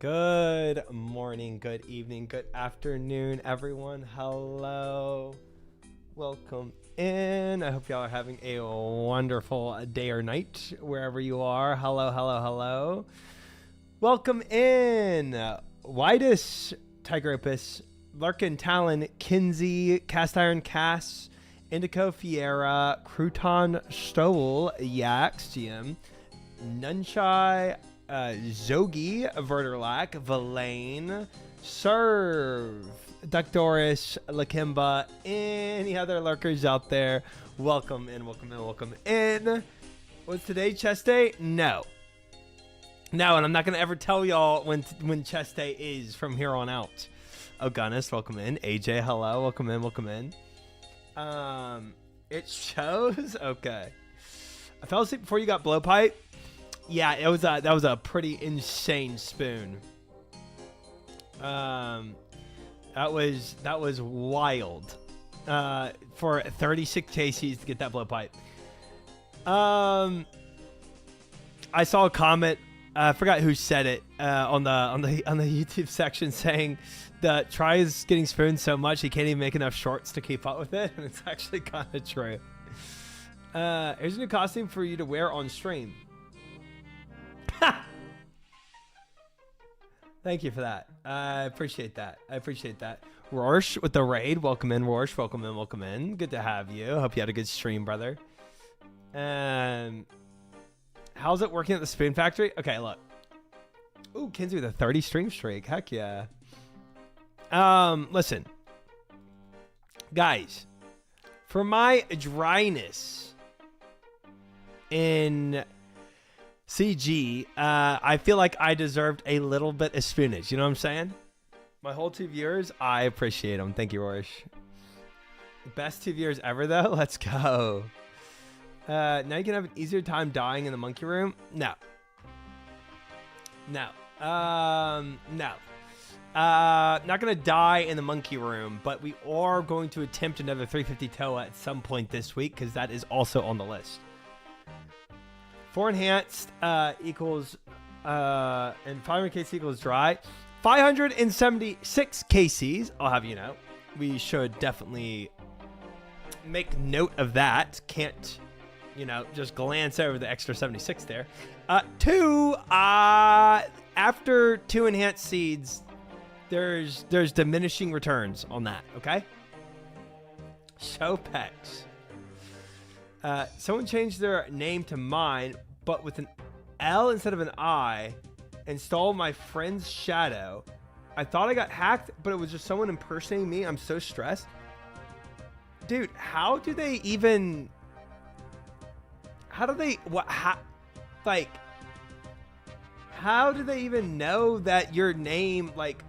Good morning, good evening, good afternoon, everyone. Hello. Welcome in. I hope y'all are having a wonderful day or night wherever you are. Hello, hello, hello. Welcome in. Whitus, Tigropus, Larkin, Talon, Kinsey, Cast Iron Cass, Indico, Fiera, Crouton, Stowell, Yaxium, Nunchai, Zogi, Verderlac, Valane, Serve, Ductoris, Lakimba, any other lurkers out there. Welcome in, welcome in, welcome in. Was today chest day? No. No, and I'm not going to ever tell y'all when chest day is from here on out. Ogunnis, welcome in. AJ, hello, welcome in, welcome in. It shows? Okay. I fell asleep before you got blowpipe. Yeah, that was a pretty insane spoon. That was wild. For 36 KCs to get that blowpipe. I saw a comment. I forgot who said it on the YouTube section saying that Try is getting spooned so much he can't even make enough shorts to keep up with it, and it's actually kind of true. Here's a new costume for you to wear on stream. Thank you for that. I appreciate that. I appreciate that. Rorsch with the raid. Welcome in, Rorsch. Welcome in, welcome in. Good to have you. Hope you had a good stream, brother. How's it working at the Spoon Factory? Okay, look. Ooh, Kinsey with a 30 stream streak. Heck yeah. Listen. Guys, for my dryness in CG, I feel like I deserved a little bit of spoonage. You know what I'm saying? My whole 2 viewers, I appreciate them. Thank you, Rorsch. Best 2 viewers ever, though. Let's go. Now you can have an easier time dying in the monkey room. No. No. No. Not gonna die in the monkey room, but we are going to attempt another 350 TOA at some point this week because that is also on the list. 4 enhanced equals and 500 KC equals dry. 576 KCs, I'll have you know. We should definitely make note of that. Can't, you know, just glance over the extra 76 there. 2, after 2 enhanced seeds, there's diminishing returns on that, okay? Showpex. Someone changed their name to mine, but with an L instead of an I, and stole my friend's shadow. I thought I got hacked, but it was just someone impersonating me. I'm so stressed. Dude, how do they even... How do they... What? How do they even know that your name... Like,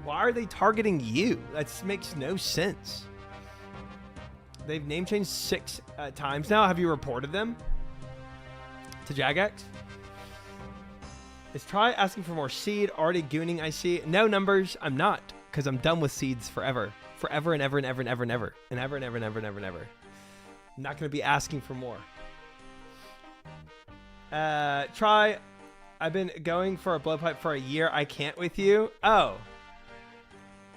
why are they targeting you? That makes no sense. They've name changed 6 times now. Have you reported them to Jagex? Is Try asking for more seed? Already gooning, I see. No numbers. I'm not, because I'm done with seeds forever. Forever and ever and ever and ever and ever. And ever and ever and ever and ever and ever. I'm not going to be asking for more. Try. I've been going for a blowpipe for a year. I can't with you. Oh.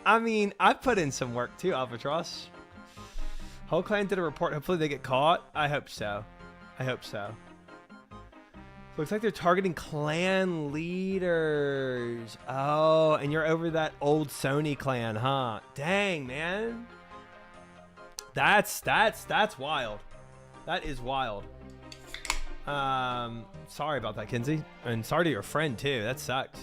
I mean, I put in some work too, Albatross. Whole clan did a report. Hopefully they get caught. I hope so. I hope so. Looks like they're targeting clan leaders. Oh, and you're over that old Sony clan, huh? Dang, man. That's wild. That is wild. Sorry about that, Kinsey. And sorry to your friend too. That sucks.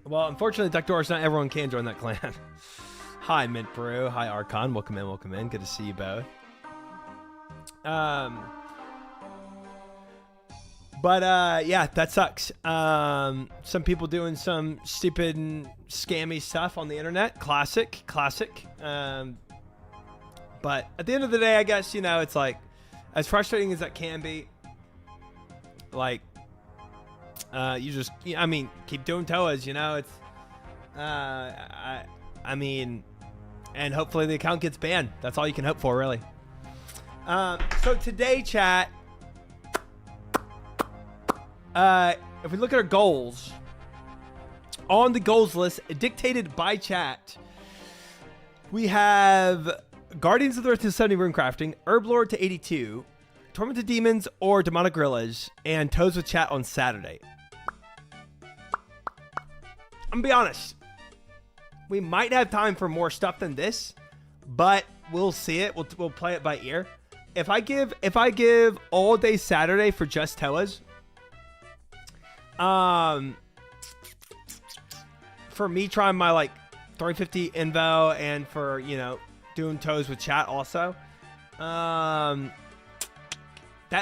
Well, unfortunately, Ductoris, not everyone can join that clan. Hi, Mint Brew. Hi, Archon. Welcome in, welcome in. Good to see you both. But yeah, that sucks. Some people doing some stupid and scammy stuff on the internet. Classic. But at the end of the day, I guess, you know, it's like, as frustrating as that can be, like, you just, I mean, keep doing TOAs, you know, it's, I mean, and hopefully the account gets banned. That's all you can hope for, really. So today, chat, if we look at our goals, on the goals list dictated by chat, we have Guardians of the Earth to 70 runecrafting, Herblore to 82, Tormented Demons or Demonic Gorillas, and Toes with Chat on Saturday. I'm gonna be honest. We might have time for more stuff than this, but we'll see it. We'll play it by ear. If I give all day Saturday for just Toas, for me trying my like 350 invo and for, you know, doing Toes with Chat also, that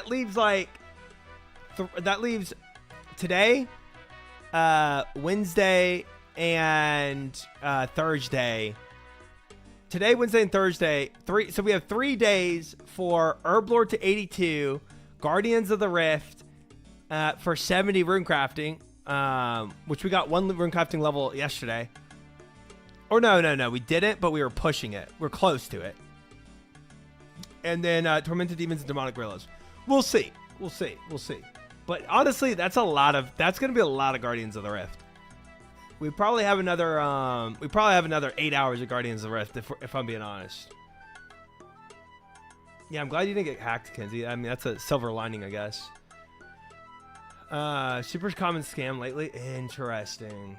leaves like that leaves today, Wednesday, and Thursday. Today, Wednesday, and Thursday. So we have 3 days for Herblore to 82, Guardians of the Rift for 70 runecrafting, which we got 1 runecrafting level yesterday. Or no, we didn't, but we were pushing it. We're close to it. And then Tormented Demons and Demonic Gorillas. We'll see. But honestly, that's going to be a lot of Guardians of the Rift. We probably have another 8 hours of Guardians of the Rift if I'm being honest. Yeah, I'm glad you didn't get hacked, Kenzie. I mean, that's a silver lining, I guess. Super common scam lately. Interesting.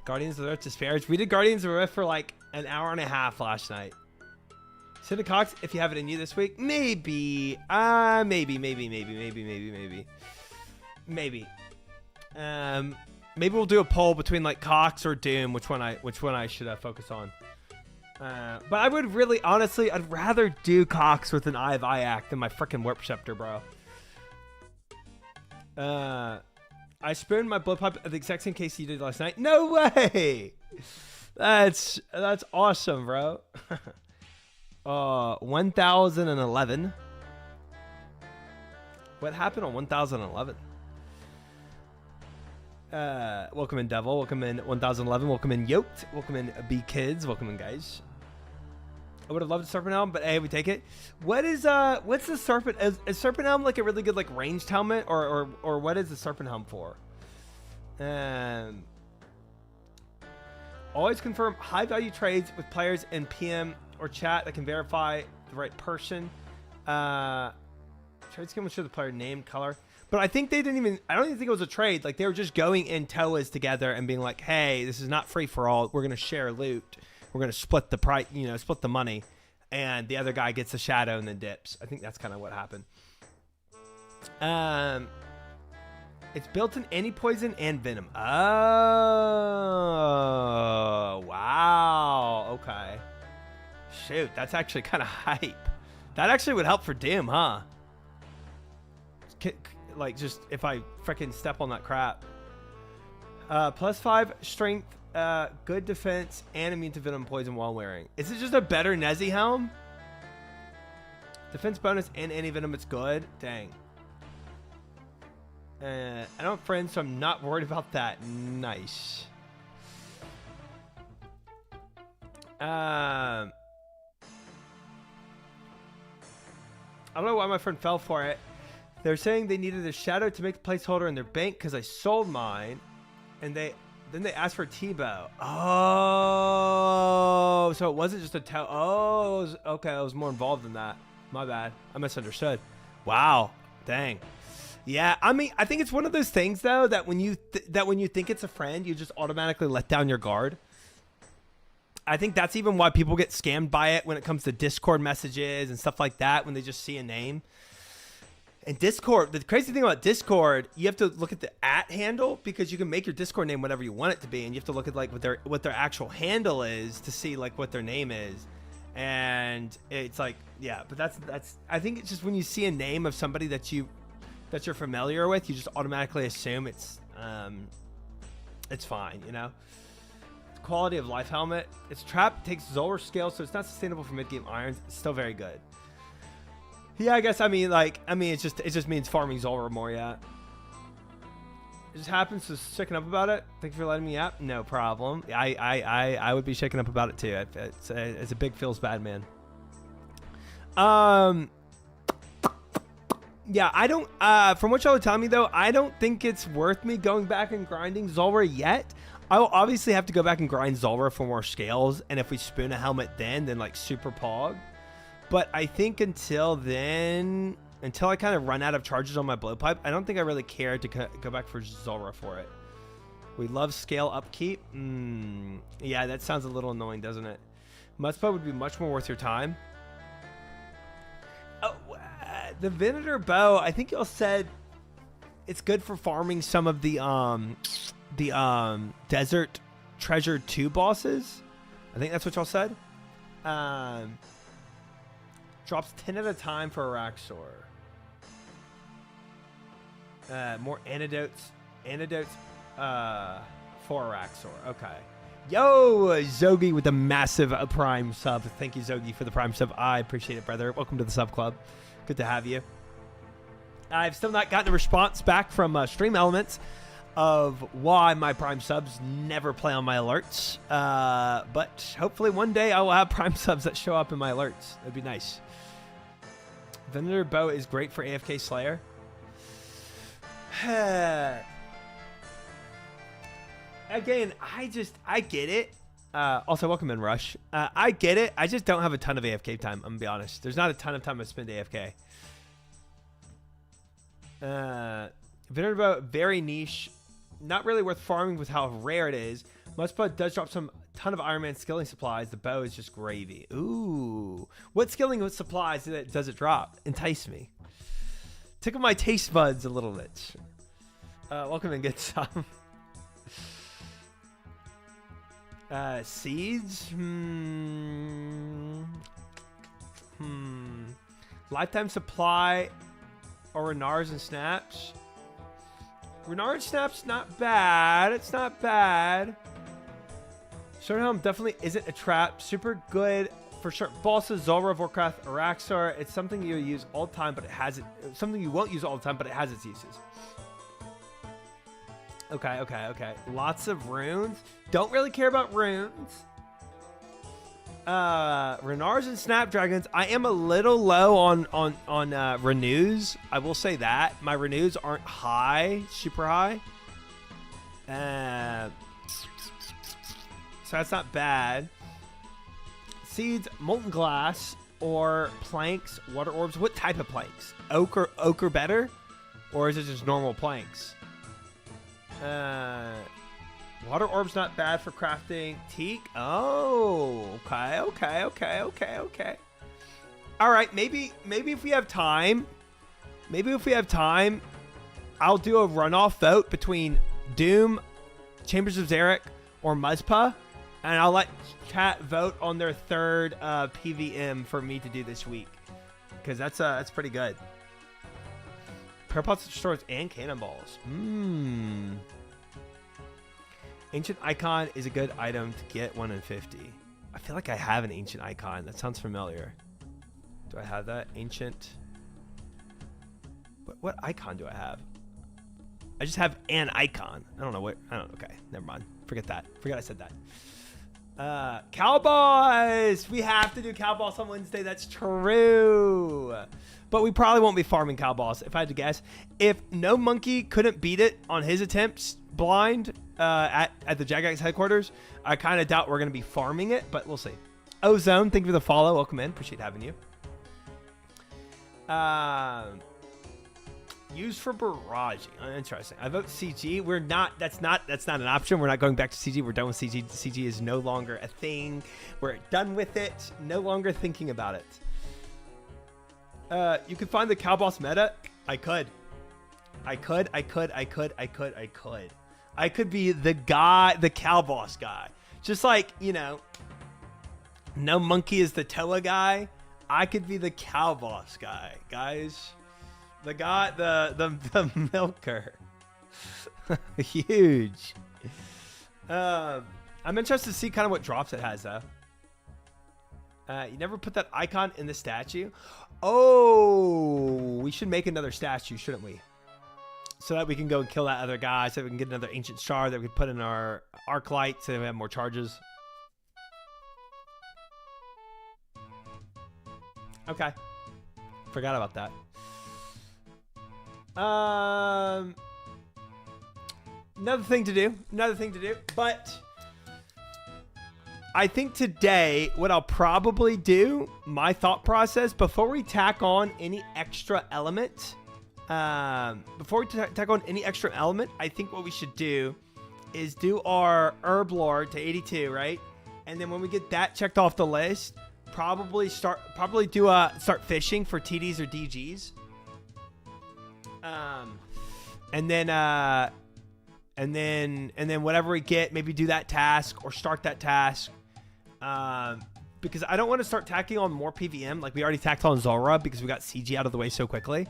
Guardians of the Rift disparage. We did Guardians of the Rift for like an hour and a half last night. Cindy Cox, if you have it in you this week, maybe. Maybe. Maybe we'll do a poll between like Cox or Doom, which one I should focus on. But I would really, honestly, I'd rather do Cox with an Eye of Iac than my freaking Warp Scepter, bro. I spooned my blowpipe at the exact same case you did last night. No way! That's awesome, bro. 1011. What happened on 1011? Welcome in Devil. Welcome in 1011. Welcome in Yoked. Welcome in B Kids. Welcome in guys. I would have loved a Serpent Helm, but hey, we take it. What's the Serpent? Is Serpent Helm like a really good like ranged helmet, or what is the Serpent Helm for? Always confirm high value trades with players in PM or chat that can verify the right person. Trade skin will show the player name, color. But I think they didn't even, I don't even think it was a trade. Like they were just going in Toas together and being like, hey, this is not free for all. We're going to share loot. We're going to split the price, split the money. And the other guy gets the shadow and then dips. I think that's kind of what happened. It's built in anti-poison and venom. Oh, wow. Okay. Shoot, that's actually kind of hype. That actually would help for Doom, huh? Like, just if I freaking step on that crap. +5 strength, good defense, and immune to venom poison while wearing. Is it just a better Nezzy helm? Defense bonus and anti-venom, it's good. Dang. I don't have friends, so I'm not worried about that. Nice. I don't know why my friend fell for it. They're saying they needed a shadow to make the placeholder in their bank because I sold mine, and then they asked for a T-bow. Oh, so it wasn't just a toe. Oh, okay. I was more involved than that. My bad. I misunderstood. Wow. Dang. Yeah. I mean, I think it's one of those things though that when you think it's a friend, you just automatically let down your guard. I think that's even why people get scammed by it when it comes to Discord messages and stuff like that when they just see a name. And Discord, the crazy thing about Discord, you have to look at the @handle because you can make your Discord name whatever you want it to be, and you have to look at like what their actual handle is to see like what their name is. And it's like, yeah, but that's I think it's just when you see a name of somebody that you're familiar with, you just automatically assume it's fine, you know. Quality of life helmet. It's trap, takes Zolar scale, so it's not sustainable for mid-game irons. It's still very good. Yeah, I guess it just means farming Zolar more, yeah. It just happens to shaking up about it. Thank you for letting me out. No problem. I would be shaking up about it too. It's a big feels bad man. Yeah, I don't, from what y'all are telling me though, I don't think it's worth me going back and grinding Zulrah yet. I will obviously have to go back and grind Zulrah for more scales, and if we spoon a helmet then like super pog. But I think until then, until I kind of run out of charges on my blowpipe, I don't think I really care to go back for Zulrah for it. We love scale upkeep. Yeah, that sounds a little annoying, doesn't it? Mudspud would be much more worth your time. Oh, the Venator bow, I think y'all said it's good for farming some of the Desert Treasure 2 bosses. I think that's what y'all said. Drops 10 at a time for Araxor. More antidotes for Araxor. Okay. Yo, Zogi with the massive prime sub. Thank you, Zogi, for the prime sub. I appreciate it, brother. Welcome to the sub club. Good to have you. I've still not gotten a response back from Stream Elements of why my prime subs never play on my alerts. But hopefully one day I will have prime subs that show up in my alerts. That'd be nice. Venator bow is great for AFK Slayer. Again, I get it. Also, welcome in, Rush. I get it. I just don't have a ton of AFK time. I'm gonna be honest. There's not a ton of time I spend AFK. Venator bow, very niche. Not really worth farming with how rare it is. Mudspud does drop some ton of Iron Man skilling supplies. The bow is just gravy. Ooh. What skilling with supplies does it drop? Entice me. Tickle my taste buds a little bit. Welcome and get some. Seeds? Lifetime supply or Renars and Snaps? Renard Snaps, not bad. It's not bad. Showdown definitely isn't a trap. Super good for sure. Bosses, Zulrah, Warcraft, Araxar. It's something you use all the time, but it has it. Something you won't use all the time, but it has its uses. Okay. Lots of runes. Don't really care about runes. Renars and Snapdragons. I am a little low on renews. I will say that my renews aren't high, super high. So that's not bad. Seeds, molten glass, or planks, water orbs. What type of planks? Oak or better, or is it just normal planks? Water orbs not bad for crafting. Teak. Oh, okay. All right, maybe if we have time, I'll do a runoff vote between Doom, Chambers of Xeric, or Muzpa, and I'll let chat vote on their third PVM for me to do this week, because that's pretty good. Parapots, swords, and cannonballs. Ancient Icon is a good item to get 1 in 50. I feel like I have an Ancient Icon. That sounds familiar. Do I have that? Ancient. What icon do I have? I just have an icon. I don't know what. I don't. Okay, never mind. Forget that. Forget I said that. Cowboys! We have to do Cowboys on Wednesday. That's true. But we probably won't be farming Cowboys, if I had to guess. If No Monkey couldn't beat it on his attempts blind at the Jagex headquarters, I kind of doubt we're going to be farming it, but we'll see. Ozone, thank you for the follow. Welcome in. Appreciate having you. Used for barraging. Interesting. I vote CG. We're not. That's not an option. We're not going back to CG. We're done with CG. CG is no longer a thing. We're done with it. No longer thinking about it. You can find the cow boss meta. I could be the guy, the cow boss guy. Just like, you know, No Monkey is the Toa guy. I could be the cow boss guy, guys. The guy, the milker. Huge. I'm interested to see kind of what drops it has, though. You never put that icon in the statue. Oh, we should make another statue, shouldn't we? So that we can go and kill that other guy, so that we can get another ancient shard that we can put in our arc light so we have more charges. Okay. Forgot about that. Another thing to do. But I think today, what I'll probably do, my thought process, before we tack on any extra element, I think what we should do is do our herblore to 82, right? And then when we get that checked off the list, probably start fishing for TDs or DGs. And then whatever we get, maybe do that task or start that task. Because I don't want to start tacking on more PVM. Like we already tacked on Zulrah because we got CG out of the way so quickly.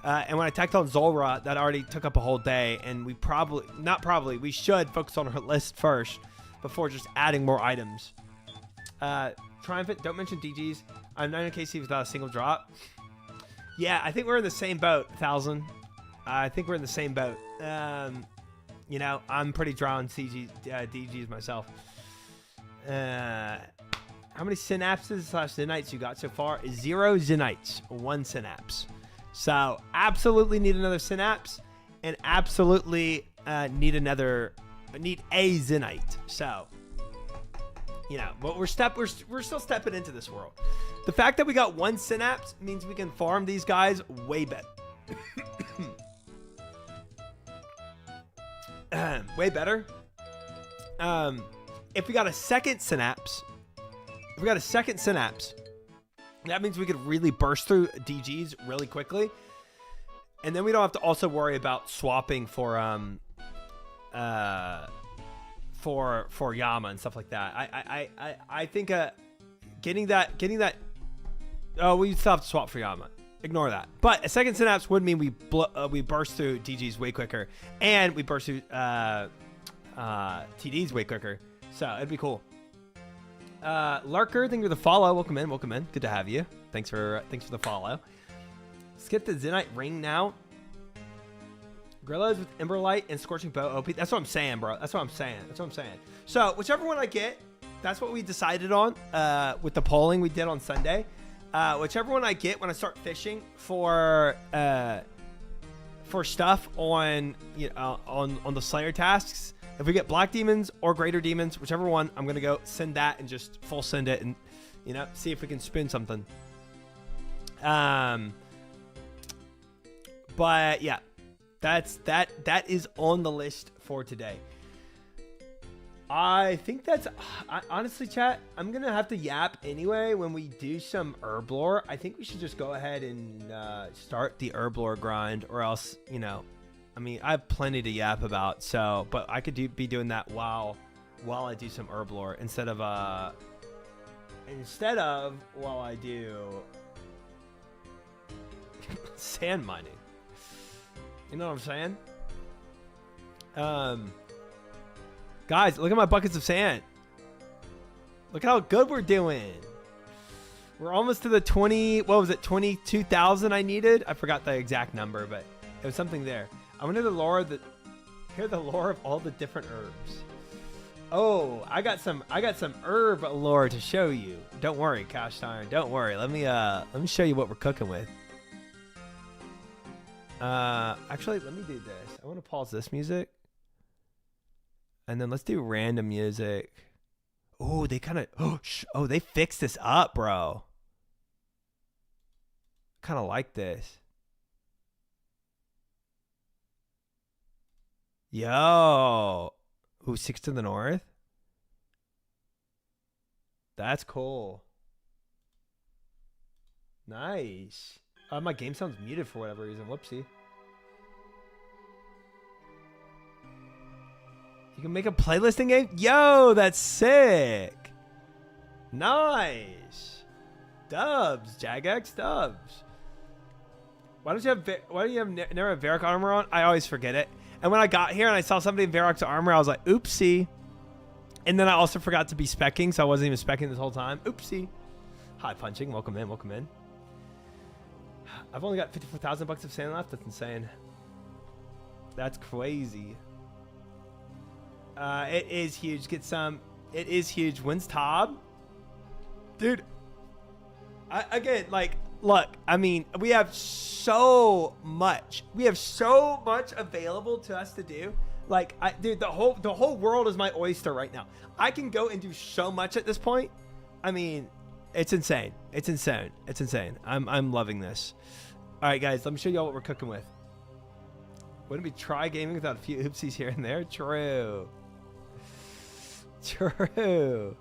And when I tacked on Zulrah, that already took up a whole day. And we we should focus on our list first before just adding more items. Triumphant, don't mention DGs. I'm 900 KC without a single drop. Yeah, I think we're in the same boat, 1,000. I think we're in the same boat. You know, I'm pretty dry on DGs myself. How many synapses / Zenites you got so far? 0 Zenites, 1 synapse. So absolutely need another synapse, and absolutely need a Zenite. So, you know, but we're still stepping into this world. The fact that we got 1 synapse means we can farm these guys way better. Way better. If we got a second synapse, that means we could really burst through DGs really quickly, and then we don't have to also worry about swapping for Yama and stuff like that. I think getting that. Oh, we still have to swap for Yama. Ignore that. But a second synapse would mean we burst through DGs way quicker, and we burst through TDs way quicker. So it'd be cool. Lurker, thank you for the follow. Welcome in. Good to have you. Thanks for the follow. Let's get the Zenite ring now. Gorillas with Emberlight and Scorching Bow OP. That's what I'm saying, bro. That's what I'm saying. So whichever one I get, that's what we decided on with the polling we did on Sunday. Whichever one I get when I start fishing for stuff on on the Slayer tasks. If we get Black Demons or Greater Demons, whichever one, I'm going to go send that and just full send it and, see if we can spin something. But yeah, that is on the list for today. I think honestly, chat, I'm going to have to yap anyway when we do some herblore. I think we should just go ahead and start the herblore grind, or else, I mean, I have plenty to yap about, but I could be doing that while I do some herblore instead of while I do sand mining. You know what I'm saying? Guys, look at my buckets of sand. Look how good we're doing. We're almost to the 22,000 I needed. I forgot the exact number, but it was something there. I want to hear the lore of all the different herbs. Oh, I got some herb lore to show you. Don't worry, Cast Iron. Don't worry. Let me show you what we're cooking with. Actually, let me do this. I want to pause this music, and then let's do random music. Oh, they they fixed this up, bro. Kind of like this. Yo. Ooh, 6 to the north. That's cool. Nice. My game sounds muted for whatever reason. Whoopsie. You can make a playlist in game? Yo, that's sick. Nice. Dubs. Jagex dubs. Why do you have never have Varrock armor on? I always forget it. And when I got here and I saw somebody in Varrock's armor, I was like, oopsie. And then I also forgot to be speccing, so I wasn't even speccing this whole time. Oopsie. Hi, Punching. Welcome in. I've only got 54,000 bucks of sand left. That's insane. That's crazy. It is huge. Get some. It is huge. When's Tob? Dude. Again, like, Look, I mean, we have so much. We have so much available to us to do. Like, dude, the whole world is my oyster right now. I can go and do so much at this point. I mean, it's insane. It's insane. It's insane. I'm loving this. All right, guys, let me show you all what we're cooking with. Wouldn't we try gaming without a few oopsies here and there? True. True.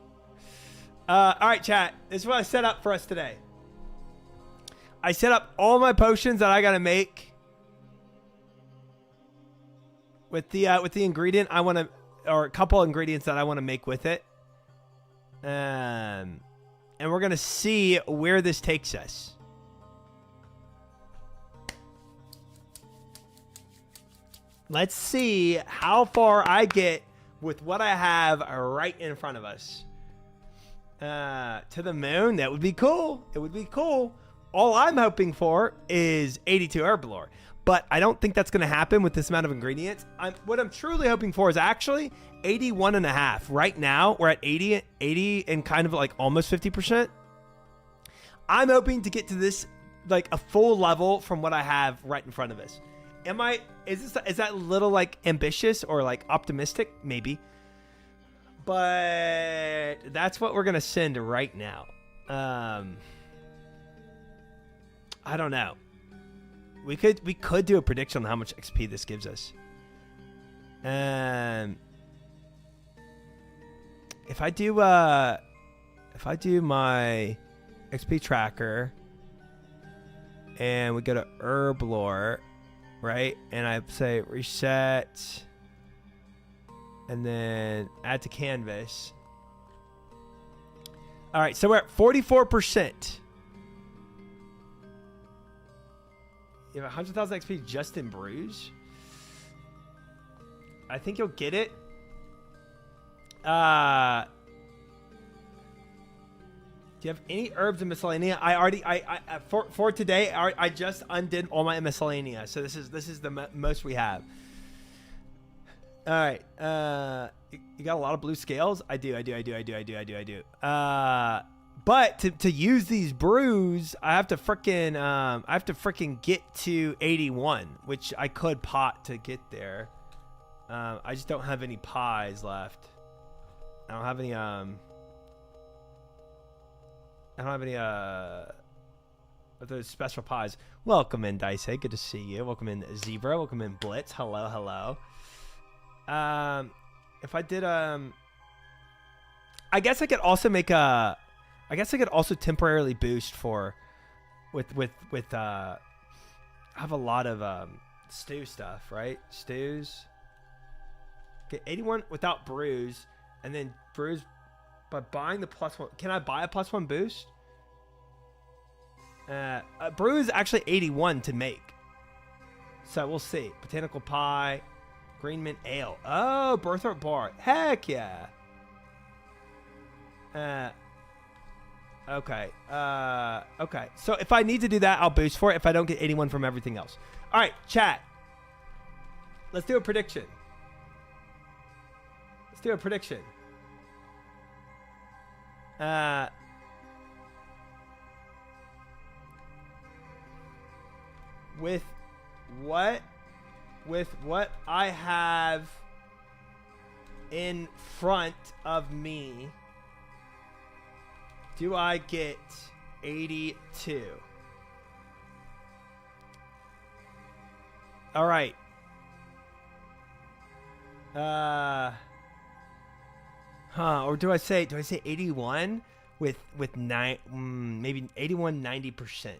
All right, chat. This is what I set up for us today. I set up all my potions that I gotta make with the ingredient I want to, or a couple ingredients that I want to make with it. And we're gonna see where this takes us. Let's see how far I get with what I have right in front of us. To the moon, that would be cool. It would be cool. All I'm hoping for is 82 herblore, but I don't think that's going to happen with this amount of ingredients. What I'm truly hoping for is actually 81 and a half. Right now, we're at 80 and kind of like almost 50%. I'm hoping to get to this, like a full level from what I have right in front of us. Is that a little like ambitious or like optimistic? Maybe. But that's what we're going to send right now. I don't know. We could do a prediction on how much XP this gives us. If I do my XP tracker and we go to herblore, right? And I say reset and then add to canvas. All right, so we're at 44%. You have 100,000 XP just in brews. I think you'll get it. Do you have any herbs and miscellanea? For today, I just undid all my miscellanea. So this is the most we have. All right. You got a lot of blue scales? I do. But to use these brews, I have to frickin' get to 81, which I could pot to get there. I just don't have any pies left. I don't have any of those special pies. Welcome in, Dice. Good to see you. Welcome in, Zebra. Welcome in, Blitz. Hello. If I did I guess I could also make a. I guess I could also temporarily boost for with I have a lot of stew stuff, right? Stews. Okay, 81 without brews, and then brews by buying the +1. Can I buy a +1 boost? Brew is actually 81 to make. So we'll see. Botanical pie, green mint ale. Oh, birthright bar. Heck yeah. Okay. Okay. So if I need to do that, I'll boost for it if I don't get 81 from everything else. All right, chat. Let's do a prediction. With what I have in front of me, do I get 82? All right. Or do I say 81 with maybe 81 90%?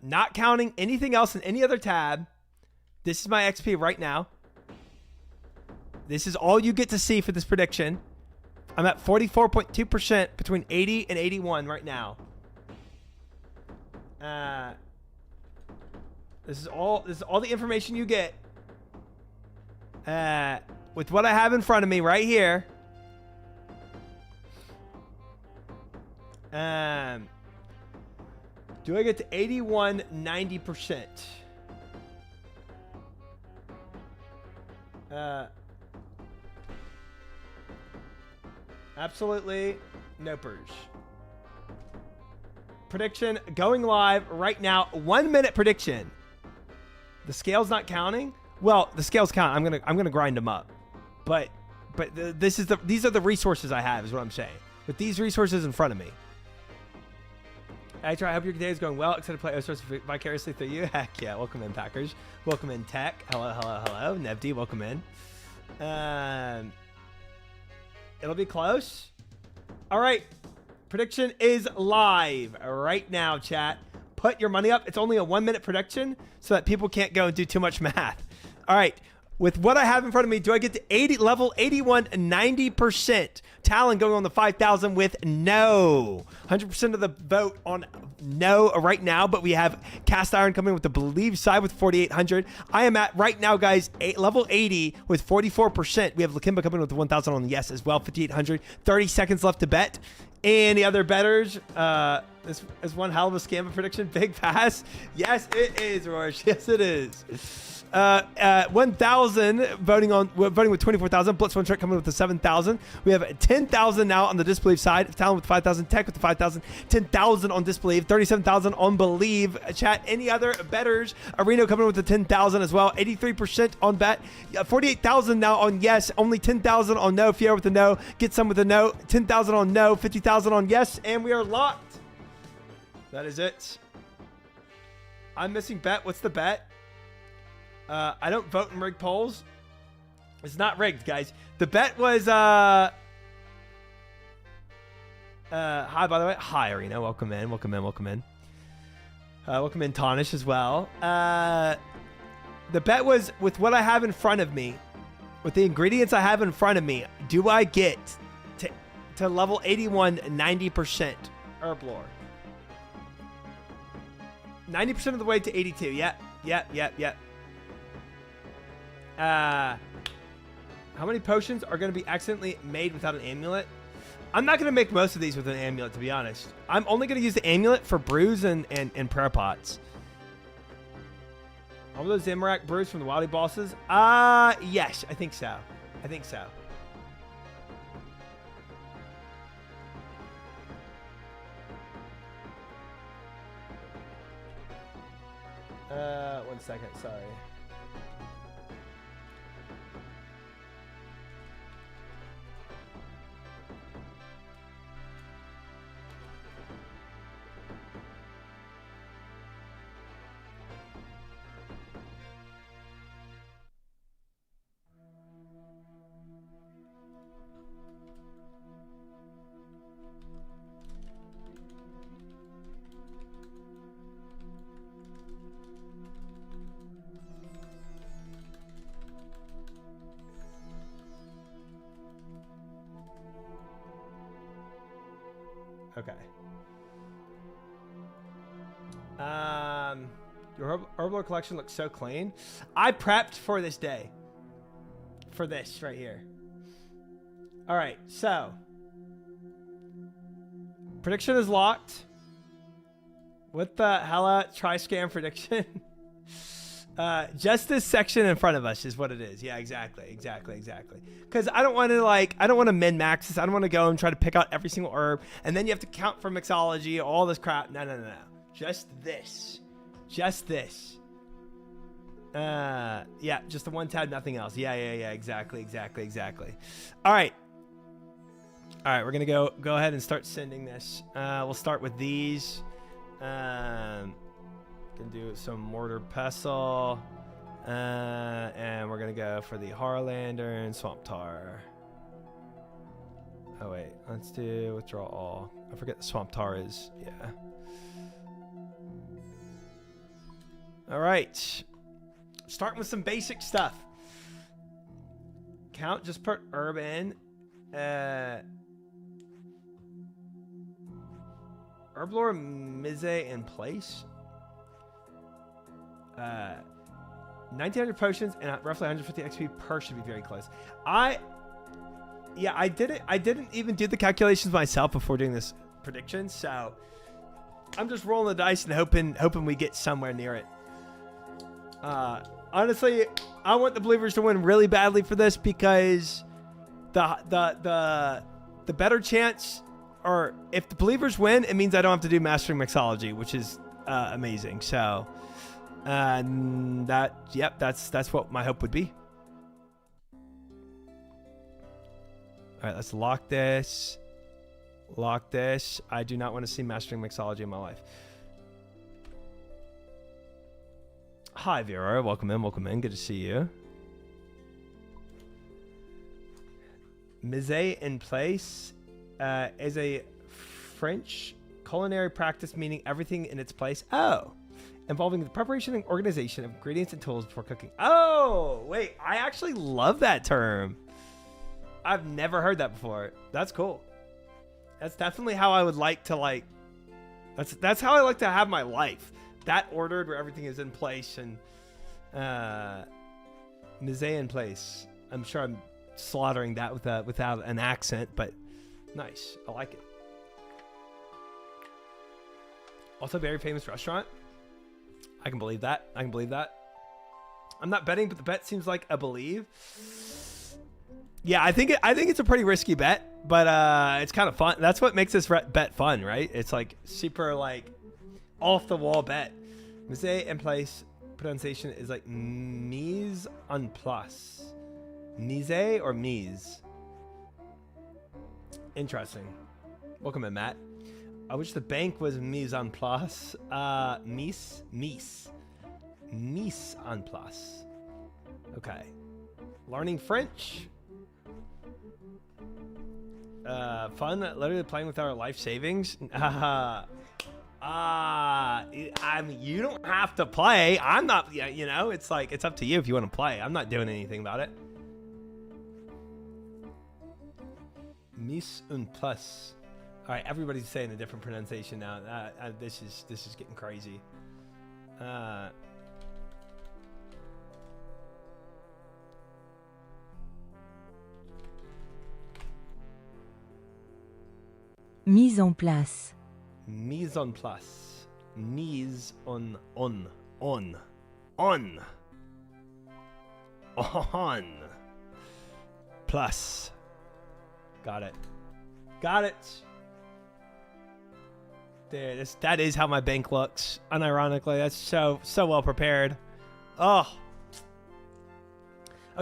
Not counting anything else in any other tab. This is my XP right now. This is all you get to see for this prediction. I'm at 44.2% between 80 and 81 right now. This is all the information you get. With what I have in front of me right here. Do I get to 81 90%? Absolutely. Nopers. Prediction going live right now. 1 minute prediction. The scale's not counting. Well, the scales count. I'm gonna grind them up. But these are the resources I have, is what I'm saying. With these resources in front of me. I hope your day is going well. Excited to play Osos vicariously through you. Heck yeah. Welcome in, Packers. Welcome in, Tech. Hello, hello, hello. Nevd, welcome in. It'll be close. All right. Prediction is live right now, chat. Put your money up. It's only a 1 minute prediction so that people can't go and do too much math. All right. With what I have in front of me, do I get to level 81, 90%? Talon going on the 5,000 with no. 100% of the vote on no right now, but we have Cast Iron coming with the Believe side with 4,800. I am at, right now, guys, level 80 with 44%. We have Lakimba coming with the 1,000 on yes as well, 5,800. 30 seconds left to bet. Any other bettors? This is one hell of a scam prediction. Big pass. Yes, it is, Rorsch. Yes, it is. 1,000 voting with 24,000. Blitz one trick coming with the 7,000. We have 10,000 now on the Disbelieve side. Talon with 5,000. Tech with the 5,000. 10,000 on Disbelieve. 37,000 on Believe. Chat. Any other bettors? Areno coming with the 10,000 as well. 83% on bet. 48,000 now on yes. Only 10,000 on no. Fiera with the no. Get some with the no. 10,000 on no. 50,000 on yes. And we are locked. That is it. I'm missing bet. What's the bet? I don't vote in rigged polls. It's not rigged, guys. The bet was hi, by the way. Hi, Arena. Welcome in. Welcome in. Welcome in. Welcome in, Tonish, as well. The bet was with what I have in front of me, with the ingredients I have in front of me, do I get to level 81 90% Herblore? 90% of the way to 82. Yep. How many potions are going to be accidentally made without an amulet? I'm not going to make most of these with an amulet, to be honest. I'm only going to use the amulet for brews and prayer pots. All those Zamorak brews from the Wildy bosses? Yes, I think so. I think so. One second, sorry. Okay. Your Herblore collection looks so clean. I prepped for this day. For this right here. All right, so. Prediction is locked. What the hell? Try scam prediction. Just this section in front of us is what it is. Yeah, exactly. Because I don't want to min-max this. I don't want to go and try to pick out every single herb. And then you have to count for mixology, all this crap. No. Just this. Yeah, just the one tab, nothing else. Yeah, exactly. All right, we're going to go ahead and start sending this. We'll start with these. Can do some mortar pestle, and we're gonna go for the Harlander and Swamp Tar. Oh wait, let's do withdraw all. I forget the Swamp Tar is. Yeah. All right, starting with some basic stuff. Count, just put herb in. Herblore Mise in place. 1,900 potions and roughly 150 XP per should be very close. I didn't even do the calculations myself before doing this prediction, so I'm just rolling the dice and hoping we get somewhere near it. Honestly, I want the Believers to win really badly for this because the better chance or if the believers win, it means I don't have to do mastering mixology, which is amazing. So that's what my hope would be. All right, let's lock this. Lock this. I do not want to see mastering mixology in my life. Hi, Vera. Welcome in. Welcome in. Good to see you. Mise en place is a French culinary practice meaning everything in its place. Oh, involving the preparation and organization of ingredients and tools before cooking. Oh, wait. I actually love that term. I've never heard that before. That's cool. That's definitely how I would like to that's how I like to have my life. That ordered where everything is in place and mise en place. I'm sure I'm slaughtering that without an accent, but nice. I like it. Also, very famous restaurant. I can believe that. I can believe that. I'm not betting, but the bet seems like a believe. Yeah, I think it's a pretty risky bet, but it's kind of fun. That's what makes this bet fun, right? It's like super like off the wall bet. Mise en place pronunciation is like mise en place. Mise or mise? Interesting. Welcome in, Matt. I wish the bank was mise en place. Mise en place. Okay. Learning French. Fun. Literally playing with our life savings. I mean, you don't have to play. I'm not. You know, it's like it's up to you if you want to play. I'm not doing anything about it. Mise en place. All right, everybody's saying a different pronunciation now. This is getting crazy. Mise en place. Mise en place. Mise on. Plus. Got it. Got it. There, that is how my bank looks. Unironically, that's so well prepared. Oh,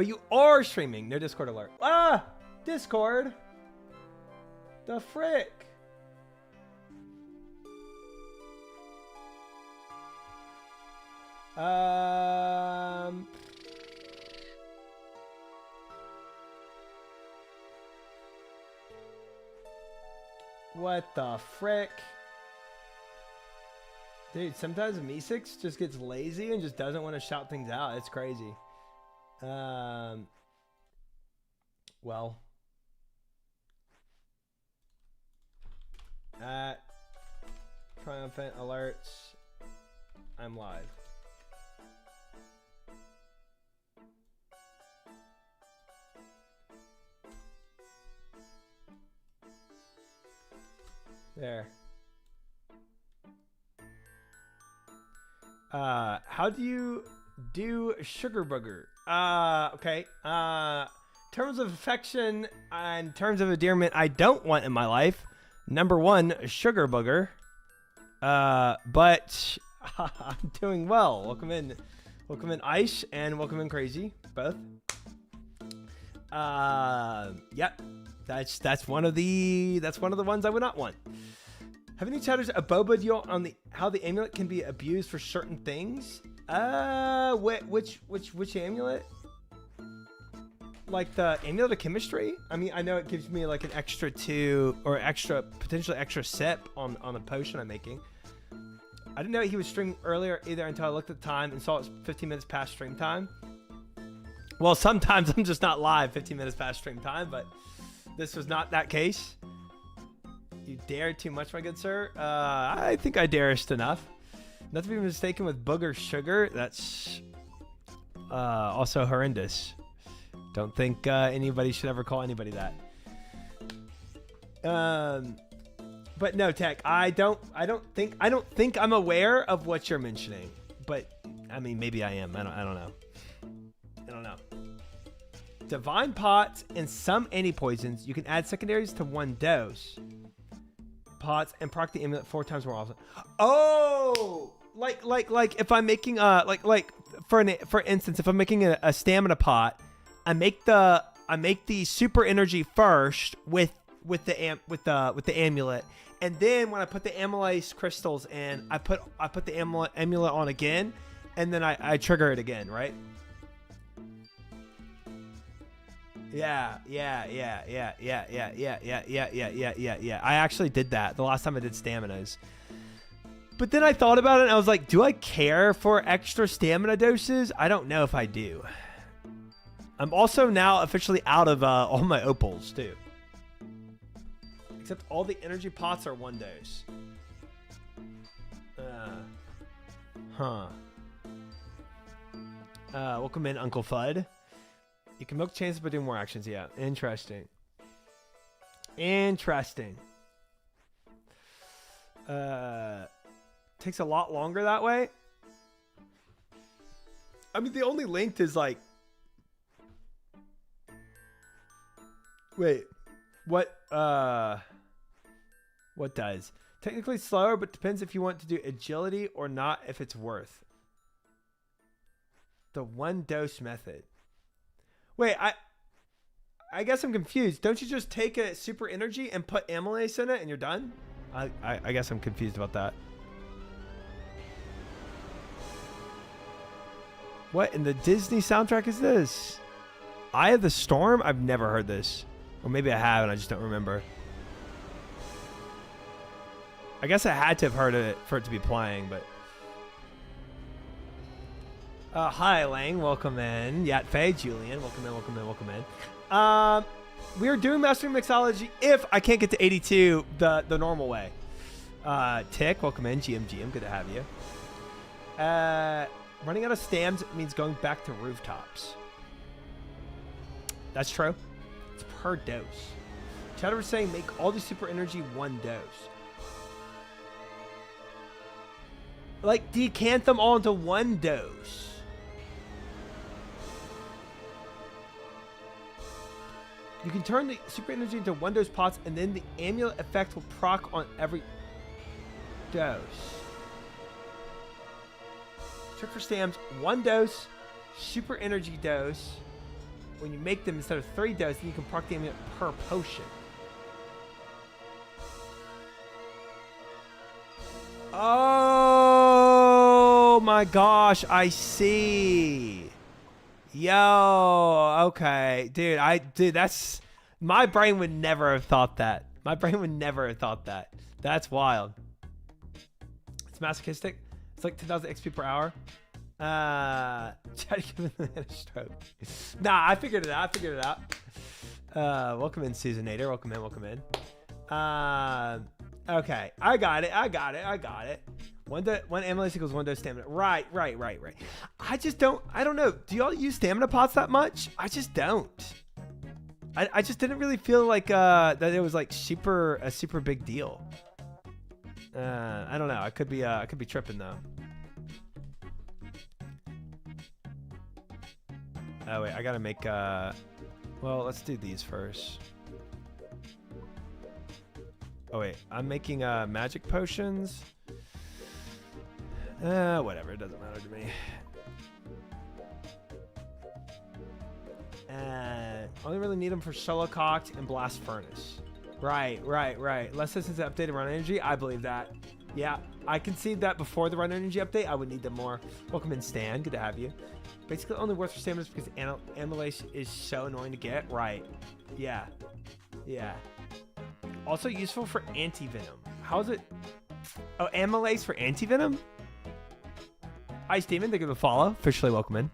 you are streaming. No Discord alert. Ah, Discord. The frick. What the frick? Dude, sometimes Meesix just gets lazy and just doesn't want to shout things out. It's crazy. Well. At Triumphant Alerts, I'm live. There. How do you do sugar booger? Okay. Terms of affection and terms of endearment I don't want in my life. Number one, sugar booger. But I'm doing well. Welcome in Ice and welcome in Crazy, both. Yep. That's one of the ones I would not want. Have any chatters a boba deal on how the amulet can be abused for certain things? Which amulet? Like the amulet of chemistry? I mean, I know it gives me like an extra 2 or potentially extra sip on a potion I'm making. I didn't know he was streaming earlier either until I looked at the time and saw it was 15 minutes past stream time. Well, sometimes I'm just not live 15 minutes past stream time, but this was not that case. You dared too much, my good sir. I think I darest enough. Not to be mistaken with booger sugar. That's also horrendous. Don't think anybody should ever call anybody that. But no, Tech. I don't think I'm aware of what you're mentioning. But I mean, maybe I am. I don't know. Divine pots and some anti-poisons. You can add secondaries to one dose. pots and proc the amulet 4 times more often. Oh, like if I'm making for instance, if I'm making a stamina pot, I make the super energy first with the amulet, and then when I put the amylase crystals in, I put the amulet on again, and then I trigger it again, right? Yeah. I actually did that the last time I did staminas. But then I thought about it and I was like, do I care for extra stamina doses? I don't know if I do. I'm also now officially out of all my opals too. Except all the energy pots are 1 dose. Welcome in, Uncle Fudd. You can milk chances by doing more actions. Yeah, interesting. Takes a lot longer that way. I mean, the only length is like... Wait, what does? Technically slower, but depends if you want to do agility or not, if it's worth. The 1 dose method. Wait, I guess I'm confused. Don't you just take a super energy and put amylase in it and you're done? I guess I'm confused about that. What in the Disney soundtrack is this? Eye of the Storm? I've never heard this. Or maybe I have and I just don't remember. I guess I had to have heard it for it to be playing, but... hi, Lang. Welcome in. Yat Faye, Julian. Welcome in. We are doing Mastering Mixology if I can't get to 82 the normal way. Tick, welcome in. GM, good to have you. Running out of stams means going back to rooftops. That's true. It's per dose. Chatter was saying make all the super energy 1 dose. Like, decant them all into 1 dose. You can turn the super energy into 1 dose pots, and then the amulet effect will proc on every dose. Trick for stams: 1 dose, super energy dose. When you make them instead of 3 doses, then you can proc the amulet per potion. Oh my gosh, I see. Yo, okay. Dude, that's... My brain would never have thought that. That's wild. It's masochistic. It's like 2,000 XP per hour. Try to give it a stroke. Nah, I figured it out. Welcome in, Susanator. Welcome in. Okay. I got it. One amylase equals 1 dose stamina. Right. I don't know. Do y'all use stamina pots that much? I just don't. I just didn't really feel like that it was like a super big deal. I don't know. I could be tripping though. Oh wait, I gotta make well, let's do these first. Oh wait, I'm making magic potions. Whatever, it doesn't matter to me. Only really need them for solo cocked and blast furnace. Right. Less distance updated run energy. I believe that. Yeah, I concede that before the run energy update, I would need them more. Welcome in, Stan. Good to have you. Basically, only worth for stamina because amylase is so annoying to get. Right. Yeah. Also useful for anti-venom. How is it? Oh, amylase for anti-venom? Hi, Steven. Thank you for the follow. Officially welcome in.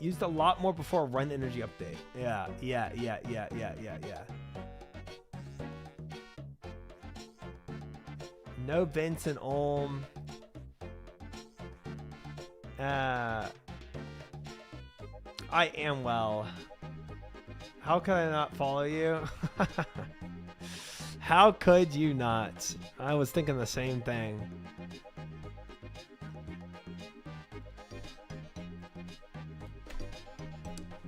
Used a lot more before run energy update. Yeah. No Vince and Ulm. I am well. How could I not follow you? How could you not? I was thinking the same thing.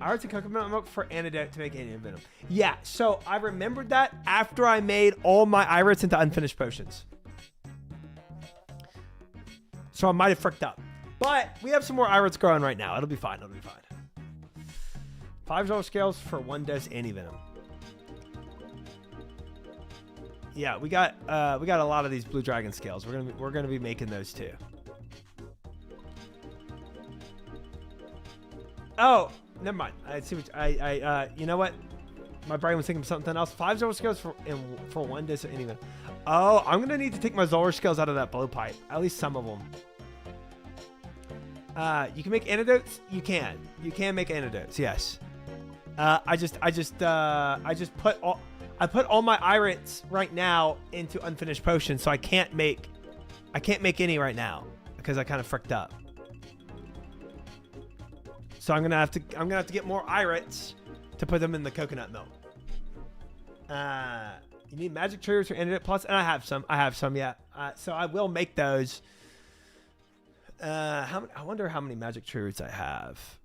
Irids and coconut milk for antidote to make Indian venom. Yeah, so I remembered that after I made all my irids into unfinished potions. So I might have fricked up. But we have some more irids growing right now. It'll be fine. It'll be fine. $5 scales for 1 dose anti-venom. Yeah, we got a lot of these blue dragon scales. We're gonna be making those too. Oh, never mind. I see what you know what? My brain was thinking of something else. $5 scales for 1 dose anti-venom. Oh, I'm gonna need to take my Zolar scales out of that blowpipe. At least some of them. You can make antidotes. You can make antidotes. Yes. I put all my irids right now into unfinished potions, so I can't make any right now because I kind of fricked up. So I'm gonna have to get more irids to put them in the coconut milk. You need magic triggers for antidote plus, and I have some. Yeah. So I will make those. I wonder how many magic triggers I have.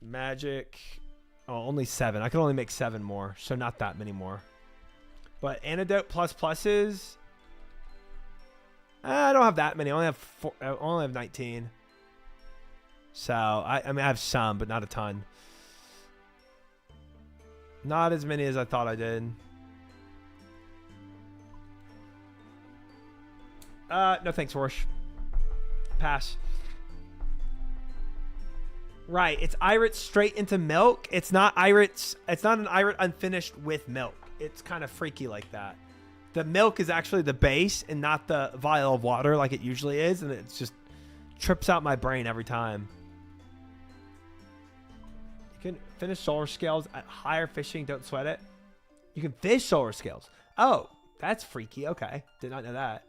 Magic. Oh, only 7. I can only make 7 more, so not that many more. But antidote pluses. I don't have that many. I only have 19. So I mean I have some, but not a ton. Not as many as I thought I did. No thanks, Rorsch. Pass. Right, it's irids straight into milk. It's not irids. It's not an irid unfinished with milk. It's kind of freaky like that. The milk is actually the base and not the vial of water like it usually is, and it just trips out my brain every time. You can finish solar scales at higher fishing. Don't sweat it. You can fish solar scales. Oh, that's freaky. Okay, did not know that.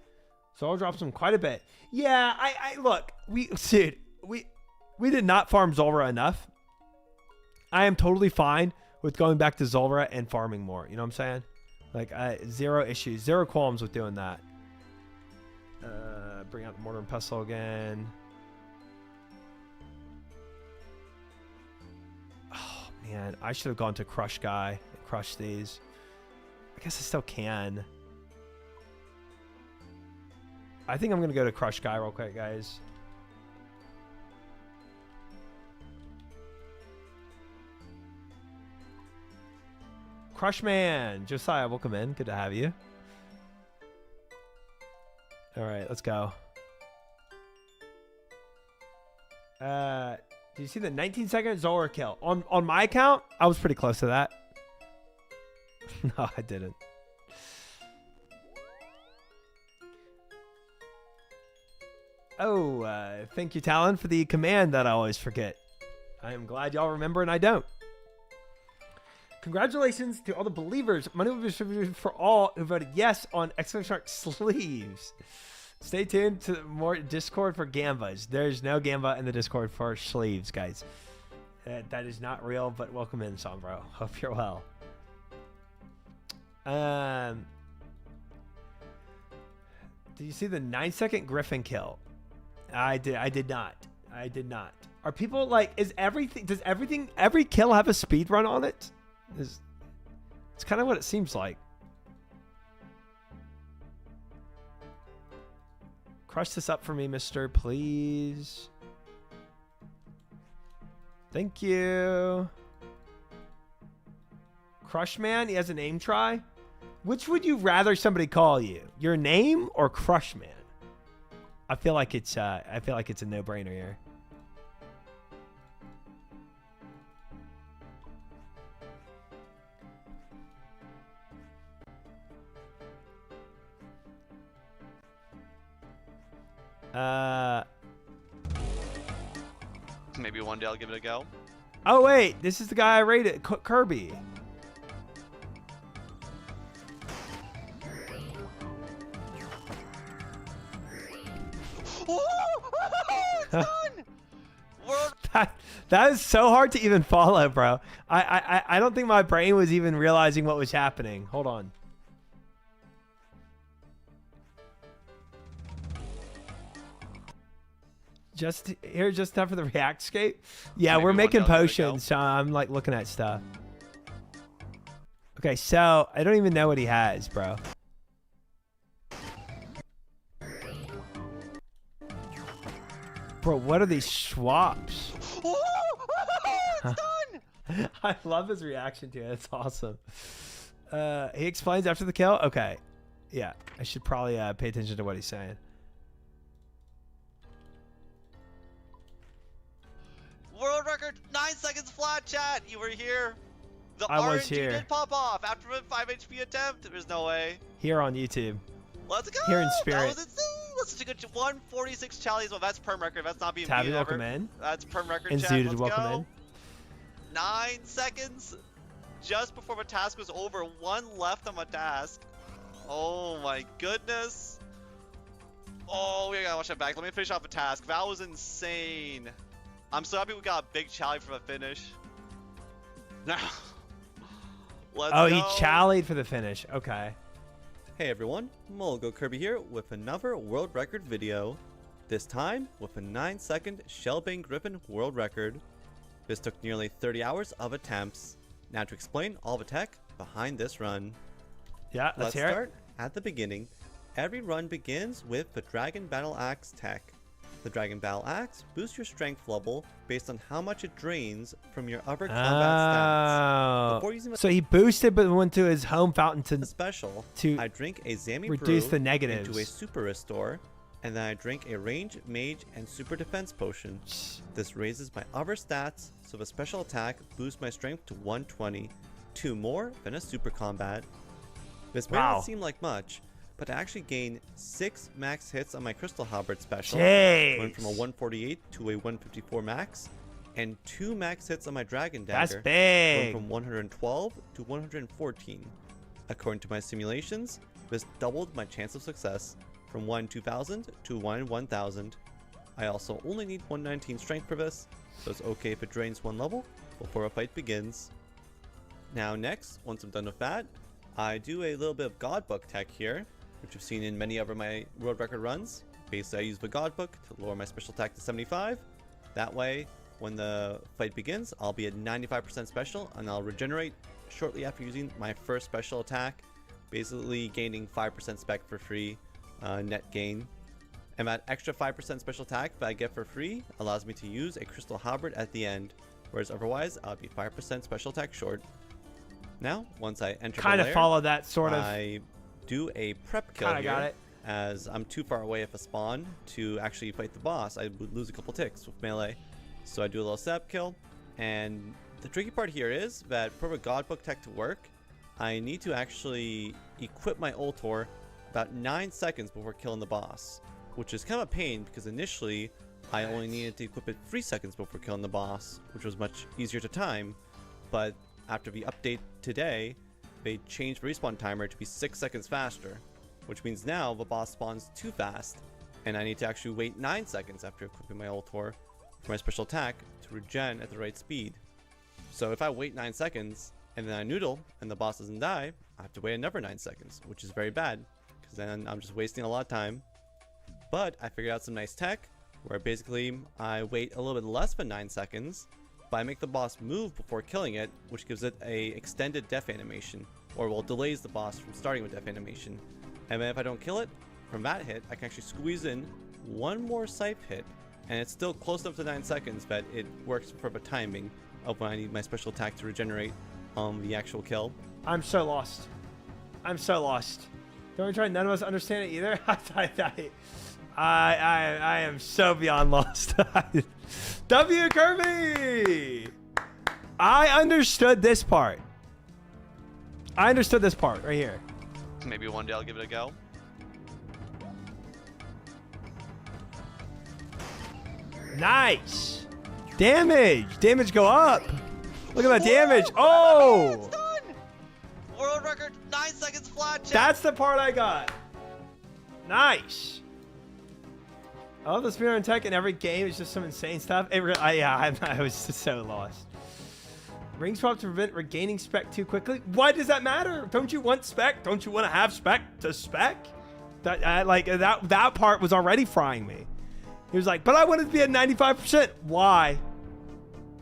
Solar drops them quite a bit. Yeah, I look. We did not farm Zulrah enough. I am totally fine with going back to Zulrah and farming more. You know what I'm saying? Like, zero issues, zero qualms with doing that. Bring out the mortar and pestle again. Oh man, I should have gone to Crush Guy and crushed these. I guess I still can. I think I'm gonna go to Crush Guy real quick, guys. Crushman, Josiah, welcome in. Good to have you. All right, let's go. Do you see the 19-second Zolar kill? On my account, I was pretty close to that. No, I didn't. Oh, thank you, Talon, for the command that I always forget. I am glad y'all remember and I don't. Congratulations to all the believers. Money will be distributed for all who voted yes on !Shark sleeves. Stay tuned to more Discord for Gambas. There's no Gamba in the Discord for sleeves, guys. That is not real, but welcome in, Sombro. Hope you're well. Did you see the 9-second Griffin kill? I did not. Are people like, does every kill have a speed run on it? It's kind of what it seems like. Crush this up for me, mister, please. Thank you. Crushman, he has a name try. Which would you rather somebody call you? Your name or Crushman? I feel like it's a no-brainer here. Maybe one day I'll give it a go. Oh wait, this is the guy I rated, Kirby. Done. That is so hard to even follow, bro. I don't think my brain was even realizing what was happening. Hold on. Just here, just enough for the react scape. Yeah, Maybe we're one making down, there we go. potions, so I'm like looking at stuff. Okay, so I don't even know what he has, bro. Bro, what are these swaps? It's done! I love his reaction to it. It's awesome. He explains after the kill. Okay, yeah, I should probably pay attention to what he's saying. World record, 9 seconds flat, chat. You were here. The I was RNG here. did pop off after a 5 HP attempt. There's no way. Here on YouTube. Let's go. Here in That spirit. was insane. Let's take a 146 challies. Well, that's perm record. That's not being Tabby, beat welcome ever. in. That's perm record. And Chat. Zooted, Let's welcome go. in. 9 seconds. Just before my task was over. 1 left on my task. Oh my goodness. Oh, we gotta watch that back. Let me finish off a task. That was insane. I'm so happy we got a big chally for the finish. Now, let's Oh, go. he challied for the finish. Okay. Hey everyone, Mulgo Kirby here with another world record video. This time with a 9-second Shellbang Griffin world record. This took nearly 30 hours of attempts. Now to explain all the tech behind this run. Yeah, let's Let's hear it. start at the beginning. Every run begins with the Dragon Battle Axe tech. The Dragon Battle Axe boosts your strength level based on how much it drains from your other combat stats. Oh. Before using So he boosted but went to his home fountain the to special, to I drink a Zami reduce Brew the negatives. into a Super Restore, and then I drink a Range, Mage, and Super Defense Potion. This raises my other stats, so the special attack boosts my strength to 120, 2 more than a Super Combat. This may Wow. not seem like much, but I actually gain 6 max hits on my Crystal Halberd special, Jeez. going from a 148 to a 154 max, and 2 max hits on my Dragon That's Dagger, big. going from 112 to 114. According to my simulations, this doubled my chance of success from 1 in 2000 to 1 in 1000. I also only need 119 strength for this, so it's okay if it drains 1 level before a fight begins. Now next, once I'm done with that, I do a little bit of God Book tech here, which I've seen in many of my world record runs. Basically, I use the God Book to lower my special attack to 75. That way, when the fight begins, I'll be at 95% special, and I'll regenerate shortly after using my first special attack, basically gaining 5% spec for free, net gain. And that extra 5% special attack that I get for free allows me to use a Crystal Halberd at the end, whereas otherwise I'll be 5% special attack short. Now, once I enter Kind the of lair, follow that sort of. I do a prep kill Kinda here, got it. as I'm too far away at a spawn to actually fight the boss. I would lose a couple ticks with melee. So I do a little setup kill, and the tricky part here is that for a God Book tech to work, I need to actually equip my Ultor about 9 seconds before killing the boss, which is kind of a pain because initially I only needed to equip it 3 seconds before killing the boss, which was much easier to time, but after the update today, they changed the respawn timer to be 6 seconds faster, which means now the boss spawns too fast, and I need to actually wait 9 seconds after equipping my Ultor for my special attack to regen at the right speed. So if I wait 9 seconds, and then I noodle, and the boss doesn't die, I have to wait another 9 seconds, which is very bad, because then I'm just wasting a lot of time. But I figured out some nice tech, where basically I wait a little bit less than 9 seconds, but I make the boss move before killing it, which gives it a extended death animation, or well, delays the boss from starting with death animation. And then if I don't kill it, from that hit, I can actually squeeze in one more scythe hit, and it's still close enough to 9 seconds that it works for the timing of when I need my special attack to regenerate on the actual kill. I'm so lost. I'm so lost. Don't we try? None of us understand it either. I am so beyond lost. W Kirby. I understood this part. I understood this part right here. Maybe one day I'll give it a go. Nice. Damage go up. Look at that damage. Oh. It's done! World record, 9 seconds flat, chat. That's the part I got. Nice. I love the speedrun tech in every game. It's just some insane stuff. I was just so lost. Ring swap to prevent regaining spec too quickly. Why does that matter? Don't you want spec? Don't you want to have spec to spec? That part was already frying me. He was like, but I wanted to be at 95%. Why?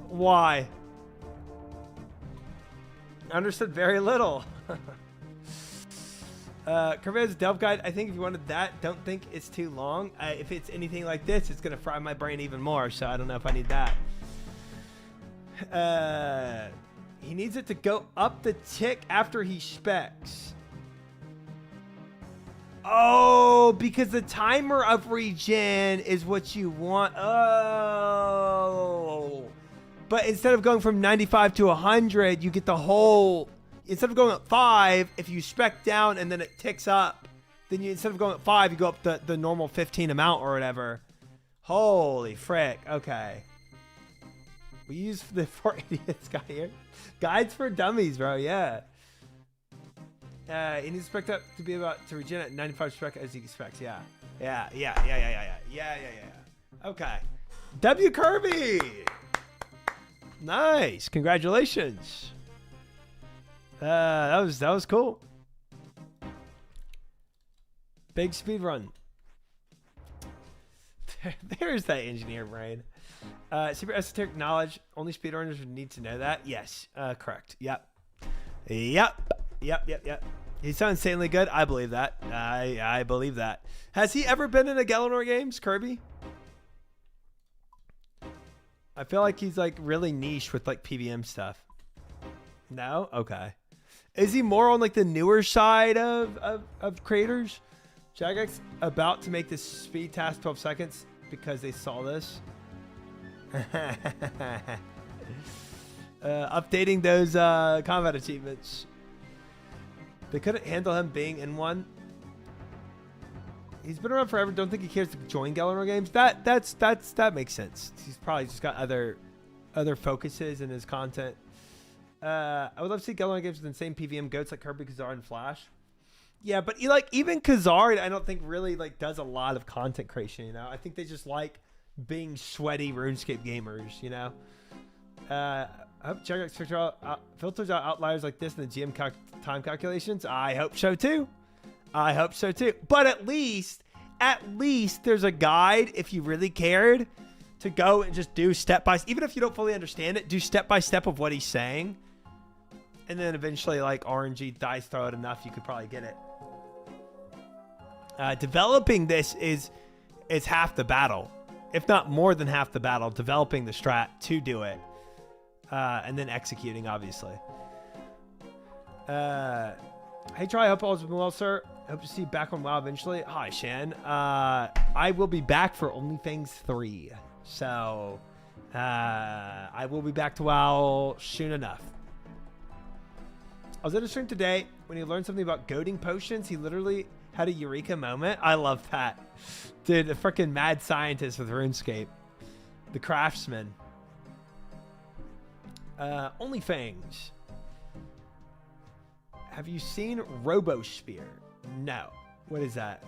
Why? I understood very little. Kirby has a Delve guide. I think if you wanted that, don't think it's too long. If it's anything like this, it's going to fry my brain even more. So I don't know if I need that. He needs it to go up the tick after he specs. Oh, because the timer of regen is what you want. Oh. But instead of going from 95 to 100, you get the whole... Instead of going up 5, if you spec down and then it ticks up, then you instead of going up 5, you go up the normal 15 amount or whatever. Holy frick. Okay. We use the 4 idiots guy here. Guides for dummies, bro. Yeah. He needs spec up to be about to regen at 95 spec as he expects. Yeah. Yeah. Okay. W Kirby. Nice. Congratulations. That was cool. Big speed run. There's that engineer brain. Super esoteric knowledge. Only speedrunners would need to know that. Yes. Correct. Yep. He sounds insanely good. I believe that. I believe that. Has he ever been in a Gallinor games, Kirby? I feel like he's like really niche with like PVM stuff. No? Okay. Is he more on like the newer side of creators? Jagex about to make this speed task 12 seconds because they saw this. Updating those combat achievements. They couldn't handle him being in one. He's been around forever. Don't think he cares to join Gallinor games. That makes sense. He's probably just got other focuses in his content. I would love to see Gallinor games with insane PVM goats like Kirby, Kazar, and Flash. Yeah, but even Kazar, I don't think really like does a lot of content creation. You know, I think they just like being sweaty RuneScape gamers. You know. I hope Jagex filters out outliers like this in the GM time calculations. I hope so too. But at least there's a guide if you really cared to go and just do step by, even if you don't fully understand it, do step by step of what he's saying. And then eventually like RNG dice throw it enough, you could probably get it. Developing this is half the battle, if not more than half the battle, developing the strat to do it. And then executing, obviously. Hey, Troy, I hope all has been well, sir. Hope to see you back on WoW eventually. Hi, Shan. I will be back for OnlyFans 3. So, I will be back to WoW soon enough. I was at a stream today when he learned something about goading potions. He literally had a eureka moment. I love that. Dude, a freaking mad scientist with RuneScape. The craftsman. OnlyFans. Have you seen RoboSphere? No. What is that?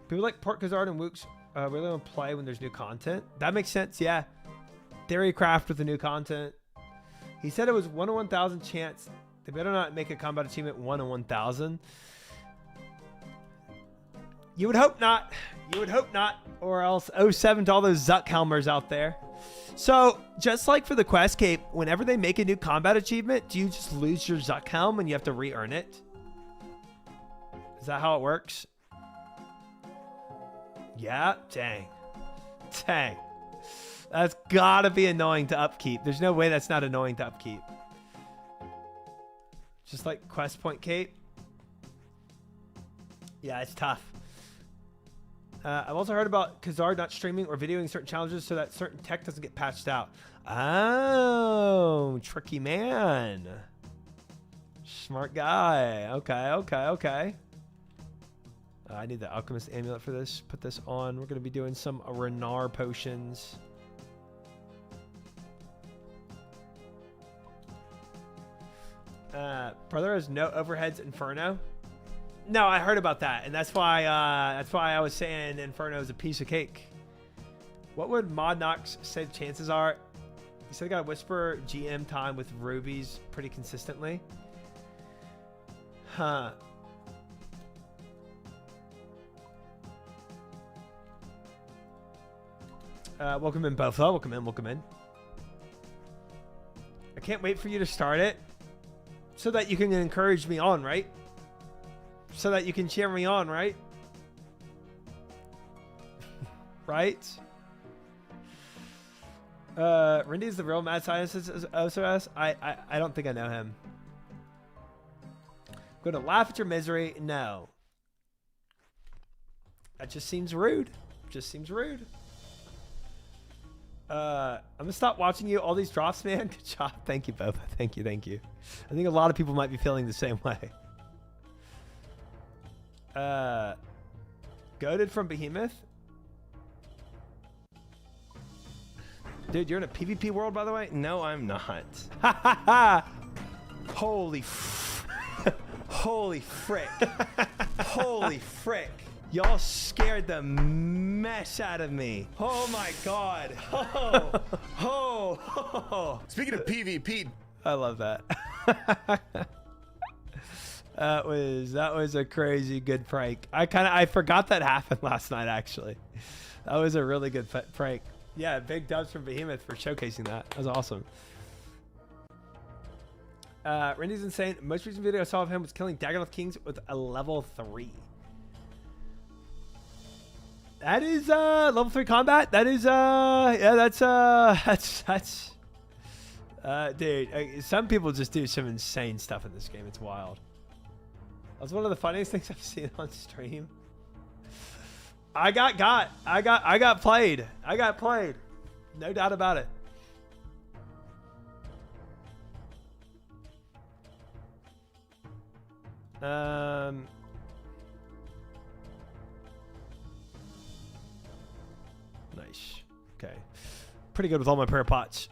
People like Port Kazard and Wooks really want to play when there's new content. That makes sense, yeah. Theorycraft with the new content. He said it was 1 in 1,000 chance. They better not make a combat achievement 1 in 1,000. You would hope not. Or else 07 to all those Zuckhelmers out there. So, just like for the quest cape, whenever they make a new combat achievement, do you just lose your Zuckhelm and you have to re-earn it? Is that how it works? Yeah? Dang. That's gotta be annoying to upkeep. There's no way that's not annoying to upkeep. Just like quest point cape. Yeah, it's tough. I've also heard about Kazar not streaming or videoing certain challenges so that certain tech doesn't get patched out. Oh, tricky man. Smart guy. Okay. I need the Alchemist Amulet for this. Put this on. We're going to be doing some Renar potions. Brother has no overheads Inferno. No, I heard about that, and that's why I was saying Inferno is a piece of cake. What would Modnox say the chances are? He said I got to whisper GM time with rubies pretty consistently. Huh. Welcome in, Bofo. Welcome in. Welcome in. I can't wait for you to start it so that you can encourage me on, right? So that you can cheer me on, right? Right? Rindy's the real mad scientist of OSOS? I don't think I know him. Going to laugh at your misery? No. That just seems rude. Just seems rude. I'm gonna stop watching you. All these drops, man. Good job. Thank you, Boba. Thank you. Thank you. I think a lot of people might be feeling the same way. Goated from Behemoth. Dude, you're in a PvP world, by the way? No, I'm not. Ha ha ha! Holy holy frick. Holy frick. Y'all scared the mess out of me. Oh my god. Oh. Speaking of PvP, I love that. That was a crazy good prank. I forgot that happened last night, actually. That was a really good prank. Yeah, big dubs from Behemoth for showcasing that. That was awesome. Randy's insane. Most recent video I saw of him was killing Dagoneth Kings with a level 3. That is level 3 combat. That is yeah, that's dude, some people just do some insane stuff in this game. It's wild. That's one of the funniest things I've seen on stream. I got played. I got played. No doubt about it. Nice. Okay. Pretty good with all my prayer pots.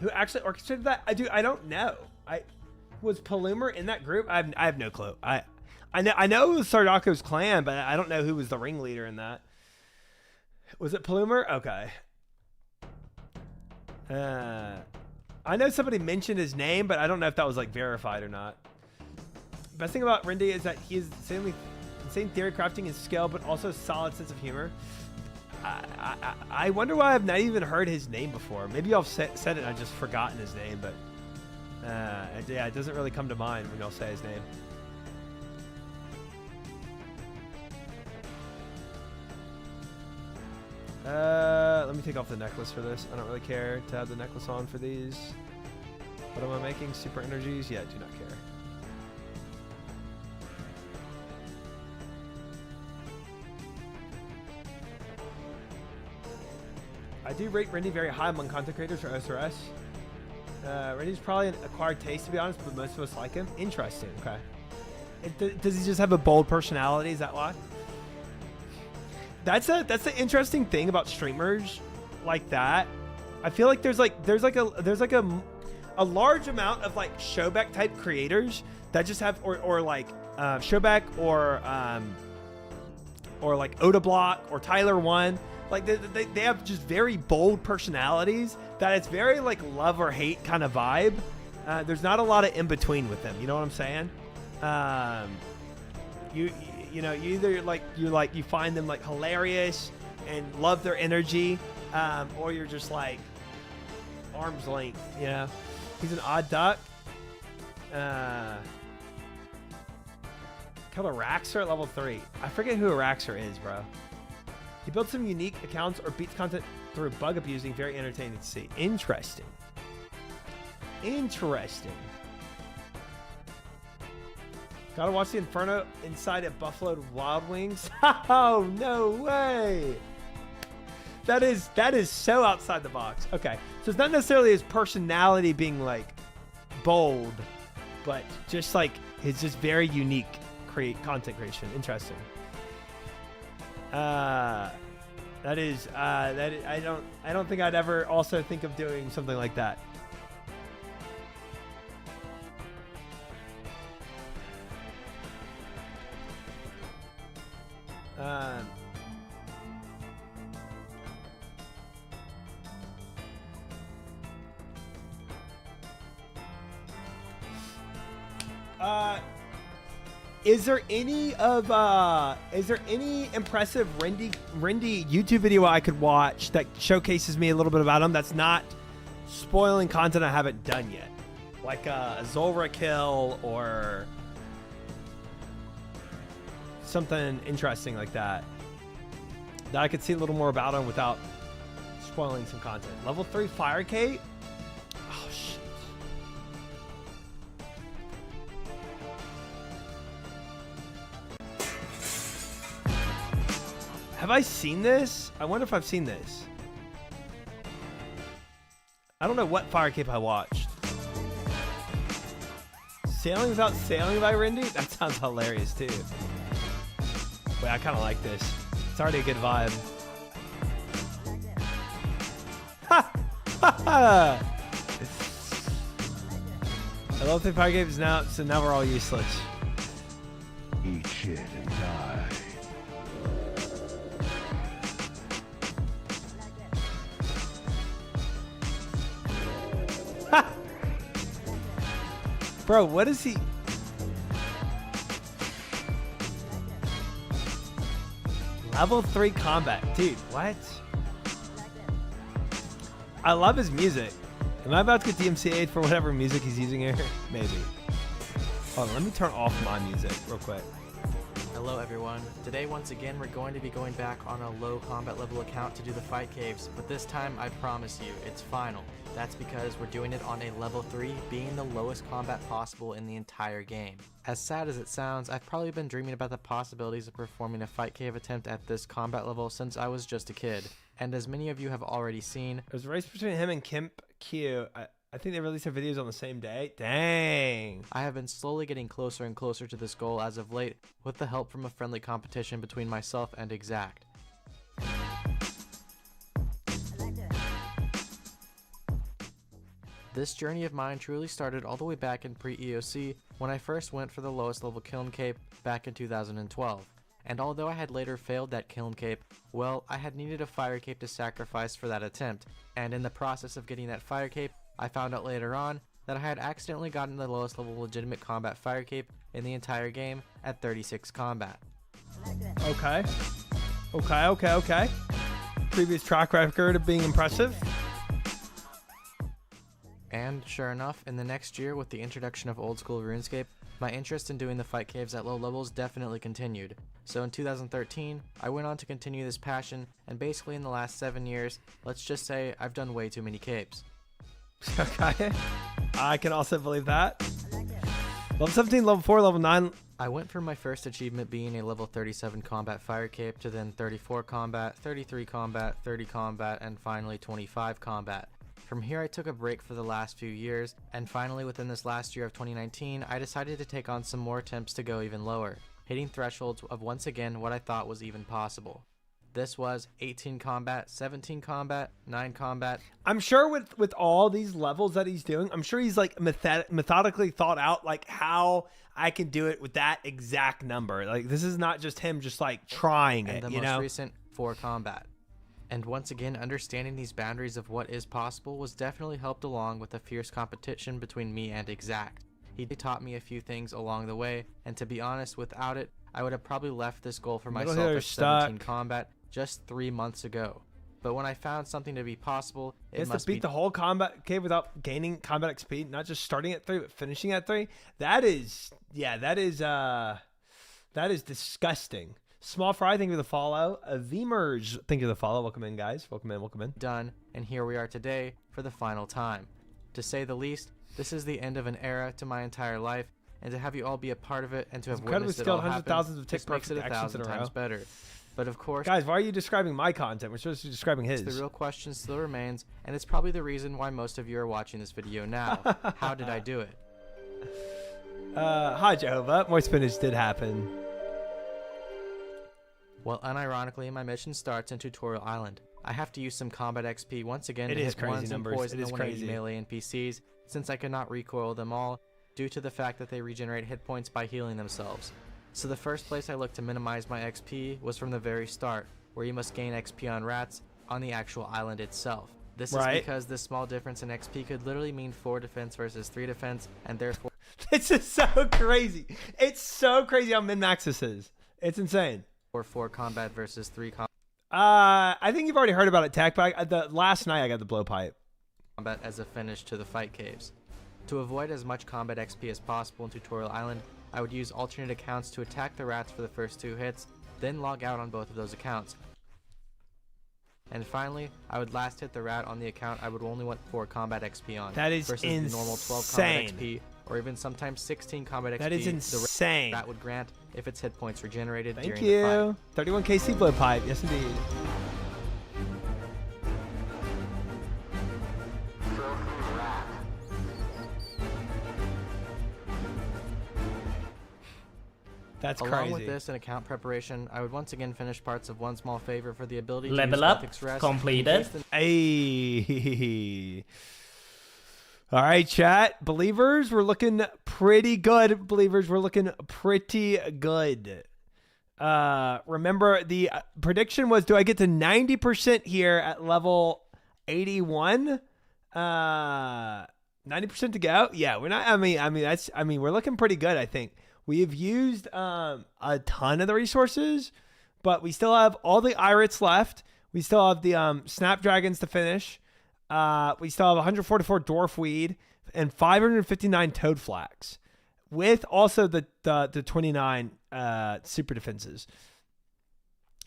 Who actually orchestrated that? I don't know. Was Palumer in that group? I have no clue. I know it was Sardako's clan, but I don't know who was the ringleader in that. Was it Palumer? Okay. I know somebody mentioned his name, but I don't know if that was like verified or not. Best thing about Rindy is that he is insane theory crafting and skill, but also a solid sense of humor. I wonder why I've not even heard his name before. Maybe y'all said it and I've just forgotten his name, but yeah, it doesn't really come to mind when y'all say his name. Let me take off the necklace for this. I don't really care to have the necklace on for these. What am I making? Super energies? Yeah, do not care. I do rate Rindy very high among content creators for OSRS. Rindy's probably an acquired taste, to be honest, but most of us like him. Interesting. Okay. Does he just have a bold personality? Is that why? That's the interesting thing about streamers like that. I feel like there's like a large amount of like Showback type creators that just have or like Showback or like Odablock or Tyler One. Like they have just very bold personalities that it's very like love or hate kind of vibe. There's not a lot of in between with them. You know what I'm saying? You know, you either you find them like hilarious and love their energy, or you're just like arm's length. You know, he's an odd duck. Killed a Raxer at level 3. I forget who a Raxer is, bro. He built some unique accounts or beats content through bug abusing. Very entertaining to see. Interesting. Gotta watch the Inferno inside at Buffalo Wild Wings. Oh, no way. That is so outside the box. Okay. So it's not necessarily his personality being like bold, but just like his just very unique content creation. Interesting. That is I don't think I'd ever also think of doing something like that. Is there any impressive Rendy YouTube video I could watch that showcases me a little bit about him that's not spoiling content I haven't done yet? Like a Zulrah kill or something interesting like that. That I could see a little more about him without spoiling some content. Level 3 Fire Cape? Oh, shit. Have I seen this? I wonder if I've seen this. I don't know what Fire Cape I watched. Sailing Without Sailing by Rindy? That sounds hilarious too. Wait, I kind of like this. It's already a good vibe. Ha! Ha ha! I love the Fire Cape is now, so now we're all useless. Eat shit and die. Bro, what is he? Level 3 combat. Dude, what? I love his music. Am I about to get DMCA'd for whatever music he's using here? Maybe. Hold on, let me turn off my music real quick. Hello everyone. Today once again we're going to be going back on a low combat level account to do the fight caves, but this time I promise you, it's final. That's because we're doing it on a level 3, being the lowest combat possible in the entire game. As sad as it sounds, I've probably been dreaming about the possibilities of performing a fight cave attempt at this combat level since I was just a kid. And as many of you have already seen, There's a race between him and Kemp Q. I think they released their videos on the same day. Dang. I have been slowly getting closer and closer to this goal as of late, with the help from a friendly competition between myself and Exact. This journey of mine truly started all the way back in pre-EOC when I first went for the lowest level Kiln Cape back in 2012. And although I had later failed that Kiln Cape, well, I had needed a Fire Cape to sacrifice for that attempt, and in the process of getting that Fire Cape, I found out later on that I had accidentally gotten the lowest level legitimate combat Fire Cape in the entire game at 36 combat. Okay. Okay. Previous track record of being impressive. And sure enough, in the next year with the introduction of old school RuneScape, my interest in doing the fight caves at low levels definitely continued. So in 2013, I went on to continue this passion, and basically in the last 7 years, let's just say I've done way too many capes. Okay. I can also believe that. Level 17, level 4, level 9. I went from my first achievement being a level 37 combat fire cape to then 34 combat, 33 combat, 30 combat, and finally 25 combat. From here I took a break for the last few years, and finally within this last year of 2019 I decided to take on some more attempts to go even lower, hitting thresholds of once again what I thought was even possible. This was 18 combat, 17 combat, 9 combat. I'm sure with all these levels that he's doing, I'm sure he's like methodically thought out like how I can do it with that exact number. Like this is not just him just like trying and it, the you most know? recent 4 combat. And once again, understanding these boundaries of what is possible was definitely helped along with a fierce competition between me and Exact. He taught me a few things along the way, and to be honest, without it, I would have probably left this goal for Middle myself hitter at stuck. 17 combat just 3 months ago. But when I found something to be possible, He it has must to beat be the whole combat cave without gaining combat XP, not just starting at 3 but finishing at 3. That is disgusting. Small Fry, thank you for the follow. Veemers, thank you for the follow. Welcome in, guys. Welcome in. done, and here we are today for the final time. To say the least, this is the end of an era to my entire life, and to have you all be a part of it and to have incredibly witnessed it skilled, all hundreds of happen thousands of just makes it TikTok actions in 1,000 a row. times better. But of course, Guys, why are you describing my content? We're supposed to be describing his. the real question still remains, and it's probably the reason why most of you are watching this video now. How did I do it? Hi, Jehovah. More spinach did happen. Well, unironically, my mission starts in Tutorial Island. I have to use some combat XP once again It to is hit crazy ones numbers. and poison It the is 180 crazy. melee NPCs, since I could not recoil them all, due to the fact that they regenerate hit points by healing themselves. So the first place I looked to minimize my XP was from the very start, where you must gain XP on rats on the actual island itself. This is Right. because this small difference in XP could literally mean 4 defense versus 3 defense, and therefore It's just so crazy. It's so crazy how min-max this is. It's insane. or 4 combat versus 3 I think you've already heard about it, Tech, but last night I got the blowpipe. combat as a finish to the fight caves. To avoid as much combat XP as possible in Tutorial Island, I would use alternate accounts to attack the rats for the first 2 hits, then log out on both of those accounts. And finally, I would last hit the rat on the account I would only want 4 combat XP on. That is versus insane. the normal 12 combat XP, or even sometimes 16 combat XP. That is insane. The rat would grant if its hit points regenerated Thank during the fight. you. 31 KC blowpipe. Yes, indeed. That's Along crazy. with this and account preparation, I would once again finish parts of One Small Favor for the ability to Level use up, Gothic Rest completed. Hey. All right, chat. Believers, we're looking pretty good. Believers, we're looking pretty good. Remember, the prediction was, do I get to 90% here at level 81? 90% to go? Yeah, we're not. I mean, we're looking pretty good, I think. We have used a ton of the resources, but we still have all the Irits left. We still have the Snapdragons to finish. We still have 144 Dwarf Weed and 559 Toad Flax, with also the 29 Super Defenses.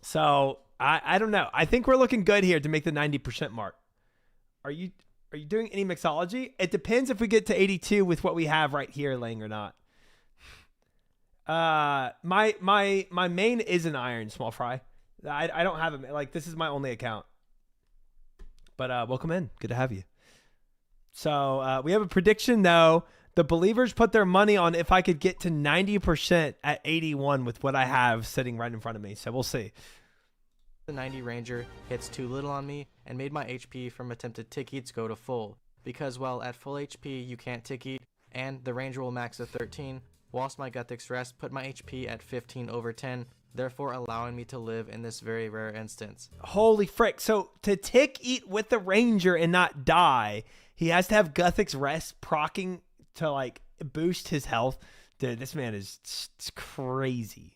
So I don't know. I think we're looking good here to make the 90% mark. Are you doing any mixology? It depends if we get to 82 with what we have right here laying or not. My main is an iron, small fry. I don't have it. Like, this is my only account. But welcome in. Good to have you. So we have a prediction, though. The believers put their money on if I could get to 90% at 81 with what I have sitting right in front of me. So we'll see. The 90 Ranger hits too little on me and made my HP from attempted tick eats go to full. Because, well, at full HP you can't tick eat, and the Ranger will max at 13, whilst my Guthix Rest put my HP at 15 over 10, therefore allowing me to live in this very rare instance. Holy frick. So to tick eat with the Ranger and not die, he has to have Guthix Rest proccing to, like, boost his health. Dude, this man is it's crazy.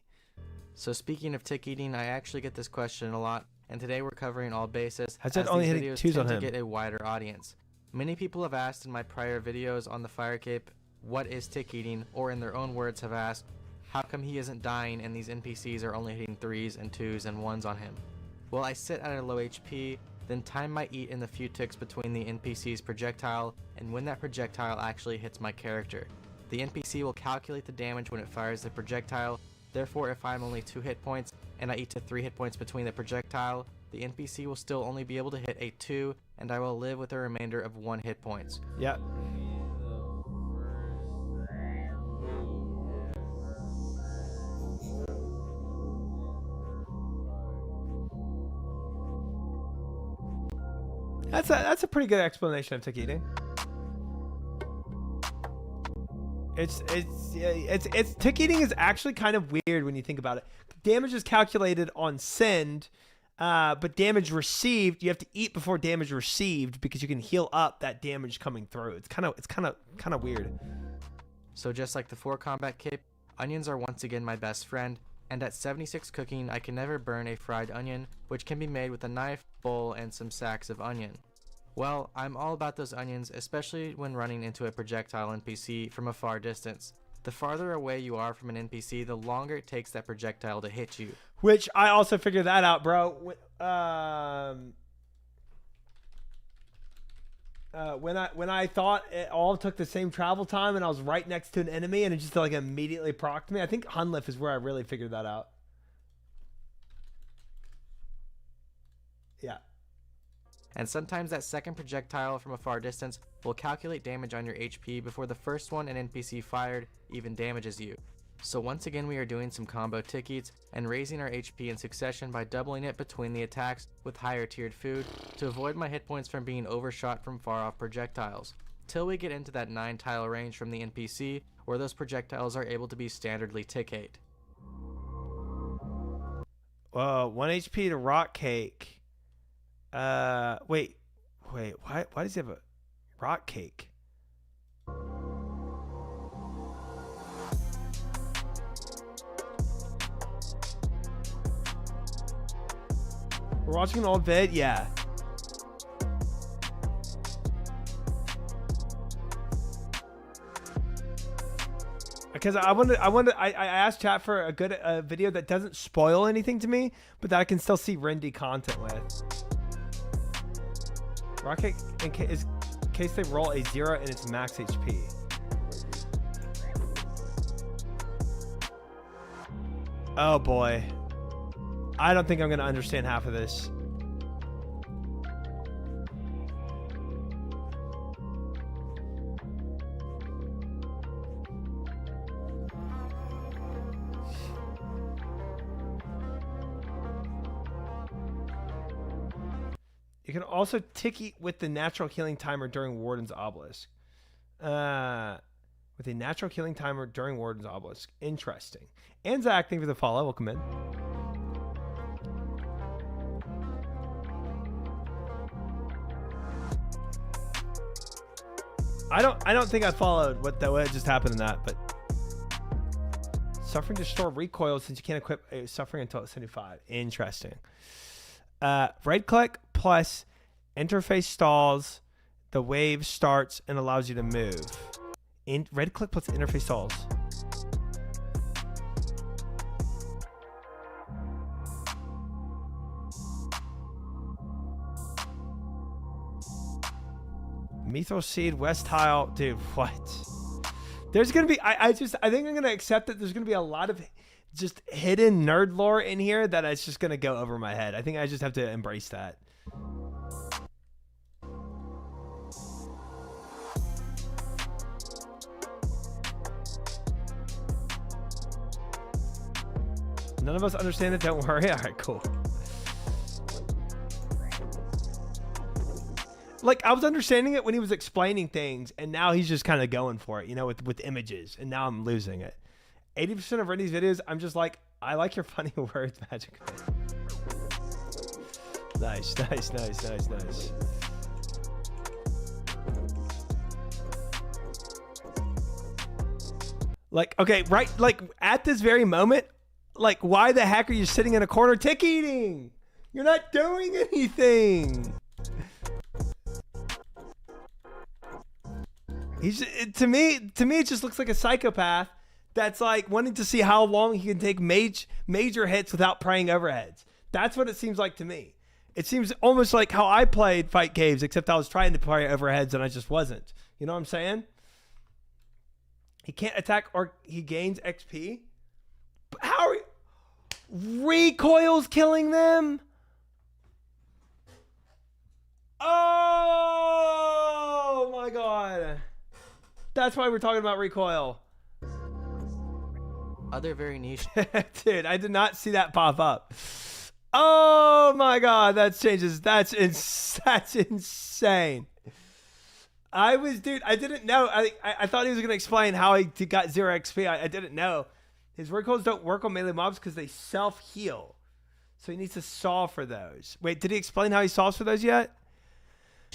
So speaking of tick eating, I actually get this question a lot, and today we're covering all bases, How's as that only these hitting videos twos tend on to him? get a wider audience. Many people have asked in my prior videos on the Fire Cape, what is tick eating, or in their own words have asked, how come he isn't dying and these NPCs are only hitting 3s and 2s and 1s on him? Well, I sit at a low HP, then time my eat in the few ticks between the NPC's projectile and when that projectile actually hits my character. The NPC will calculate the damage when it fires the projectile, therefore if I'm only 2 hit points and I eat to 3 hit points between the projectile, the NPC will still only be able to hit a 2 and I will live with a remainder of 1 hit points. Yep. That's a pretty good explanation of tick eating. It's tick eating is actually kind of weird when you think about it. Damage is calculated on send, but damage received, you have to eat before damage received because you can heal up that damage coming through. It's kind of weird. So just like the 4 combat cape, onions are once again my best friend, and at 76 cooking I can never burn a fried onion, which can be made with a knife, bowl, and some sacks of onion. Well, I'm all about those onions, especially when running into a projectile NPC from a far distance. The farther away you are from an NPC, the longer it takes that projectile to hit you. Which I also figured that out, bro. When I thought it all took the same travel time and I was right next to an enemy and it just like immediately procced me. I think Hunliff is where I really figured that out. Yeah. And sometimes that second projectile from a far distance will calculate damage on your HP before the first one an NPC fired even damages you. So once again we are doing some combo tick eats and raising our HP in succession by doubling it between the attacks with higher tiered food to avoid my hit points from being overshot from far off projectiles, till we get into that 9 tile range from the NPC where those projectiles are able to be standardly tick ate. 1 HP to Rock Cake. Wait, why does he have a Rock Cake? We're watching an old vid? Yeah. Because I asked chat for a good video that doesn't spoil anything to me, but that I can still see Rindy content with. Rocket, in case they roll a 0 in its max HP. Oh boy. I don't think I'm going to understand half of this. You can also ticky with the natural healing timer during Warden's Obelisk. With a natural healing timer during Warden's Obelisk. Interesting. And Zach, thank you for the follow. Welcome in. I don't think I followed what just happened in that, but suffering to store recoil since you can't equip a suffering until it's 75. Interesting. Right click plus interface stalls, the wave starts and allows you to move. Red click plus interface stalls. Methyl seed, West tile, dude. What? There's gonna be. I think I'm gonna accept that there's gonna be a lot of just hidden nerd lore in here that it's just gonna go over my head. I think I just have to embrace that. None of us understand it. Don't worry. All right, cool. Like, I was understanding it when he was explaining things, and now he's just kind of going for it, you know, with images, and now I'm losing it. 80% of Randy's videos, I'm just like, I like your funny words, Magic. Nice. Like, okay, right, like, at this very moment, like, why the heck are you sitting in a corner tick eating? You're not doing anything. He's to me it just looks like a psychopath that's like wanting to see how long he can take major hits without praying overheads. That's what it seems like to me. It seems almost like how I played Fight Caves, except I was trying to pray overheads and I just wasn't. You know what I'm saying? He can't attack or he gains XP. But how are you? Recoil's killing them? Oh my god. That's why we're talking about recoil. Other very niche. Dude, I did not see that pop up. Oh my god, that changes. That's insane. I didn't know. I thought he was going to explain how he got 0 XP. I didn't know. His recoils don't work on melee mobs because they self-heal. So he needs to solve for those. Wait, did he explain how he solves for those yet?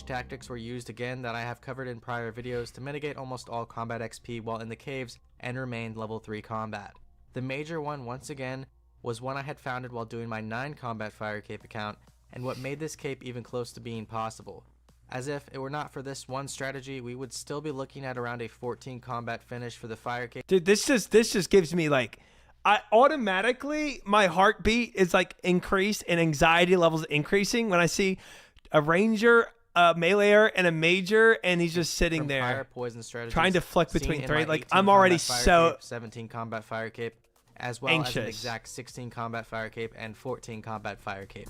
Tactics were used again that I have covered in prior videos to mitigate almost all combat XP while in the caves and remained level 3 combat. The major one, once again, was one I had founded while doing my 9 combat fire cape account, and what made this cape even close to being possible. As if it were not for this one strategy, we would still be looking at around a 14 combat finish for the fire cape. Dude, this just gives me like, I automatically, my heartbeat is like increased and anxiety levels increasing when I see a ranger, a meleeer, and a major, and he's just sitting From there fire poison strategies trying to flick between seen in three. my Like, 18 I'm already combat fire so cape, 17 combat fire cape, as well as an anxious. exact 16 combat fire cape and 14 combat fire cape.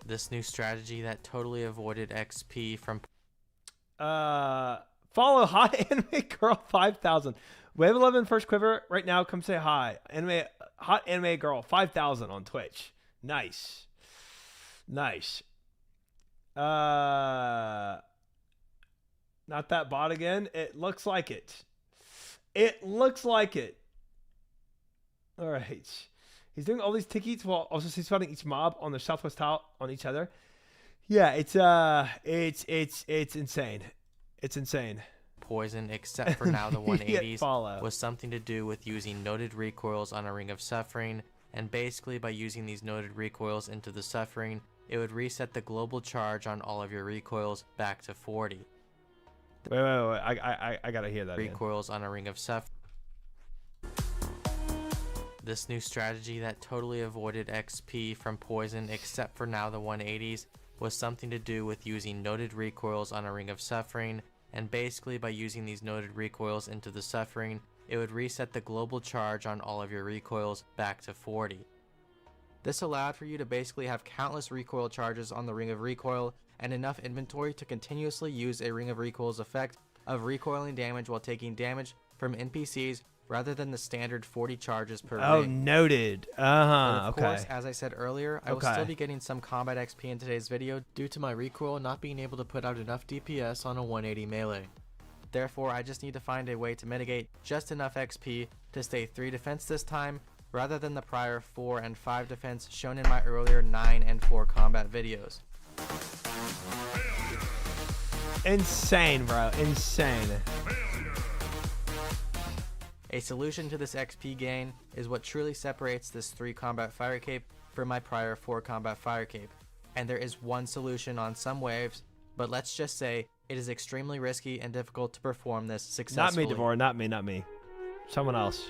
This new strategy that totally avoided XP from follow Hot Anime Girl 5000. Wave 11 first quiver right now. Come say hi. Hot Anime Girl 5000 on Twitch. Nice. Not that bot again. It looks like it. All right. He's doing all these tickies while also spotting each mob on the southwest tile on each other. Yeah, it's insane. It's insane. poison except for now the Immediate 180s fallout. was something to do with using noted recoils on a Ring of Suffering, and basically by using these noted recoils into the Suffering, it would reset the global charge on all of your recoils back to 40. Wait, I gotta hear that again. Recoils on a Ring of Suffering. This new strategy that totally avoided XP from poison except for now the 180s was something to do with using noted recoils on a Ring of Suffering, and basically by using these noted recoils into the Suffering, it would reset the global charge on all of your recoils back to 40. This allowed for you to basically have countless recoil charges on the Ring of Recoil and enough inventory to continuously use a Ring of Recoil's effect of recoiling damage while taking damage from NPCs rather than the standard 40 charges per Oh, ring. noted. But of Okay. course, as I said earlier, I will still be getting some combat XP in today's video due to my recoil not being able to put out enough DPS on a 180 melee. Therefore, I just need to find a way to mitigate just enough XP to stay 3 defense this time, rather than the prior 4 and 5 defense shown in my earlier 9 and 4 combat videos. Insane, bro. Insane. A solution to this XP gain is what truly separates this 3 combat fire cape from my prior 4 combat fire cape. And there is one solution on some waves, but let's just say it is extremely risky and difficult to perform this successfully. Not me, Devore. Not me. Someone else.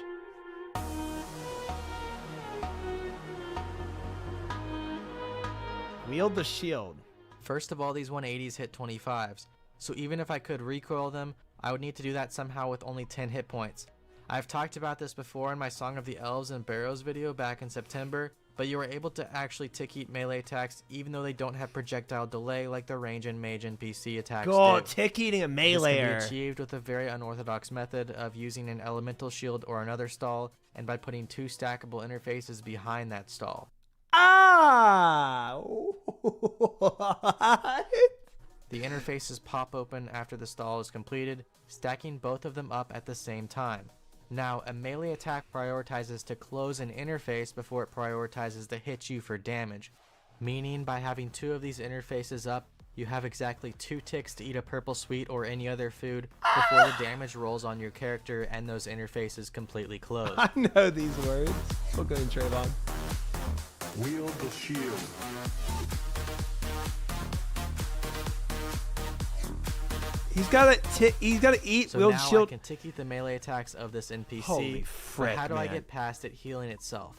Wield the shield. First of all, these 180s hit 25s, so even if I could recoil them, I would need to do that somehow with only 10 hit points. I've talked about this before in my Song of the Elves and Barrows video back in September, but you are able to actually tick-eat melee attacks even though they don't have projectile delay like the range and mage NPC attacks Go do. tick-eating a This melee. can be achieved with a very unorthodox method of using an elemental shield or another stall, and by putting 2 stackable interfaces behind that stall. Ah! What? The interfaces pop open after the stall is completed, stacking both of them up at the same time. Now, a melee attack prioritizes to close an interface before it prioritizes to hit you for damage, meaning by having 2 of these interfaces up, you have exactly 2 ticks to eat a purple sweet or any other food before the damage rolls on your character and those interfaces completely close. I know these words. We'll go and Trayvon. Wield the shield. He's gotta eat. So Wield now shield. I can tick-eat the melee attacks of this NPC, Holy but frick, how do I man. get past it healing itself?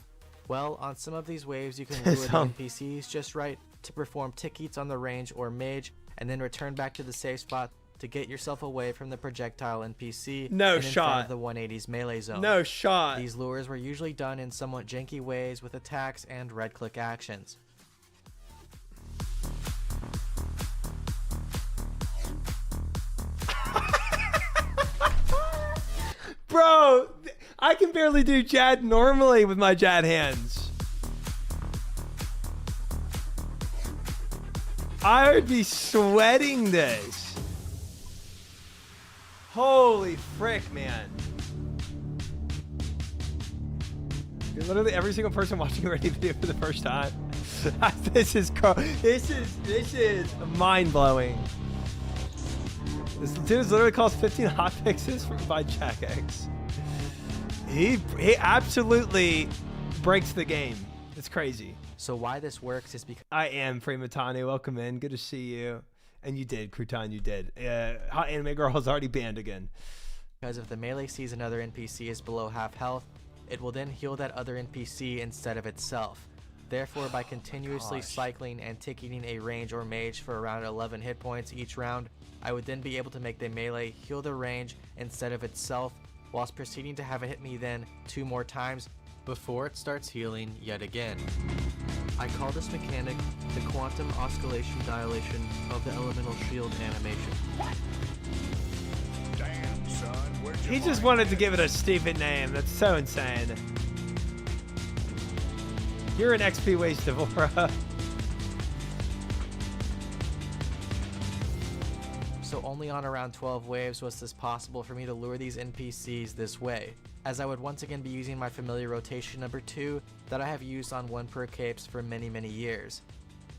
Well, on some of these waves you can lure the NPCs just right to perform tick-eats on the range or mage, and then return back to the safe spot to get yourself away from the projectile NPC No and in front shot. of the 180's melee zone. No shot. These lures were usually done in somewhat janky ways with attacks and red-click actions. Bro, I can barely do Jad normally with my Jad hands. I would be sweating this. Holy frick, man. You're literally every single person watching a Ready video for the first time. This is mind-blowing. This dude literally calls 15 hot fixes by Jack X. He absolutely breaks the game. It's crazy. So why this works is because I am Freematani. Welcome in. Good to see you. And you did, Crouton. You did. Hot Anime Girl is already banned again. if the melee sees another NPC is below half health, it will then heal that other NPC instead of itself. Therefore, by continuously cycling and tick-eating a range or mage for around 11 hit points each round, I would then be able to make the melee heal the range instead of itself, whilst proceeding to have it hit me then 2 more times before it starts healing yet again. I call this mechanic the quantum oscillation dilation of the elemental shield animation. Damn, son, where'd you He just find wanted to that? give it a stupid name. That's so insane. You're an XP waste, Devora. So only on around 12 waves was this possible for me to lure these NPCs this way, as I would once again be using my familiar rotation number 2 that I have used on 1 per capes for many years.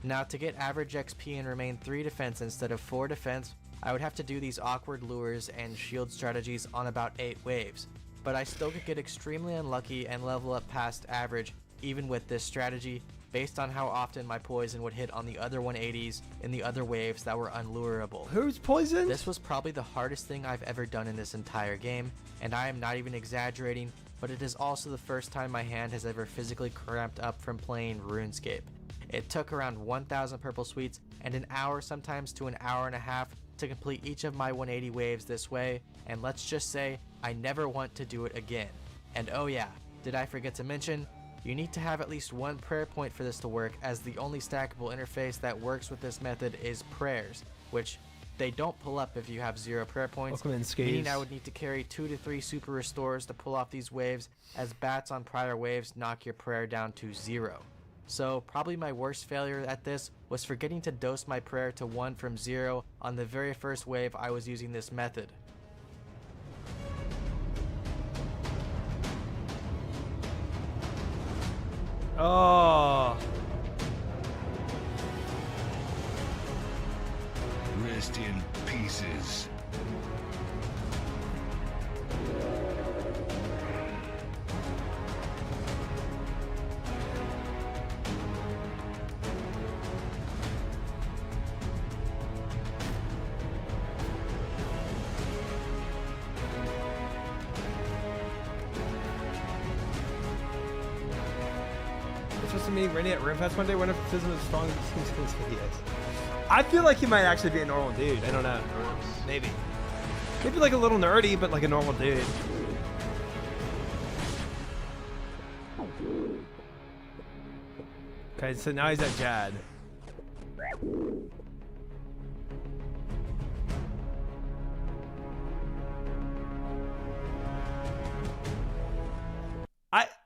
Now to get average XP and remain 3 defense instead of 4 defense, I would have to do these awkward lures and shield strategies on about 8 waves, but I still could get extremely unlucky and level up past average even with this strategy, based on how often my poison would hit on the other 180s in the other waves that were unlurable. Who's poisoned? This was probably the hardest thing I've ever done in this entire game, and I am not even exaggerating, but it is also the first time my hand has ever physically cramped up from playing RuneScape. It took around 1,000 purple sweets and an hour sometimes to an hour and a half to complete each of my 180 waves this way, and let's just say I never want to do it again. And oh yeah, did I forget to mention, you need to have at least one prayer point for this to work, as the only stackable interface that works with this method is prayers, which they don't pull up if you have 0 prayer points, Welcome in, meaning Skaves. I would need to carry 2 to 3 super restores to pull off these waves, as bats on prior waves knock your prayer down to 0. So probably my worst failure at this was forgetting to dose my prayer to 1 from 0 on the very first wave I was using this method. Oh. Rest in pieces. It's supposed to meet Rennie at RuneFest one day. Wonder if Fizzle is strong as his videos. I feel like he might actually be a normal dude. I don't know. Maybe. Maybe like a little nerdy, but like a normal dude. Okay, so now he's at Jad.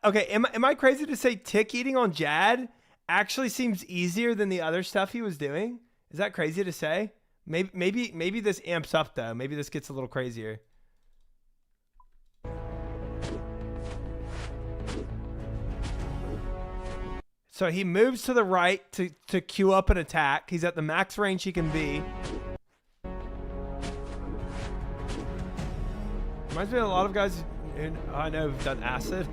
Okay, am I crazy to say tick eating on Jad actually seems easier than the other stuff he was doing? Is that crazy to say? Maybe this amps up though. Maybe this gets a little crazier. So he moves to the right to queue up an attack. He's at the max range he can be. Reminds me of a lot of guys who I know who've done acid.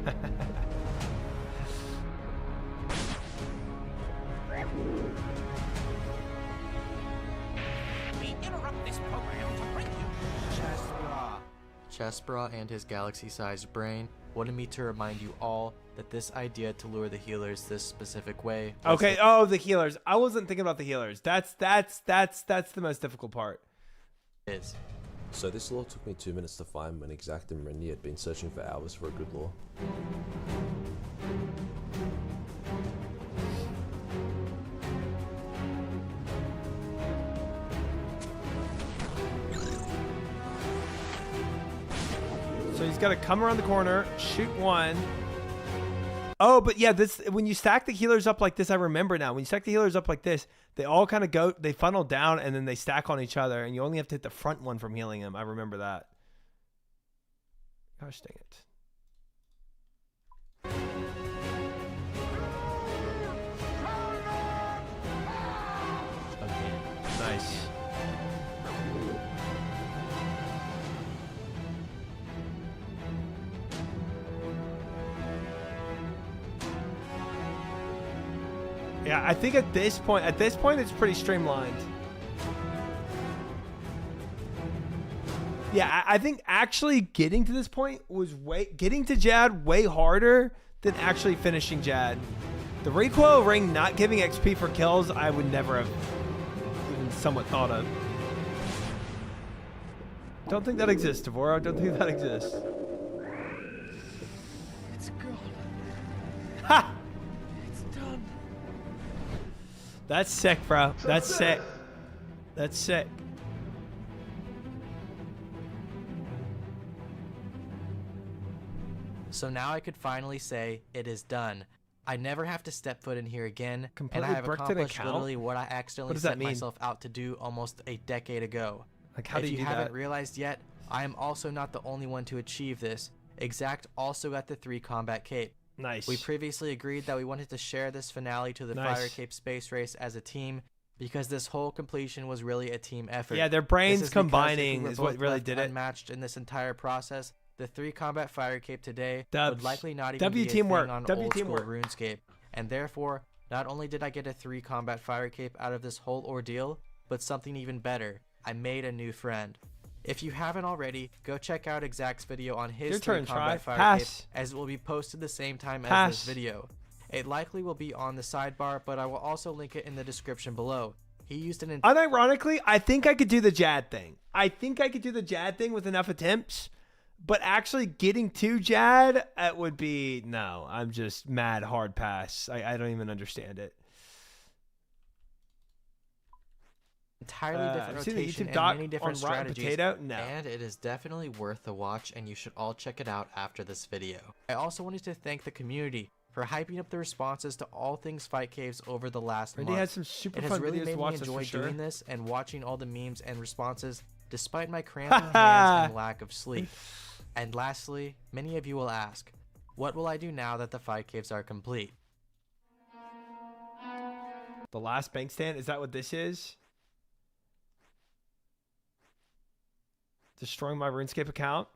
We interrupt this program to bring you Chessbra and his galaxy-sized brain wanted me to remind you all that this idea to lure the healers this specific way was Okay, oh, the healers. I wasn't thinking about the healers. That's the most difficult part. is. So this lore took me 2 minutes to find when Exact and Rennie had been searching for hours for a good lore. So he's got to come around the corner, shoot one. Oh, but yeah, this when you stack the healers up like this, I remember now. When you stack the healers up like this, they all kind of go, they funnel down, and then they stack on each other, and you only have to hit the front one from healing him. I remember that. Gosh dang it. Okay. Nice. Yeah, I think at this point it's pretty streamlined. Yeah, I think actually getting to this point was getting to Jad way harder than actually finishing Jad. The recoil ring not giving XP for kills, I would never have even somewhat thought of. Don't think that exists, Devoro. Don't think that exists. It's gone. Ha! It's done. That's sick, bro. That's sick. That's sick. So now I could finally say it is done. I never have to step foot in here again, and Completely I have bricked an accomplished account? literally what I What accidentally does that set mean? myself out to do almost a decade ago. Like, how if do you do haven't that? realized yet, I am also not the only one to achieve this. Exact also got the 3 combat cape. Nice. We previously agreed that we wanted to share this finale to the Nice. Fire Cape Space Race as a team, because this whole completion was really a team effort. Yeah, their This brains is because if we combining were is what both really left did it. unmatched in this entire process, the 3 combat fire cape today Dubs. would likely not even W be a teamwork. thing on W old school teamwork. RuneScape. And therefore, not only did I get a 3 combat fire cape out of this whole ordeal, but something even better. I made a new friend. If you haven't already, go check out Exact's video on his Your 3 turn, combat Try. fire cape, Pass. as it will be posted the same time as Pass. this video. It likely will be on the sidebar, but I will also link it in the description below. He used an Unironically, I think I could do the Jad thing. I think I could do the Jad thing with enough attempts, but actually getting to Jad, it would be no. I'm just mad hard pass. I don't even understand it. entirely different I've seen the rotation YouTube and doc many different on Rotten strategies, Potato. No. and it is definitely worth the watch, and you should all check it out after this video. I also wanted to thank the community for hyping up the responses to all things Fight Caves over the last Randy month. had some super It has fun really videos made to me watch. That's enjoy for sure. doing this and watching all the memes and responses despite my cramping hands and lack of sleep. And lastly, many of you will ask, what will I do now that the Fight Caves are complete? The last bank stand. Is that what this is? Destroying my RuneScape account.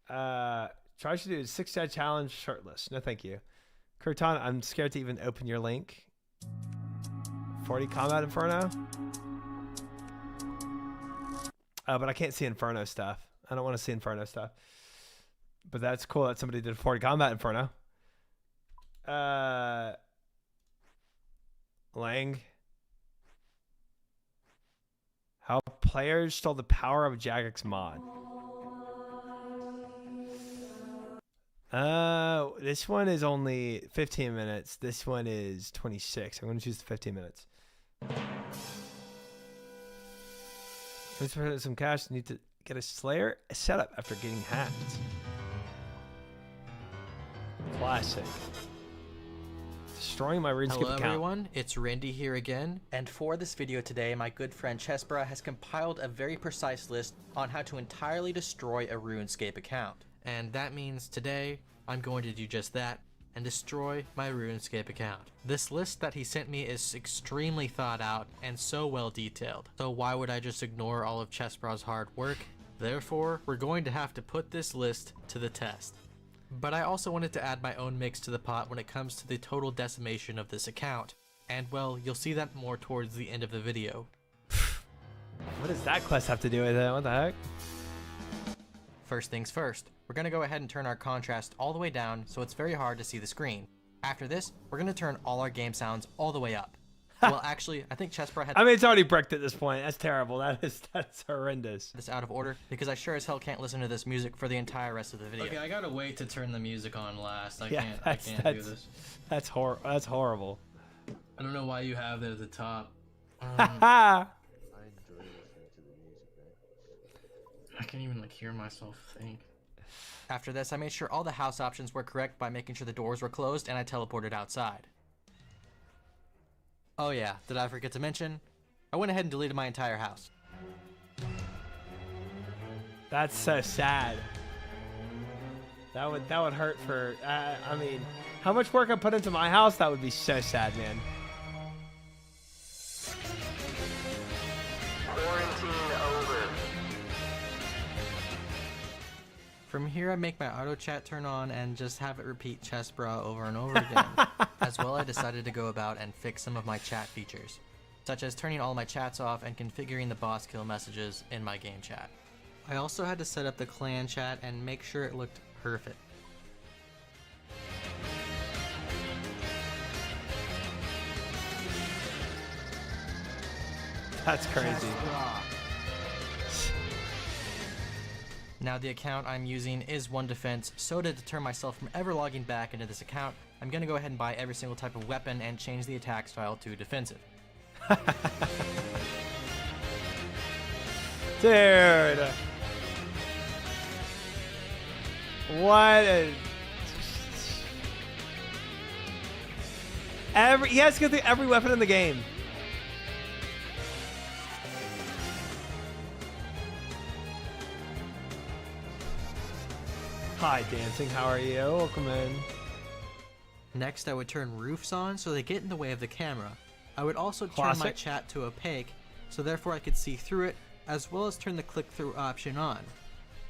Try to do a 6-day challenge shirtless. No, thank you. Kurtan, I'm scared to even open your link. 40 Combat Inferno. But I can't see Inferno stuff. I don't want to see Inferno stuff. But that's cool that somebody did 40 Combat Inferno. Lang. How players stole the power of Jagex mod. This one is only 15 minutes. This one is 26. I'm going to choose the 15 minutes. Transfer some cash. Need to get a Slayer setup after getting hacked. Classic. Destroying my RuneScape Hello account. everyone, it's Randy here again, and for this video today, my good friend Chespera has compiled a very precise list on how to entirely destroy a RuneScape account. And that means today, I'm going to do just that, and destroy my RuneScape account. This list that he sent me is extremely thought out and so well detailed, so why would I just ignore all of Chespera's hard work? Therefore, we're going to have to put this list to the test. But I also wanted to add my own mix to the pot when it comes to the total decimation of this account, and well, you'll see that more towards the end of the video. What does that quest have to do with it? What the heck? First things first, we're going to go ahead and turn our contrast all the way down so it's very hard to see the screen. After this, we're going to turn all our game sounds all the way up. Well, actually, I think Chespera had I mean, it's already bricked at this point. That's terrible. That's horrendous. this out of order because I sure as hell can't listen to this music for the entire rest of the video. Okay, I gotta wait to turn the music on last. I Yeah, can't do this. That's horrible. I don't know why you have that at the top. Ha I can't even like hear myself think. After this, I made sure all the house options were correct by making sure the doors were closed and I teleported outside. Oh yeah, did I forget to mention? I went ahead and deleted my entire house. That's so sad. That would hurt for. I mean, how much work I put into my house? That would be so sad, man. From here, I make my auto chat turn on and just have it repeat Chespera over and over again. As well, I decided to go about and fix some of my chat features, such as turning all my chats off and configuring the boss kill messages in my game chat. I also had to set up the clan chat and make sure it looked perfect. That's crazy. Now the account I'm using is One Defense, so to deter myself from ever logging back into this account, I'm gonna go ahead and buy every single type of weapon and change the attack style to defensive. Dude. What a... He has to go through every weapon in the game. Hi, Dancing. How are you? Welcome in. Next, I would turn roofs on so they get in the way of the camera. I would also turn my Classic. chat to opaque, so therefore I could see through it, as well as turn the click-through option on.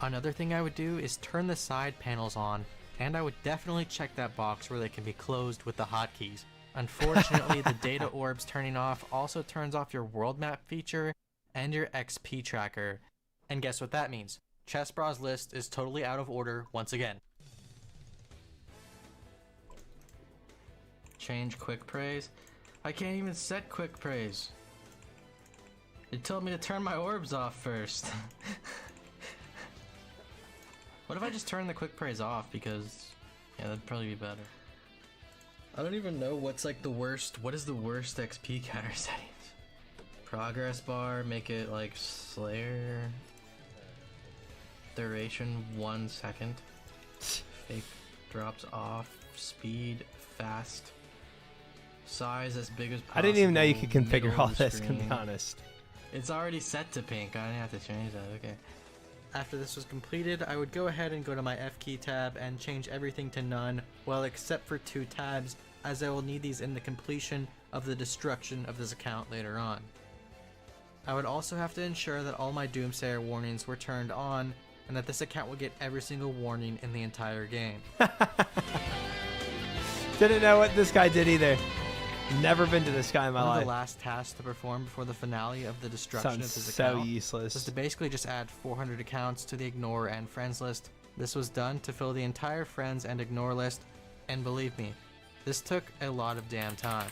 Another thing I would do is turn the side panels on, and I would definitely check that box where they can be closed with the hotkeys. Unfortunately, the data orbs turning off also turns off your world map feature and your XP tracker. And guess what that means? Chessbrah's list is totally out of order once again. Change quick praise. I can't even set quick praise. It told me to turn my orbs off first. What if I just turn the quick praise off? Because, yeah, that'd probably be better. I don't even know what's like the worst. What is the worst XP counter settings? Progress bar, make it like Slayer. Duration 1 second. Fake drops off. Speed fast. Size as big as possible. I didn't even know you could configure middle all of the this, to be screen. honest. It's already set to pink. I didn't have to change that. Okay. After this was completed, I would go ahead and go to my F key tab and change everything to none, well except for 2 tabs, as I will need these in the completion of the destruction of this account later on. I would also have to ensure that all my Doomsayer warnings were turned on, and that this account would get every single warning in the entire game. Didn't know what this guy did either. Never been to this guy in my One of life. the last tasks to perform before the finale of the destruction Sounds of this so account useless. was to basically just add 400 accounts to the ignore and friends list. This was done to fill the entire friends and ignore list, and believe me, this took a lot of damn time.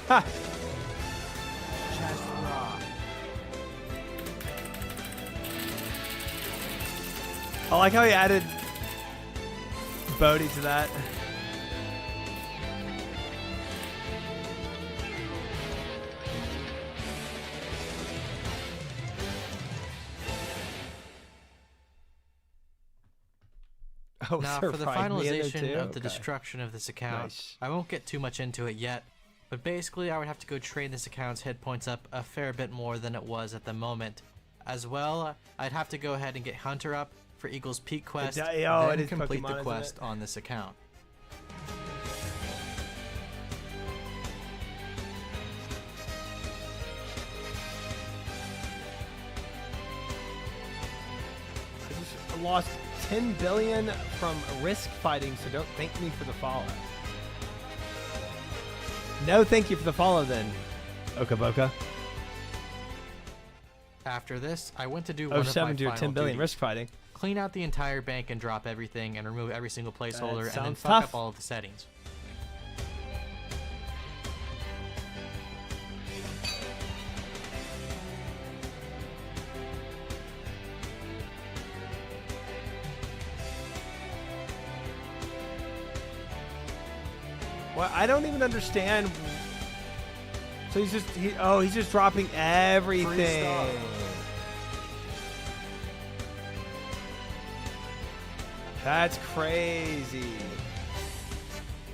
Ha! I like how he added Bodhi to that. Oh, Now, for the surprised me in there finalization too? of the Okay. destruction of this account, Nice. I won't get too much into it yet, but basically I would have to go trade this account's hit points up a fair bit more than it was at the moment. As well, I'd have to go ahead and get Hunter up for Eagle's Peak quest, it then is complete Pokemon, the isn't quest it? on this account. I just lost 10 billion from risk fighting, so don't thank me for the follow. No, thank you for the follow then, Okaboka. After this, I went to do Oh, one of my 70 or final 10 billion duties. risk fighting. Clean out the entire bank and drop everything and remove every single placeholder and then sounds fuck tough. up all of the settings. Well, I don't even understand. So he's just dropping everything. That's crazy.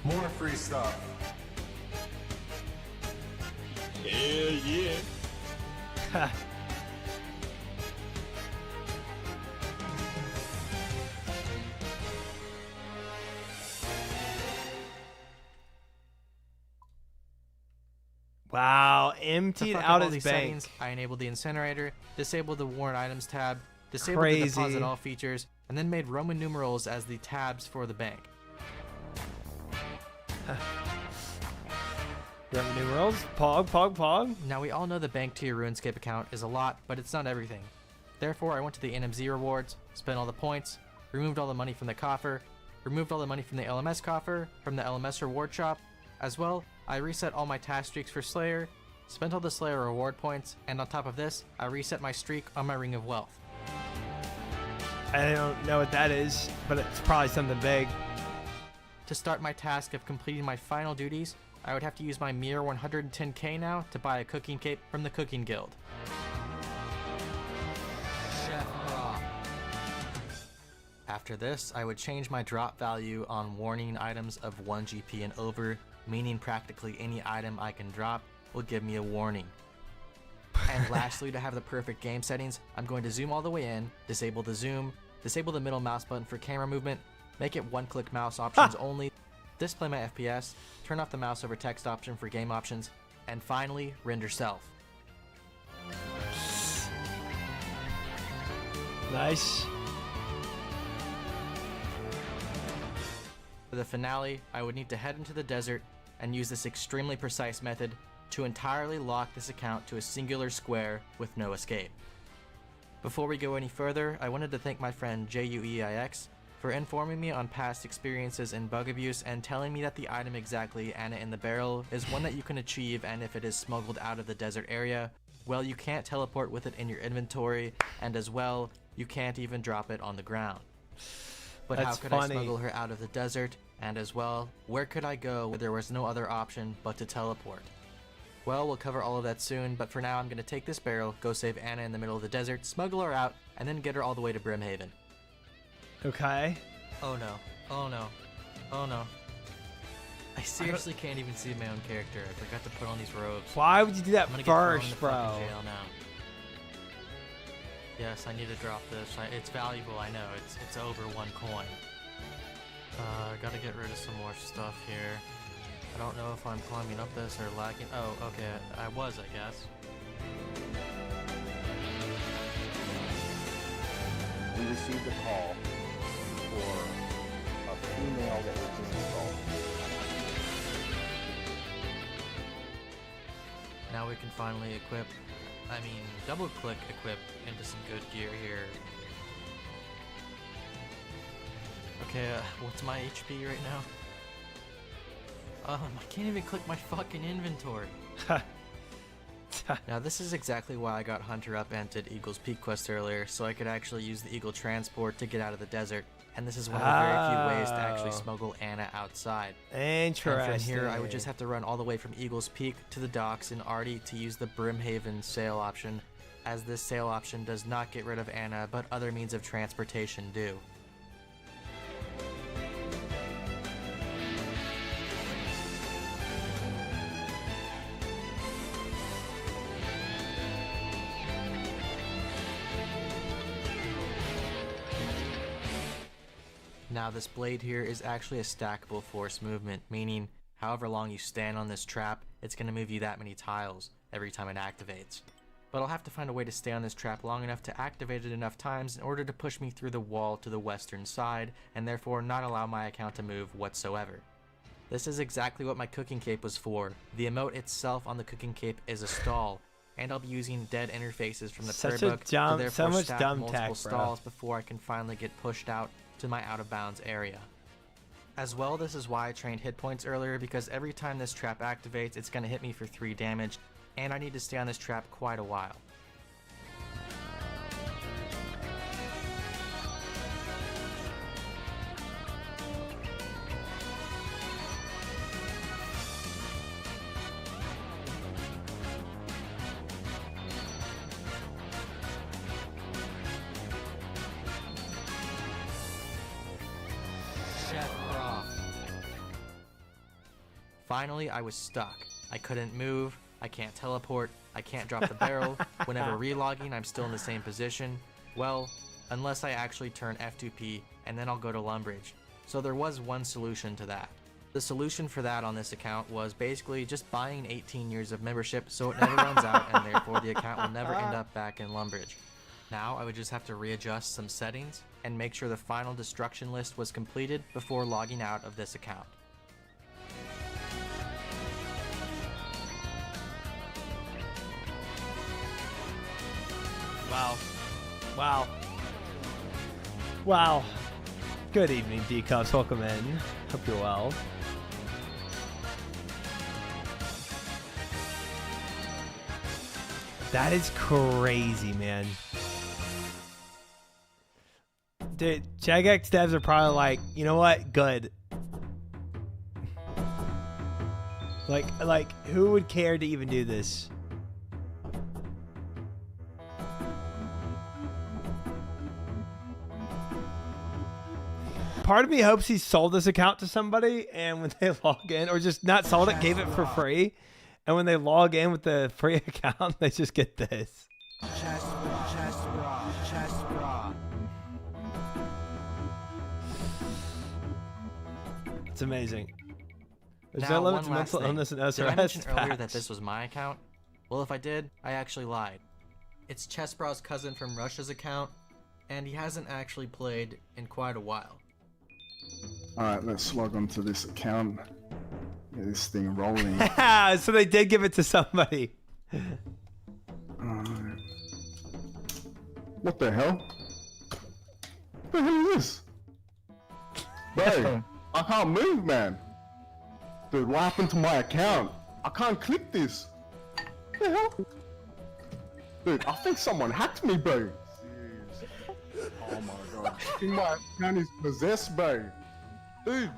More free stuff. Hell yeah. Wow, To emptied fuck up out all his these bank. settings, I enabled the incinerator, disabled the warrant items tab, disabled Crazy. the deposit all features, and then made Roman numerals as the tabs for the bank. Roman numerals, pog, pog, pog. Now we all know the bank to your RuneScape account is a lot, but it's not everything. Therefore, I went to the NMZ rewards, spent all the points, removed all the money from the coffer, removed all the money from the LMS coffer, from the LMS reward shop. As well, I reset all my task streaks for Slayer, spent all the Slayer reward points, and on top of this, I reset my streak on my Ring of Wealth. I don't know what that is, but it's probably something big. To start my task of completing my final duties, I would have to use my mere 110k now to buy a cooking cape from the Cooking Guild. After this, I would change my drop value on warning items of 1 GP and over meaning practically any item I can drop will give me a warning. And lastly, to have the perfect game settings, I'm going to zoom all the way in, disable the zoom, disable the middle mouse button for camera movement, make it one-click mouse options only, display my FPS, turn off the mouse over text option for game options, and finally, render self. Nice. For the finale, I would need to head into the desert and use this extremely precise method to entirely lock this account to a singular square with no escape. Before we go any further, I wanted to thank my friend JUEIX for informing me on past experiences in bug abuse and telling me that the item exactly, Anna in the Barrel, is one that you can achieve, and if it is smuggled out of the desert area, well, you can't teleport with it in your inventory, and as well, you can't even drop it on the ground. But That's how could funny. I smuggle her out of the desert? And as well, where could I go where there was no other option but to teleport? Well, we'll cover all of that soon, but for now I'm going to take this barrel, go save Anna in the middle of the desert, smuggle her out, and then get her all the way to Brimhaven. Okay. Oh no. Oh no. Oh no. I seriously can't even see my own character. I forgot to put on these robes. Why would you do that I'm gonna get thrown first, into bro? fucking jail now. Yes, I need to drop this. It's valuable, I know. It's over 1 coin. Gotta get rid of some more stuff here. I don't know if I'm climbing up this or lagging. Oh, okay. I was, I guess. We received a call for a female that was being assaulted. Now we can finally double click equip into some good gear here. Okay, what's my HP right now? I can't even click my fucking inventory. Now this is exactly why I got Hunter up and did Eagle's Peak quest earlier, so I could actually use the Eagle transport to get out of the desert, and this is one of the very few ways to actually smuggle Anna outside. Interesting. And from here, I would just have to run all the way from Eagle's Peak to the docks in Artie to use the Brimhaven sail option, as this sail option does not get rid of Anna, but other means of transportation do. Now this blade here is actually a stackable force movement, meaning however long you stand on this trap, it's going to move you that many tiles every time it activates. But I'll have to find a way to stay on this trap long enough to activate it enough times in order to push me through the wall to the western side, and therefore not allow my account to move whatsoever. This is exactly what my cooking cape was for. The emote itself on the cooking cape is a stall, and I'll be using dead interfaces from the prayer book to therefore stack multiple stalls before I can finally get pushed out to my out of bounds area. As well, this is why I trained hit points earlier, because every time this trap activates, it's going to hit me for 3 damage, and I need to stay on this trap quite a while. Finally, I was stuck. I couldn't move, I can't teleport, I can't drop the barrel. Whenever relogging, I'm still in the same position. Well, unless I actually turn F2P, and then I'll go to Lumbridge. So there was one solution to that. The solution for that on this account was basically just buying 18 years of membership so it never runs out, and therefore the account will never end up back in Lumbridge. Now I would just have to readjust some settings and make sure the final destruction list was completed before logging out of this account. Wow. Wow. Wow. Good evening, D-Cups. Welcome in. Hope you're well. That is crazy, man. Dude, Jagex devs are probably like, you know what? Good. Like, who would care to even do this? part of me hopes he sold this account to somebody, and when they log in, or just not sold it, gave it for free, and when they log in with the free account, they just get this. It's amazing. There's no limit to mental illness and SRS. Did I mention earlier that this was my account? Well, if I did, I actually lied. It's Chessbrah's cousin from Russia's account, and he hasn't actually played in quite a while. Alright, let's log on to this account. Get this thing rolling. So they did give it to somebody. What the hell? What the hell is this? Bro, I can't move, man. Dude, what happened to my account? I can't click this. What the hell? Dude, I think someone hacked me, bro. Oh my god. I think my account is possessed, bro. Dude,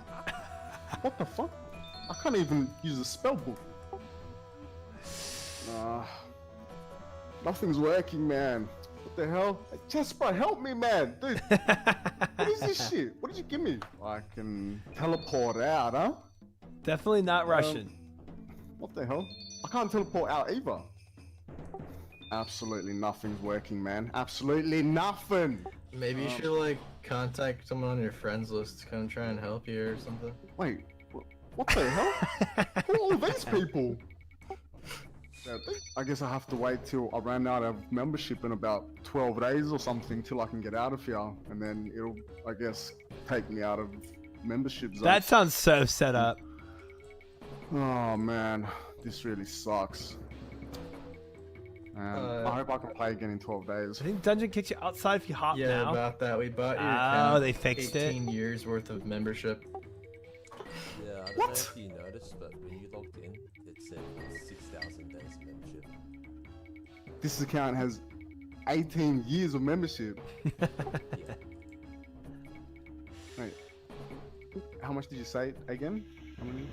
what the fuck? I can't even use the spell book. Nothing's working, man. What the hell? Chessbrah, help me, man. Dude, what is this shit? What did you give me? I can teleport out, huh? Definitely not Russian. What the hell? I can't teleport out either. Absolutely nothing's working, man. Absolutely nothing. Maybe you should like contact someone on your friends list to come try and help you or something. Wait, what the hell? Who are all these people? I guess I have to wait till I run out of membership in about 12 days or something till I can get out of here, and then it'll, I guess, take me out of membership zone. That sounds so set up. Oh man, this really sucks. I hope I can play again in 12 days. I think Dungeon kicks you outside if you hop now. Yeah, about that. We bought your account. Oh, they fixed 18 years worth of membership. Yeah, I don't know if you noticed, but when you logged in, it said 6,000 days of membership. This account has 18 years of membership. Wait, how much did you say again? How many?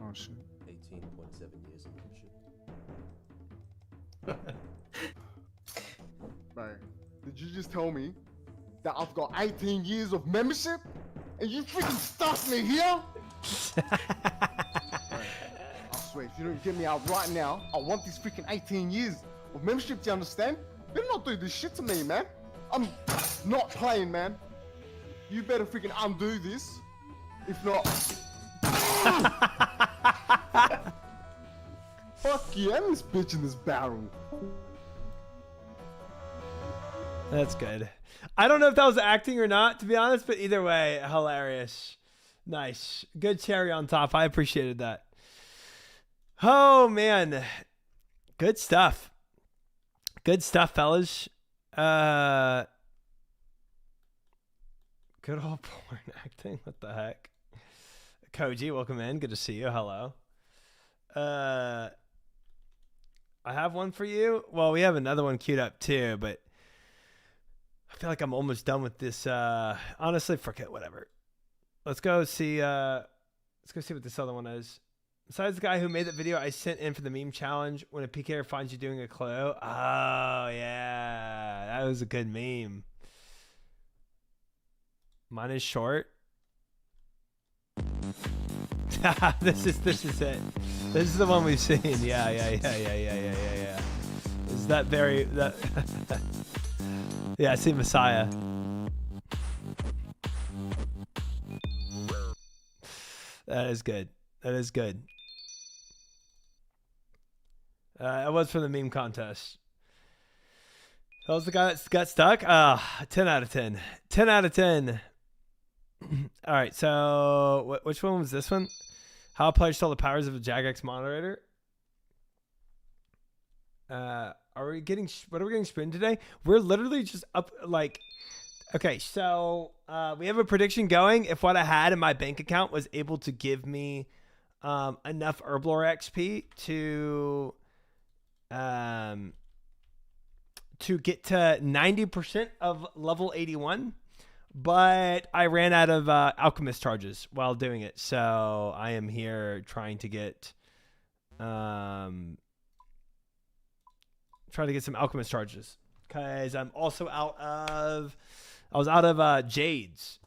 Oh shit. 18.7 years of membership. Bro, did you just tell me that I've got 18 years of membership? And you freaking stuck me here? Bro, I swear, if you don't get me out right now, I want these freaking 18 years of membership, do you understand? You better not do this shit to me, man. I'm not playing, man. You better freaking undo this. If not... Fuck you, and this bitch in this barrel. That's good. I don't know if that was acting or not, to be honest, but either way, hilarious. Nice. Good cherry on top. I appreciated that. Oh, man. Good stuff. Good stuff, fellas. Good old porn acting. What the heck? Koji, welcome in. Good to see you. Hello. I have one for you. Well, we have another one queued up too, but I feel like I'm almost done with this. Honestly, forget whatever. Let's go see what this other one is. Besides the guy who made that video I sent in for the meme challenge, when a PKer finds you doing a clue. Oh yeah, that was a good meme. Mine is short. This is it. This is the one we've seen. Yeah. Is that very that? Yeah, I see Messiah. That is good. That is good. It was from the meme contest. That was the guy that got stuck. 10 out of 10. 10 out of 10. All right, so which one was this one? How a player stole the powers of a Jagex moderator. What are we getting spooned today? We're literally just up like, okay, so we have a prediction going. If what I had in my bank account was able to give me enough HERBLORE XP to get to 90% of level 81. But I ran out of alchemist charges while doing it, so I am here trying to get some alchemist charges because I'm also out of jades.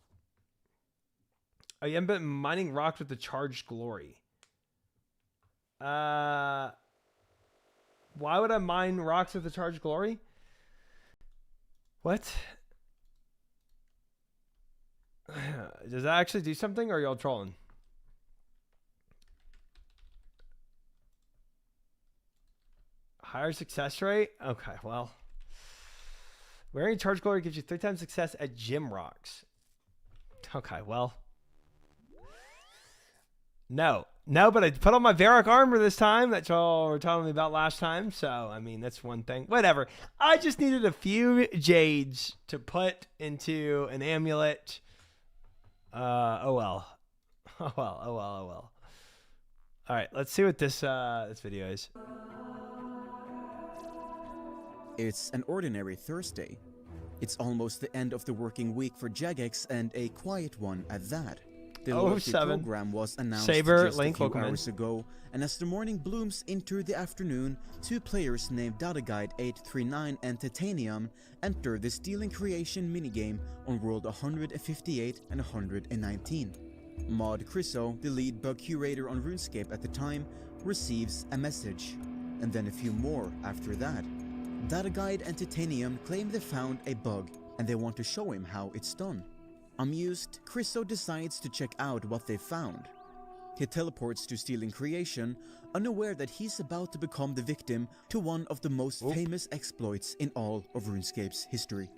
Oh, you haven't been mining rocks with the charged glory. Why would I mine rocks with the charged glory? What? Does that actually do something, or are y'all trolling? Higher success rate? Okay, well. Wearing charged glory gives you 3 times success at gym rocks. Okay, well. No, but I put on my Varrock armor this time that y'all were telling me about last time. So, I mean, that's one thing. Whatever. I just needed a few jades to put into an amulet. Oh well. Oh well. All right, let's see what this video is. It's an ordinary Thursday. It's almost the end of the working week for Jagex, and a quiet one at that. The loyalty program was announced Saber, just Link, a few hours ago, and as the morning blooms into the afternoon, 2 players named DataGuide 839 and Titanium enter the Stealing Creation minigame on World 158 and 119. Mod Chriso, the lead bug curator on RuneScape at the time, receives a message, and then a few more after that. DataGuide and Titanium claim they found a bug, and they want to show him how it's done. Amused, Chriso decides to check out what they found. He teleports to Stealing Creation, unaware that he's about to become the victim to one of the most famous exploits in all of RuneScape's history.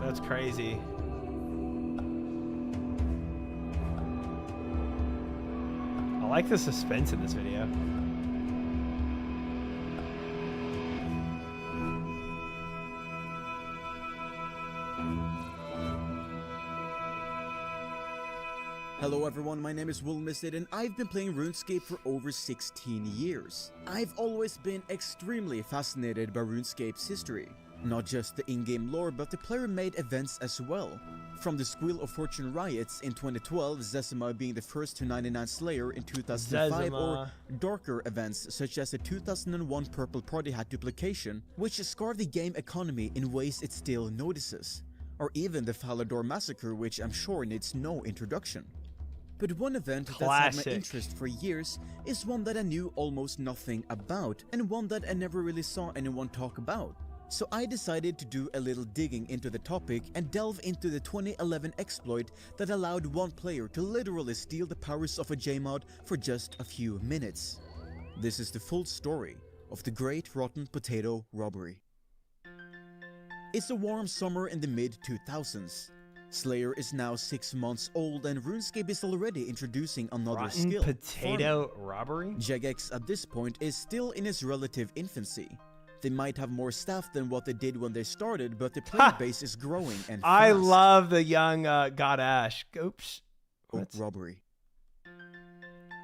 That's crazy. I like the suspense in this video. Hello everyone, my name is Woolmisted and I've been playing RuneScape for over 16 years. I've always been extremely fascinated by RuneScape's history. Not just the in-game lore, but the player-made events as well. From the Squeal of Fortune riots in 2012, Zezima being the first to 99 Slayer in 2005, or darker events such as the 2001 Purple Party Hat duplication, which scarred the game economy in ways it still notices. Or even the Falador massacre, which I'm sure needs no introduction. But one event that's had my interest for years is one that I knew almost nothing about, and one that I never really saw anyone talk about. So I decided to do a little digging into the topic and delve into the 2011 exploit that allowed one player to literally steal the powers of a Jmod for just a few minutes. This is the full story of the Great Rotten Potato Robbery. It's a warm summer in the mid-2000s. Slayer is now 6 months old and RuneScape is already introducing another skill. Potato robbery? Jagex at this point is still in its relative infancy. They might have more staff than what they did when they started, but the player base is growing and fast. I love the young God Ash. Oops. Robbery.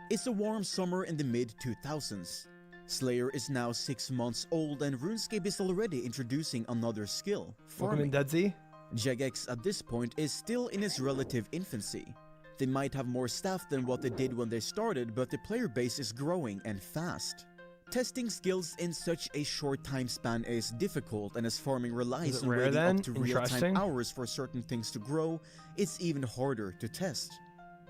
It's a warm summer in the mid-2000s. Slayer is now 6 months old and RuneScape is already introducing another skill. Welcome in, Deadsy. Jagex at this point is still in its relative infancy. They might have more staff than what they did when they started, but the player base is growing and fast. Testing skills in such a short time span is difficult, and as farming relies on waiting up to real-time hours for certain things to grow, it's even harder to test.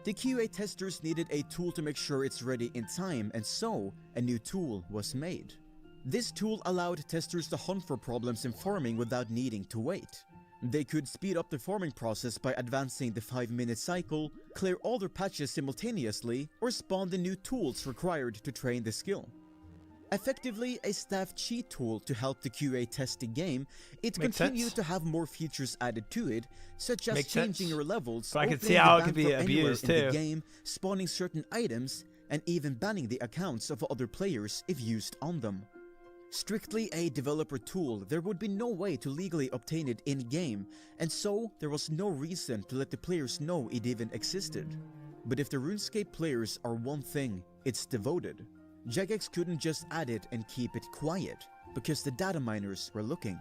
The QA testers needed a tool to make sure it's ready in time, and so a new tool was made. This tool allowed testers to hunt for problems in farming without needing to wait. They could speed up the farming process by advancing the 5-minute cycle, clear all their patches simultaneously, or spawn the new tools required to train the skill. Effectively a staff cheat tool to help the QA test the game, it continued to have more features added to it, such as changing your levels, so I can see how it could be abused too. In the game, spawning certain items, and even banning the accounts of other players if used on them. Strictly a developer tool, there would be no way to legally obtain it in-game, and so there was no reason to let the players know it even existed. But if the RuneScape players are one thing, it's devoted. Jagex couldn't just add it and keep it quiet, because the data miners were looking.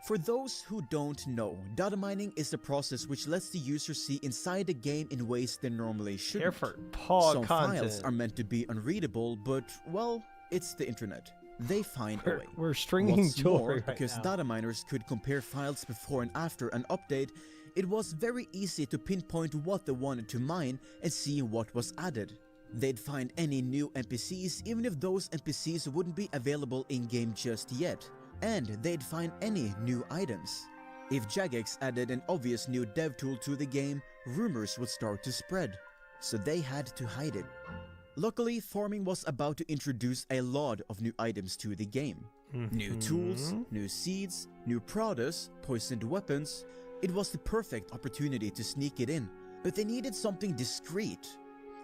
For those who don't know, data mining is a process which lets the user see inside the game in ways they normally shouldn't. Some files are meant to be unreadable, but, well, it's the internet. they find a way. We're stringing What's jewelry more, right because now. data miners could compare files before and after an update, it was very easy to pinpoint what they wanted to mine and see what was added. They'd find any new NPCs even if those NPCs wouldn't be available in-game just yet, and they'd find any new items. If Jagex added an obvious new dev tool to the game, rumors would start to spread, so they had to hide it. Luckily, farming was about to introduce a lot of new items to the game. New tools, new seeds, new produce, poisoned weapons. It was the perfect opportunity to sneak it in, but they needed something discreet.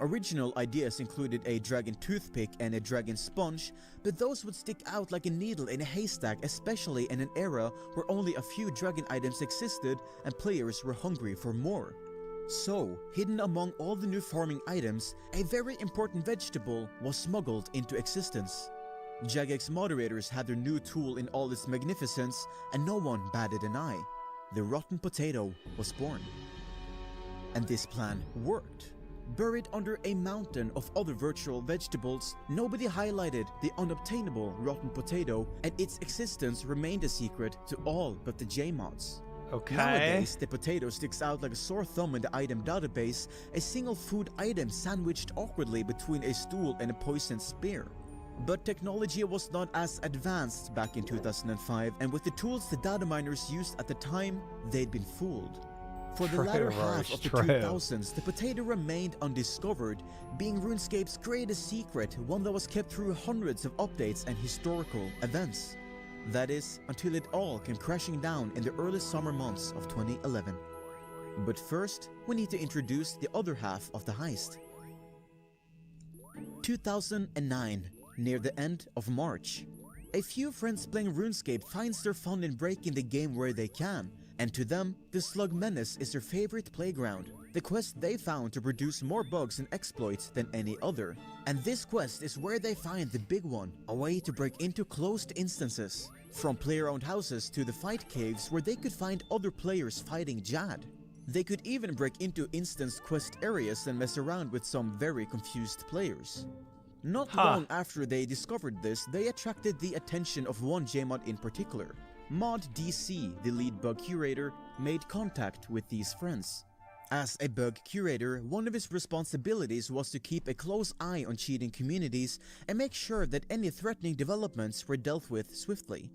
Original ideas included a dragon toothpick and a dragon sponge, but those would stick out like a needle in a haystack, especially in an era where only a few dragon items existed and players were hungry for more. So, hidden among all the new farming items, a very important vegetable was smuggled into existence. Jagex moderators had their new tool in all its magnificence, and no one batted an eye. The rotten potato was born. And this plan worked. Buried under a mountain of other virtual vegetables, nobody highlighted the unobtainable rotten potato, and its existence remained a secret to all but the J-mods. Okay. Nowadays, the potato sticks out like a sore thumb in the item database, a single food item sandwiched awkwardly between a stool and a poisoned spear. But technology was not as advanced back in 2005, and with the tools the data miners used at the time, they'd been fooled. For the latter half of the 2000s, the potato remained undiscovered, being RuneScape's greatest secret, one that was kept through hundreds of updates and historical events. That is, until it all came crashing down in the early summer months of 2011. But first, we need to introduce the other half of the heist. 2009, near the end of March. A few friends playing RuneScape finds their fun in breaking the game where they can, and to them, the Slug Menace is their favorite playground, the quest they found to produce more bugs and exploits than any other. And this quest is where they find the big one, a way to break into closed instances, from player-owned houses to the fight caves where they could find other players fighting Jad. They could even break into instance quest areas and mess around with some very confused players. Not long after they discovered this, they attracted the attention of one Jmod in particular. Mod DC, the lead bug curator, made contact with these friends. As a bug curator, one of his responsibilities was to keep a close eye on cheating communities and make sure that any threatening developments were dealt with swiftly.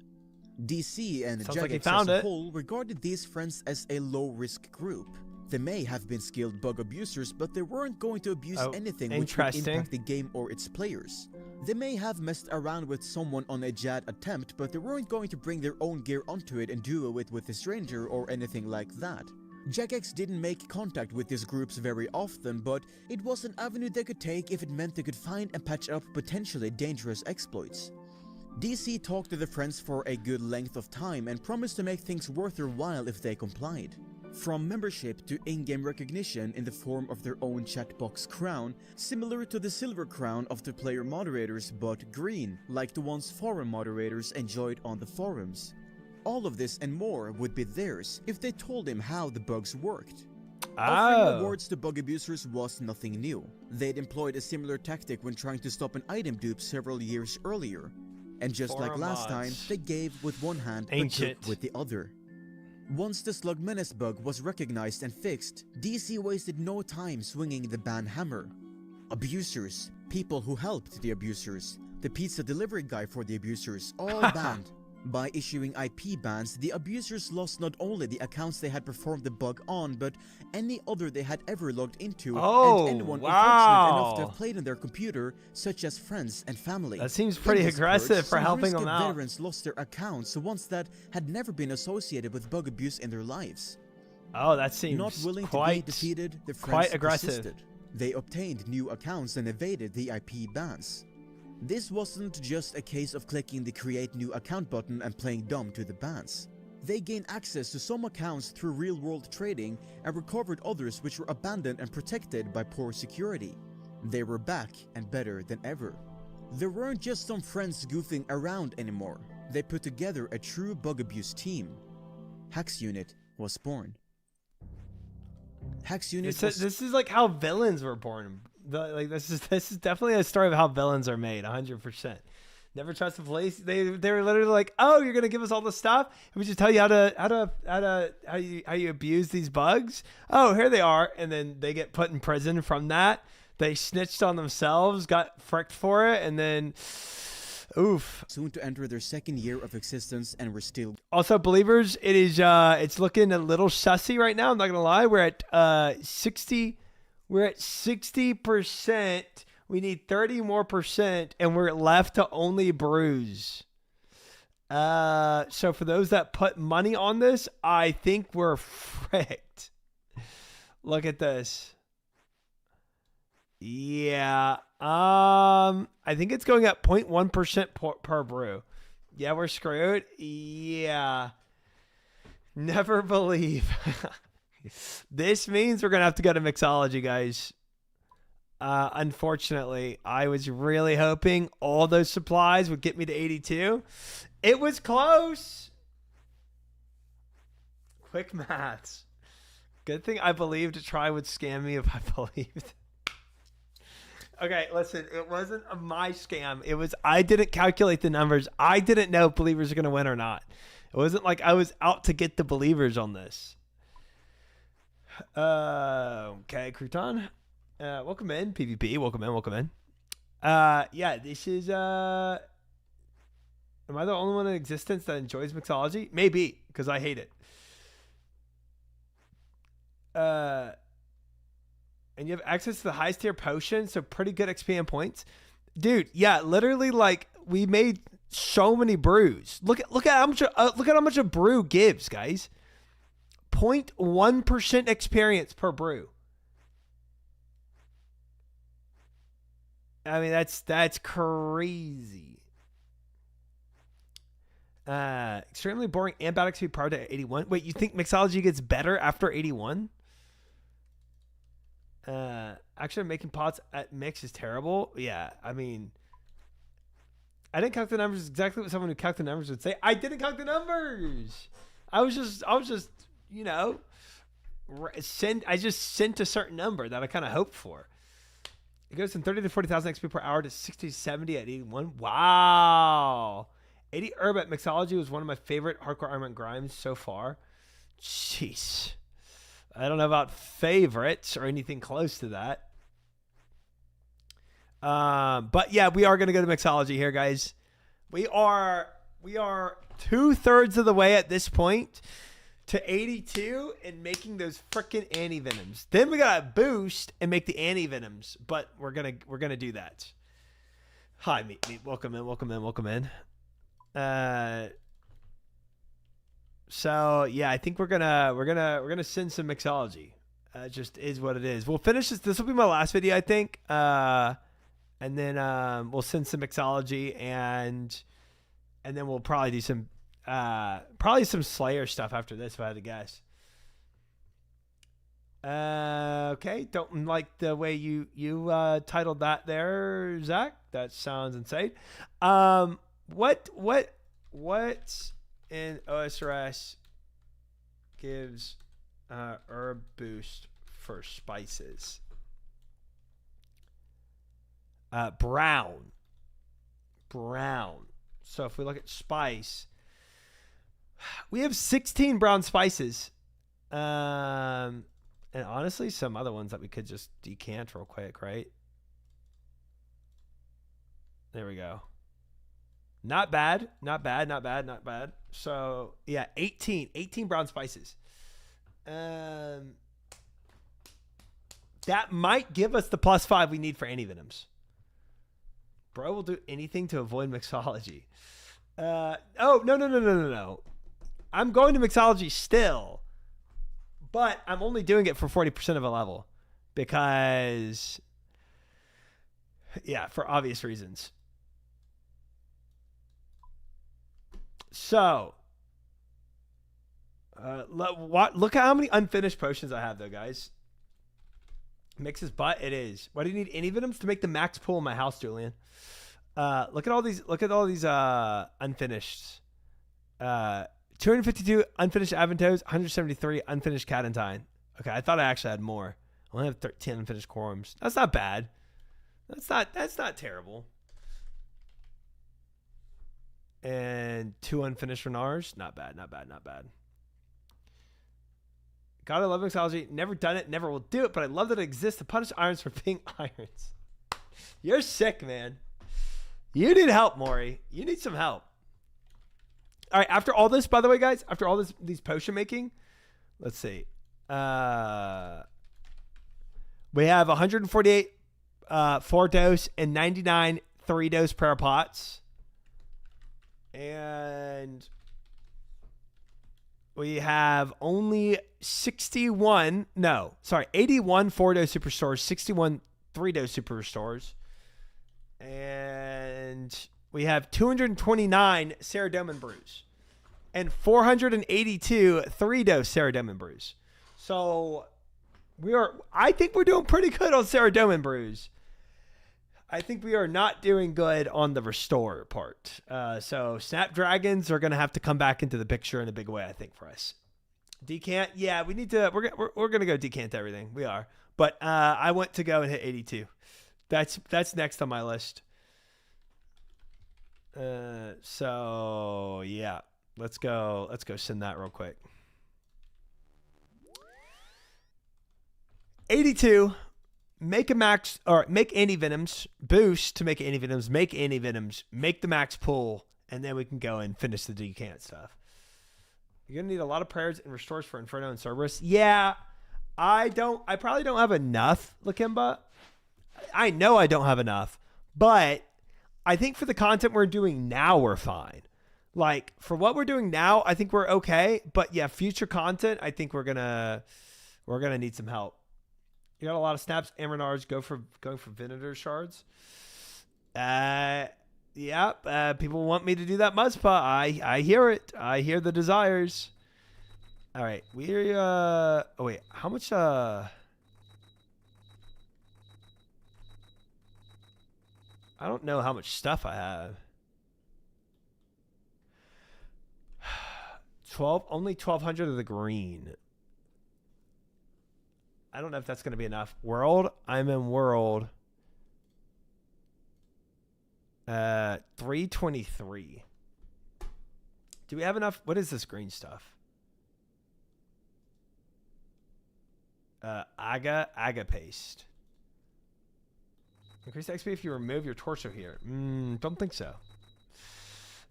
DC and Jagex as a whole regarded these friends as a low-risk group. They may have been skilled bug abusers, but they weren't going to abuse anything which would impact the game or its players. They may have messed around with someone on a Jad attempt, but they weren't going to bring their own gear onto it and duo it with a stranger or anything like that. Jagex didn't make contact with these groups very often, but it was an avenue they could take if it meant they could find and patch up potentially dangerous exploits. DC talked to the friends for a good length of time and promised to make things worth their while if they complied. From membership to in-game recognition in the form of their own chatbox crown, similar to the silver crown of the player moderators but green, like the ones forum moderators enjoyed on the forums. All of this and more would be theirs if they told him how the bugs worked. Offering rewards to bug abusers was nothing new. They'd employed a similar tactic when trying to stop an item dupe several years earlier. And just like last time, they gave with one hand but took with the other. Once the Slug Menace bug was recognized and fixed, DC wasted no time swinging the ban hammer. Abusers, people who helped the abusers, the pizza delivery guy for the abusers, all banned. By issuing IP bans, the abusers lost not only the accounts they had performed the bug on, but any other they had ever logged into, and anyone unfortunate enough to have played on their computer, such as friends and family. That seems pretty aggressive for helping them out. Veterans lost their accounts, ones that had never been associated with bug abuse in their lives. Oh, that seems not willing to be defeated, the friends quite aggressive. persisted. They obtained new accounts and evaded the IP bans. This wasn't just a case of clicking the create new account button and playing dumb to the bans. They gained access to some accounts through real-world trading and recovered others which were abandoned and protected by poor security. They were back and better than ever. There weren't just some friends goofing around anymore. They put together a true bug abuse team. Hax Unit was born. Hax Unit this is like how villains were born. This is definitely a story of how villains are made, 100%. Never trust the police. They were literally like, "Oh, you're gonna give us all the stuff, and we just tell you how you abuse these bugs. Oh, here they are." And then they get put in prison from that. They snitched on themselves, got fricked for it, and then, oof. Soon to enter their second year of existence, and we're still. Also, believers, it is it's looking a little sussy right now. I'm not gonna lie. We're at 60. We're at 60%. We need 30 more %, and we're left to only brews. So for those that put money on this, I think we're fricked. Look at this. Yeah. I think it's going at 0.1% per brew. Yeah, we're screwed. Yeah. Never believe. This means we're going to have to go to mixology, guys. Unfortunately, I was really hoping all those supplies would get me to 82. It was close. Quick maths. Good thing I believed Try would scam me if I believed. Okay, listen, it wasn't my scam. It was I didn't calculate the numbers. I didn't know if believers are going to win or not. It wasn't like I was out to get the believers on this. Okay, Crouton. Welcome in, PvP. Welcome in. Yeah, this is am I the only one in existence that enjoys mixology? Maybe, because I hate it. And you have access to the highest tier potion, so pretty good XP and points. Dude, yeah, literally, like, we made so many brews. Look at how much a brew gives, guys. 0.1% experience per brew. I mean, that's crazy. Extremely boring and bad XP prior to 81. Wait, you think mixology gets better after 81? Actually, making pots at mix is terrible. Yeah, I mean, I didn't calculate the numbers exactly what someone who calculated the numbers would say. I didn't calculate the numbers. I was just, you know, I just sent a certain number that I kind of hoped for. It goes from 30 to 40,000 XP per hour to 60 to 70 at 81. Wow. 80 herb at mixology was one of my favorite hardcore armament grinds so far. Jeez. I don't know about favorites or anything close to that. But yeah, we are going to go to mixology here, guys. We are 2/3 of the way at this point to 82 and making those freaking anti-venoms. Then we got to boost and make the anti-venoms, but we're going to do that. Hi, meet. Welcome in. So yeah, I think we're gonna send some mixology. It just is what it is. We'll finish this. This will be my last video, I think. And then we'll send some mixology and then we'll probably do some Slayer stuff after this, if I had to guess. Okay, don't like the way you titled that there, Zach. That sounds insane. What in OSRS gives herb boost for spices? Brown. So if we look at spice, we have 16 brown spices. And honestly, some other ones that we could just decant real quick, right? There we go. Not bad. So yeah, 18 brown spices. That might give us the +5 we need for anti-venoms. Bro will do anything to avoid mixology. Oh, no. I'm going to mixology still, but I'm only doing it for 40% of a level because, yeah, for obvious reasons. So, look at how many unfinished potions I have, though, guys. Mixes butt. It is. Why do you need any venoms to make the max pool in my house, Julian? Look at all these. Look at all these unfinished. 252 unfinished Aventos, 173 unfinished Catentine. Okay, I thought I actually had more. I only have 13 unfinished Quorums. That's not bad. That's not terrible. And 2 unfinished Renars. Not bad, not bad, not bad. Gotta love mixology. Never done it, never will do it, but I love that it exists to punish irons for being irons. You're sick, man. You need help, Maury. You need some help. All right, after all this, by the way, guys, after all these potion making, let's see. We have 148 4-dose and 99 3-dose prayer pots. And we have only 81 4-dose superstores, 61 3-dose superstores. And we have 229 Ceridemon brews and 482 3-dose Ceridemon brews. So I think we're doing pretty good on Ceridemon brews. I think we are not doing good on the restore part. So Snapdragons are going to have to come back into the picture in a big way, I think, for us. Decant, yeah, we need to. We're going to go decant everything. We are, but I want to go and hit 82. That's next on my list. So yeah, let's go send that real quick. 82. Make a max or make anti-venoms, boost to make anti-venoms, make anti-venoms, make the max pull, and then we can go and finish the decant stuff. You're gonna need a lot of prayers and restores for Inferno and Cerberus. Yeah, I probably don't have enough, Lakimba. I know I don't have enough, but I think for the content we're doing now, we're fine. Like for what we're doing now, I think we're okay. But yeah, future content, I think we're gonna need some help. You got a lot of snaps. Amrenars going for Venator shards. Yeah. People want me to do that Muzpa. I hear it. I hear the desires. All right. Oh wait. How much? I don't know how much stuff I have. 12. Only 1,200 of the green. I don't know if that's going to be enough. World. I'm in world. 323. Do we have enough? What is this green stuff? Aga paste. Increase XP if you remove your torso here. Don't think so.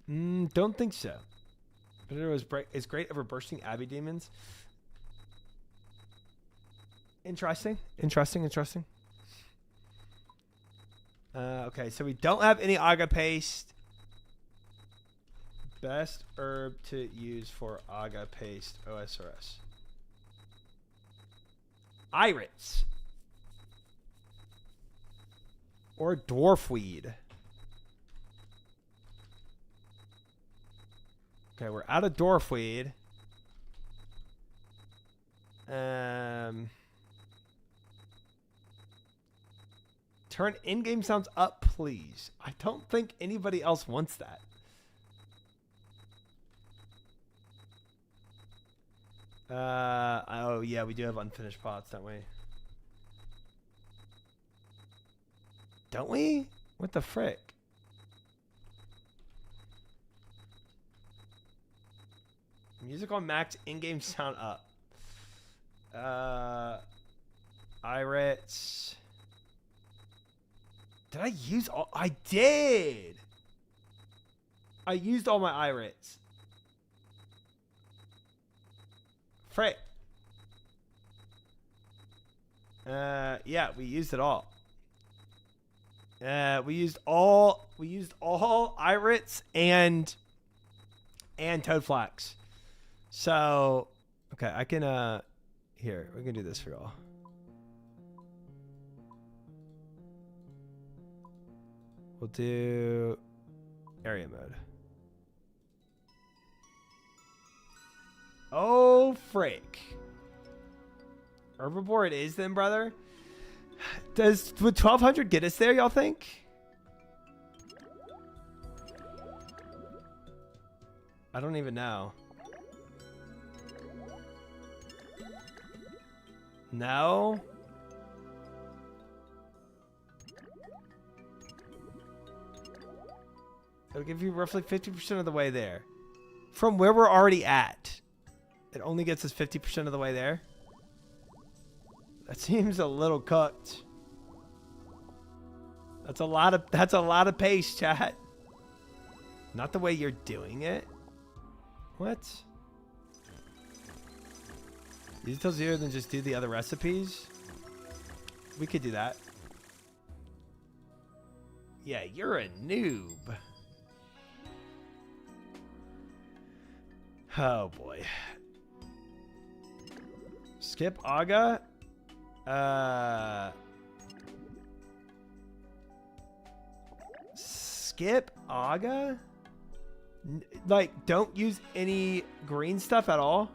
Don't think so. But it is great over bursting Abbey demons. Interesting. Okay, so we don't have any Aga paste. Best herb to use for Aga paste OSRS. Irits. Or dwarfweed. Okay, we're out of dwarfweed. Turn in-game sounds up, please. I don't think anybody else wants that. Oh yeah, we do have unfinished pots, don't we? Don't we? What the frick? Music on max, in-game sound up. Irits. Did I use all? I did. I used all my Irits. Frick. Yeah, we used it all. We used all Irits and Toadflax. So, okay, I can here, we can do this for y'all. We'll do area mode. Oh, frick. Herblore it is then, brother. Would 1,200 get us there, y'all think? I don't even know. No? It'll give you roughly 50% of the way there. From where we're already at. It only gets us 50% of the way there. That seems a little cooked. That's a lot of pace, chat. Not the way you're doing it. What? Use it till 0, then just do the other recipes? We could do that. Yeah, you're a noob. Oh boy. Skip Aga. Skip Aga? Like, don't use any green stuff at all?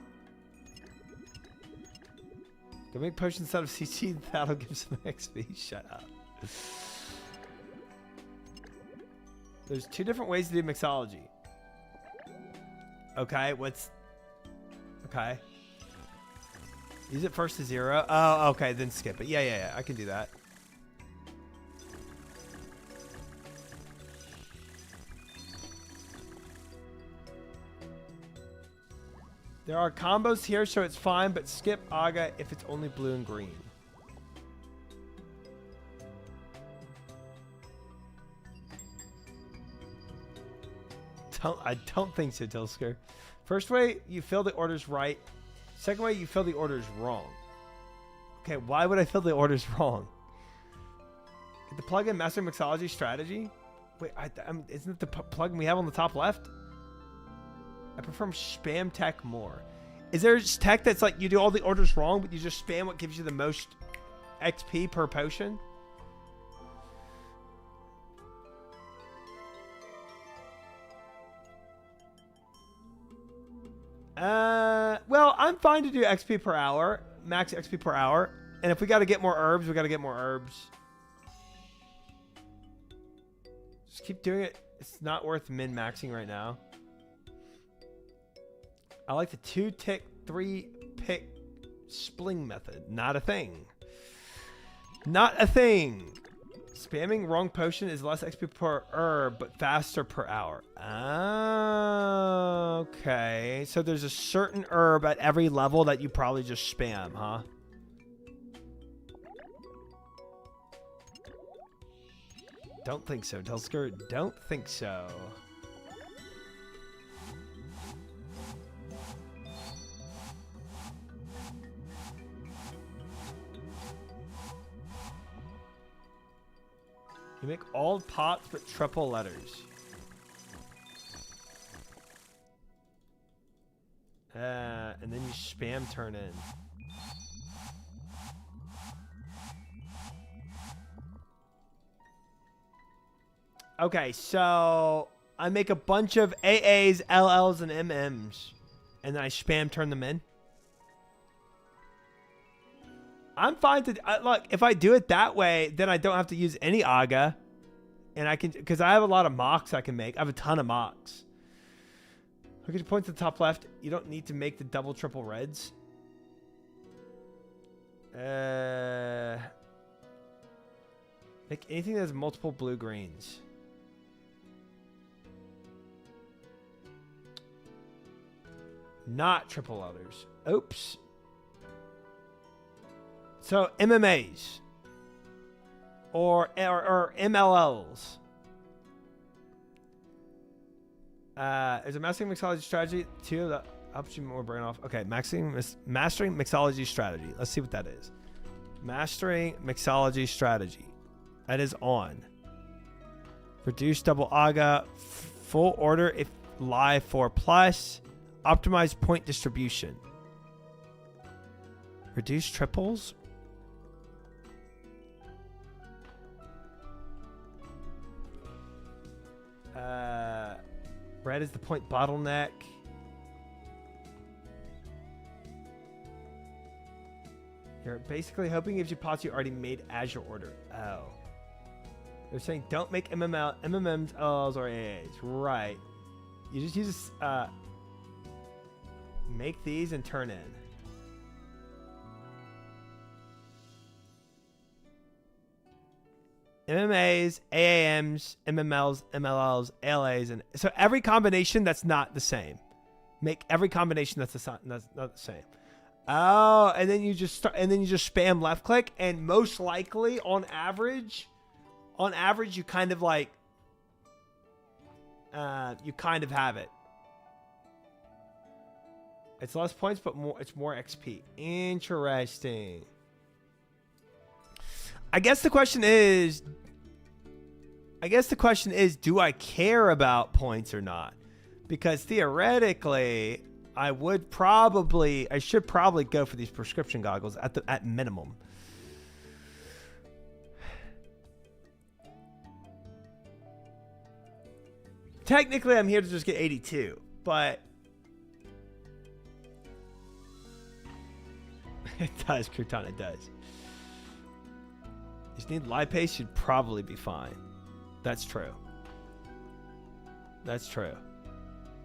Go make potions out of CC. That'll give some XP. Shut up. There's 2 different ways to do mixology. Okay, what's... Okay. Use it first to 0. Oh, okay, then skip it. Yeah. I can do that. There are combos here, so it's fine, but skip Aga if it's only blue and green. I don't think so, Tilsker. First way, you fill the orders right. Second way, you fill the orders wrong. Okay, why would I fill the orders wrong? Get the plugin Master Mixology Strategy? Wait, I mean, isn't it the plugin we have on the top left? I prefer spam tech more. Is there tech that's like you do all the orders wrong, but you just spam what gives you the most XP per potion? Well, I'm fine to do XP per hour, max XP per hour. And if we got to get more herbs, we got to get more herbs. Just keep doing it. It's not worth min-maxing right now. I like the 2-tick, 3-pick spling method. Not a thing. Not a thing. Spamming wrong potion is less XP per herb, but faster per hour. Okay. So there's a certain herb at every level that you probably just spam, huh? Don't think so, Telsker. Don't think so. You make all pots but triple letters. And then you spam turn in. Okay, so I make a bunch of AAs, LLs, and MMs. And then I spam turn them in. I'm fine to look. If I do it that way, then I don't have to use any Aga, and I can because I have a lot of mocks I can make. I have a ton of mocks. Look at your points at the top left. You don't need to make the double triple reds. Make anything that has multiple blue greens. Not triple others. Oops. So MMAs or MLLs. There's a mastering mixology strategy too that helps you more burn off. Okay, mastering mixology strategy. Let's see what that is. Mastering mixology strategy. That is on. Reduce double Aga. Full order if live 4+. Optimize point distribution. Reduce triples. Red is the point bottleneck. You're basically hoping gives you pots you already made as your order. Oh. They're saying don't make MMMs, Ls, or AAs. Right. You just use make these and turn in. MMAs, AAMs, MMLs, MLLs, ALAs, and so every combination that's not the same. Make every combination that's not the same. Oh, and then you just start, and then you just spam left click, and most likely on average, you kind of like, you kind of have it. It's less points, but it's more XP. Interesting. I guess the question is, do I care about points or not? Because theoretically, I should probably go for these prescription goggles at minimum. Technically, I'm here to just get 82, but it does, Crouton, it does. You just need lipase, should probably be fine. That's true. That's true.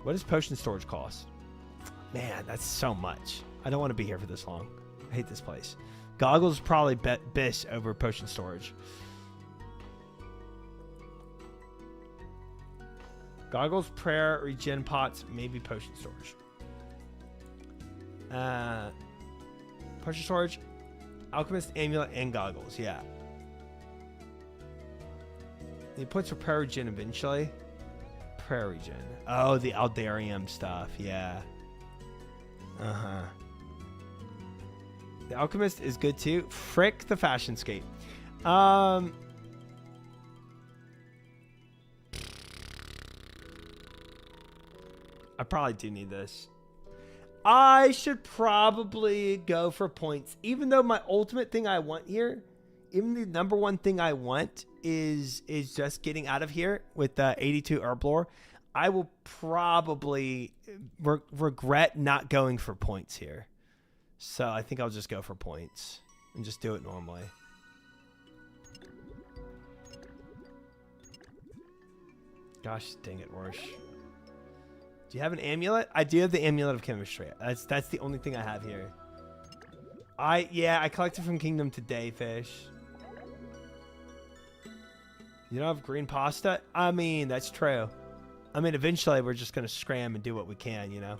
What does potion storage cost? Man, that's so much. I don't want to be here for this long. I hate this place. Goggles probably bish over potion storage. Goggles, prayer, regen pots, maybe potion storage. Potion storage, alchemist, amulet, and goggles. Yeah. He puts for prayer regen eventually. Prayer regen. Oh, the Aldarium stuff. Yeah. Uh-huh. The alchemist is good too. Frick the fashion skate. I probably do need this. I should probably go for points. Even though my ultimate thing I want here, even the number one thing I want is just getting out of here with the 82 HERBLORE. I will probably regret not going for points here. So I think I'll just go for points and just do it normally. Gosh dang it, Warsh. Do you have an amulet? I do have the amulet of chemistry. That's the only thing I have here. I collected from Kingdom today, Fish. You don't have green pasta? I mean, that's true. I mean, eventually we're just gonna scram and do what we can, you know.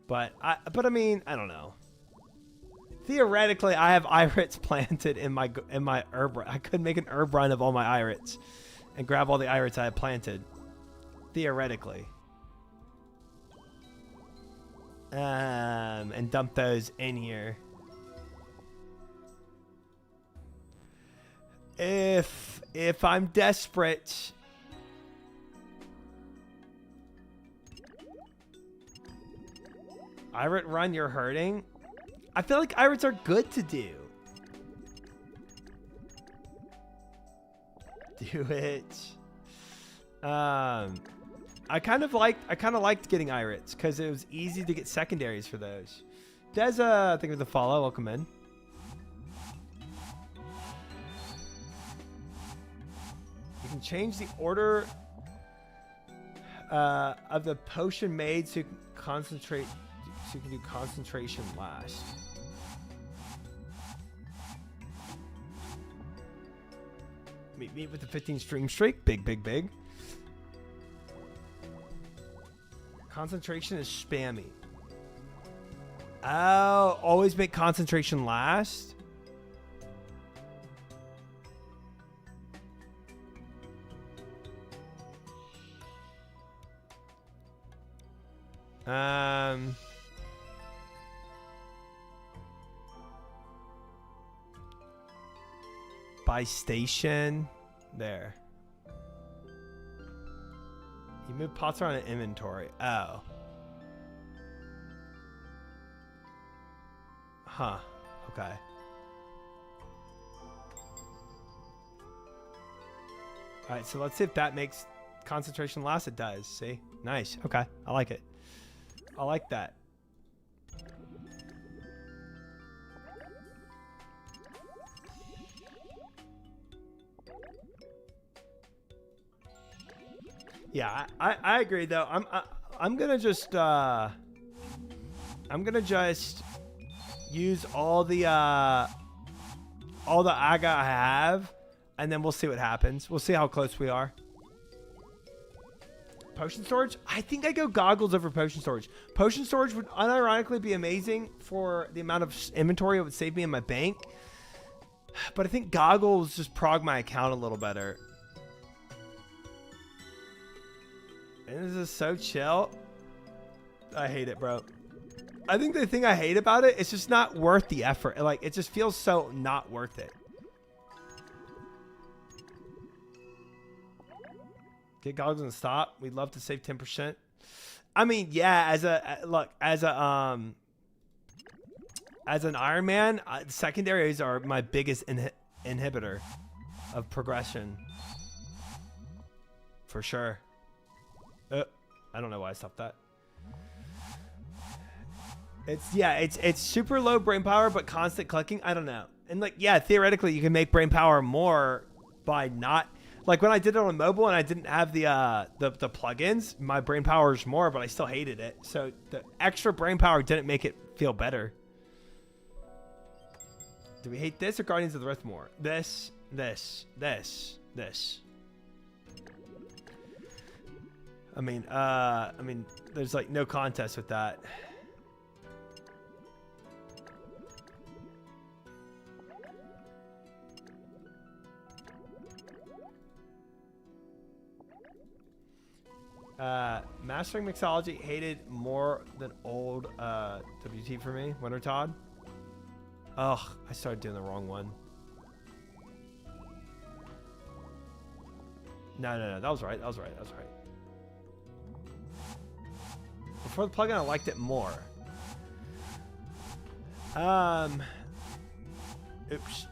But I mean, I don't know. Theoretically, I have irits planted in my herb. I could make an herb run of all my irits and grab all the irits I have planted. Theoretically. And dump those in here. If I'm desperate, Irit run, you're hurting. I feel like irits are good to do. Do it. I kind of liked getting irits because it was easy to get secondaries for those. Deza, thank you for the follow. Welcome in. You can change the order of the potion made so you can concentrate. So you can do concentration last. Meet with the 15 stream streak. Big. Concentration is spammy. Oh, always make concentration last. By station. There. You move pots around in inventory. Oh. Huh. Okay. Alright, so let's see if that makes concentration last. It does. See? Nice. Okay. I like it. I like that. Yeah, I agree though. I'm gonna just I'm gonna just use all the aga I have, and then we'll see what happens. We'll see how close we are. Potion storage? I think I go goggles over potion storage. Potion storage would unironically be amazing for the amount of inventory it would save me in my bank. But I think goggles just prog my account a little better. And this is so chill. I hate it, bro. I think the thing I hate about it, it's just not worth the effort. Like, it just feels so not worth it. Get goggles and stop. We'd love to save 10%. I mean, yeah, as an Iron Man, secondaries are my biggest inhibitor of progression. For sure. I don't know why I stopped that. It's super low brain power, but constant clicking. I don't know. And like, yeah, theoretically, you can make brain power more by not. Like when I did it on mobile and I didn't have the plugins, my brain power is more, but I still hated it. So the extra brain power didn't make it feel better. Do we hate this or Guardians of the Rift more? This. I mean, there's like no contest with that. Mastering Mixology hated more than old WT for me. Winter Todd. Ugh, I started doing the wrong one. No, that was right. Before the plugin, I liked it more. Oops.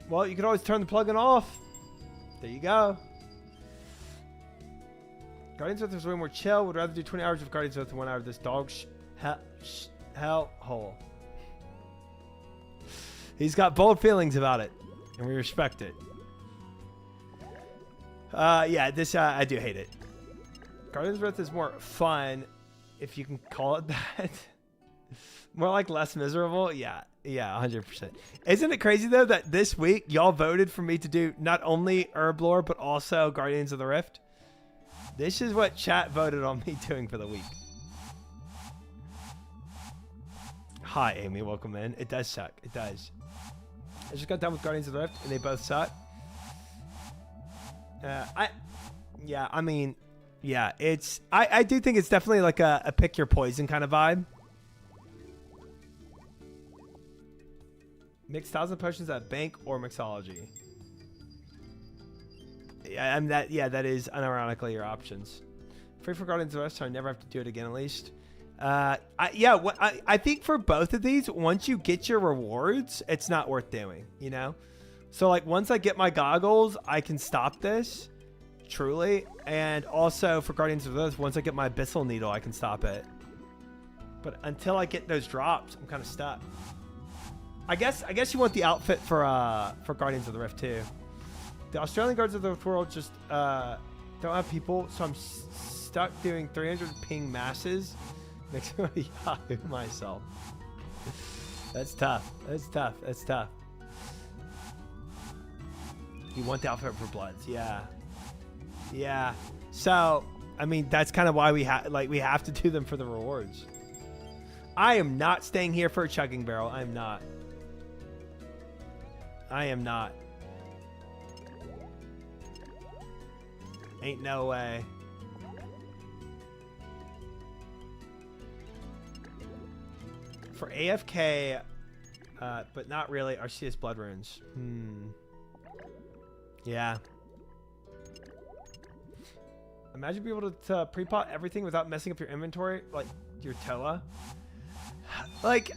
Well, you can always turn the plugin off. There you go. Guardians of the Rift is way more chill. Would rather do 20 hours of Guardians of the Rift than 1 hour of this dog hell hole. He's got bold feelings about it, and we respect it. Yeah, this I do hate it. Guardians of the Rift is more fun, if you can call it that. More like less miserable. Yeah, 100%. Isn't it crazy though that this week y'all voted for me to do not only HERBLORE but also Guardians of the Rift? This is what chat voted on me doing for the week. Hi, Amy. Welcome in. It does suck. It does. I just got done with Guardians of the Rift, and they both suck. I do think it's definitely like a pick your poison kind of vibe. Mix 1,000 potions at bank or mixology. Yeah, that is unironically your options. Free for Guardians of the Rift, so I never have to do it again at least. I think for both of these, once you get your rewards, it's not worth doing, you know? So like once I get my goggles, I can stop this, truly. And also for Guardians of the Rift, once I get my Abyssal Needle, I can stop it. But until I get those drops, I'm kind of stuck. I guess you want the outfit for Guardians of the Rift too. The Australian Guardians of the Rift world just don't have people, so I'm stuck doing 300 ping masses. Makes me Yahoo myself. That's tough. That's tough. You want the outfit for Bloods, yeah. So I mean, that's kind of why we have to do them for the rewards. I am not staying here for a chugging barrel. I am not. Ain't no way. For AFK, but not really. Arceus Blood Runes. Yeah. Imagine being able to pre-pot everything without messing up your inventory, like your Toa. Like,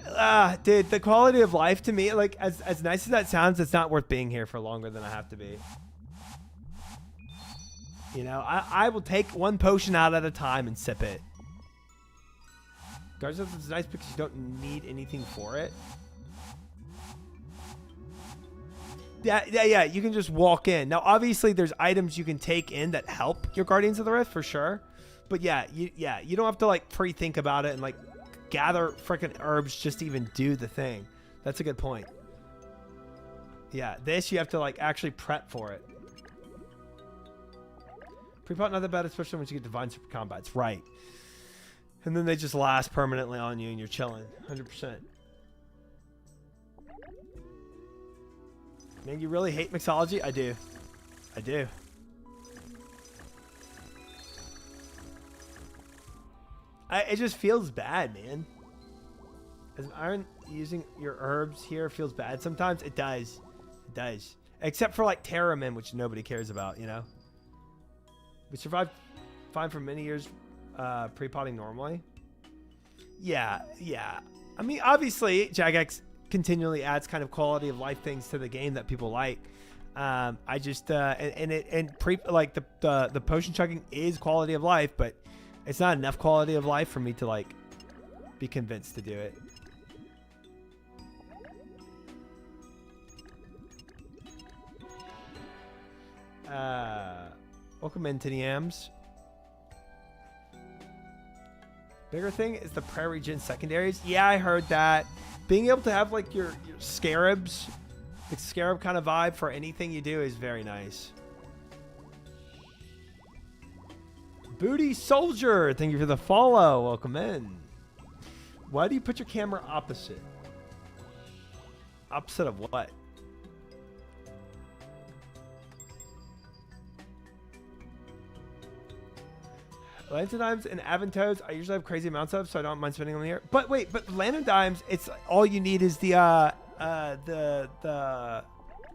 dude, the quality of life to me, like, as nice as that sounds, it's not worth being here for longer than I have to be. You know, I will take one potion out at a time and sip it. Guardians of the Rift is nice because you don't need anything for it. Yeah, you can just walk in. Now, obviously, there's items you can take in that help your Guardians of the Rift, for sure. But yeah, you don't have to like pre-think about it and like gather freaking herbs just to even do the thing. That's a good point. Yeah, this you have to like actually prep for it. Pre-pot not that bad, especially once you get divine super combats. Right. And then they just last permanently on you and you're chilling. 100%. Man, you really hate mixology? I do. I do. It just feels bad, man. As iron using your herbs here feels bad sometimes. It does. It does. Except for like Terramin, which nobody cares about, you know? We survived fine for many years pre-potting normally. Yeah. I mean, obviously, Jagex continually adds kind of quality of life things to the game that people like. I just like the potion chugging is quality of life, but it's not enough quality of life for me to like be convinced to do it. Welcome into the Yams. Bigger thing is the prairie gen secondaries. Yeah, I heard that. Being able to have like your scarabs, the scarab kind of vibe for anything you do is very nice. Booty Soldier, thank you for the follow. Welcome in. Why do you put your camera opposite? Opposite of what? Lantern dimes and Avantoads, I usually have crazy amounts of, so I don't mind spending them here. But wait, but Lantern dimes, it's all you need is the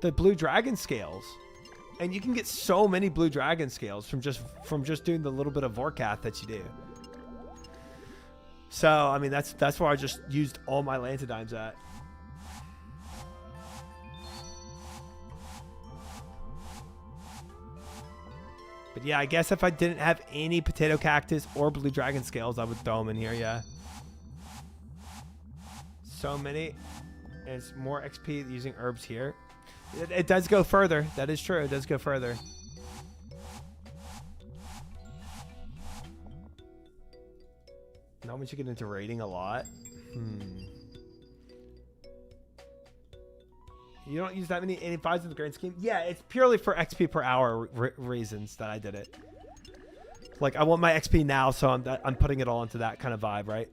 blue dragon scales, and you can get so many blue dragon scales from just doing the little bit of Vorkath that you do. So I mean, that's where I just used all my Lantern dimes at. But yeah, I guess if I didn't have any potato cactus or blue dragon scales, I would throw them in here, yeah. So many. And it's more XP using herbs here. It does go further. That is true. It does go further. Not once you get into raiding a lot. You don't use that many anti-fives in the grand scheme? Yeah, it's purely for XP per hour reasons that I did it. Like, I want my XP now, so I'm putting it all into that kind of vibe, right?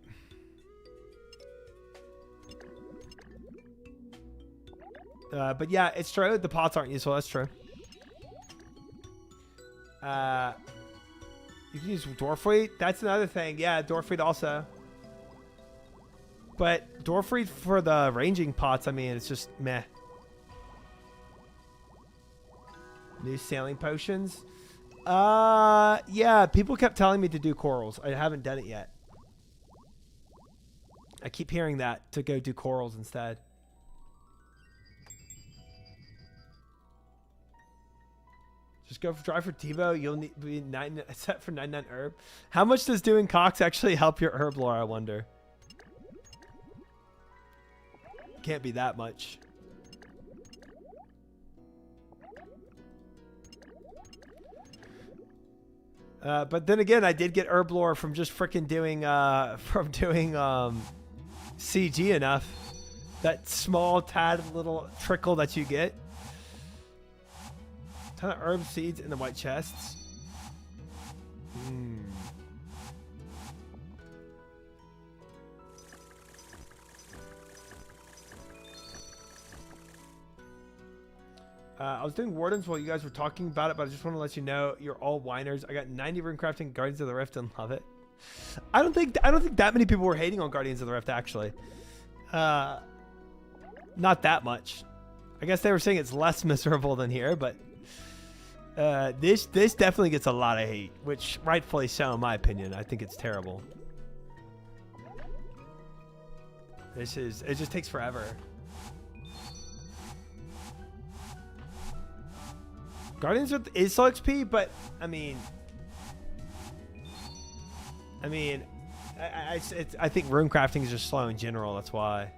But yeah, it's true. The pots aren't useful. That's true. You can use dwarf wheat. That's another thing. Yeah, dwarf wheat also. But dwarf wheat for the ranging pots, I mean, it's just meh. New sailing potions. Yeah, people kept telling me to do corals. I haven't done it yet. I keep hearing that to go do corals instead. Just go for try for Devo. You'll need be set for 99 herb. How much does doing Cox actually help your herb lore, I wonder? Can't be that much. But then again, I did get herb lore from just freaking doing CG enough. That small tad little trickle that you get. Ton of herb seeds in the white chests. I was doing Wardens while you guys were talking about it, but I just want to let you know you're all whiners. I got 90 runecrafting Guardians of the Rift and love it. I don't think that many people were hating on Guardians of the Rift actually. Not that much. I guess they were saying it's less miserable than here, but this definitely gets a lot of hate, which rightfully so in my opinion. I think it's terrible. It just takes forever. Guardians is slow XP, but I mean, I think rune crafting is just slow in general. That's why.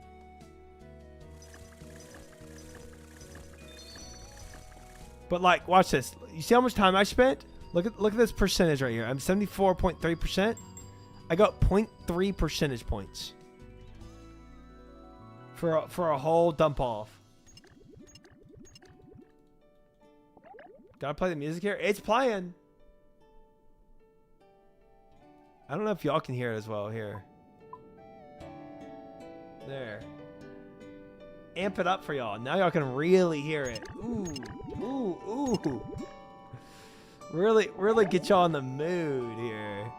But like, watch this. You see how much time I spent? Look at this percentage right here. I'm 74.3%. I got 0.3 percentage points for a whole dump off. Gotta play the music here. It's playing. I don't know if y'all can hear it as well here. There. Amp it up for y'all. Now y'all can really hear it. Ooh, ooh, ooh. Really get y'all in the mood here.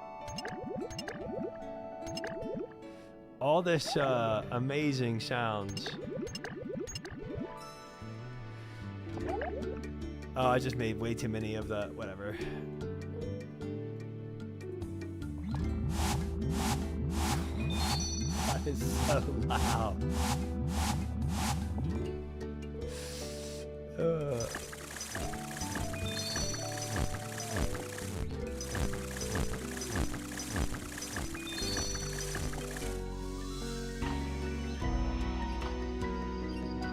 All this amazing sounds. Oh, I just made way too many of the whatever. That is so loud.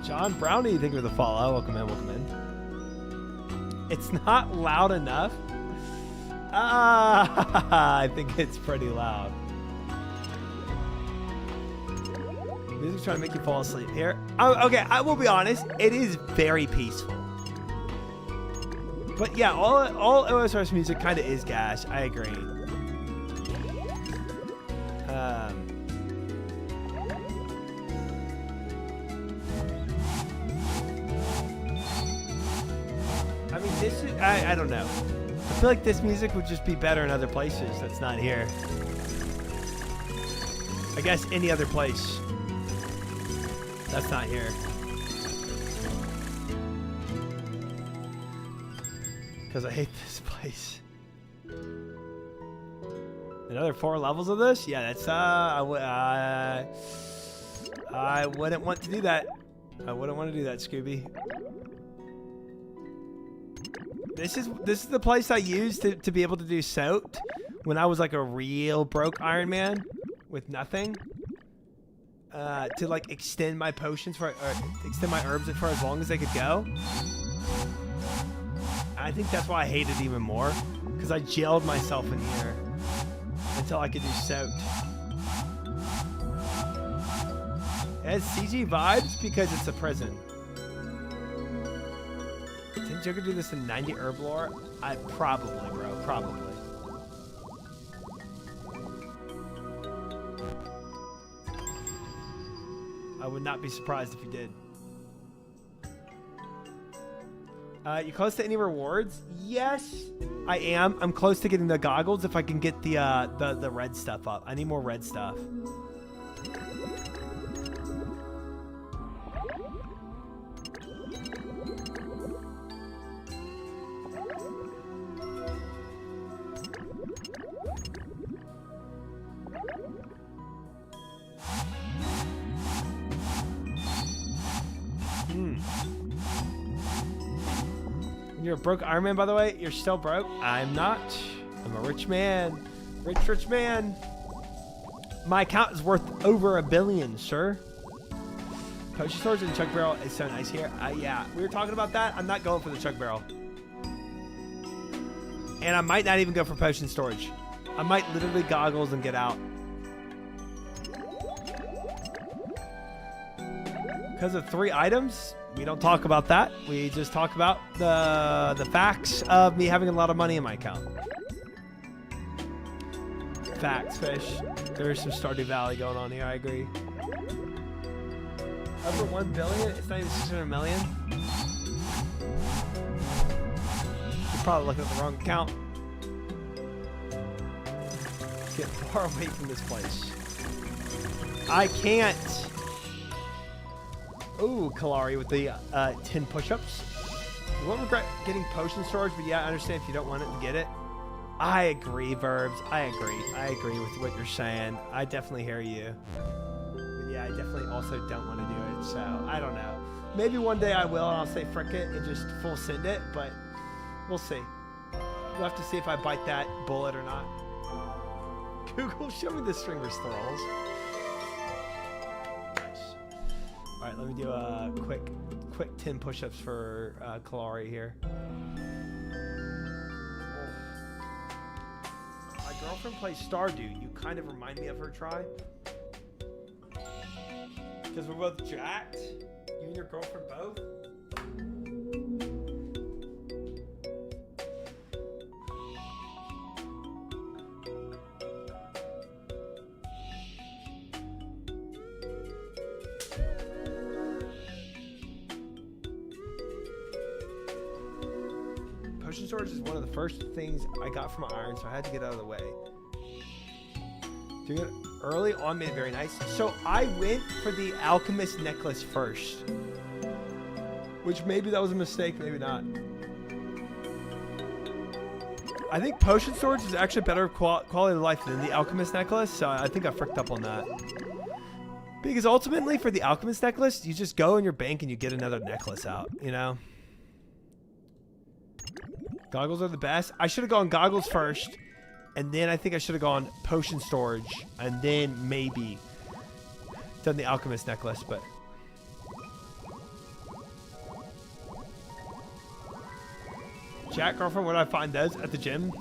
John Brownie, thank you for the follow. Welcome in, welcome in. It's not loud enough. I think it's pretty loud. Music's trying to make you fall asleep here. Oh, okay, I will be honest. It is very peaceful. But yeah, all OSR's music kind of is gas. I agree. I mean, this is, I don't know. I feel like this music would just be better in other places that's not here. I guess any other place that's not here. Because I hate this place. Another 4 levels of this? Yeah, that's I wouldn't want to do that. I wouldn't want to do that, Scooby. This is the place I used to be able to do soaked when I was like a real broke Iron Man with nothing. To like extend my potions or extend my herbs for as long as they could go. I think that's why I hate it even more, because I jailed myself in here until I could do soaked. It has CG vibes because it's a prison. Didn't Joker do this in 90 Herblore? I probably, bro, probably. I would not be surprised if you did. You close to any rewards? Yes, I am. I'm close to getting the goggles if I can get the red stuff up. I need more red stuff. You're a broke Iron Man, by the way. You're still broke. I'm not. I'm a rich man. Rich man. My account is worth over $1 billion, sir. Potion storage and chug barrel is so nice here. Yeah, we were talking about that. I'm not going for the chug barrel. And I might not even go for potion storage. I might literally goggles and get out. Because of 3 items, we don't talk about that. We just talk about the facts of me having a lot of money in my account. Facts, fish. There's some Stardew Valley going on here, I agree. Over 1 billion? It's not even 600 million. You're probably looking at the wrong account. Get far away from this place. I can't. Ooh, Kalari with the 10 push-ups. You won't regret getting potion storage, but yeah, I understand if you don't want it to get it. I agree, Verbs. I agree with what you're saying. I definitely hear you. But yeah, I definitely also don't want to do it, so I don't know. Maybe one day I will, and I'll say frick it and just full send it, but we'll see. We'll have to see if I bite that bullet or not. Google, show me the stringer's thralls. All right, let me do a quick 10 push-ups for Kalari here. girlfriend plays Stardew, you kind of remind me of her, Try. Because we're both jacked. You and your girlfriend both. Potion storage is one of the first things I got from iron, so I had to get out of the way. Doing it early on made it very nice. So I went for the alchemist necklace first, which maybe that was a mistake, maybe not. I think potion storage is actually better quality of life than the alchemist necklace, so I think I fricked up on that. Because ultimately for the alchemist necklace, you just go in your bank and you get another necklace out, you know? Goggles are the best. I should have gone goggles first. And then I think I should have gone potion storage and then maybe done the alchemist necklace, but Jack, girlfriend, what do I find those at the gym?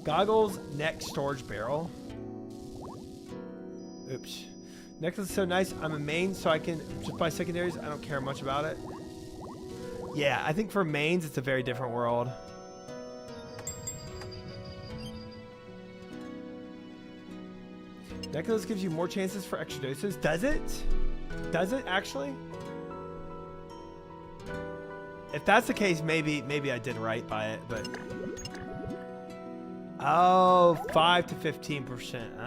Goggles, neck, storage barrel. Oops. Necklace is so nice. I'm a main, so I can just buy secondaries. I don't care much about it. Yeah, I think for mains, it's a very different world. Necklace gives you more chances for extra doses. Does it? Does it actually? If that's the case, maybe I did right by it, but oh, 5 to 15%.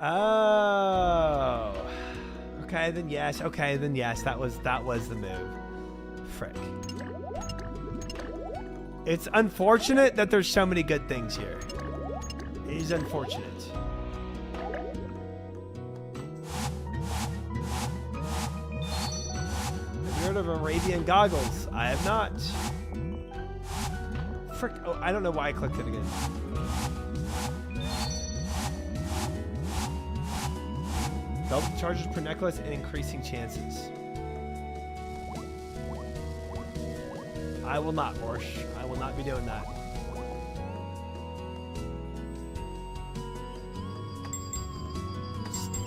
Oh. Okay, then yes. Okay, then yes. That was the move. Frick. It's unfortunate that there's so many good things here. It is unfortunate. Have you heard of Arabian goggles? I have not. Frick. Oh, I don't know why I clicked it again. Double charges per necklace and increasing chances. I will not, Borsch. I will not be doing that.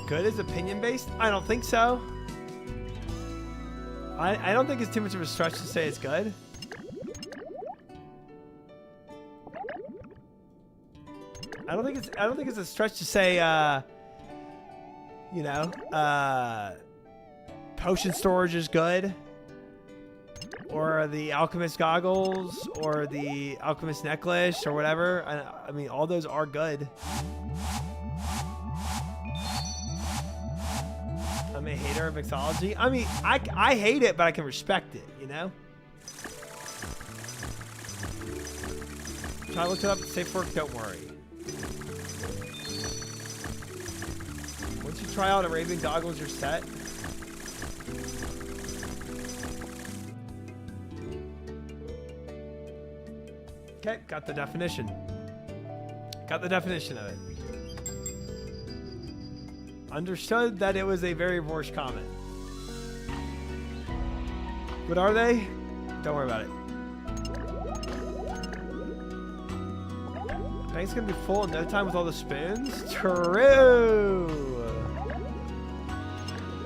Good is opinion based? I don't think so. I don't think it's too much of a stretch to say it's good. I don't think it's a stretch to say you know, potion storage is good, or the alchemist goggles, or the alchemist necklace, or whatever. I mean, all those are good. I'm a hater of mixology. I mean, I hate it, but I can respect it, you know? Try to look it up. Safe work, don't worry. Once you try out Arabian goggles, you're set. Okay, got the definition. Got the definition of it. Understood that it was a very Vorsh comment. What are they? Don't worry about it. Bank's gonna be full in no time with all the spoons? True!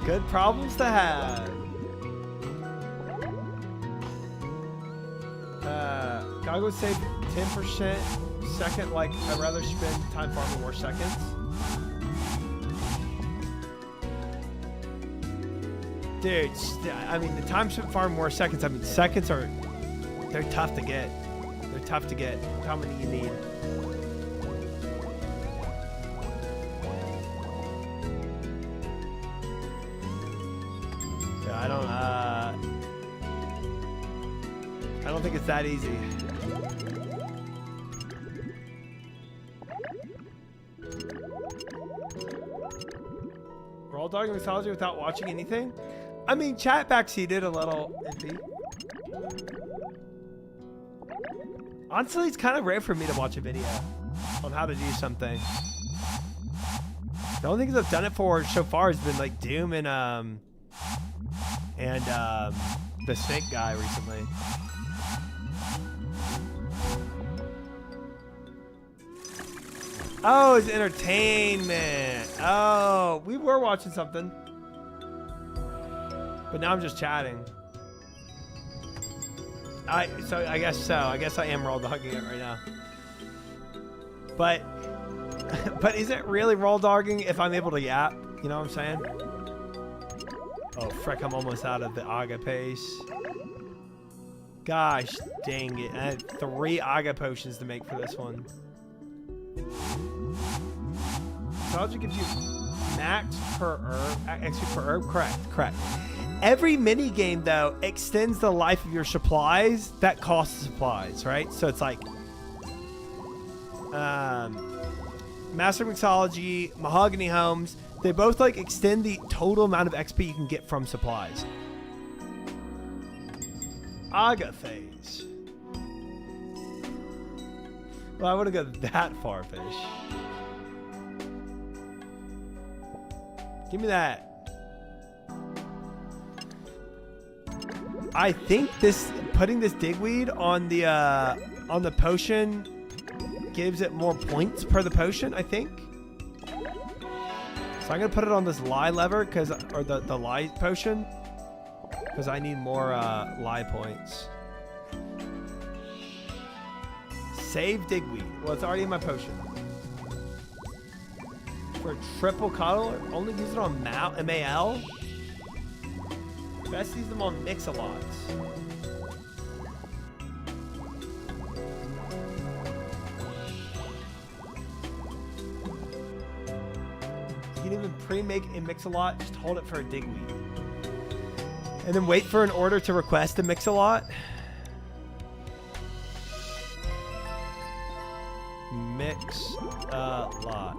Good problems to have. Goggles save 10% second, like I'd rather spend time farming more seconds. Dude, I mean, the time spent farming more seconds, I mean, seconds are, they're tough to get. They're tough to get. How many you need? Yeah, I don't think it's that easy. We're all talking mixology without watching anything? I mean, chat backseated a little. Honestly, it's kind of rare for me to watch a video on how to do something. The only things I've done it for so far has been like Doom and the Snake guy recently. Oh, it's entertainment. Oh, we were watching something. But now I'm just chatting. So I guess so. I guess I am raw dogging it right now. But is it really raw dogging if I'm able to yap? You know what I'm saying? Oh, frick, I'm almost out of the Aga pace. Gosh, dang it. I had 3 Aga potions to make for this one. So I'll just give you max per herb, XP per herb. Correct. Every mini game though extends the life of your supplies that cost supplies, right? So it's like Master Mixology, Mahogany Homes, they both like extend the total amount of XP you can get from supplies. Aga phase. Well, I wouldn't go that far, fish. Give me that. I think putting this digweed on the potion gives it more points per the potion, I think. So I'm gonna put it on this lie lever or the lie potion because I need more lie points. Save digweed. Well, it's already in my potion. For a triple cuddle, only use it on MAL. Best use them on mix-a-lots. You can even pre-make a mix-a-lot, just hold it for a digweed. And then wait for an order to request a mix-a-lot. Mix-a-lot.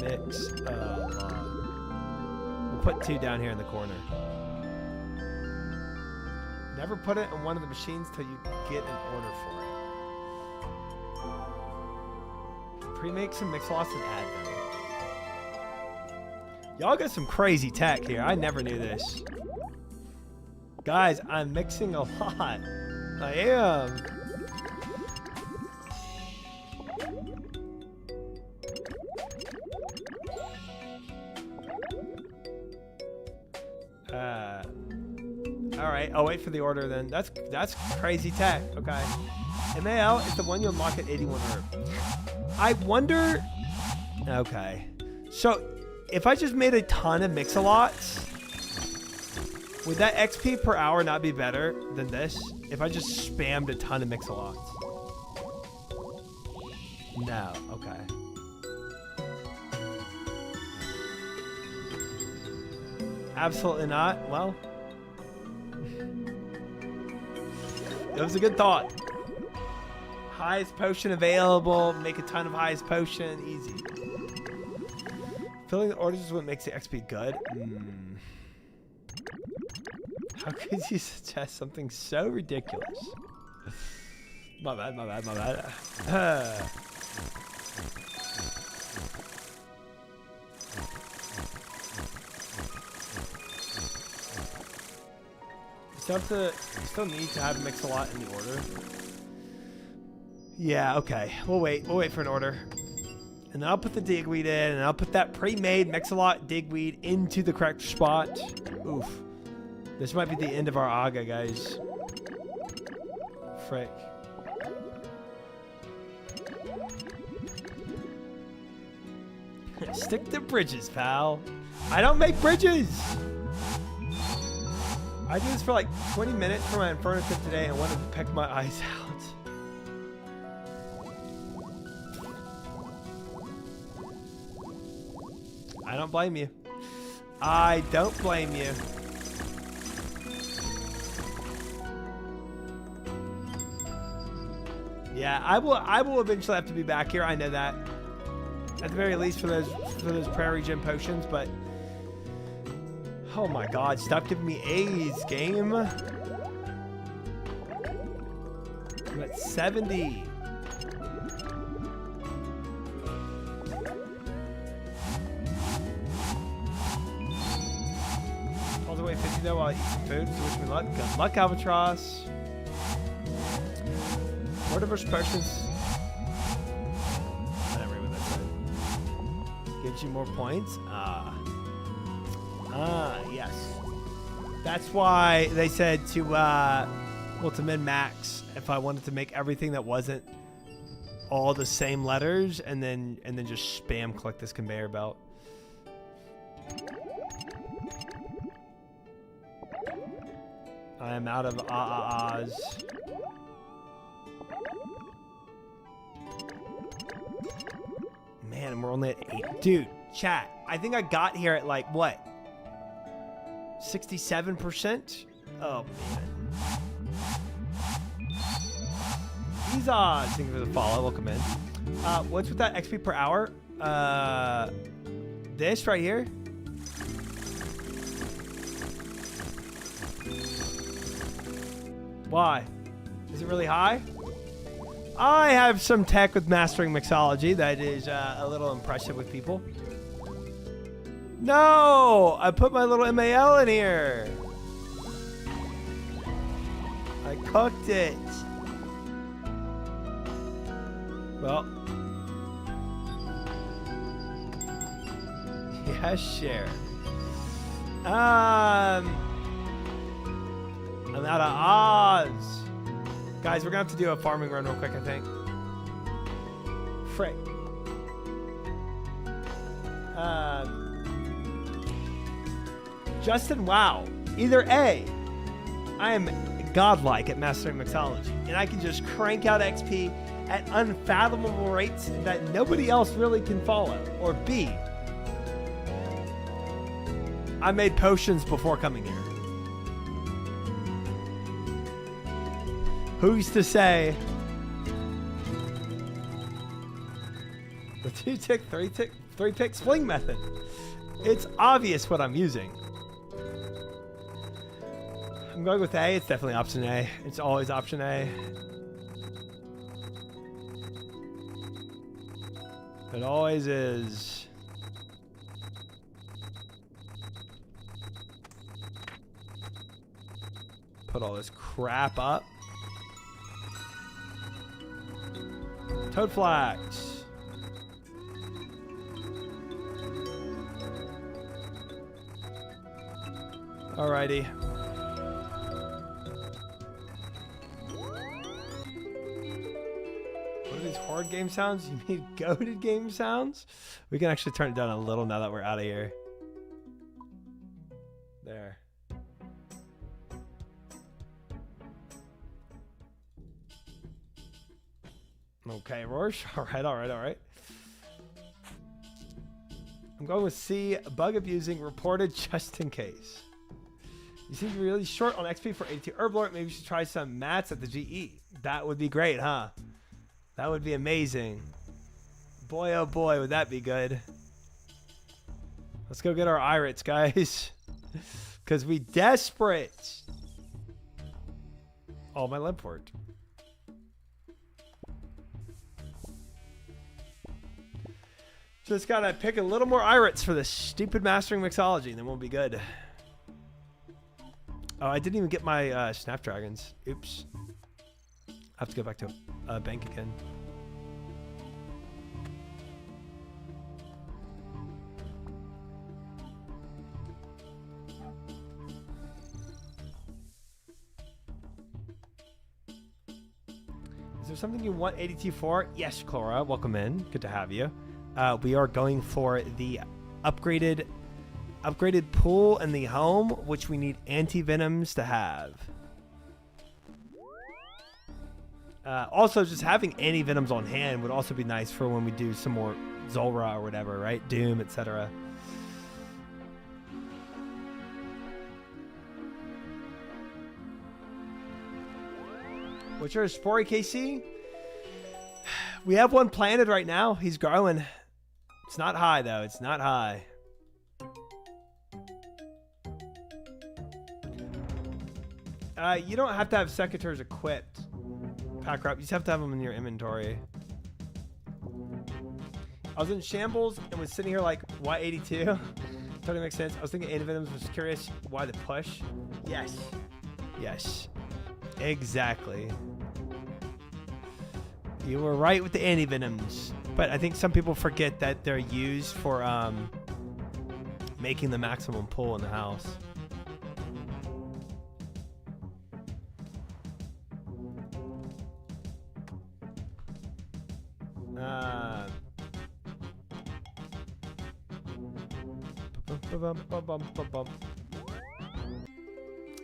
Mix-a-lot. We'll put 2 down here in the corner. Never put it in one of the machines till you get an order for it. Pre-make some mix-a-lots and add them. Y'all got some crazy tech here. I never knew this. Guys, I'm mixing a lot. I am. All right. I'll wait for the order then. That's crazy tech. Okay. MAL is the one you unlock at 81 herb. I wonder. Okay. So if I just made a ton of mix-a-lots, would that XP per hour not be better than this? If I just spammed a ton of mix-a-lots. No. Okay. Absolutely not. Well, it was a good thought. Highest potion available. Make a ton of highest potion. Easy. Filling the orders is what makes the XP good. How could you suggest something so ridiculous? My bad. You still need to have mix-a-lot in the order. Yeah, okay. We'll wait for an order. And then I'll put the digweed in, and I'll put that pre-made mix-a-lot digweed into the correct spot. Oof. This might be the end of our Aga, guys. Frick. Stick to bridges, pal. I don't make bridges! I did this for like 20 minutes for my Inferno tip today and wanted to peck my eyes out. I don't blame you. I don't blame you. Yeah, I will eventually have to be back here. I know that. At the very least for those prairie gym potions, but oh my god, stop giving me A's, game. I'm at 70. All the way 50 though while I eat some food, so wish me luck. Good luck, Albatross. More diverse potions. Whatever that's it. Gives you more points. Yes. That's why they said to to min max if I wanted to make everything that wasn't all the same letters and then just spam click this conveyor belt. I am out of ahs. Man, and we're only at 8. Dude, chat. I think I got here at like what? 67%? Oh man. These odds. Thank you for the follow. Welcome in. What's with that XP per hour? This right here. Why? Is it really high? I have some tech with mastering mixology that is a little impressive with people. No! I put my little MAL in here. I cooked it. Well. Yeah, share. I'm out of odds. Guys, we're gonna have to do a farming run real quick, I think. Frick. Justin, wow. Either A, I am godlike at mastering mixology, and I can just crank out XP at unfathomable rates that nobody else really can follow. Or B, I made potions before coming here. Who's to say? The 2-tick, 3-tick, 3-tick swing method. It's obvious what I'm using. I'm going with A. It's definitely option A. It's always option A. It always is. Put all this crap up. Toad flax. Alrighty. What are these horde game sounds? You mean goated game sounds? We can actually turn it down a little now that we're out of here. There. Okay, Rorsch. All right. I'm going with C. Bug abusing reported just in case. You seem to be really short on XP for 82 HERBLORE. Maybe you should try some mats at the GE. That would be great, huh? That would be amazing. Boy, oh boy, would that be good. Let's go get our Irits, guys. Because we desperate. Oh, my Limport. Just gotta pick a little more Irits for this stupid mastering mixology, and then we'll be good. Oh, I didn't even get my Snapdragons. Oops. I have to go back to bank again. Is there something you want ADT for? Yes, Clara. Welcome in. Good to have you. We are going for the upgraded pool in the home, which we need anti-venoms to have. Also, just having anti-venoms on hand would also be nice for when we do some more Zulrah or whatever, right? Doom, etc. What's your Spory KC? We have one planted right now. He's growing. It's not high, though. It's not high. You don't have to have secateurs equipped. Pack up. You just have to have them in your inventory. I was in shambles and was sitting here like, why 82? Totally makes sense. I was thinking anti-venoms. Was curious why the push. Yes. Yes. Exactly. You were right with the anti-venoms. But I think some people forget that they're used for making the maximum pull in the house.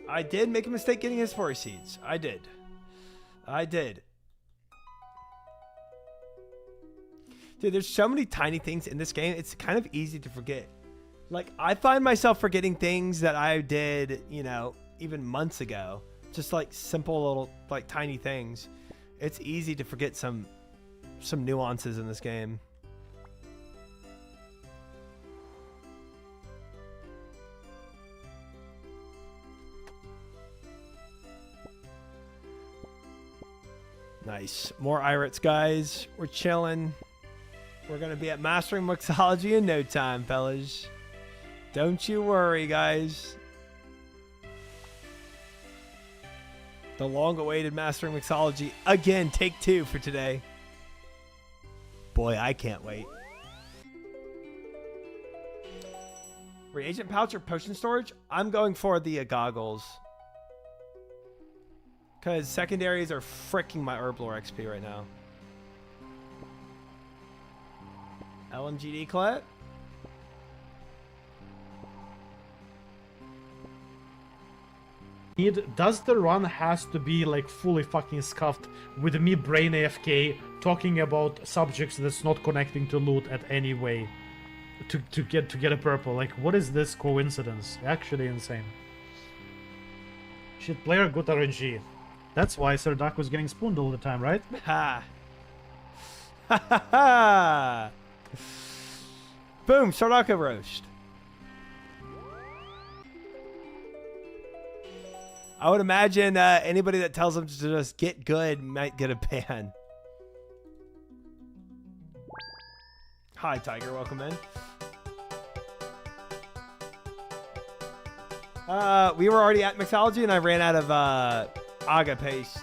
I did make a mistake getting his 4 seeds. I did. Dude, there's so many tiny things in this game. It's kind of easy to forget. Like, I find myself forgetting things that I did, you know, even months ago. Just like simple little, like, tiny things. It's easy to forget some nuances in this game. Nice. More Irits, guys. We're chilling. We're going to be at Mastering Mixology in no time, fellas. Don't you worry, guys. The long-awaited Mastering Mixology. Again, take 2 for today. Boy, I can't wait. Reagent pouch or potion storage? I'm going for the goggles. Because secondaries are fricking my HERBLORE XP right now. LMGD Colette? Does the run has to be like fully fucking scuffed with me brain AFK talking about subjects that's not connecting to loot at any way to get a purple? Like, what is this coincidence? Actually insane. Shit player, good RNG. That's why Sir Duck was getting spooned all the time, right? Ha! Ha ha ha! Boom! Sardaka roast. I would imagine anybody that tells them to just get good might get a ban. Hi, Tiger. Welcome in. We were already at mixology, and I ran out of Aga paste.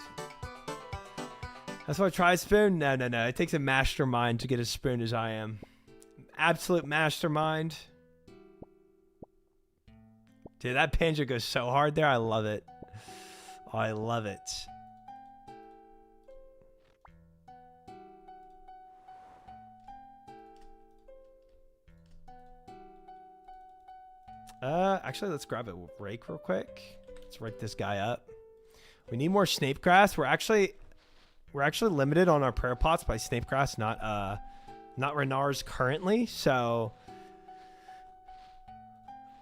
That's why I tried spoon. No. It takes a mastermind to get as spoon as I am. Absolute mastermind. Dude, that banjo goes so hard there. I love it. Oh, I love it. Actually, let's grab a rake real quick. Let's rake this guy up. We need more snape grass. We're actually limited on our prayer pots by snape grass, not Renar's currently. So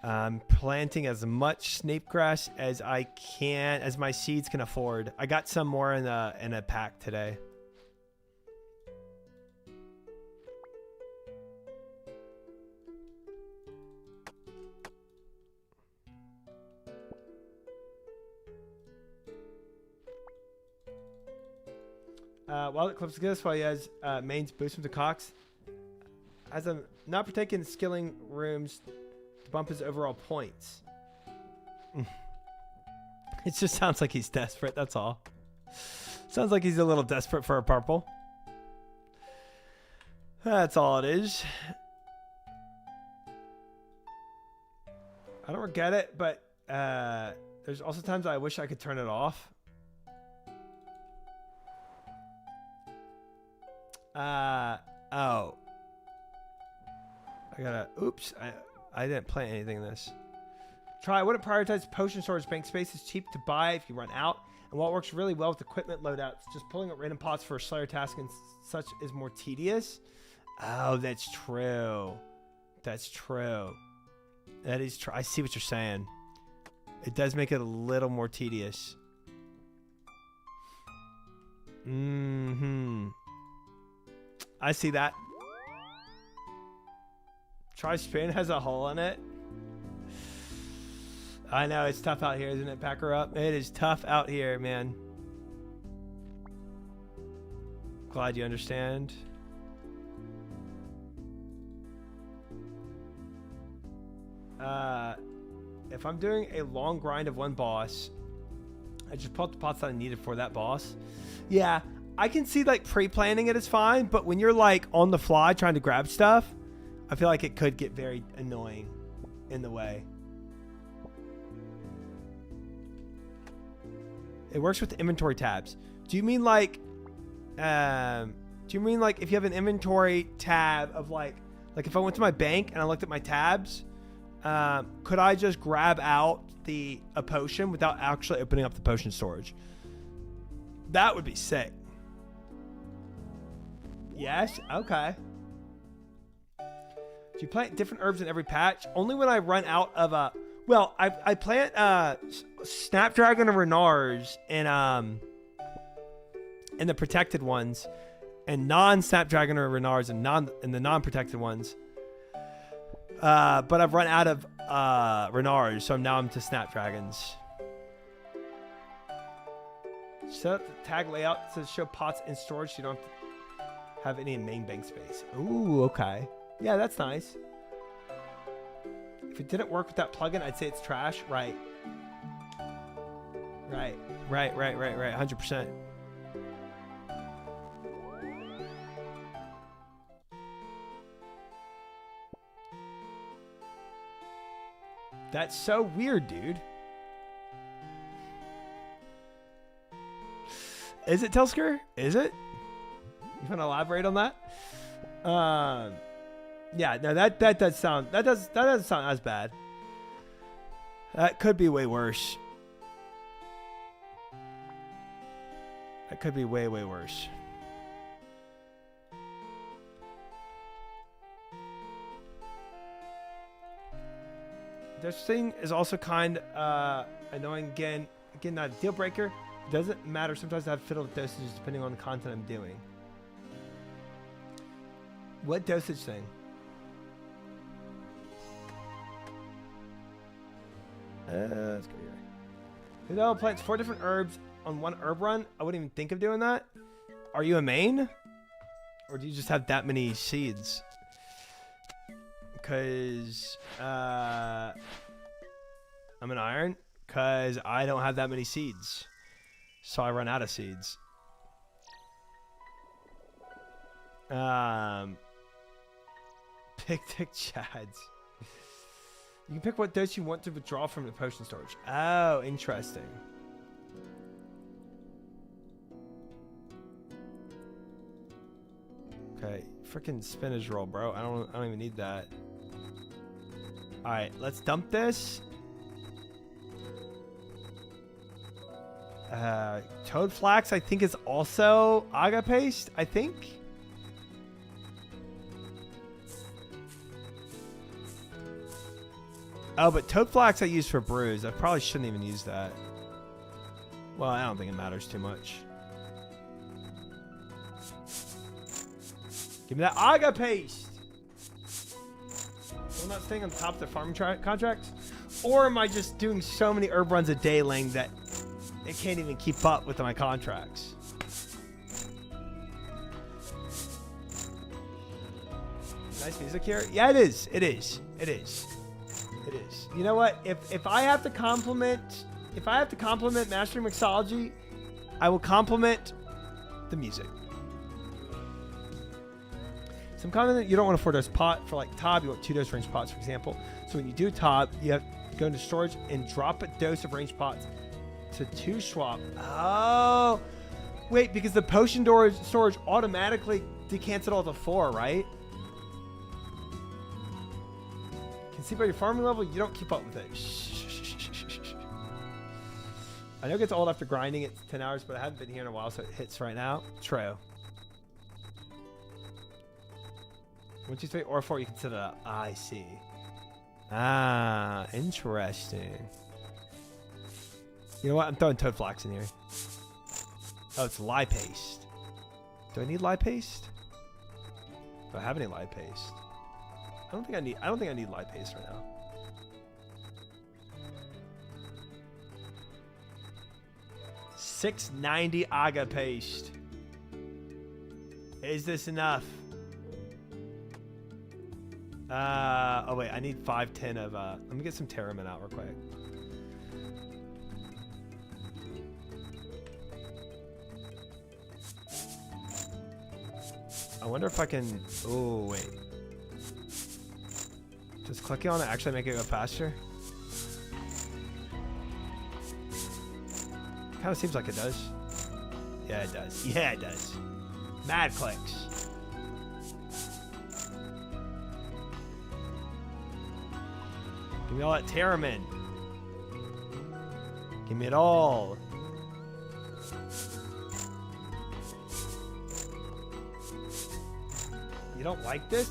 I'm planting as much snape grass as I can, as my seeds can afford. I got some more in a pack today. While it clips this, while he has mains boost him to Cox, as I'm not partaking in skilling rooms to bump his overall points. It just sounds like he's desperate, that's all. Sounds like he's a little desperate for a purple. That's all it is. I don't regret it, but there's also times I wish I could turn it off. Oh. I gotta, oops, I didn't plant anything in this. I wouldn't prioritize potion storage. Bank space is cheap to buy if you run out. And while it works really well with equipment loadouts, just pulling up random pots for a Slayer task and such is more tedious. Oh, that's true. That's true. That is true. I see what you're saying. It does make it a little more tedious. Mm-hmm. I see that. Tri-spin has a hole in it. I know, it's tough out here, isn't it? Pack her up. It is tough out here, man. Glad you understand. If I'm doing a long grind of one boss, I just pull up the pots that I needed for that boss. Yeah, I can see like pre-planning it is fine, but when you're like on the fly trying to grab stuff, I feel like it could get very annoying in the way. It works with inventory tabs. Do you mean like if you have an inventory tab of like if I went to my bank and I looked at my tabs, could I just grab out a potion without actually opening up the potion storage? That would be sick. Yes? Okay. Do you plant different herbs in every patch? Only when I run out of a... Well, I plant Snapdragon and Renars in the protected ones, and non-Snapdragon or Renars in the non-protected ones. But I've run out of Renars, so now I'm to Snapdragons. Set up the tag layout to show pots in storage so you don't have any in main bank space. Ooh, okay. Yeah, that's nice. If it didn't work with that plugin, I'd say it's trash. Right. 100%. That's so weird, dude. Is it Telsker? Is it? You want to elaborate on that? Yeah, no, that doesn't sound as bad. That could be way worse. That could be way worse. This thing is also kind of annoying. Again, not a deal breaker. It doesn't matter. Sometimes I have fiddle with dosages depending on the content I'm doing. What dosage thing? Let's go here. If I plants 4 different herbs on one herb run, I wouldn't even think of doing that. Are you a main? Or do you just have that many seeds? Because I'm an iron. Because I don't have that many seeds. So I run out of seeds. Pick Chads. You can pick what dose you want to withdraw from the potion storage. Oh, interesting. Okay, freaking spinach roll, bro. I don't even need that. All right, let's dump this. Toad flax, I think, is also aga paste. I think. Oh, but toad flax I use for brews. I probably shouldn't even use that. Well, I don't think it matters too much. Give me that aga paste. Am I not staying on top of the farming contracts? Or am I just doing so many herb runs a day, Lang, that it can't even keep up with my contracts? Nice music here. Yeah, it is. It is. It is. It is. You know what? If I have to compliment Mastering Mixology, I will compliment the music. Some comment you don't want a 4-dose pot for like Tob. You want 2-dose range pots, for example. So when you do Tob, you have to go into storage and drop a dose of range pots to 2 swap. Oh, wait, because the potion storage automatically decants it all to 4, right? Can see by your farming level, you don't keep up with it. I know it gets old after grinding. It's 10 hours, but I haven't been here in a while, so it hits right now. True. 1, 2, 3, or 4, you can set it up. I see. Ah, interesting. You know what? I'm throwing toad flax in here. Oh, it's lye paste. Do I need lye paste? Do I have any lye paste? I don't think I need lye paste right now. $6.90 aga paste. Is this enough? Oh wait, I need 510 of let me get some Terramin out real quick. I wonder if I can. Oh wait. Does clicking on it actually make it go faster? Kind of seems like it does. Yeah, it does. Yeah, it does. Mad clicks. Give me all that Terramin. Give me it all. You don't like this?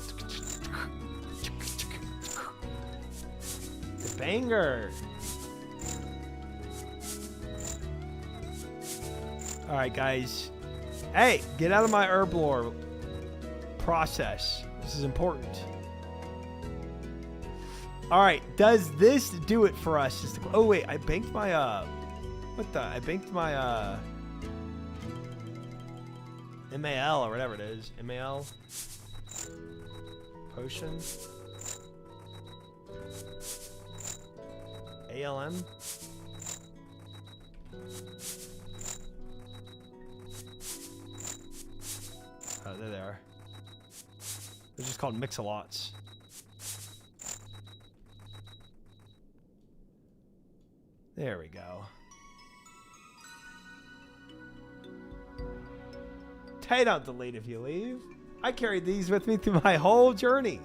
The banger. All right, guys. Hey, get out of my herblore process. This is important. All right, does this do it for us? Oh wait, I banked my what the? I banked my MAL or whatever it is. MAL potion. ALM. Oh, there they are. They're just called mix-a-lots. There we go. Hey, don't delete if you leave. I carried these with me through my whole journey.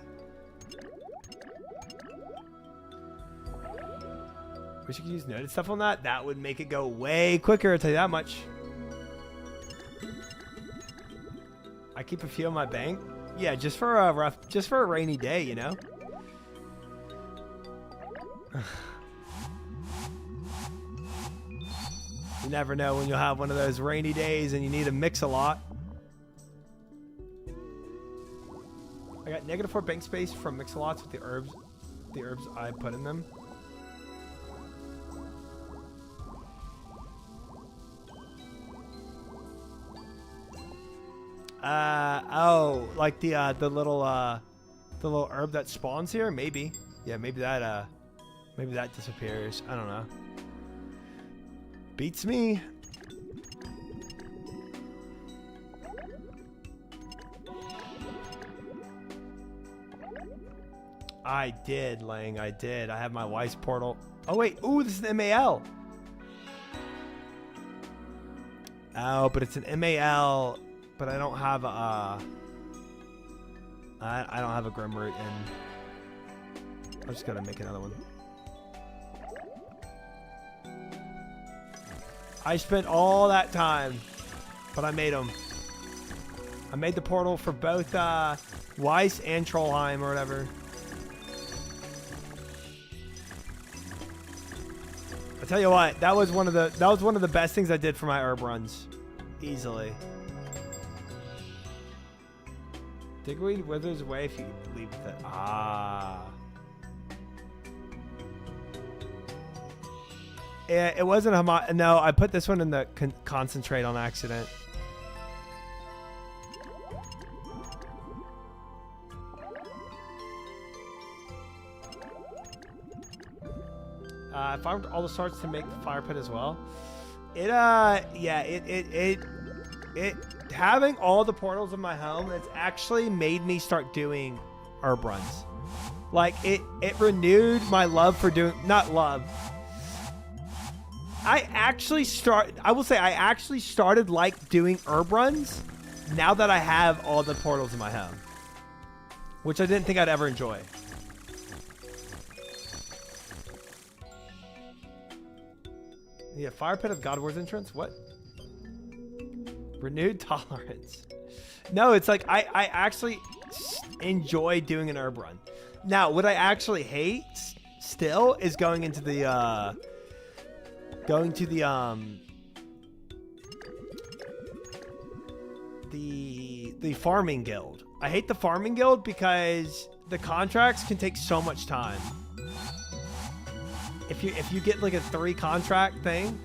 Wish you could use noted stuff on that. That would make it go way quicker, I'll tell you that much. I keep a few in my bank. Yeah, just for a rainy day, you know? You never know when you'll have one of those rainy days and you need to mix a lot. I got -4 bank space from mix-a-lots with the herbs I put in them. Oh, like the little herb that spawns here? Maybe. Yeah, maybe that disappears. I don't know. Beats me. I did, Lang. I did. I have my Wise portal. Oh wait. Ooh, this is an MAL. Oh, but it's an MAL. But I don't have a. I don't have a Grimroot in. I'm just gonna make another one. I spent all that time, but I made them. I made the portal for both Weiss and Trollheim or whatever. I tell you what, that was one of the best things I did for my herb runs, easily. Digweed withers away if you leave with it. Ah. Yeah, it wasn't a no, I put this one in the concentrate on accident. I farmed all the sorts to make the fire pit as well. It having all the portals in my home, it's actually made me start doing herb runs. Like it renewed my love for doing, not love. I actually started like doing herb runs now that I have all the portals in my home, which I didn't think I'd ever enjoy. Yeah, Fire Pit of God War's entrance? What? Renewed tolerance. No, it's like I actually enjoy doing an herb run. Now, what I actually hate still is going into the farming guild. I hate the farming guild because the contracts can take so much time. If you get like a 3 contract thing,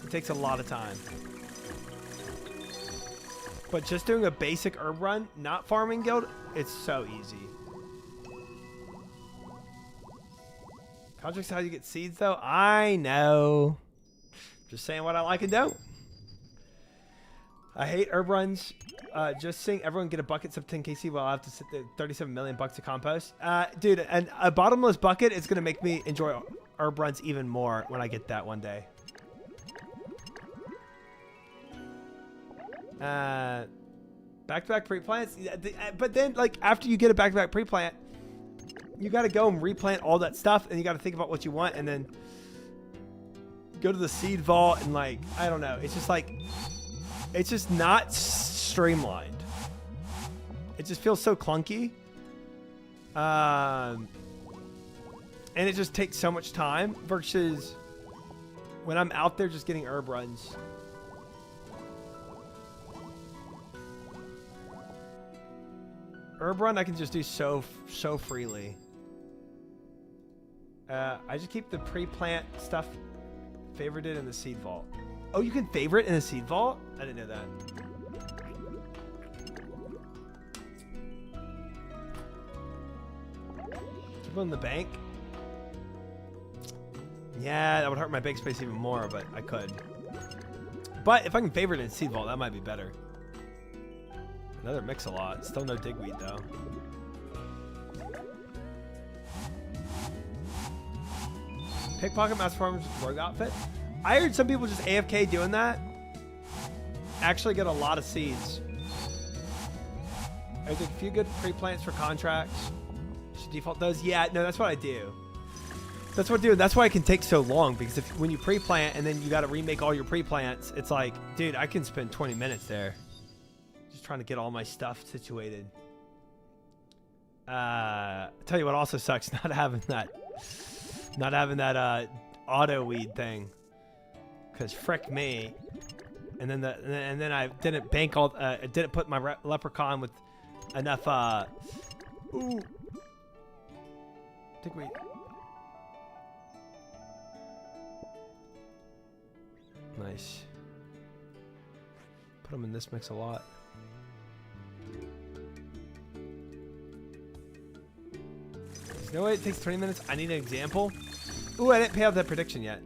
it takes a lot of time. But just doing a basic herb run, not farming guild, it's so easy. Contracts how you get seeds though? I know. Just saying what I like and don't. I hate herb runs. Just seeing everyone get a bucket sub 10 KC while I have to sit there 37 million bucks to compost. Dude, and a bottomless bucket is gonna make me enjoy herb runs even more when I get that one day. Back-to-back pre-plants, but then like after you get a back-to-back pre-plant, you got to go and replant all that stuff, and you got to think about what you want, and then go to the seed vault, and like I don't know, it's just like it's just not streamlined. It just feels so clunky, and it just takes so much time versus when I'm out there just getting herb runs. Herb run I can just do so freely. I just keep the pre-plant stuff favorited in the seed vault. Oh, you can favorite in the seed vault? I didn't know that. Keep it in the bank. Yeah, that would hurt my bank space even more, but I could. But if I can favorite it in seed vault, that might be better. Another mix-a-lot. Still no digweed, though. Pickpocket Master Farmer's rogue outfit. I heard some people just AFK doing that actually get a lot of seeds. There's a few good pre-plants for contracts. Should default those? Yeah, no, that's what I do. That's what I do. That's why it can take so long, because when you pre-plant and then you got to remake all your pre-plants, it's like, dude, I can spend 20 minutes there. Trying to get all my stuff situated. Tell you what also sucks, not having that auto weed thing, because frick me. And then I didn't bank all. I didn't put my leprechaun with enough. Ooh, think we. Nice. Put them in this mix a lot. You know what? It takes 20 minutes. I need an example. Ooh, I didn't pay out that prediction yet.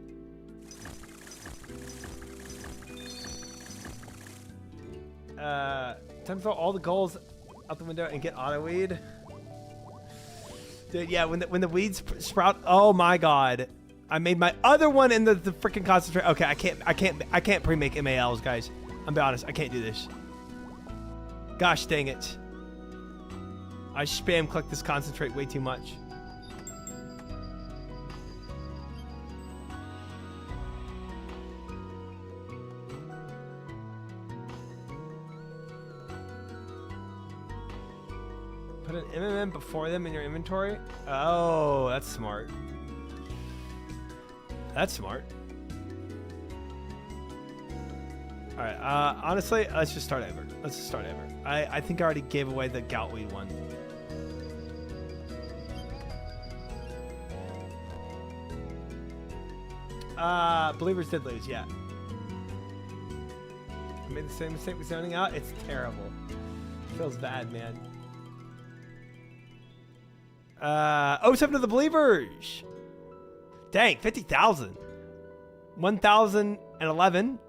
Time to throw all the goals out the window and get auto weed. Dude, yeah, when the weeds sprout. Oh my god, I made my other one in the freaking concentrate. Okay, I can't pre-make MALs, guys. I'm be honest, I can't do this. Gosh dang it. I spam click this concentrate way too much. Put an MMM before them in your inventory? Oh, that's smart. That's smart. Alright, honestly, let's just start over. Let's just start over. I think I already gave away the goutweed one. Believers did lose, yeah. I made the same mistake with zoning out. It's terrible. It feels bad, man. 07 to the Believers. Dang, 50,000. 1,011.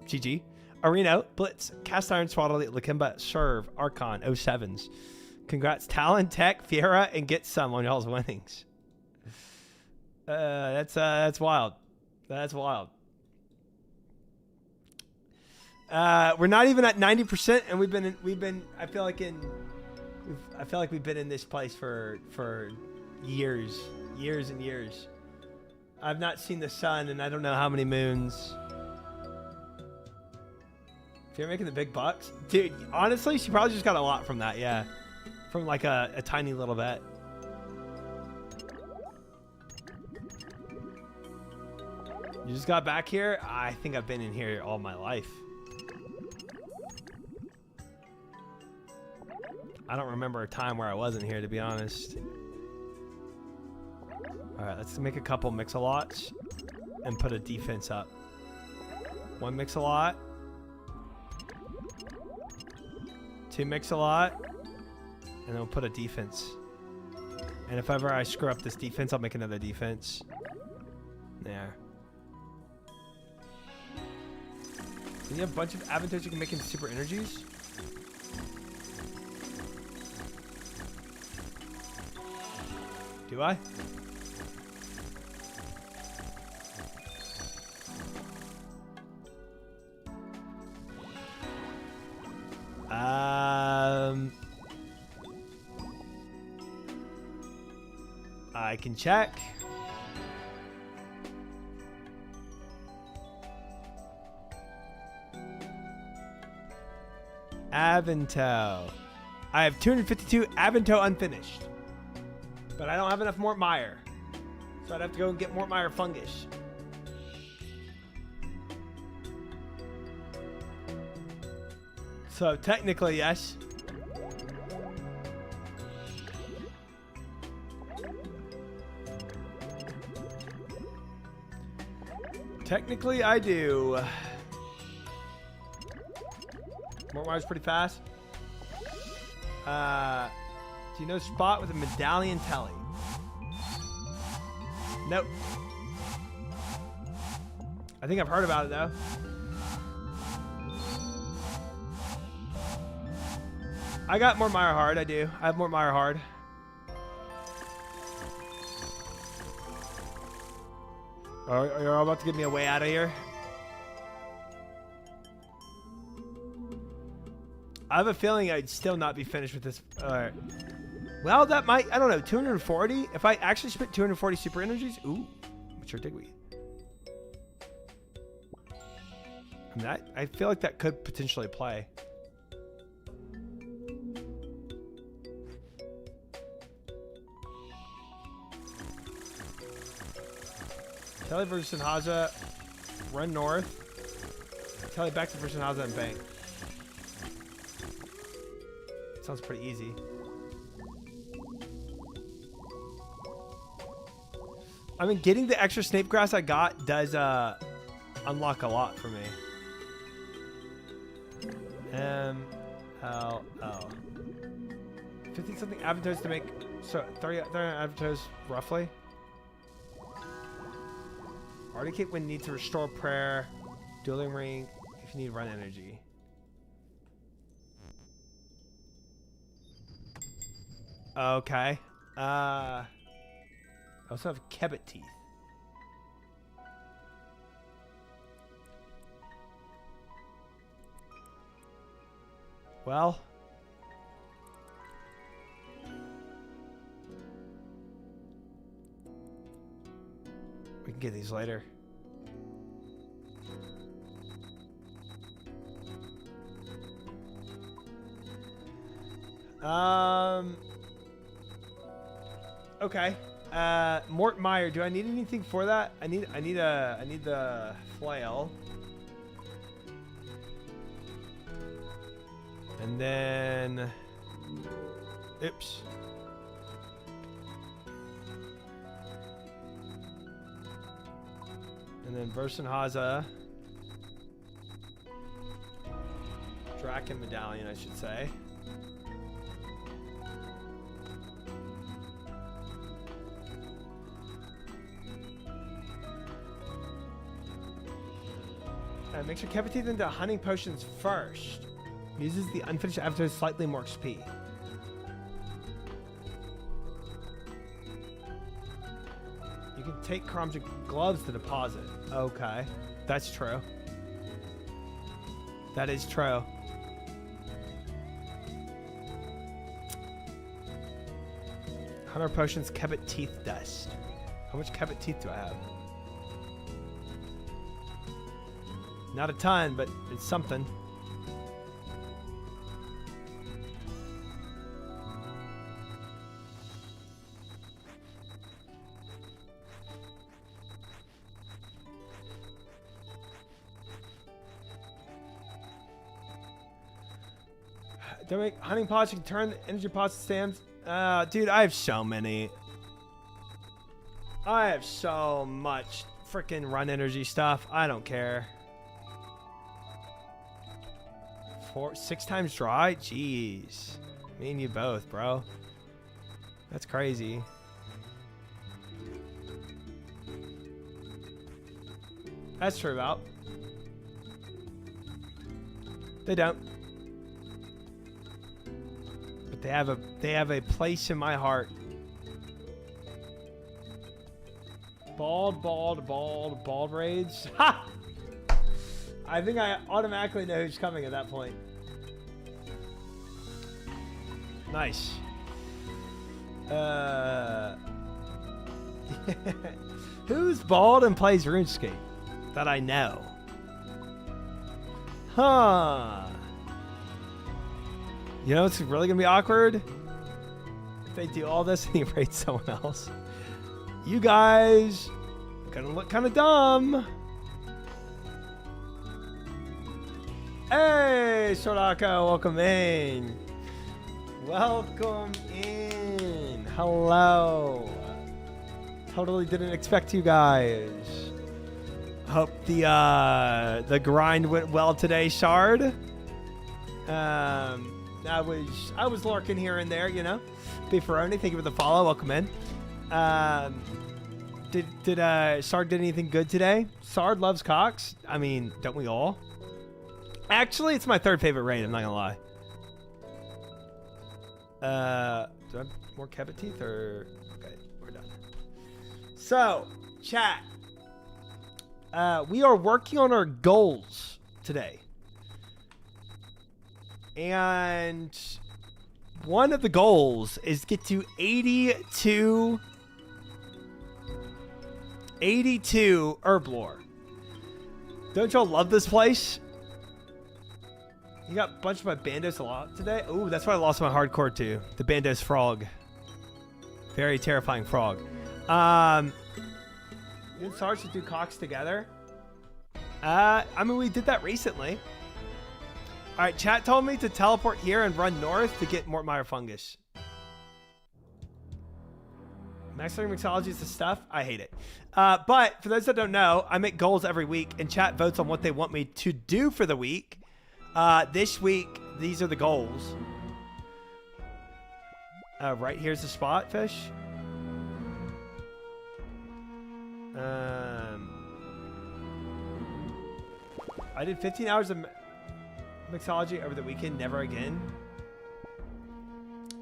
GG. Areno, Blitz, Cast Iron, Swaddle, Lakimba, Serve, Archon, 07s. Congrats, Talon, Tech, Fiera, and Get Some on y'all's winnings. That's wild. That's wild. We're not even at 90%, and I feel like we've been in this place for years and years. I've not seen the sun, and I don't know how many moons. If you're making the big bucks, dude, honestly, she probably just got a lot from that, yeah, from like a tiny little bit. You just got back here? I think I've been in here all my life. I don't remember a time where I wasn't here, to be honest. Alright, let's make a couple mix-a-lots and put a defense up. One mix-a-lot. Two mix-a-lot. And then we'll put a defense. And if ever I screw up this defense, I'll make another defense. There. Do you have a bunch of avatars you can make into super energies? Do I? I can check. Avanto. I have 252 Avanto unfinished. But I don't have enough Mort Meyer. So I'd have to go and get Mort Meyer Fungus. So technically, yes. Technically, I do. Mort Meyer's pretty fast. Do you know spot with a medallion telly? Nope. I think I've heard about it though. I got Mort Meyer hard. I do. I have Mort Meyer hard. Are you all about to get me a way out of here? I have a feeling I'd still not be finished with this. Well, that might, I don't know, 240? If I actually spent 240 super energies, ooh, mature digweed. I mean, I feel like that could potentially play. Telly versus Haza, run north. Telly back to versus Haza and bank. Sounds pretty easy. I mean, getting the extra snape grass I got does unlock a lot for me. MLL. 50 something avatars to make, so 30 avatars roughly. Already keep when need to restore prayer, dueling ring if you need run energy. Okay. I also have Kebbit teeth. Well. We can get these later. Okay. Mort Meyer, do I need anything for that? I need the flail. And then oops. And then Versenhaza. Draken Medallion, I should say. Make sure Kebbit teeth into hunting potions first. Uses the unfinished avatar slightly more XP. You can take Karamja gloves to deposit. Okay. That's true. That is true. Hunter potions, Kebbit teeth dust. How much Kebbit teeth do I have? Not a ton, but it's something. Don't make hunting pots. You can turn the energy pots to stands. Dude, I have so many. I have so much freaking run energy stuff. I don't care. 6 times dry? Jeez. Me and you both, bro. That's crazy. That's true about. They don't. But they have a place in my heart. Bald raids. Ha! I think I automatically know who's coming at that point. Nice. Who's bald and plays RuneScape that I know? Huh. You know it's really gonna be awkward? If they do all this and he raids someone else. You guys gonna look kind of dumb. Hey, Soraka, welcome in. Welcome in. Hello. Totally didn't expect you guys. Hope the grind went well today, Shard. I was lurking here and there, you know. Beefaroni, thank you for the follow. Welcome in. Did Sard did anything good today? Sard loves cocks. I mean, don't we all? Actually, it's my third favorite raid. I'm not gonna lie. Do I have more Kevin teeth or? Okay, we're done. So, chat. We are working on our goals today. And one of the goals is to get to 82 HERBLORE. Don't y'all love this place? You got a bunch of my Bandos a lot today. Ooh, that's why I lost my hardcore too. The Bandos frog. Very terrifying frog. You and Sarge should do cocks together. I mean, we did that recently. All right, chat told me to teleport here and run north to get more Mire fungus. Max learning mixology is the stuff. I hate it. But for those that don't know, I make goals every week, and chat votes on what they want me to do for the week. This week, these are the goals. Right here's the spot, fish. I did 15 hours of mixology over the weekend. Never again.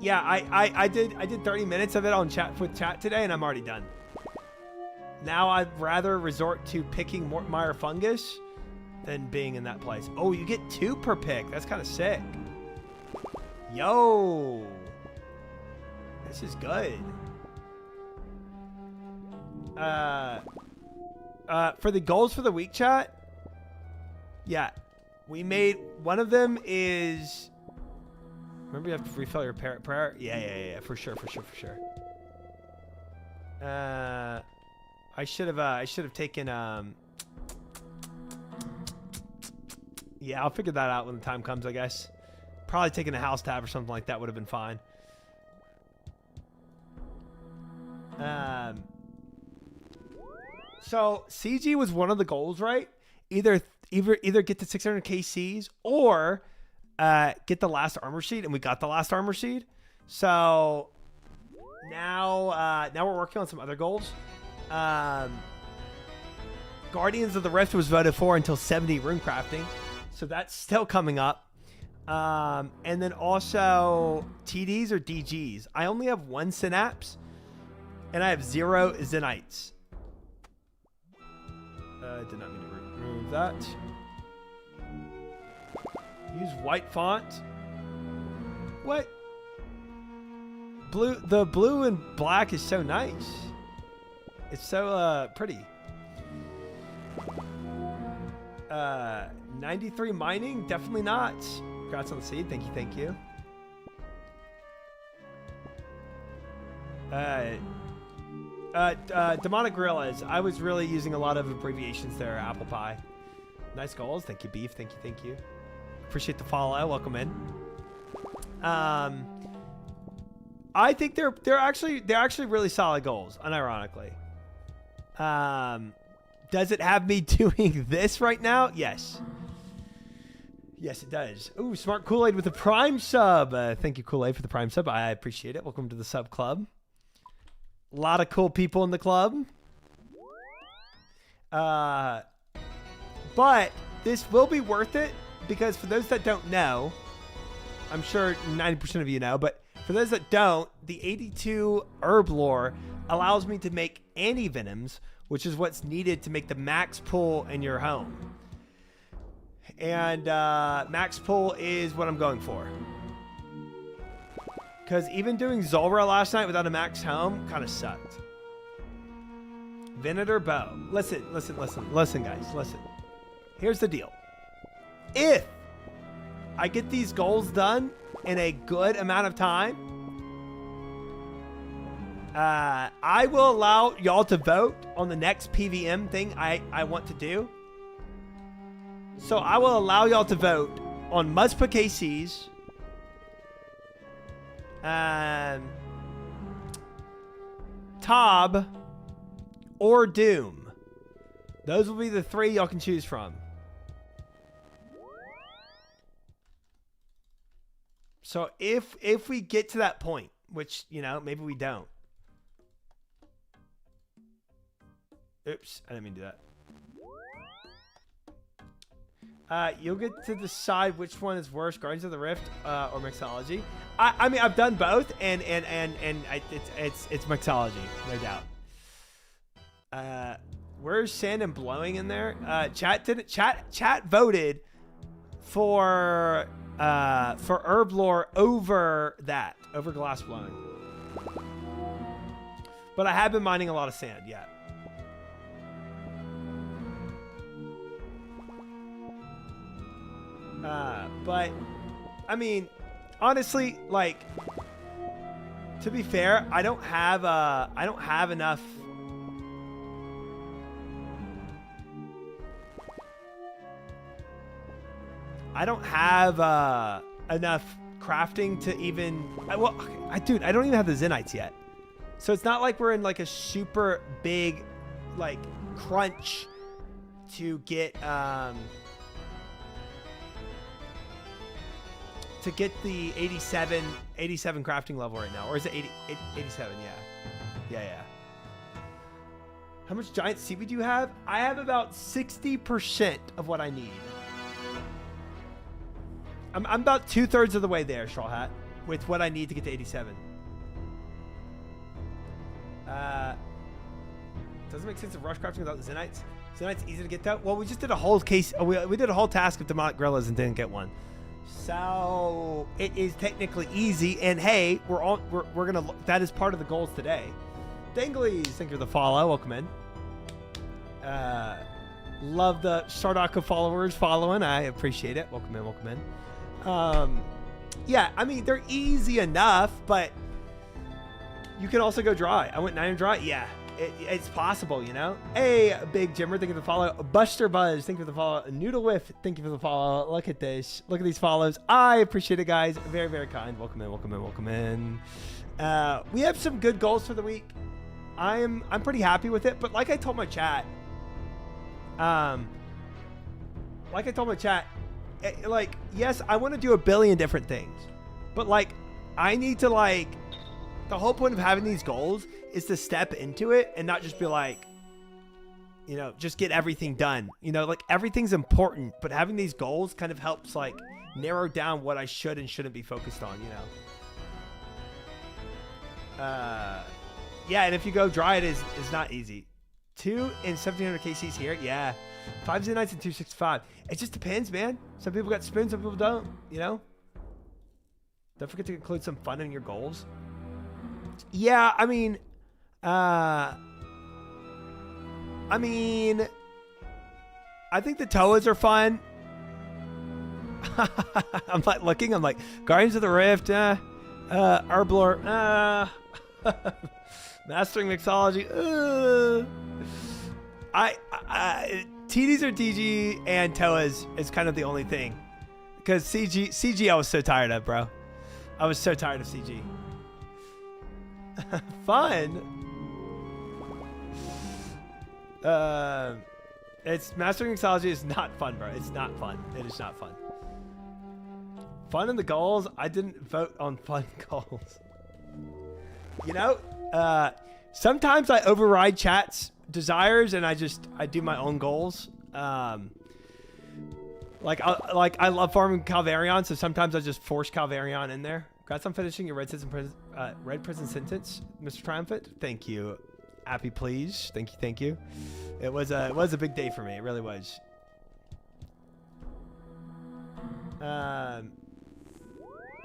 Yeah, I did 30 minutes of it on chat with chat today, and I'm already done. Now I'd rather resort to picking more Mire fungus than being in that place. Oh, you get 2 per pick. That's kind of sick. Yo, this is good. For the goals for the week, chat. Yeah, we made one of them is. Remember, you have to refill your prayer. Yeah, for sure. I should have taken. Yeah, I'll figure that out when the time comes, I guess. Probably taking a house tab or something like that would have been fine. So CG was one of the goals, right? Either get to 600 KCs or get the last armor seed, and we got the last armor seed. So now we're working on some other goals. Guardians of the Rift was voted for until 70 rune crafting, so that's still coming up. And then also TDs or DGs. I only have 1 synapse, and I have 0 Zenites. Did not mean to remove that. Use white font. What? The blue and black is so nice. It's so pretty. 93 mining? Definitely not. Congrats on the seed. Thank you. Demonic Gorillas. I was really using a lot of abbreviations there. Apple pie. Nice goals. Thank you, Beef. Thank you. Appreciate the follow. Welcome in. I think they're actually really solid goals, unironically. Does it have me doing this right now? Yes. Yes, it does. Ooh, Smart Kool-Aid with a Prime sub. Thank you, Kool-Aid, for the Prime sub. I appreciate it. Welcome to the sub club. A lot of cool people in the club. But this will be worth it because for those that don't know, I'm sure 90% of you know, but for those that don't, the 82 HERBLORE allows me to make anti-venoms, which is what's needed to make the max pull in your home. And max pull is what I'm going for. Because even doing Zulrah last night without a max home kind of sucked. Venator bow. Listen, guys, listen. Here's the deal. If I get these goals done in a good amount of time, I will allow y'all to vote on the next PVM thing I want to do. So I will allow y'all to vote on must put KCs, Tob, or Doom. Those will be the 3 y'all can choose from. So if we get to that point, which, you know, maybe we don't. Oops, I didn't mean to do that. You'll get to decide which one is worse, Guardians of the Rift or Mixology. I mean, I've done both, and it's Mixology, no doubt. Where's Sand and Blowing in there? Chat voted for HERBLORE over Glass Blowing. But I have been mining a lot of sand, yeah. But I mean, honestly, like, to be fair, I don't have enough. I don't have enough crafting to even. Well, dude, I don't even have the Zenites yet, so it's not like we're in like a super big, like, crunch to get the 87 crafting level right now. Or is it 87? Yeah. How much giant seaweed do you have? I have about 60% of what I need. I'm about 2/3 of the way there, Straw Hat, with what I need to get to 87. Doesn't make sense to rush crafting without the Zenites. Zenites easy to get though. Well, we just did a whole case. We did a whole task of demonic gorillas and didn't get one. So it is technically easy, and hey, we're gonna. That is part of the goals today. Danglies, thank you for the follow. Welcome in. Love the Sardaka followers following. I appreciate it. Welcome in. Yeah, I mean, they're easy enough, but you can also go dry. I went 9 and dry. Yeah, it's possible, you know. Hey, Big Jimmer, thank you for the follow. Buster Buzz, thank you for the follow. Noodle Whiff, thank you for the follow. Look at this. Look at these follows. I appreciate it, guys. Very, very kind. Welcome in. We have some good goals for the week. I'm pretty happy with it, but like I told my chat, like, yes, I want to do a billion different things, but like, I need to, like, the whole point of having these goals is to step into it and not just be like, you know, just get everything done. You know, like, everything's important, but having these goals kind of helps, like, narrow down what I should and shouldn't be focused on, you know. Yeah, and if you go dry, it is not easy. 2 and 1700 KCs here, yeah. 5 Zenites and 265. It just depends, man. Some people got spoons, some people don't, you know? Don't forget to include some fun in your goals. Yeah, I mean, I think the Toas are fun. I'm like looking, I'm like, Guardians of the Rift, HERBLORE, Mastering Mixology, TDs or DG and Toas is kind of the only thing. Because CG I was so tired of, bro. I was so tired of CG. Fun. It's Mastering Mixology is not fun, bro. It's not fun. It is not fun. Fun in the goals. I didn't vote on fun goals. You know, sometimes I override chat's desires and I do my own goals. I love farming Calvarion, so sometimes I just force Calvarion in there. Congrats on finishing your red prison sentence, Mr. Triumphant. Thank you. Happy, please. Thank you. It was a big day for me. It really was. I'm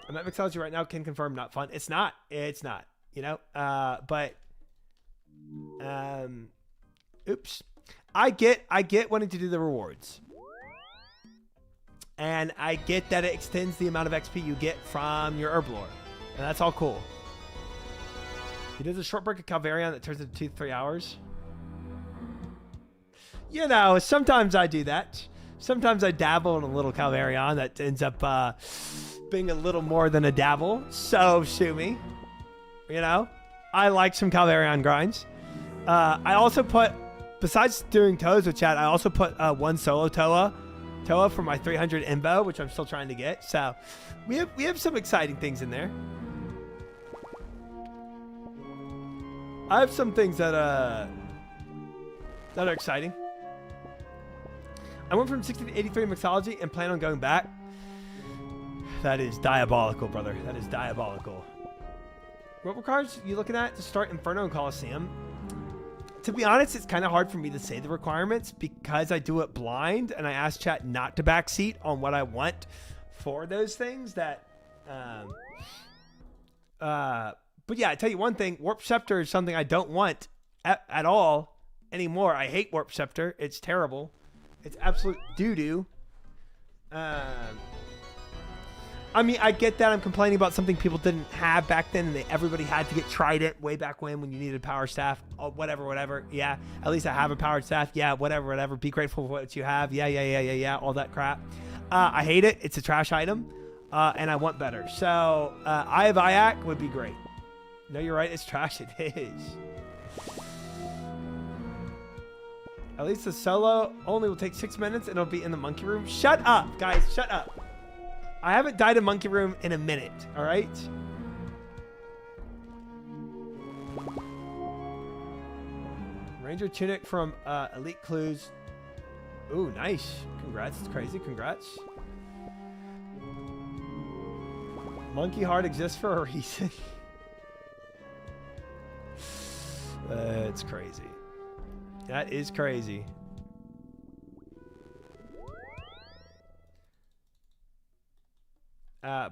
at mixology right now. Can confirm, not fun. It's not. It's not. You know. Oops. I get wanting to do the rewards. And I get that it extends the amount of XP you get from your Herblore. And that's all cool. He does a short break of Calvarion that turns into 2 to 3 hours. You know, sometimes I do that. Sometimes I dabble in a little Calvarion that ends up being a little more than a dabble. So sue me. You know, I like some Calvarion grinds. I also put, besides doing toes with chat, I also put one solo Toa for my 300 Imbo, which I'm still trying to get. So we have some exciting things in there. I have some things that are exciting. I went from 60 to 83 in mixology and plan on going back. That is diabolical, brother. That is diabolical. What requirements are you looking at to start Inferno and Coliseum? To be honest, it's kind of hard for me to say the requirements because I do it blind and I ask chat not to backseat on what I want for those things that, but yeah, I tell you one thing, Warp Scepter is something I don't want at all anymore. I hate Warp Scepter. It's terrible. It's absolute doo-doo. I mean, I get that I'm complaining about something people didn't have back then and everybody had to get Trident way back when you needed a power staff. Oh, whatever. Yeah, at least I have a powered staff. Yeah, whatever. Be grateful for what you have. Yeah. All that crap. I hate it. It's a trash item, and I want better. So, Eye of Iac would be great. No, you're right. It's trash. It is. At least the solo only will take 6 minutes and it'll be in the monkey room. Shut up, guys. Shut up. I haven't died in monkey room in a minute. All right. Ranger tunic from Elite Clues. Ooh, nice. Congrats. It's crazy. Congrats. Monkey heart exists for a reason. It's crazy. That is crazy.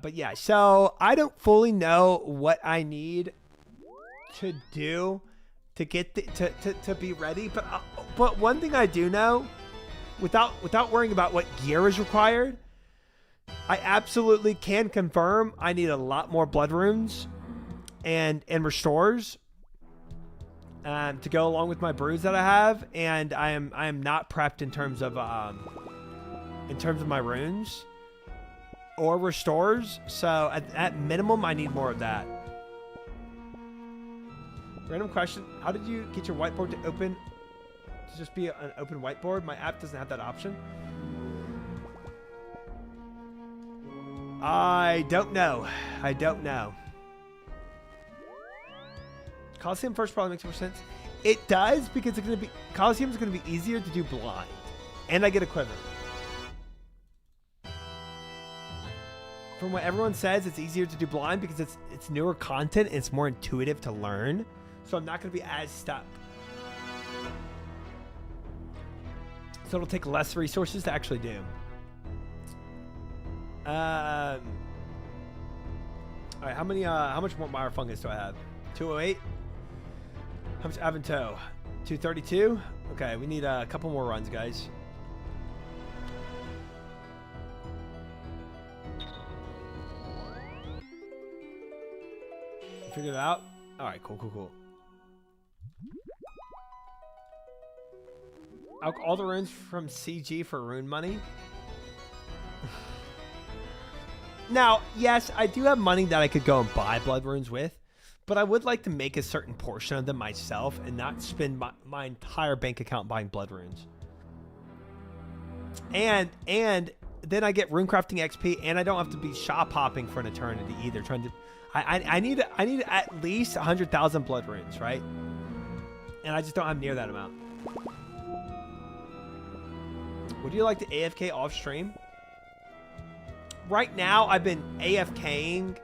But yeah, so I don't fully know what I need to do to get to be ready. But one thing I do know, without worrying about what gear is required, I absolutely can confirm I need a lot more blood runes and restores to go along with my brews that I have, and I am not prepped in terms of my runes or restores, so at minimum I need more of that. Random question: how did you get your whiteboard to open to just be an open whiteboard? My app doesn't have that option. I don't know. Coliseum first probably makes more sense. It does, because it's going to be, Coliseum is going to be easier to do blind, and I get a quiver. From what everyone says, it's easier to do blind because it's newer content and it's more intuitive to learn. So I'm not going to be as stuck. So it'll take less resources to actually do. All right, how much more Mire Fungus do I have? 208. How much Avento? 232. Okay, we need a couple more runs, guys. Figured it out. All right, cool. All the runes from CG for rune money. Now, yes, I do have money that I could go and buy blood runes with, but I would like to make a certain portion of them myself and not spend my entire bank account buying blood runes. And then I get rune crafting XP, and I don't have to be shop hopping for an eternity either. I need at least 100,000 blood runes, right? And I just don't have near that amount. Would you like to AFK off stream? right now I've been AFKing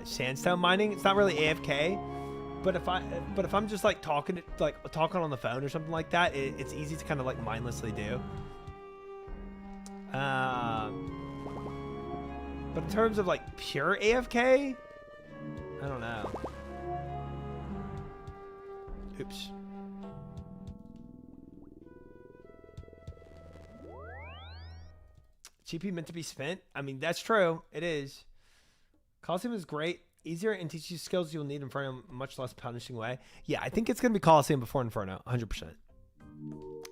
sandstone mining. It's not really AFK, but if I'm just like talking on the phone or something like that, it's easy to kind of like mindlessly do. But in terms of like pure AFK, I don't know. Oops. GP meant to be spent. I mean, that's true. It is. Coliseum is great. Easier and teaches you skills you'll need Inferno in a much less punishing way. Yeah, I think it's going to be Coliseum before Inferno. 100%.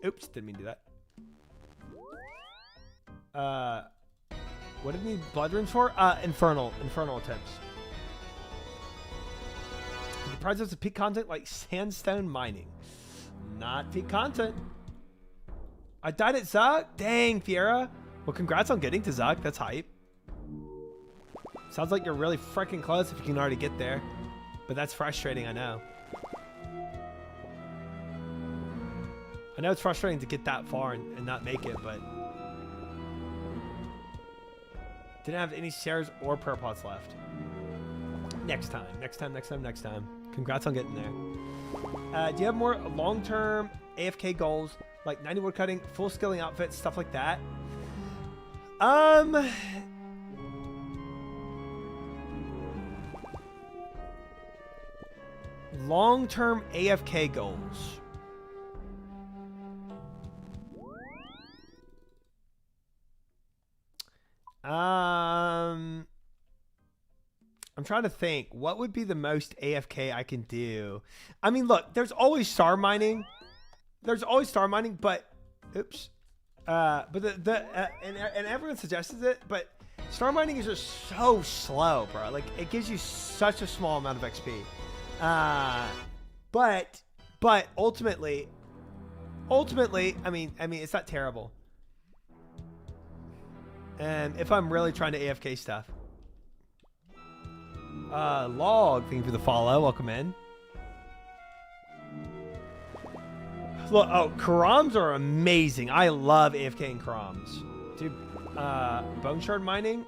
Oops, didn't mean to do that. What did we need blood runes for? Infernal attempts. The prize is peak content like sandstone mining. Not peak content. I died at Zug? Dang, Fiera. Well, congrats on getting to Zug. That's hype. Sounds like you're really freaking close if you can already get there. But that's frustrating, I know. I know it's frustrating to get that far and not make it, but... Didn't have any shares or prayer pots left. Next time. Congrats on getting there. Do you have more long-term AFK goals, like 90 woodcutting, full skilling outfits, stuff like that? Long-term AFK goals. I'm trying to think what would be the most AFK I can do. I mean, look, there's always star mining. But oops. But and everyone suggests it, but star mining is just so slow, bro. Like it gives you such a small amount of XP. But ultimately, I mean, it's not terrible. And if I'm really trying to AFK stuff. Log, thank you for the follow. Welcome in. Look, Karams are amazing. I love AFKing Karams. Dude, Bone Shard mining.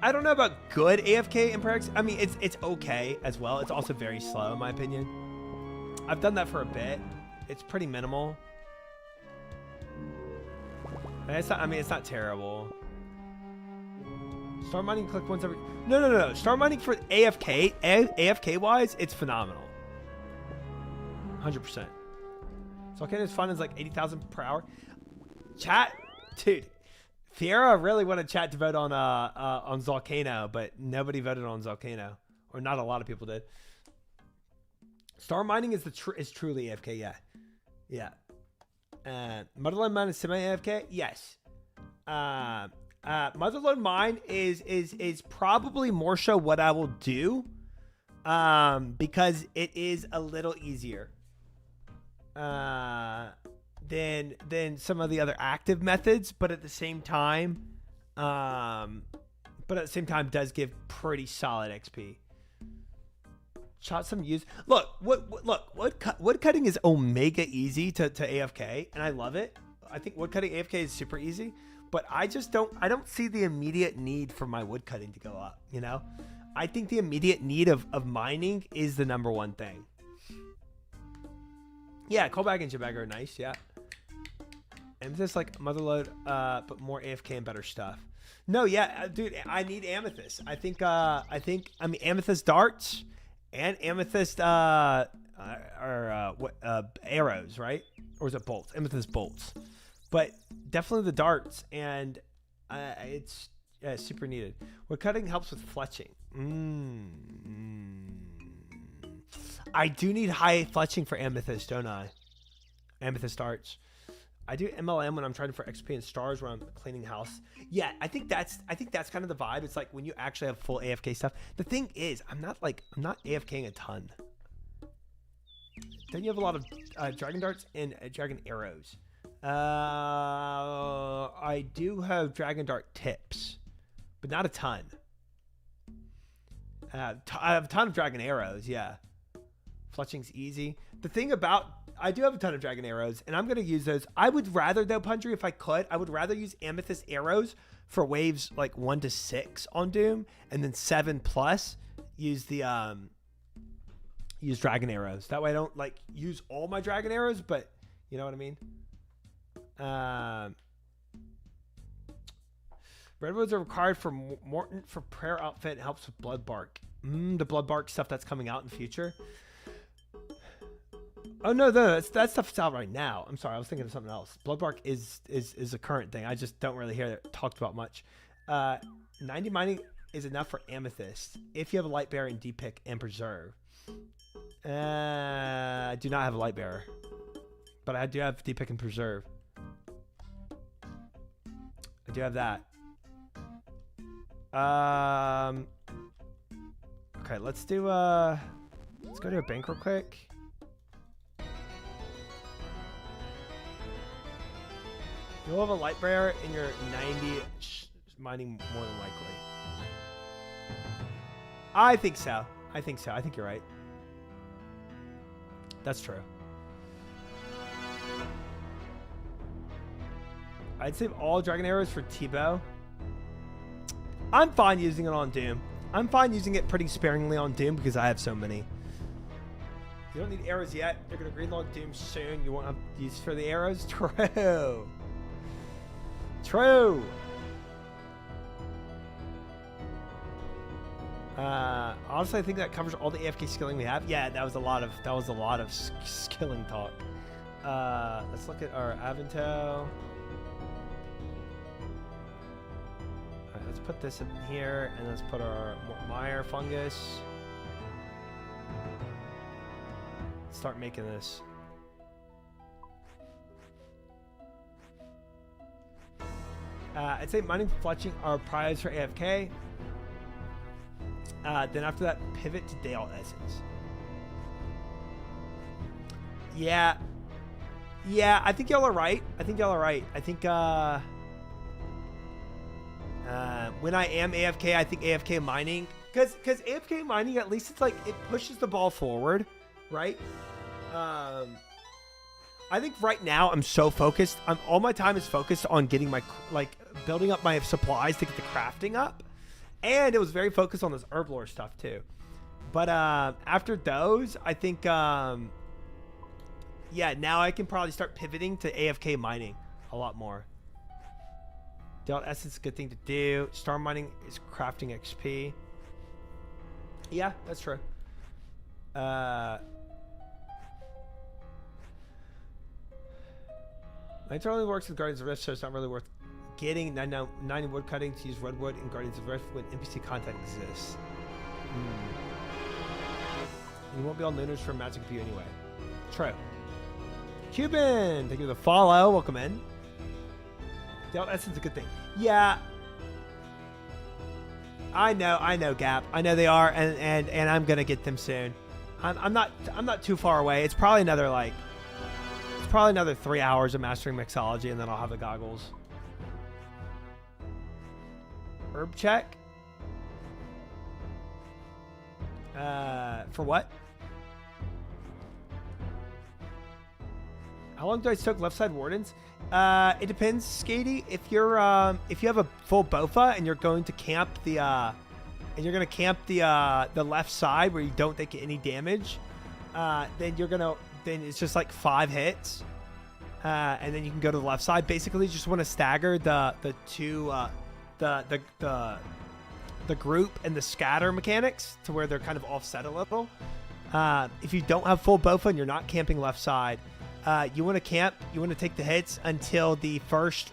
I don't know about good AFK in Prax. I mean, it's okay as well. It's also very slow in my opinion. I've done that for a bit. It's pretty minimal. It's not terrible. Star mining, click once every... No. Star mining for AFK wise, it's phenomenal. 100%. Volcano is fun as like 80,000 per hour. Chat, dude. Fiera really wanted chat to vote on Volcano, but nobody voted on Volcano, or not a lot of people did. Star mining is truly AFK. Yeah. Motherlode mine is semi AFK. Yes. Motherlode mine is probably more so what I will do, because it is a little easier than some of the other active methods, but at the same time does give pretty solid XP. Shot some use. Look, wood cutting is omega easy to AFK, and I love it. I think wood cutting AFK is super easy, but I don't see the immediate need for my wood cutting to go up, you know? I think the immediate need of mining is the number one thing. Yeah, Callback and Jabag are nice, yeah. Amethyst like Motherlode, but more AFK and better stuff. No, yeah, dude, I need Amethyst. I mean Amethyst darts and Amethyst arrows, right? Or is it bolts? Amethyst bolts. But definitely the darts, and it's super needed. Wood cutting helps with fletching. I do need high fletching for Amethyst, don't I? Amethyst darts. I do MLM when I'm trying for XP and stars, where I'm cleaning house. Yeah, I think that's kind of the vibe. It's like when you actually have full AFK stuff. The thing is, I'm not AFKing a ton. Then you have a lot of dragon darts and dragon arrows. I do have dragon dart tips, but not a ton. I have a ton of dragon arrows. Yeah, fletching's easy. The thing about I do have a ton of dragon arrows, and I'm going to use those. I would rather, though, Pundry, if I could, I would rather use amethyst arrows for waves like 1 to 6 on Doom, and then 7 plus use the use dragon arrows. That way I don't like use all my dragon arrows, but you know what I mean. Redwoods are required for Morton for prayer outfit and helps with blood bark. The blood bark stuff that's coming out in the future. Oh no, that stuff's out right now. I'm sorry, I was thinking of something else. Bloodbark is a current thing. I just don't really hear it talked about much. 90 mining is enough for amethyst if you have a light bearer and D-pick and preserve. I do not have a light bearer, but I do have D-pick and preserve. I do have that. Okay, let's do let's go to a bank real quick. You'll have a light bearer in your 90 mining more than likely. I think so. I think so. I think you're right. That's true. I'd save all dragon arrows for T-bow. I'm fine using it on Doom. I'm fine using it pretty sparingly on Doom because I have so many. You don't need arrows yet. You're going to greenlog Doom soon. You won't have use for the arrows. True. True. Honestly, I think that covers all the AFK skilling we have. Yeah, that was a lot of skilling talk. Let's look at our Avanto. Alright, let's put this in here, and let's put our Meyer fungus. Start making this. I'd say mining and fletching are prize for AFK. Then after that, pivot to Dale Essence. Yeah. Yeah, I think y'all are right. I think when I am AFK, I think AFK mining, because AFK mining, at least it's like it pushes the ball forward, right? I think right now I'm so focused. All my time is focused on getting my building up my supplies to get the crafting up, and it was very focused on this herblore stuff too. But after those, I think yeah, now I can probably start pivoting to AFK mining a lot more. Dealt essence is a good thing to do. Star mining is crafting XP. Yeah, that's true. It only works with Guardians of Rift, so it's not really worth getting 90 wood cutting to use redwood in Guardians of Rift when NPC content exists. You won't be on Lunars for Magic View anyway. True. Cuban, thank you for the follow. Welcome in. Dealt essence is a good thing. Yeah. I know, Gap. I know they are, and I'm gonna get them soon. I'm not too far away. It's probably another 3 hours of mastering mixology, and then I'll have the goggles. Herb check. For what? How long do I stoke left side wardens? It depends, Skady. If you have a full bofa and you're going to camp the left side where you don't take any damage, then it's just like 5 hits, and then you can go to the left side. Basically, you just want to stagger the group and the scatter mechanics to where they're kind of offset a little. If you don't have full bofa and you're not camping left side, you want to camp. You want to take the hits until the first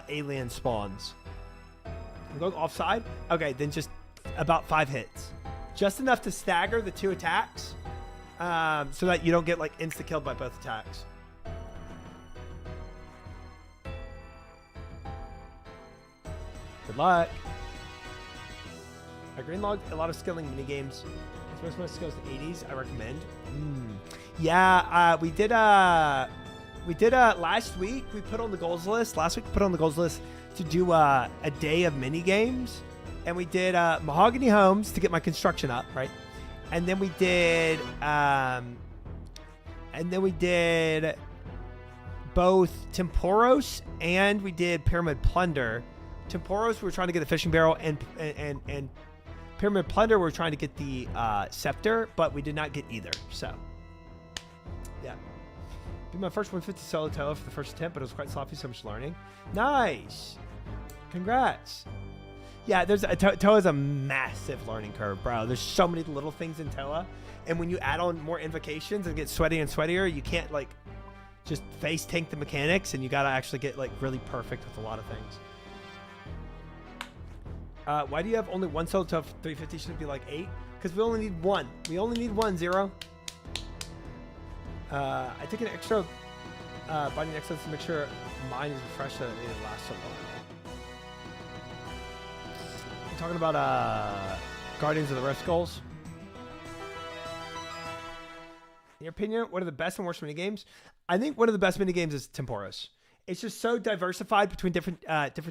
alien spawns. I'm going offside. Okay, then just about 5 hits, just enough to stagger the 2 attacks. So that you don't get like insta-killed by both attacks. Good luck. I greenlogged a lot of skilling minigames. Most of my skills to 80s, I recommend. Yeah, we did last week, we put on the goals list. Last week we put on the goals list to do a day of minigames. And we did Mahogany Homes to get my construction up, right? And then we did And then we did both Temporos and we did Pyramid Plunder. Temporos, we were trying to get the fishing barrel, and Pyramid Plunder, we were trying to get the scepter, but we did not get either. So, yeah. Be my first 150 solo Toa for the first attempt, but it was quite sloppy, so much learning. Nice. Congrats. Yeah, Toa is a massive learning curve, bro. There's so many little things in Toa, and when you add on more invocations and get sweatier and sweatier, you can't like just face tank the mechanics, and you gotta actually get like really perfect with a lot of things. Why do you have only one solo Toa 350? Should it be like 8? Because we only need one. We only need one, Zero. I took an extra binding excellence to make sure mine is refreshed so that it lasts so long. I'm talking about Guardians of the Rift goals. In your opinion, what are the best and worst minigames? I think one of the best minigames is Temporos. It's just so diversified between different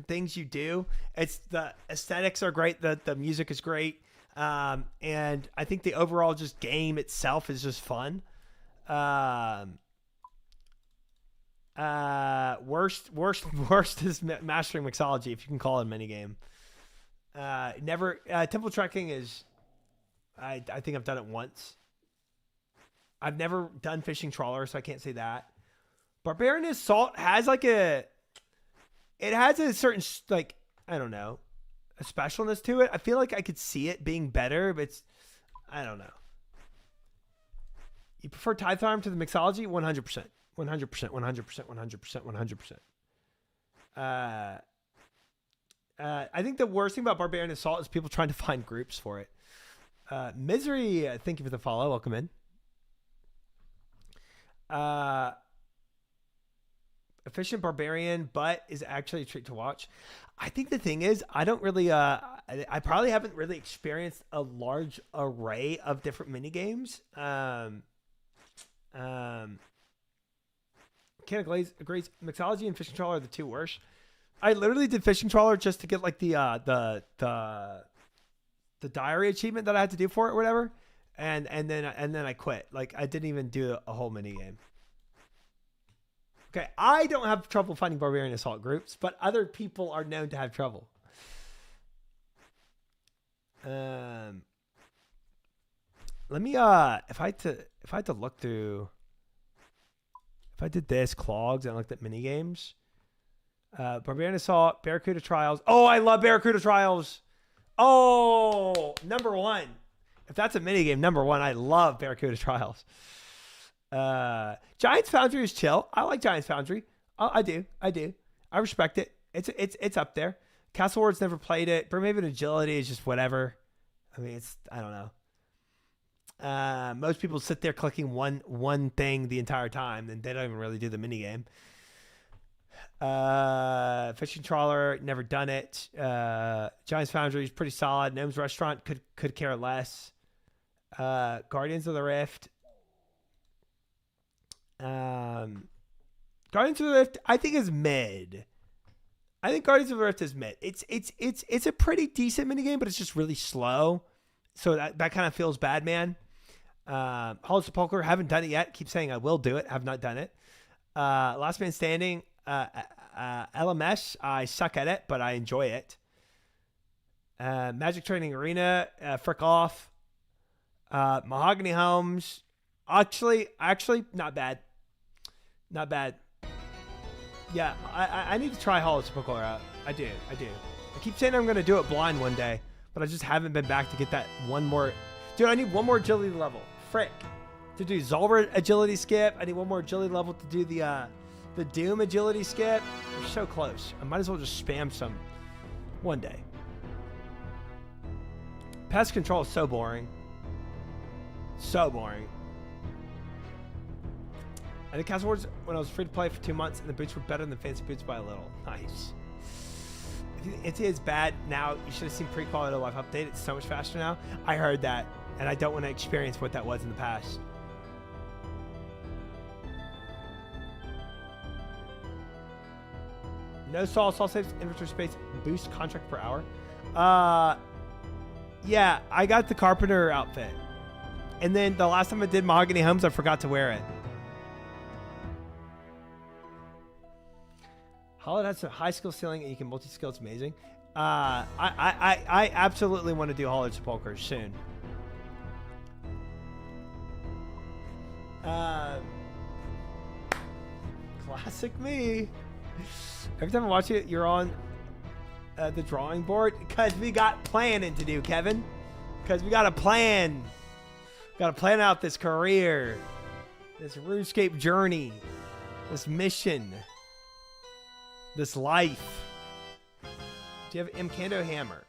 things you do. It's the aesthetics are great. The music is great. And I think the overall just game itself is just fun. Worst is mastering mixology, if you can call it a minigame. Temple trekking is, I think I've done it once. I've never done fishing trawler, so I can't say that. Barbarian Assault has it has a certain, like, I don't know, a specialness to it. I feel like I could see it being better, but I don't know. You prefer 6thArmor to the mixology? 100%. 100%, 100%, 100%. I think the worst thing about Barbarian Assault is people trying to find groups for it. Misery, thank you for the follow. Welcome in. Efficient Barbarian, but is actually a treat to watch. I think the thing is, I don't really, I probably haven't really experienced a large array of different minigames. Canna Glaze agrees. Mixology and fishing trawler are the two worst. I literally did fishing trawler just to get like the diary achievement that I had to do for it or whatever, and then I quit. Like I didn't even do a whole mini game. Okay, I don't have trouble finding Barbarian Assault groups, but other people are known to have trouble. Let me if I had to look through, if I did this clogs and looked at mini games, Barbarian Assault, Barracuda Trials. Oh, I love Barracuda Trials. Oh, number one. If that's a mini game, number one. I love Barracuda Trials. Giants Foundry is chill. I like Giants Foundry. I do. I respect it. It's up there. Castle Wars never played it. Brimhaven Agility is just whatever. I mean, I don't know. Most people sit there clicking one thing the entire time, and they don't even really do the mini game. Fishing Trawler, never done it. Giants Foundry is pretty solid. Gnome's Restaurant could care less. Guardians of the Rift. Guardians of the Rift, I think is mid. I think Guardians of the Rift is mid. It's a pretty decent minigame, but it's just really slow. So that kind of feels bad, man. Hollows of Poker, haven't done it yet. Keep saying I will do it. Have not done it. Last Man Standing, LMS, I suck at it, but I enjoy it. Magic Training Arena, frick off. Mahogany Homes, actually not bad. Not bad. Yeah, I need to try Hollows of Poker out. I do. I keep saying I'm going to do it blind one day, but I just haven't been back to get that one more. Dude, I need one more agility level. Frick. To do Zolver agility skip. I need one more agility level to do the Doom agility skip. We're so close. I might as well just spam some one day. Pest control is so boring. So boring. I did Castle Wars when I was free to play for 2 months, and the boots were better than Fancy Boots by a little. Nice. If it is bad now, you should have seen pre-quality life update. It's so much faster now. I heard that, and I don't want to experience what that was in the past. No Saul saves inventory space, boost contract per hour. Yeah, I got the Carpenter outfit. And then the last time I did Mahogany Homes, I forgot to wear it. Hollow has a high skill ceiling and you can multi-skill. It's amazing. I absolutely want to do Hollow Sepulchre soon. Classic me. Every time I watch it, you're on the drawing board because we got planning to do, Kevin. Because we got to plan. Got to plan out this career, this RuneScape journey, this mission, this life. Do you have Imkando Hammer?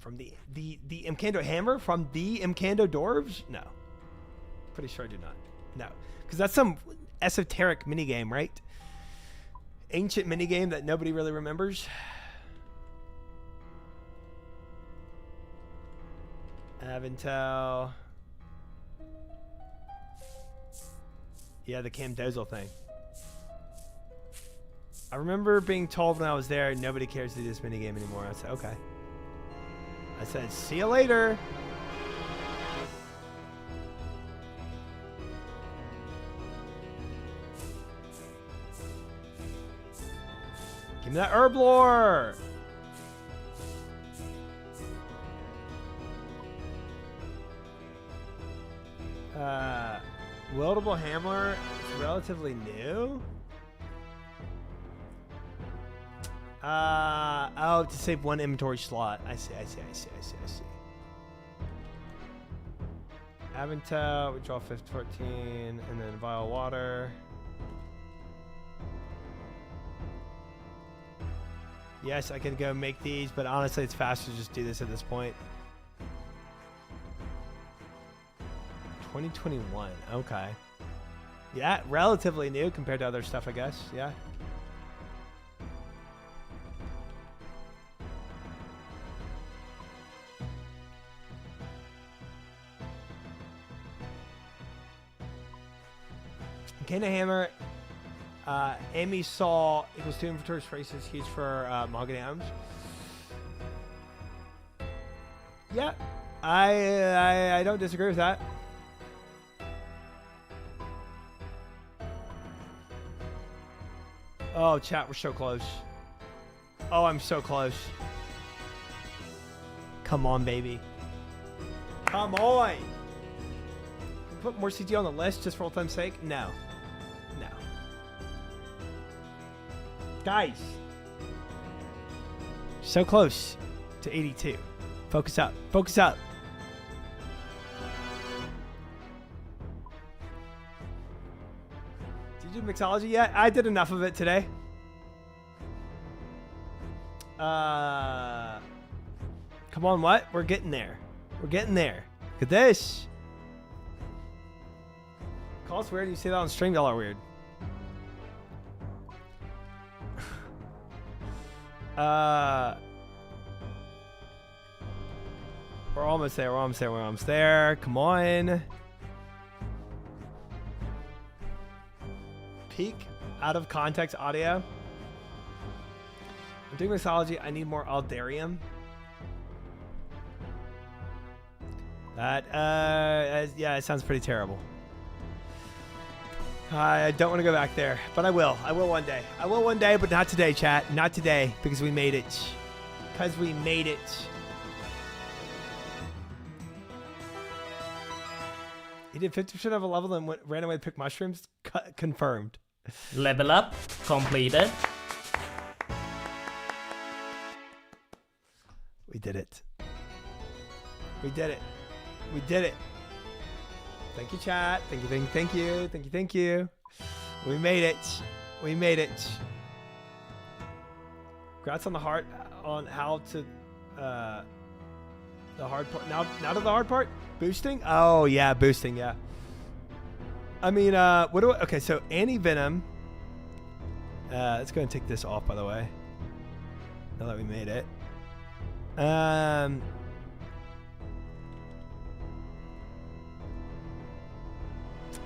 From the Imkando Hammer from the Imkando Dwarves? No. Pretty sure I do not. No. Because that's some esoteric minigame, right? Ancient minigame that nobody really remembers. Aventel. Yeah, the Cam Dozel thing. I remember being told when I was there, nobody cares to do this minigame anymore. I said, okay. I said, see you later. Give me that herblore. Wieldable hammer is relatively new. Oh, to save one inventory slot. I see. Aventel, withdraw 14, and then vial water. Yes, I can go make these, but honestly, it's faster to just do this at this point. 2021. Okay. Yeah, relatively new compared to other stuff, I guess. Yeah. Kena Hammer, Amy saw equals 2 inventory spaces, huge for Mahogany items. Yeah, I don't disagree with that. Oh, chat, we're so close. Oh, I'm so close. Come on, baby. Come on. Put more CG on the list just for old time's sake? No. No. Guys. So close to 82. Focus up. Focus up. Did you do mixology yet? I did enough of it today. Come on, what? We're getting there. We're getting there. Look at this. Call us weird. You say that on stream, y'all are weird. We're almost there. We're almost there. We're almost there. Come on. Peak out of context audio. I'm doing mixology. I need more Aldarium. That yeah, it sounds pretty terrible. I don't want to go back there, but I will. I will one day. I will one day, but not today, chat. Not today, because we made it. Because we made it. He did 50% of a level and ran away to pick mushrooms? Confirmed. Level up. Completed. We did it. We did it. We did it. Thank you, chat. Thank you, thank you, thank you, thank you. We made it. We made it. Congrats on the hard, on how to, the hard part. Now to the hard part. Boosting. Oh yeah, boosting. Yeah. I mean, what do I? Okay, so anti-venom. Let's go and take this off, by the way. Now that we made it.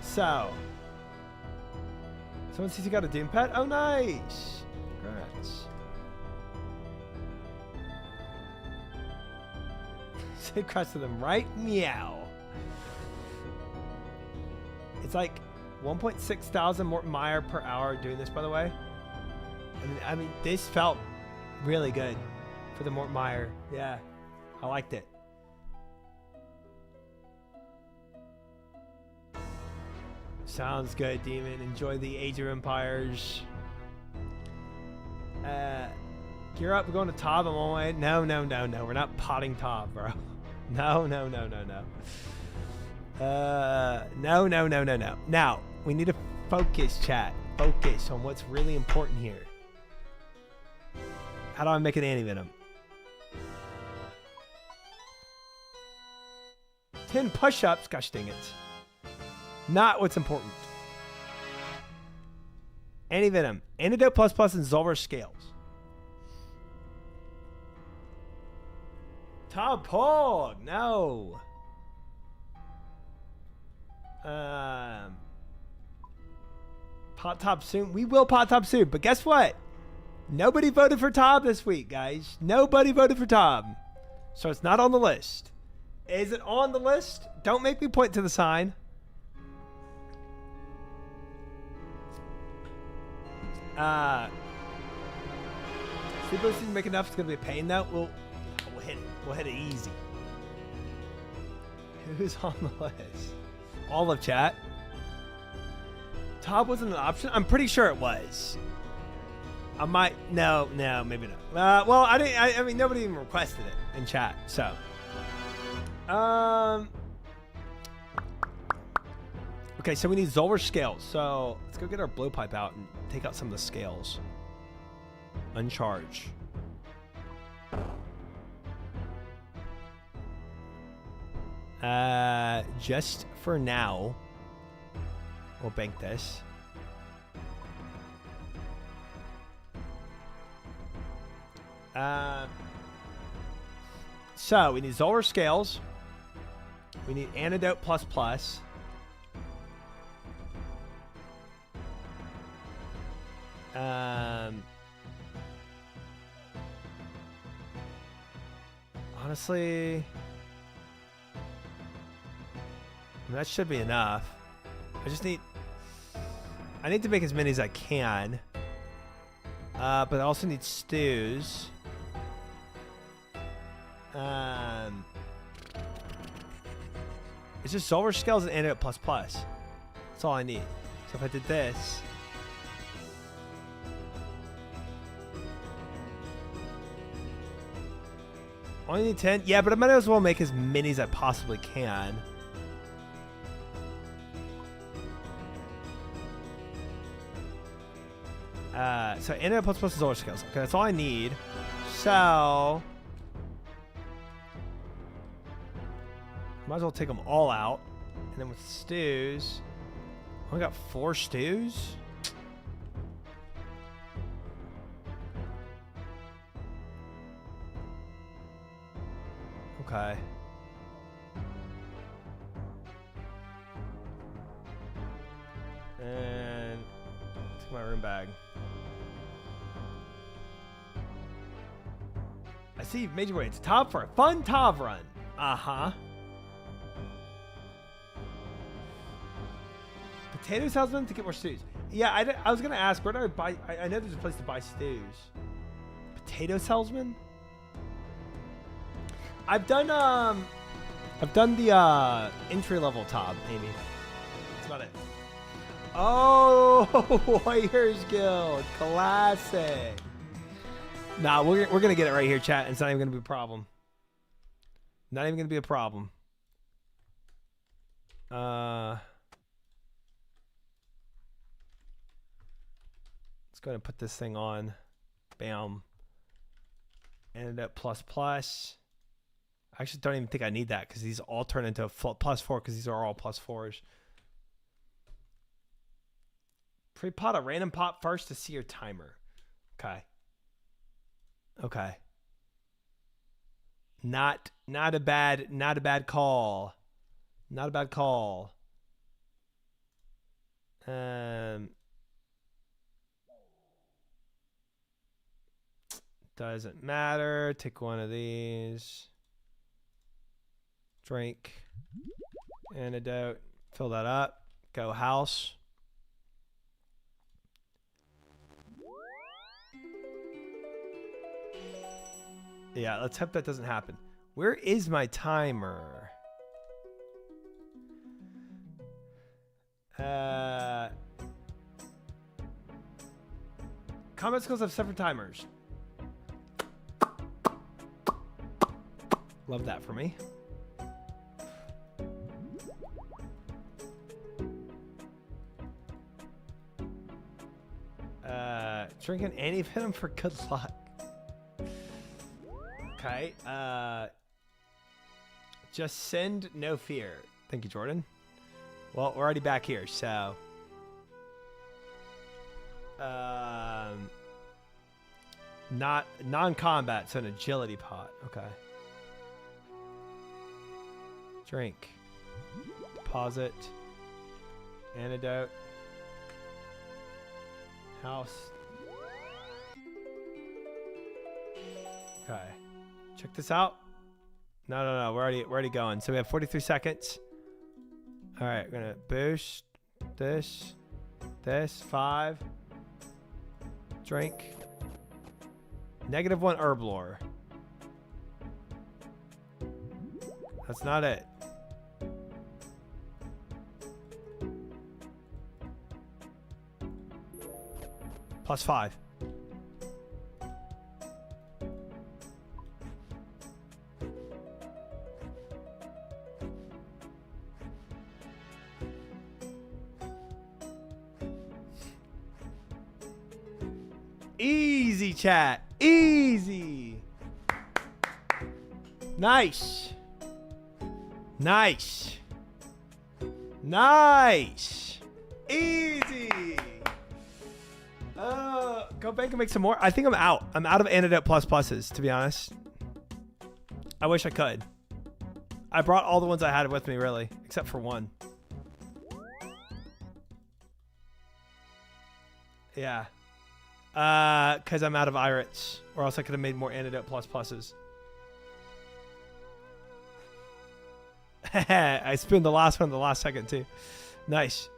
So, someone says you got a Doom pet? Oh, nice! Congrats. Say congrats to them, right? Meow. It's like 1.6 thousand Mort Meyer per hour doing this, by the way. I mean, this felt really good for the Mort Meyer. Yeah, I liked it. Sounds good, Demon. Enjoy the Age of Empires. Gear up. We're going to Tob. I'm on my way. No. We're not potting Tob, bro. No. No. Now, we need to focus, chat. Focus on what's really important here. How do I make an anti-venom? 10 push-ups. Gosh dang it. Not what's important. Anti-venom. Antidote plus and Zolver scales. Top Pog. No. Pot Top soon. We will Pot Top soon. But guess what? Nobody voted for Tob this week, guys. Nobody voted for Tob. So it's not on the list. Is it on the list? Don't make me point to the sign. Sleepless didn't make enough. It's going to be a pain, though. We'll hit it. We'll hit it easy. Who's on the list? All of chat. Tob wasn't an option? I'm pretty sure it was. I might. No, maybe not. Well, I didn't. I mean, nobody even requested it in chat. So, okay. So we need Zolver scales. So let's go get our blowpipe out and take out some of the scales. Uncharge. Just for now, we'll bank this. So we need Zolver scales. We need antidote plus. Honestly, that should be enough. I need to make as many as I can. But I also need stews. It's just Zolver scales and antidote plus. That's all I need. So if I did this. Only need 10? Yeah, but I might as well make as many as I possibly can. So antidote plus is Zolver scales. Okay, that's all I need. So might as well take them all out. And then with stews, I only got 4 stews. Okay. And take my room bag. I see you've made your way to Tob for a fun Tob run. Uh-huh. Potato salesman to get more stews. Yeah, I was gonna ask, where do I buy? I know there's a place to buy stews. Potato salesman. I've done the entry level Tob, maybe. That's about it. Oh, Warriors Guild, classic. Nah, we're gonna get it right here, chat. It's not even gonna be a problem. Not even gonna be a problem. Let's go ahead and put this thing on. Bam. Antidote plus. I actually don't even think I need that because these all turn into +4 because these are all +4s. Pre-pot a random pot first to see your timer. Okay. Not a bad call. Not a bad call. Doesn't matter. Take one of these. Drink. Antidote. Fill that up. Go house. Yeah, let's hope that doesn't happen. Where is my timer? Combat skills have separate timers. Love that for me. Drink an anti-venom for good luck. Okay. Just send no fear. Thank you, Jordan. Well, we're already back here, so. Not non-combat, so an agility pot. Okay. Drink. Deposit. Antidote. House. Okay. Check this out. No. We're already going. So we have 43 seconds. All right, we're gonna boost this. 5. Drink. -1 HERBLORE. That's not it. +5. Easy, chat. Easy. Nice. Nice. Nice. Easy. Go back and make some more. I think I'm out. I'm out of antidote pluses, to be honest. I wish I could. I brought all the ones I had with me, really, except for one. Yeah. Because I'm out of Irits, or else I could have made more antidote pluses. I spinned the last one the last second, too. Nice.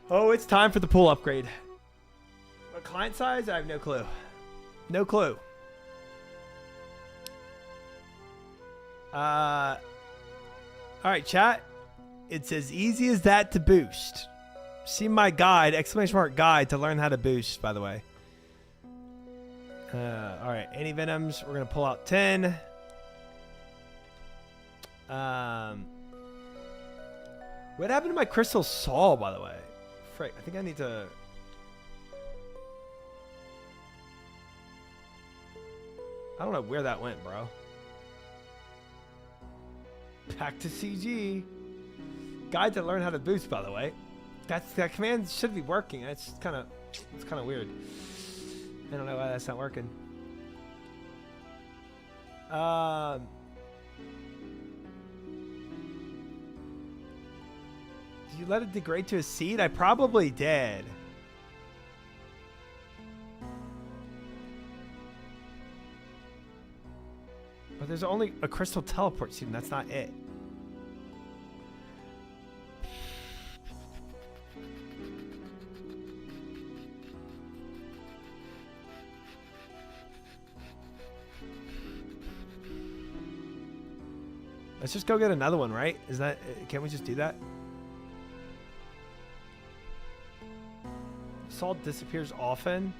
Oh, it's time for the pool upgrade. What client size? I have no clue. No clue. All right, chat. It's as easy as that to boost. See my guide, ! guide to learn how to boost, by the way. All right, anti-venoms. We're going to pull out 10. What happened to my crystal saw, by the way? Frick, I think I need to... I don't know where that went, bro. Back to CG. Guide to learn how to boost, by the way. That command should be working. It's kind of weird. I don't know why that's not working. Did you let it degrade to a seed? I probably did. But there's only a crystal teleport seed, and that's not it. Let's just go get another one, right? Is that... Can't we just do that? Salt disappears often.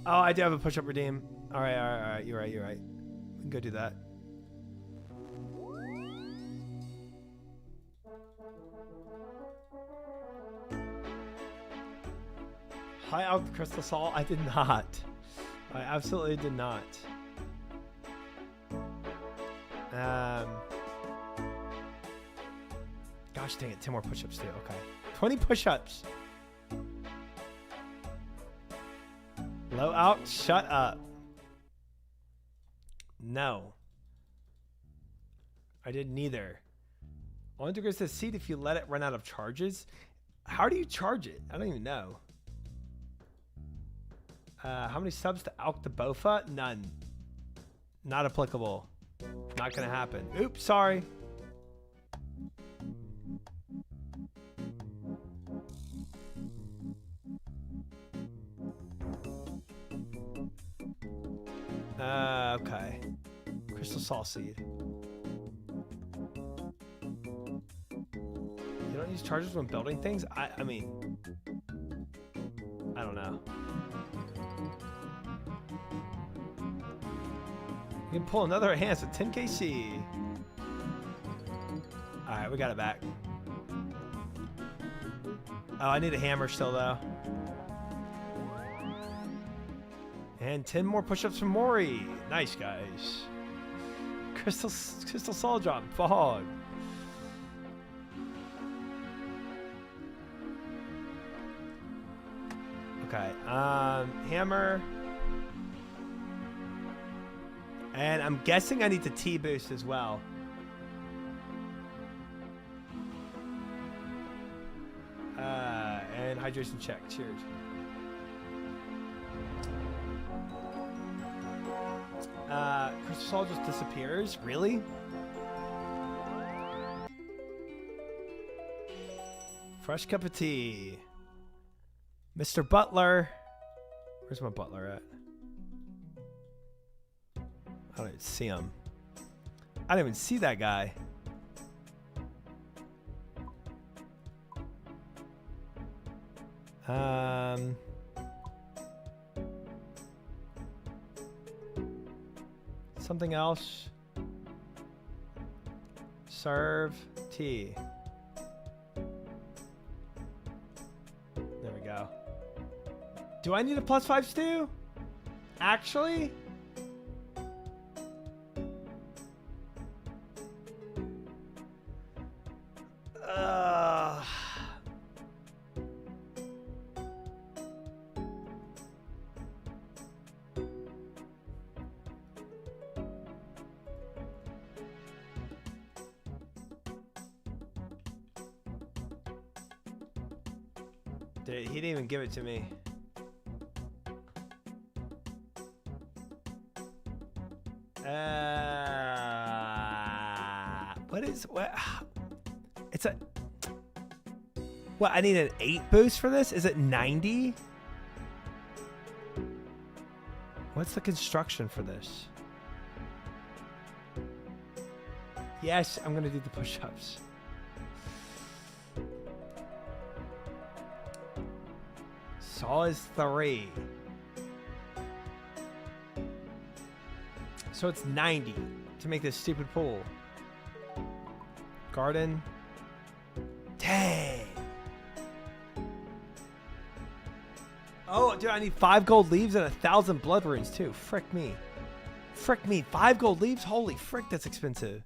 Oh, I do have a push-up redeem. All right. You're right. We can go do that. High out crystal salt? I did not. I absolutely did not. Gosh dang it, 10 more push-ups too. Okay. 20 push-ups. Low out, shut up. No. I did neither. Only degrees to seed if you let it run out of charges. How do you charge it? I don't even know. How many subs to Alctabofa? None. Not applicable. Not gonna happen. Oops, sorry. Okay. Crystal Salt Seed. You don't use chargers when building things? I mean... I don't know. You can pull another enhance with 10 KC. Alright, we got it back. Oh, I need a hammer still, though. And 10 more push-ups from Mori. Nice, guys. Crystal Soul Drop. Fog. Okay. Hammer. And I'm guessing I need to T-boost as well. And hydration check. Cheers. Crystal Soul just disappears? Really? Fresh cup of tea. Mr. Butler. Where's my butler at? I don't even see him. I don't even see that guy. Something else. Serve tea. There we go. Do I need a +5 stew? Actually? He didn't even give it to me. What? It's a... What, I need an 8 boost for this? Is it 90? What's the construction for this? Yes, I'm gonna do the push-ups. Saw is 3. So it's 90 to make this stupid pool. Garden. Dang. Oh, dude, I need 5 gold leaves and 1,000 blood runes too. Frick me. Frick me. 5 gold leaves? Holy frick, that's expensive.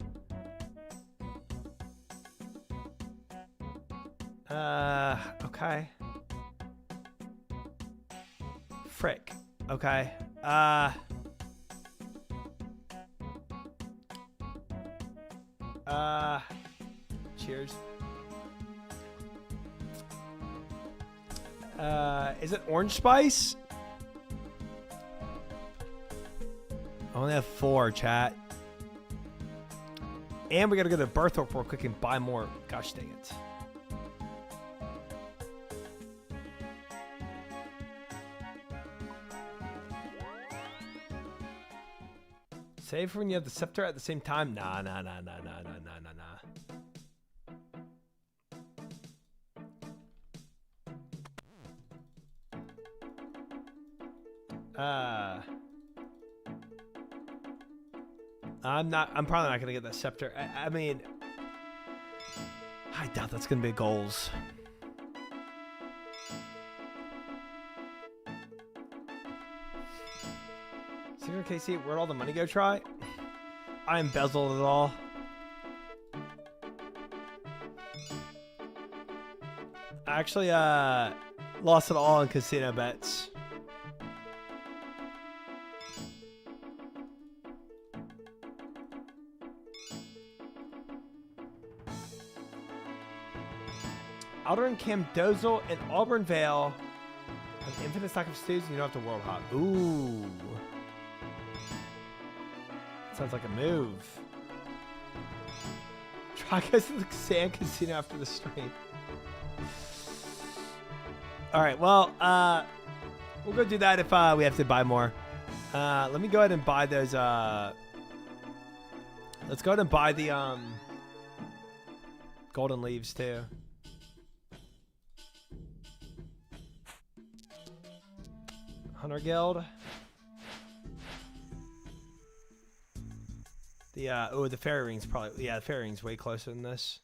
Okay. Frick. Okay. Cheers. Is it orange spice? I only have 4, chat. And we gotta go to Berthorpe real quick and buy more. Gosh dang it. Save for when you have the scepter at the same time? Nah. I'm probably not gonna get that scepter. I mean, I doubt that's gonna be goals. KC, where'd all the money go, Try? I embezzled it all. I actually lost it all in casino bets. Aldrin Camdozel and Auburn Vale have infinite stock of stews and you don't have to world hop. Ooh. Sounds like a move. Try goes to the sand casino after the stream. Alright, well, we'll go do that if we have to buy more. Let me go ahead and buy those. Let's go ahead and buy the golden leaves too. Hunter Guild. The oh, the fairy ring's probably, yeah, the fairy ring's way closer than this.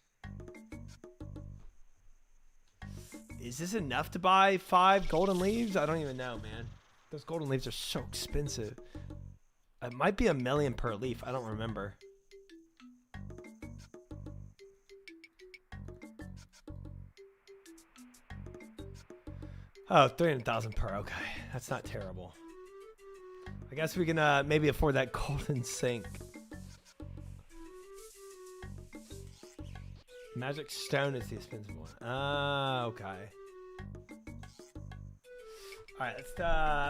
Is this enough to buy 5 golden leaves? I don't even know, man. Those golden leaves are so expensive. It might be $1 million per leaf. I don't remember. Oh, 300,000 per. Okay, that's not terrible. I guess we can maybe afford that golden sink. Magic stone is the expensive one. Ah, okay. All right, let's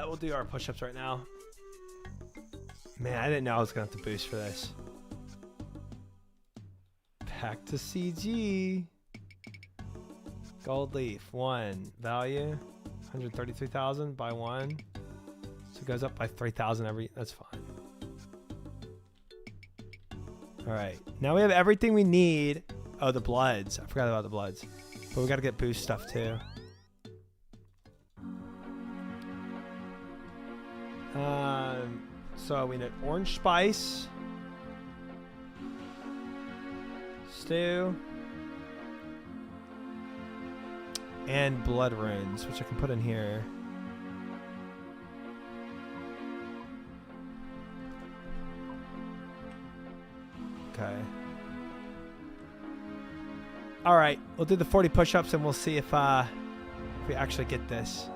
we'll do our push-ups right now. Man, I didn't know I was gonna have to boost for this. Back to CG. Gold leaf 1 value 133,000 by 1, so it goes up by 3,000 every. That's fine. All right, now we have everything we need. Oh, the bloods. I forgot about the bloods. But we gotta get boost stuff too. So we need orange spice, stew, and blood runes, which I can put in here. Okay. All right, we'll do the 40 push-ups and we'll see if we actually get this.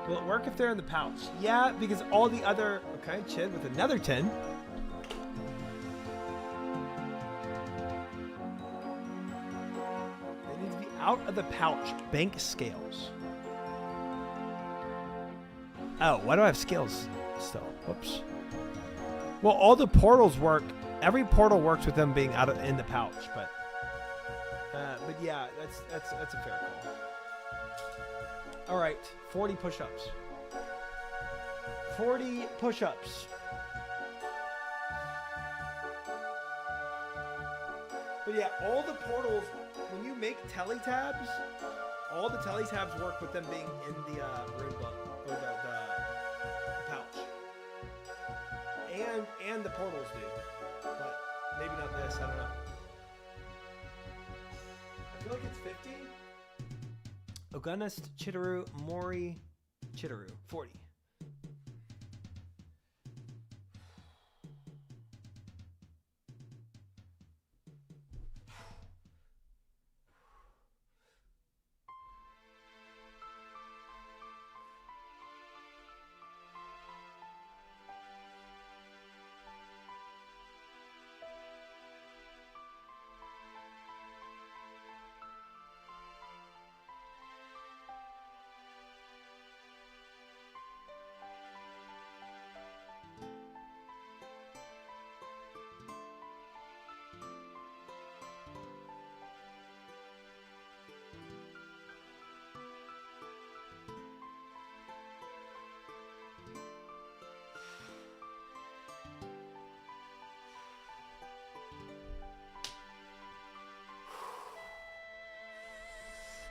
Will it work if they're in the pouch? Yeah, because all the other... Okay, Chid with another 10. They need to be out of the pouch. Bank scales. Oh, why do I have scales still? Whoops. Well, all the portals work. Every portal works with them being out of in the pouch, but yeah, that's a fair call. All right, 40 push-ups. 40 push-ups. But yeah, all the portals, when you make telly tabs, all the telly tabs work with them being in the rune book or the pouch. And the portals do, but maybe not this. I don't know. I feel like it's 50. Ogunest, Chitaru, Mori, Chitaru, 40.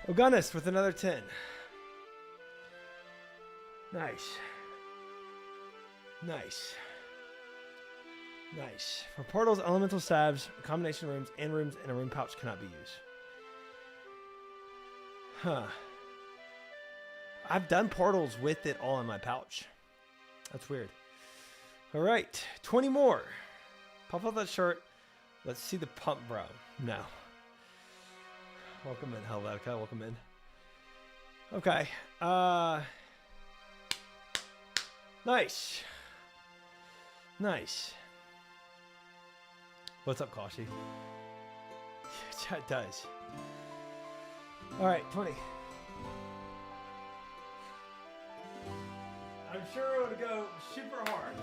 Ogunest with another 10. Nice. Nice. Nice. For portals, elemental stabs, combination rooms, and rooms in a room pouch cannot be used. Huh. I've done portals with it all in my pouch. That's weird. All right. 20 more. Pop off that shirt. Let's see the pump, bro. No. Welcome in, Helvetica. Welcome in. Okay. Nice. Nice. What's up, Kashi? Chat does. All right, 20. I'm sure it would go super hard.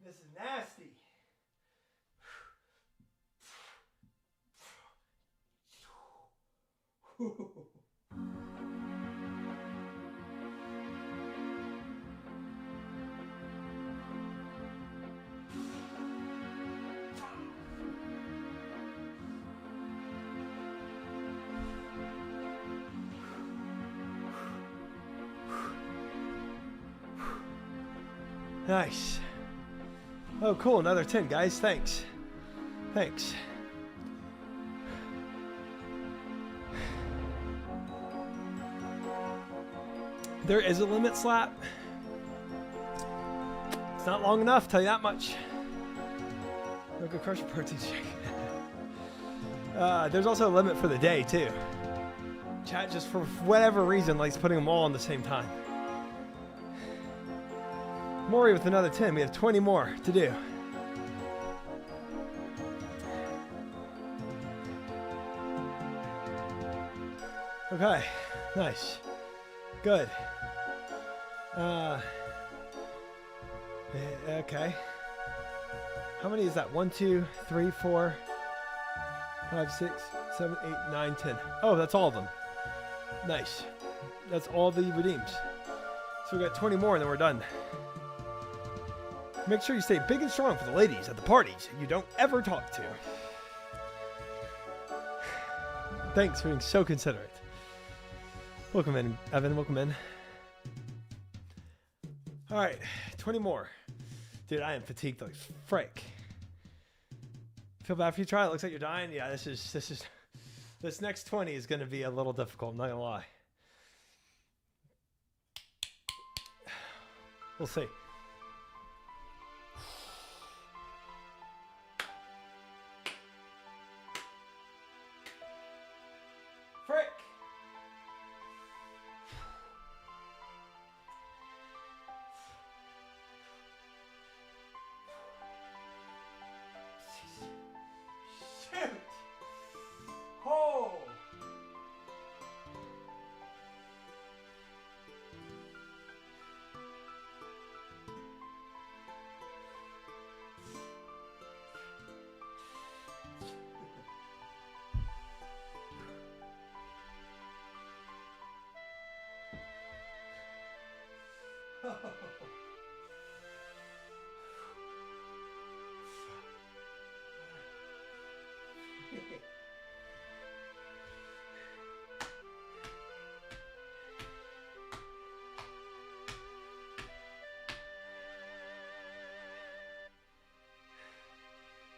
This is nasty. Nice. Oh, cool. Another 10, guys. Thanks. Thanks. There is a limit slap. It's not long enough, tell you that much. No good crush protein shake. There's also a limit for the day, too. Chat just for whatever reason likes putting them all on the same time. Maury with another 10. We have 20 more to do. Okay. Nice. Good. Okay. How many is that? 1, 2, 3, 4, 5, 6, 7, 8, 9, 10. Oh, that's all of them. Nice. That's all the redeems. So we got 20 more and then we're done. Make sure you stay big and strong for the ladies at the parties you don't ever talk to. Thanks for being so considerate. Welcome in, Evan. Welcome in. All right, 20 more. Dude, I am fatigued like frick. Feel bad if you try. It looks like you're dying. Yeah, this next 20 is going to be a little difficult. I'm not gonna lie. We'll see. Frick. Shoot. Oh.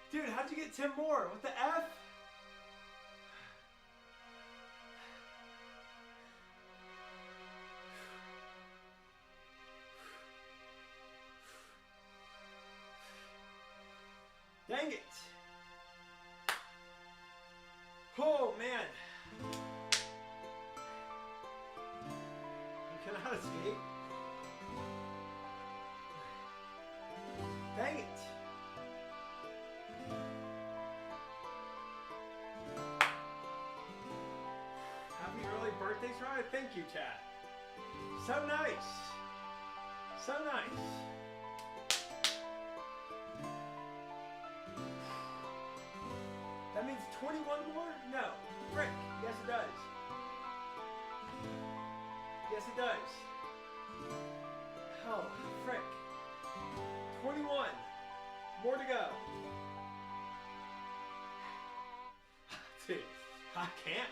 Dude, how'd you get 10 more? What the F? Dang it. Oh, man. You cannot escape. Dang it. Happy early birthday, Troy. Thank you, chat. So nice. So nice. That means 21 more? No. Frick. Yes, it does. Yes, it does. Oh, frick. 21. More to go. Dude, I can't.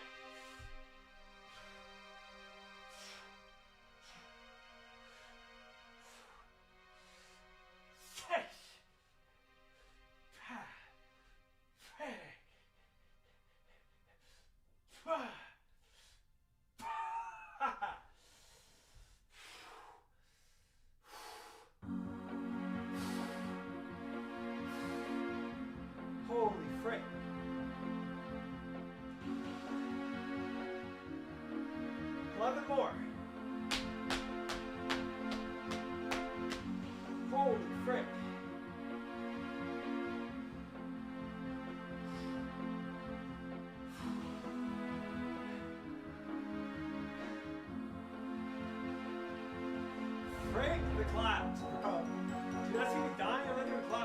Holy frick. More. Holy frick. Frick the clouds. Oh. Dude, that's even dying. I'm not doing clouds.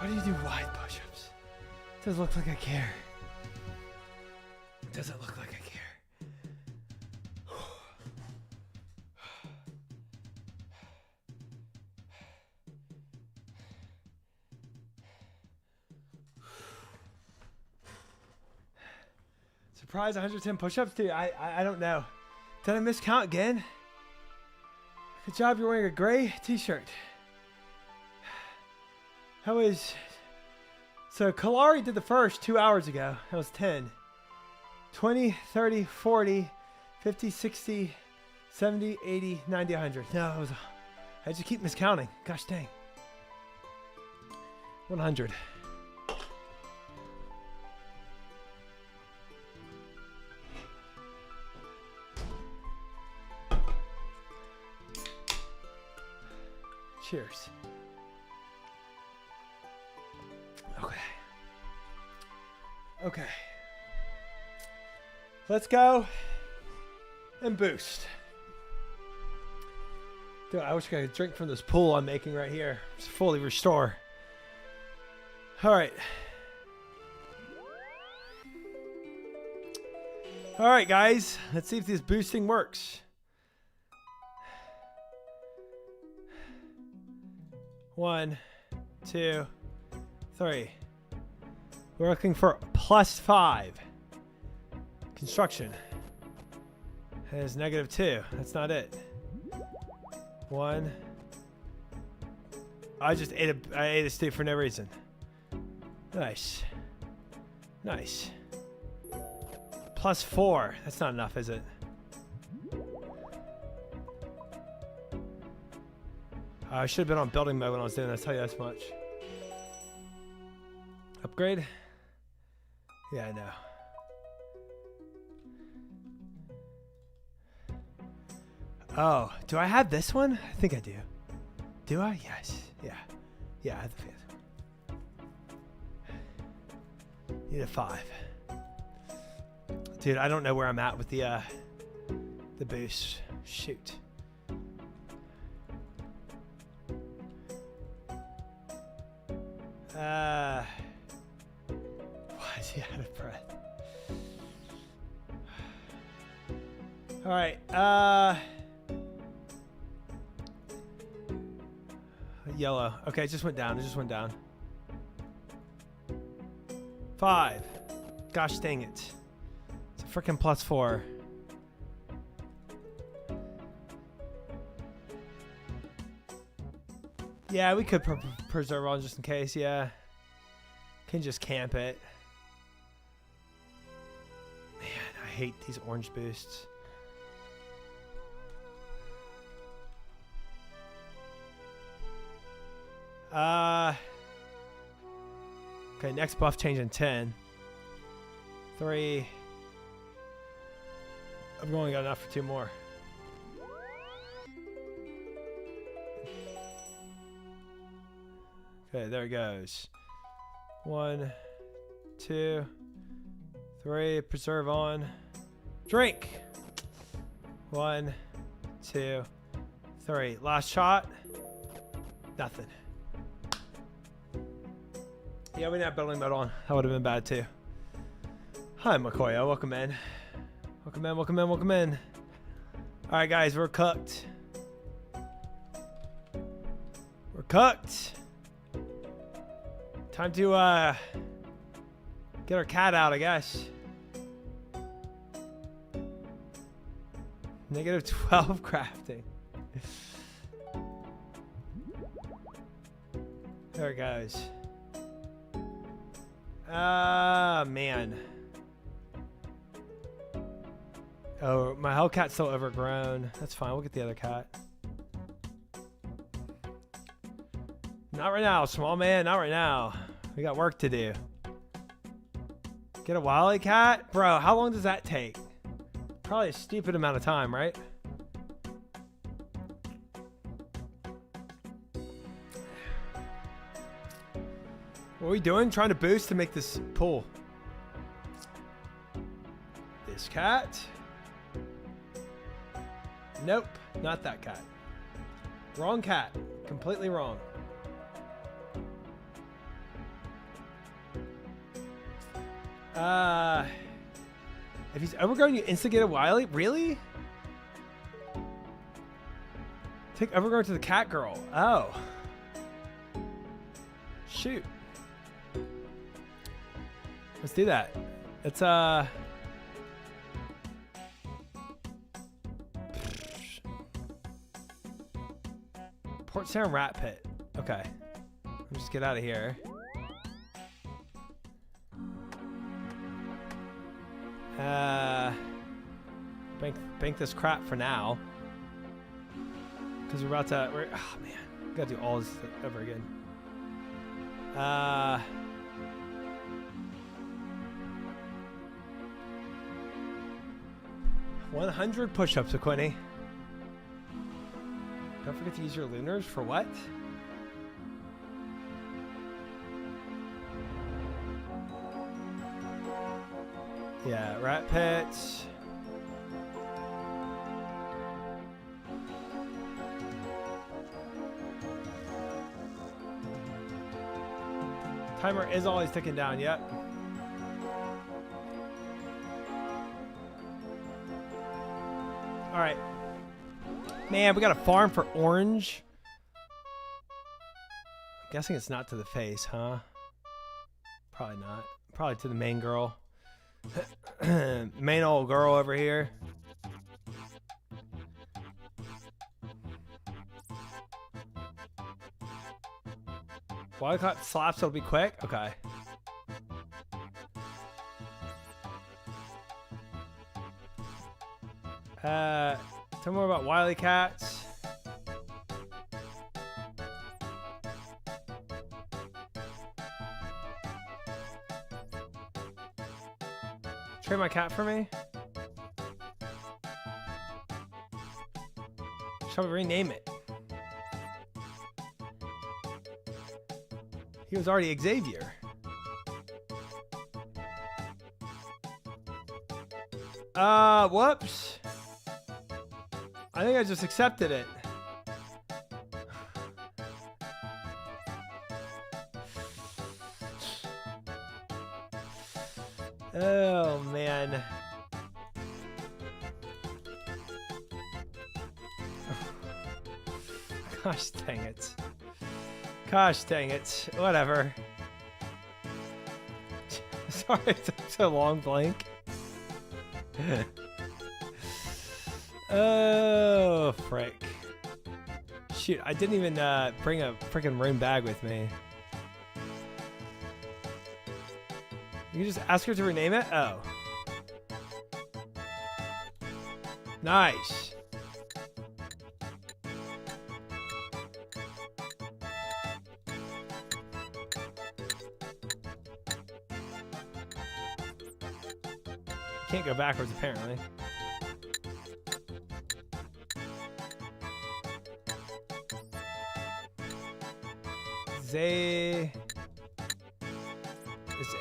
Why do you do wide push-ups? Doesn't look like I care. Doesn't look like I care. Surprise, 110 push-ups, dude. I don't know. Did I miscount again? Good job, you're wearing a gray t-shirt. How is... So Kalari did the first 2 hours ago. That was 10. 20, 30, 40, 50, 60, 70, 80, 90, 100. No, it was... I just keep miscounting. Gosh dang. 100. Cheers. Okay. Okay. Let's go and boost. Dude, I wish I could drink from this pool I'm making right here. Just fully restore. All right. All right, guys. Let's see if this boosting works. 1, 2, 3. We're looking for +5. Construction. It is -2. That's not it. 1. I ate a steak for no reason. Nice. Nice. +4. That's not enough, is it? I should have been on building mode when I was doing that, I'll tell you that much. Upgrade? Yeah, I know. Oh, do I have this one? I think I do. Do I? Yes. Yeah. Yeah, I have the fifth. Need a 5. Dude, I don't know where I'm at with the boost. Shoot. Why is he out of breath? All right. Yellow. Okay, it just went down. It just went down. 5. Gosh dang it. It's a freaking +4. Yeah, we could preserve on just in case, yeah. Can just camp it. Man, I hate these orange boosts. Okay, next buff change in 10. 3. I've only got enough for 2 more. Okay, there it goes. 1, 2, 3. Preserve on. Drink. 1, 2, 3. Last shot. Nothing. Yeah, we didn't have building mode on. That would have been bad too. Hi, Makoya. Welcome in. Welcome in, welcome in, welcome in. Alright, guys, we're cooked. We're cooked. Time to get our cat out, I guess. -12 crafting. There it goes. Ah, man. Oh, my Hellcat's still overgrown. That's fine. We'll get the other cat. Not right now, small man. Not right now. We got work to do. Get a wily cat? Bro, how long does that take? Probably a stupid amount of time, right? What are we doing? Trying to boost to make this pull. This cat? Nope, not that cat. Wrong cat. Completely wrong. If he's overgrown, you instigate a Wily? Really? Take overgrown to the cat girl. Oh. Shoot. Let's do that. It's Port Sound Rat Pit. Okay. Let's just get out of here. Bank this crap for now. Because we're about to... oh, man. We gotta do all this over again. 100 push-ups, Aquini. Don't forget to use your lunars for what? Yeah, rat pits. Timer is always ticking down, yep. Alright. Man, we got a farm for orange. I'm guessing it's not to the face, huh? Probably not. Probably to the main girl. Main old girl over here. Wild caught slaps, it'll be quick? Okay. Tell me more about Wily Cats. Trade my cat for me? Shall we rename it? He was already Xavier. Whoops. I think I just accepted it. Oh, man. Gosh dang it. Gosh dang it. Whatever. Sorry it took so long, blank. Oh, frick. Shoot, I didn't even bring a freaking rune bag with me. You can just ask her to rename it? Oh. Nice. Can't go backwards, apparently.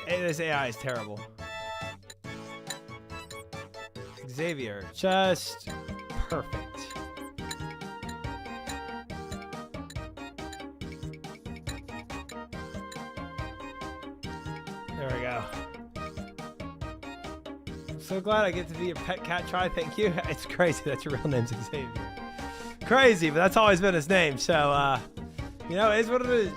This AI is terrible. Xavier, just perfect. There we go. So glad I get to be your pet cat. Try, thank you. It's crazy that your real name's Xavier. Crazy, but that's always been his name. So, you know, it is what it is.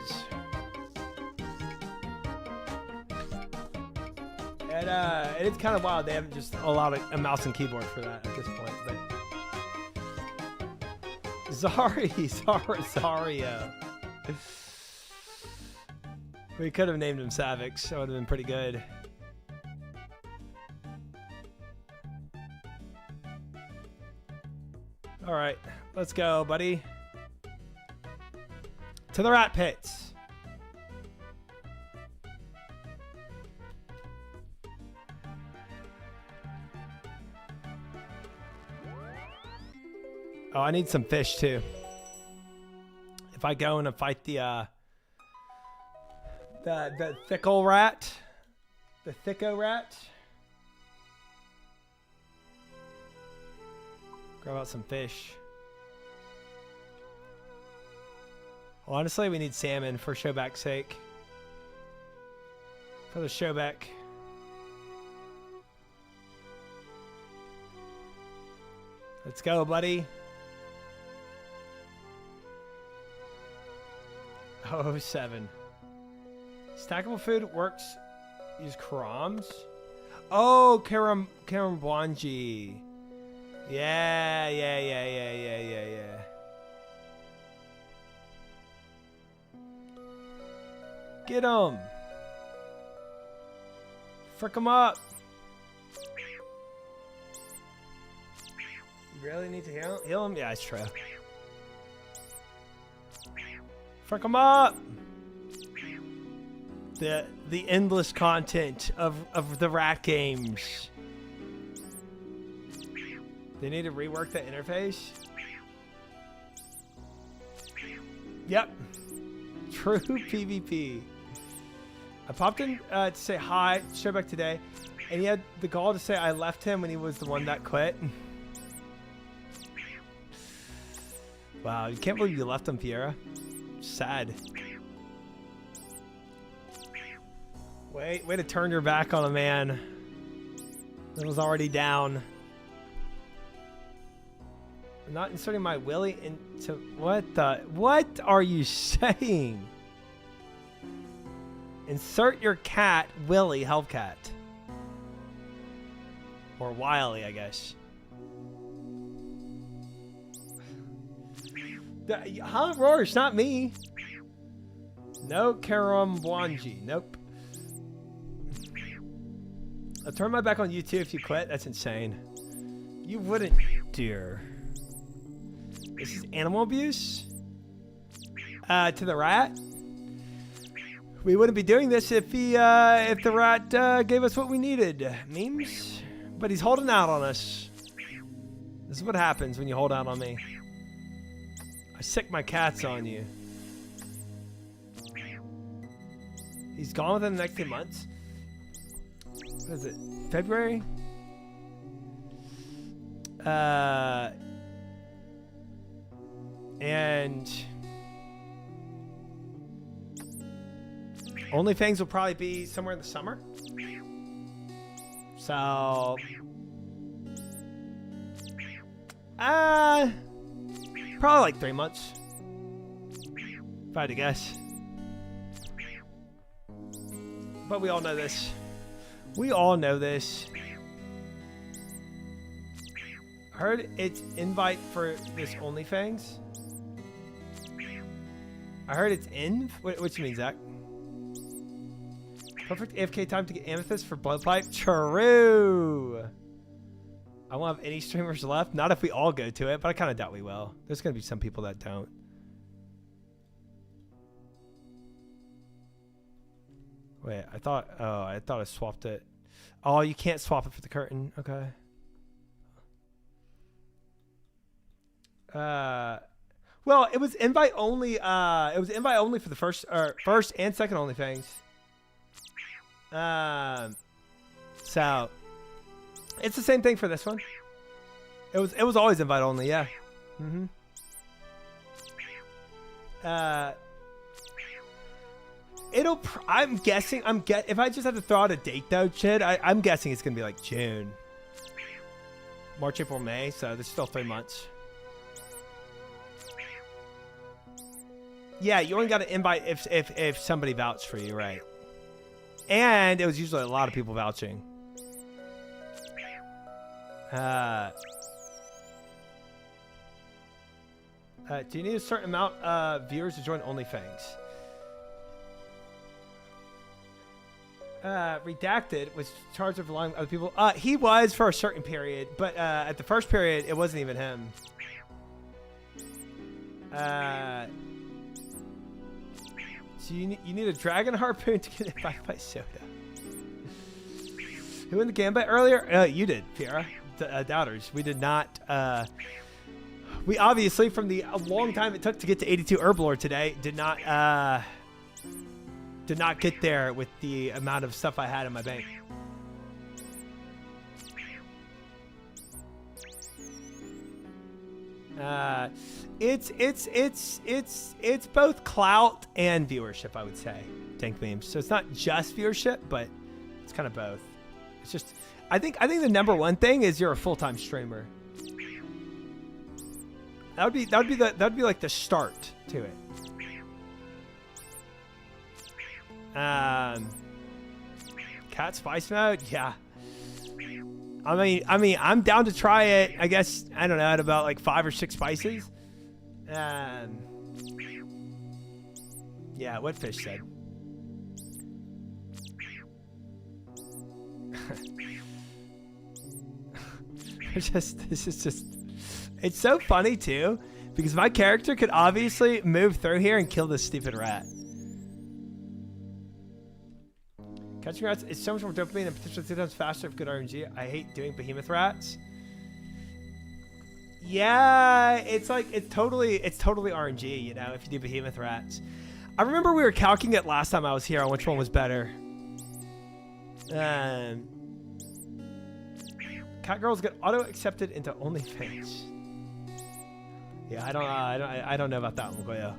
And it's kind of wild they haven't just allowed a mouse and keyboard for that at this point. But Zario. We could have named him Savix. That would have been pretty good. All right, let's go, buddy. To the rat pits. Oh, I need some fish too. If I go and fight the thickle rat, the thicko rat. Grab out some fish. Honestly, we need salmon for Showback's sake. For the Showback. Let's go, buddy. Oh, 7. Stackable food works. Use Karams. Oh, Karambwanji. Yeah. Get him. Frick him up. You really need to heal him? Yeah, it's true. Frick him up. The endless content of the rat games. They need to rework the interface. Yep. True PvP. I popped in to say hi, show back today, and he had the gall to say I left him when he was the one that quit. Wow, you can't believe you left him, Fiera. Sad. Way to turn your back on a man that was already down. I'm not inserting my willy into what are you saying? Insert your cat, Willy, Hellcat. Or Wiley, I guess. Roar, it's not me. No Karambwanji. Nope. I'll turn my back on you too if you quit. That's insane. You wouldn't, dear. This is animal abuse? To the rat? We wouldn't be doing this if the rat gave us what we needed. Memes? But he's holding out on us. This is what happens when you hold out on me. I sick my cats on you. He's gone within the next 2 months. What is it? February? And OnlyFans will probably be somewhere in the summer. So probably like 3 months. If I had to guess. But we all know this. We all know this. Heard it's invite for this OnlyFans. I heard it's in. What you mean, Zach? Perfect AFK time to get amethyst for BLOWPIPE. True. I won't have any streamers left. Not if we all go to it, but I kind of doubt we will. There's going to be some people that don't. Wait, I thought I swapped it. Oh, you can't swap it for the curtain. Okay. Well, it was invite only. It was invite only for the first and second OnlyFans. So it's the same thing for this one. It was always invite only. Yeah. I'm guessing. If I just have to throw out a date though, Chid, I'm guessing it's gonna be like June, March, April, May. So there's still 3 months. Yeah, you only got to invite if somebody vouched for you, right? And it was usually a lot of people vouching. Do you need a certain amount of viewers to join OnlyFans? Redacted was charged with allowing other people. He was for a certain period, but at the first period, it wasn't even him. So you need a dragon harpoon to get invited by Soda. Who in the gambit earlier? You did, Fiera. Doubters. We did not. We obviously, from the long time it took to get to 82 HERBLORE today, did not get there with the amount of stuff I had in my bank. It's both clout and viewership, I would say. Tank memes. So it's not just viewership, but it's kind of both. It's just, I think the number one thing is you're a full-time streamer. That'd be like the start to it. Cat spice mode, yeah. I mean, I'm down to try it. I guess I don't know at about like 5 or 6 spices. Yeah, what fish said. This is just. It's so funny too, because my character could obviously move through here and kill this stupid rat. Catching rats is so much more dopamine and potentially 2 times faster with good RNG. I hate doing behemoth rats. Yeah, it's like it's totally RNG, you know, if you do behemoth rats. I remember we were calculating it last time I was here on which one was better. Cat girls get auto accepted into OnlyFans. Yeah, I don't know about that one, Goyo.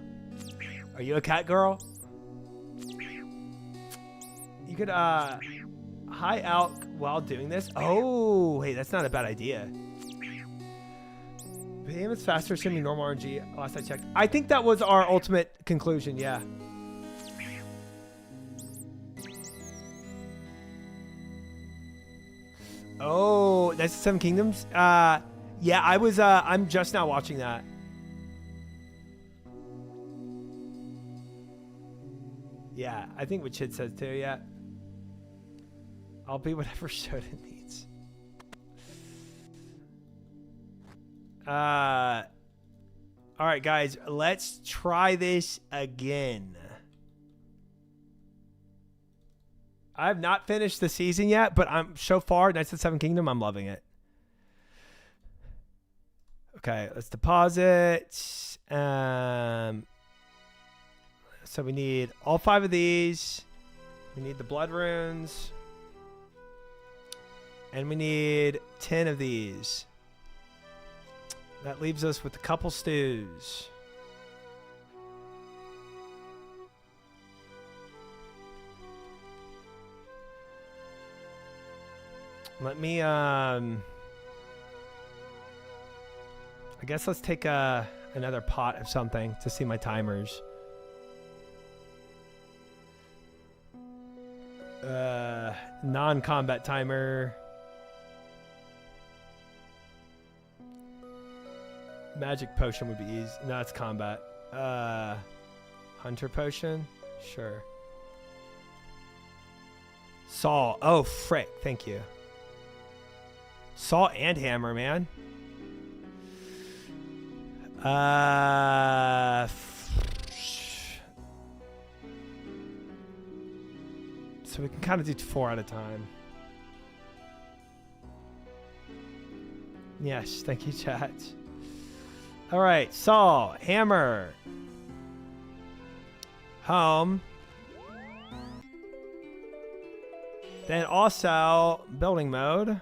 Are you a cat girl? You could high out while doing this. Oh, hey, that's not a bad idea. Behemoth's faster, assuming normal RNG. Last I checked, I think that was our ultimate conclusion. Yeah. Oh, that's 7 Kingdoms. Yeah, I was. I'm just now watching that. Yeah, I think what Chid says too. Yeah. I'll be whatever Soda needs. All right, guys, let's try this again. I have not finished the season yet, but I'm so far, Knights of the Seven Kingdom, I'm loving it. Okay, let's deposit. So we need all 5 of these. We need the blood runes. And we need 10 of these. That leaves us with a couple stews. Let me, I guess let's take another pot of something to see my timers. Non-combat timer. Magic potion would be easy. No, it's combat. Hunter potion? Sure. Saw. Oh, frick. Thank you. Saw and hammer, man. So we can kind of do 4 at a time. Yes, thank you, chat. All right, saw, hammer, home. Then also building mode.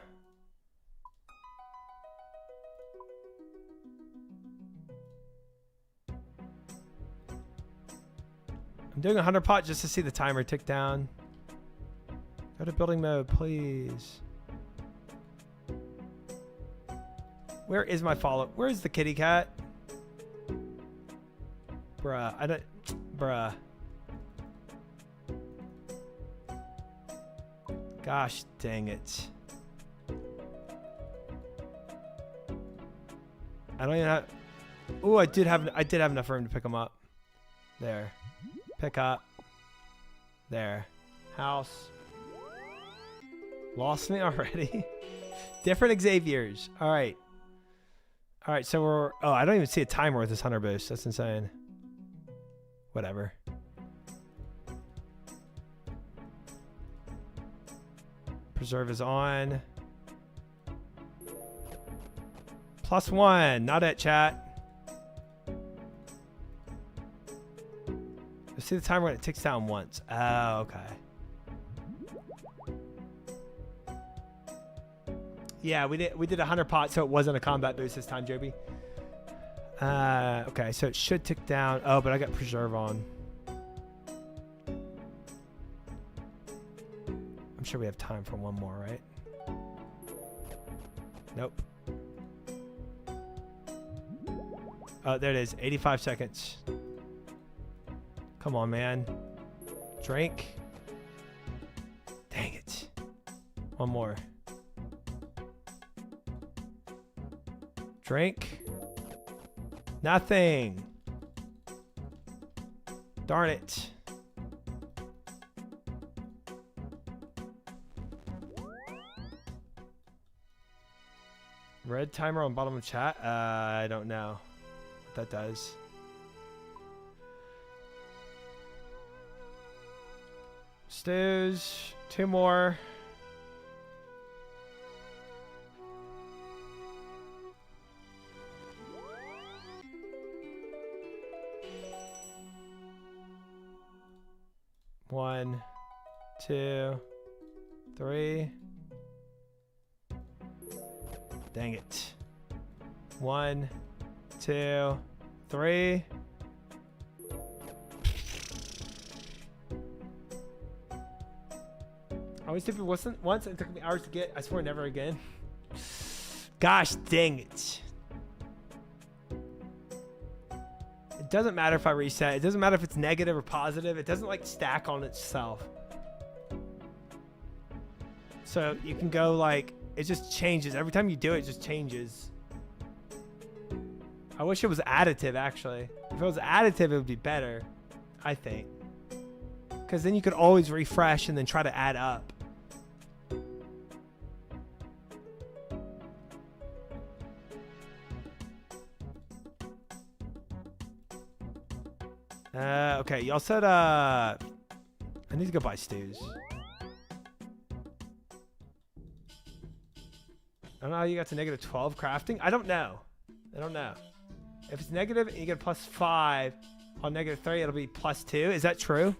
I'm doing 100 pot just to see the timer tick down. Go to building mode, please. Where is my follow? Where is the kitty cat? Bruh, I don't. Bruh. Gosh dang it. I don't even have. Oh, I did have enough room to pick them up. There. Pick up. There. House. Lost me already. Different Xaviers. All right. All right, so we're... Oh, I don't even see a timer with this hunter boost. That's insane. Whatever. Preserve is on. +1. Not it, chat. I see the timer when it ticks down once. Oh, okay. Yeah, we did 100 pot, so it wasn't a combat boost this time, Joby. Okay, so it should tick down. Oh, but I got preserve on. I'm sure we have time for one more, right? Nope. Oh, there it is. 85 seconds. Come on, man. Drink. Dang it. One more. Drink. Nothing. Darn it. Red timer on bottom of chat? I don't know what that does. Stews. 2 more. One, 2, 3. Dang it. 1, 2, 3. I always think it wasn't once. It took me hours to get. I swear never again. Gosh dang it. It doesn't matter if I reset. It doesn't matter if it's negative or positive. It doesn't like stack on itself. So you can go like, it just changes. Every time you do it, it just changes. I wish it was additive actually. If it was additive, it would be better, I think. Because then you could always refresh and then try to add up. Okay, y'all said, I need to go buy stews. I don't know how you got to negative 12 crafting. I don't know. I don't know. If it's negative and you get plus 5 on negative 3, it'll be plus 2. Is that true?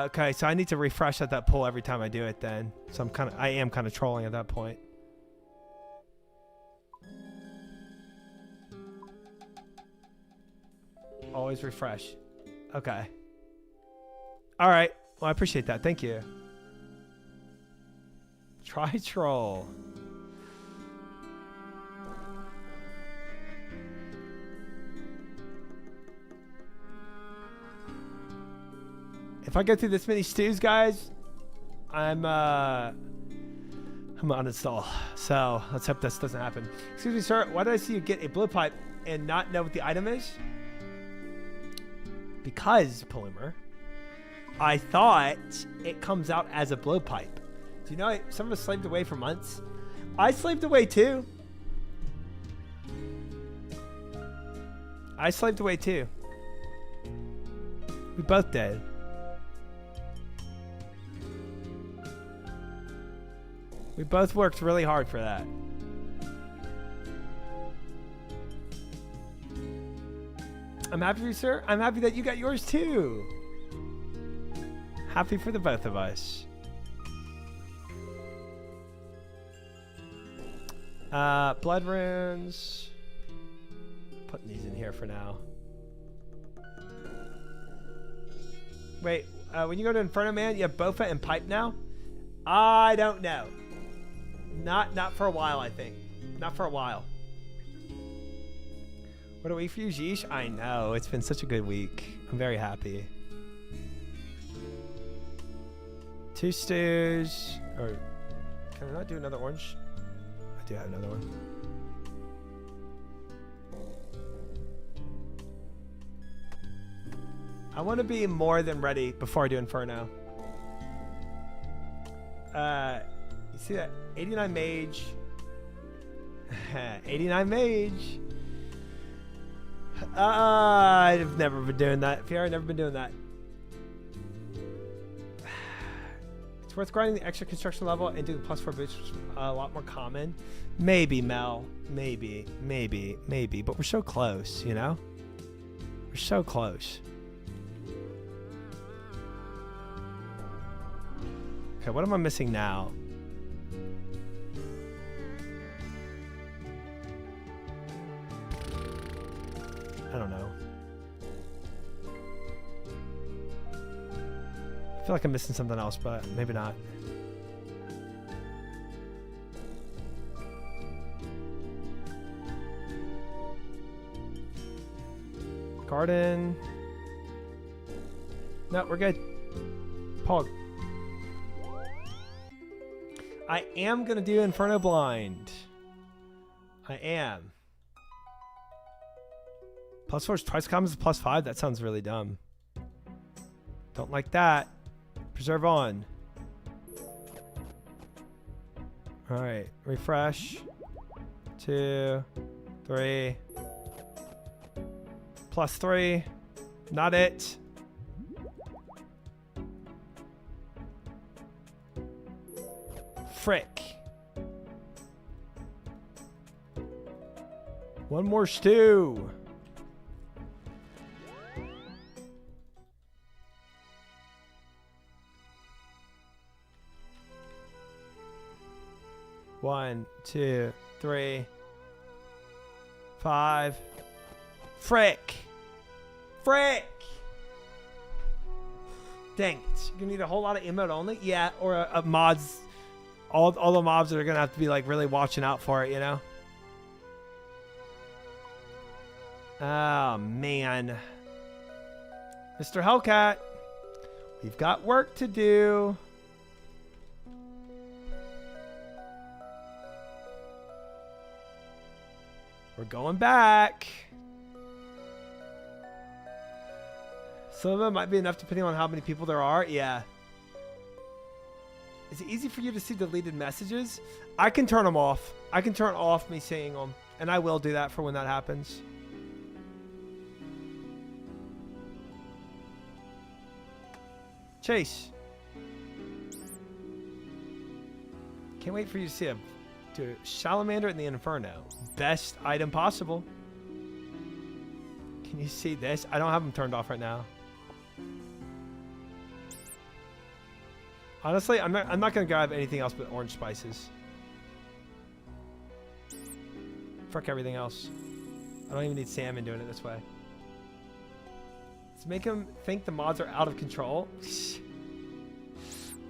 Okay, so I need to refresh at that pool every time I do it then. So I am kind of trolling at that point. Always refresh. Okay. All right. Well, I appreciate that. Thank you. Try troll. If I go through this many stews, guys, I'm gonna uninstall. So let's hope this doesn't happen. Excuse me, sir. Why did I see you get a blue pipe and not know what the item is? Because, Polymer, I thought it comes out as a blowpipe. Do you know some of us slaved away for months? I slaved away too. I slaved away too. We both did. We both worked really hard for that. I'm happy for you, sir. I'm happy that you got yours too. Happy for the both of us. Blood runes. Putting these in here for now. Wait, when you go to Inferno Man, you have Bofa and Pipe now? I don't know. Not for a while, I think. Not for a while. What a week for you, Jeesh. I know. It's been such a good week. I'm very happy. 2 stews. Or can I not do another orange? I do have another one. I want to be more than ready before I do Inferno. You see that? 89 mage. 89 mage. I've never been doing that. Fiora, I've never been doing that. It's worth grinding the extra construction level and doing +4 boots, a lot more common. Maybe, Mel. Maybe. But we're so close, you know? We're so close. Okay, what am I missing now? I don't know. feel like I'm missing something else, but maybe not. Garden. No, we're good. Pog. I am gonna do Inferno Blind. I am. +4 is twice common as +5? That sounds really dumb. Don't like that. Preserve on. Alright, refresh. 2, 3. +3. Not it. Frick. One more stew. One, 2, 3, 5. Frick. Frick. Dang it. You're gonna need a whole lot of emote only? Yeah, or a mods. All the mobs that are gonna have to be like really watching out for it, you know? Oh man. Mr. Hellcat. We've got work to do. We're going back. Some of them might be enough depending on how many people there are. Yeah. Is it easy for you to see deleted messages? I can turn them off. I can turn off me seeing them. And I will do that for when that happens. Chase. Can't wait for you to see a Salamander in the Inferno. Best item possible. Can you see this? I don't have them turned off right now. Honestly, I'm not gonna grab anything else but orange spices. Frick everything else. I don't even need salmon doing it this way. Let's make them think the mods are out of control.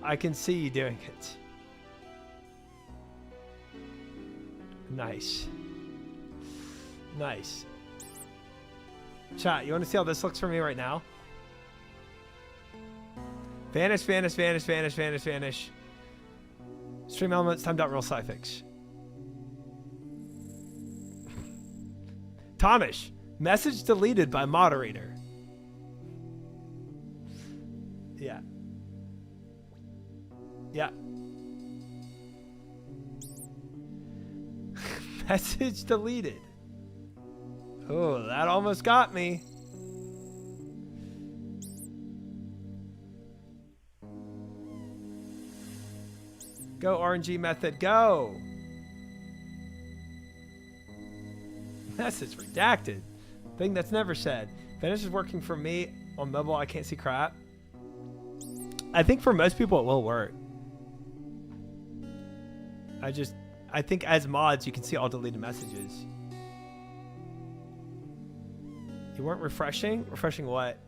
I can see you doing it. Nice. Nice. Chat, you want to see how this looks for me right now? Vanish, vanish, vanish, vanish, vanish, vanish. Stream elements, timed out real sci-fix. Thomas, message deleted by moderator. Yeah. Yeah. Message deleted. Oh, that almost got me. Go RNG method, go. Message redacted. Thing that's never said. Finish is working for me on mobile. I can't see crap. I think for most people it will work. I think as mods you can see all deleted messages. You weren't refreshing? Refreshing what?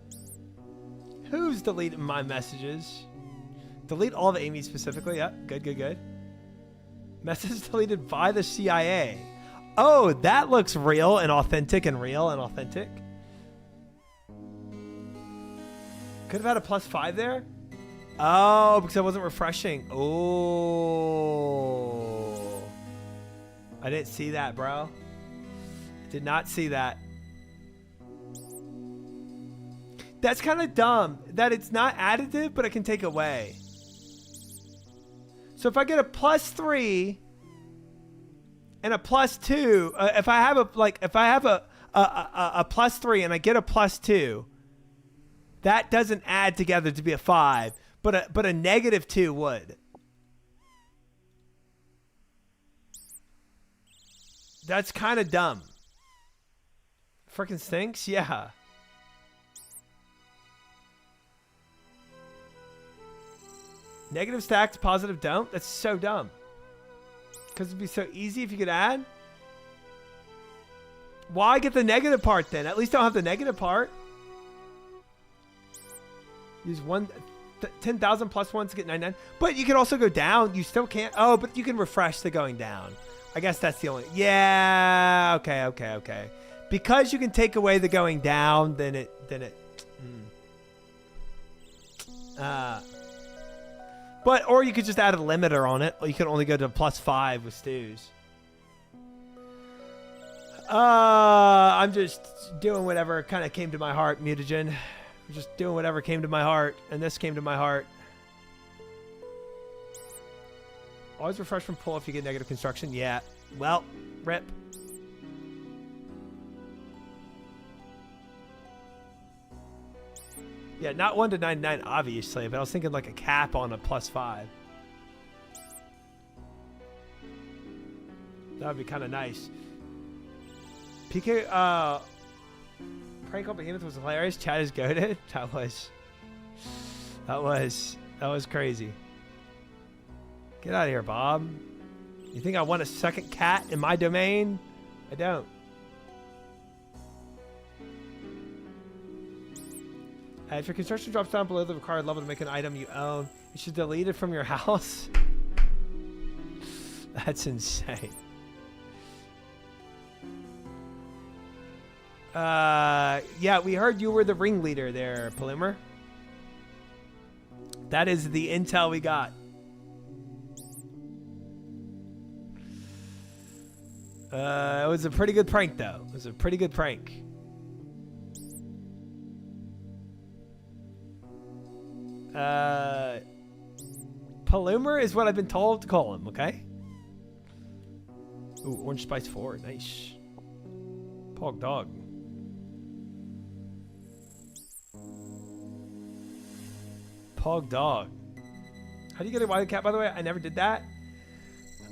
Who's deleting my messages? Delete all of Amy specifically. Yep. Good, good, good. Message deleted by the CIA. Oh, that looks real and authentic and real and authentic. Could have had a +5 there. Oh, because I wasn't refreshing. Oh. I didn't see that, bro. I did not see that. That's kind of dumb that it's not additive, but it can take away. So if I get a +3 and a +2, if I have a +3 and I get a +2, that doesn't add together to be a 5, but a -2 would. That's kind of dumb. Freaking stinks, yeah. Negative stacked, positive don't? That's so dumb. Because it'd be so easy if you could add. Why get the negative part then? At least don't have the negative part. Use one. 10,000 plus ones to get 99. But you can also go down. You still can't. Oh, but you can refresh the going down. I guess that's the only. Yeah. Okay. Because you can take away the going down, then it. But or you could just add a limiter on it. Or you can only go to +5 with stews. I'm just doing whatever kind of came to my heart, Mutagen. I'm just doing whatever came to my heart, and this came to my heart. Always refresh from pull if you get negative construction. Yeah. Well, rip. Yeah, not 1 to 99, obviously, but I was thinking like a cap on a +5. That would be kind of nice. PK, prank call Behemoth was hilarious. Chad is goated. That was crazy. Get out of here, Bob. You think I want a second cat in my domain? I don't. If your construction drops down below the required level to make an item you own, you should delete it from your house. That's insane. Yeah, we heard you were the ringleader there, Polymer. That is the intel we got. It was a pretty good prank, though. It was a pretty good prank. Polymer is what I've been told to call him, okay? Ooh, Orange Spice 4. Nice. Pog dog. Pog dog. How do you get a wild cat, by the way? I never did that.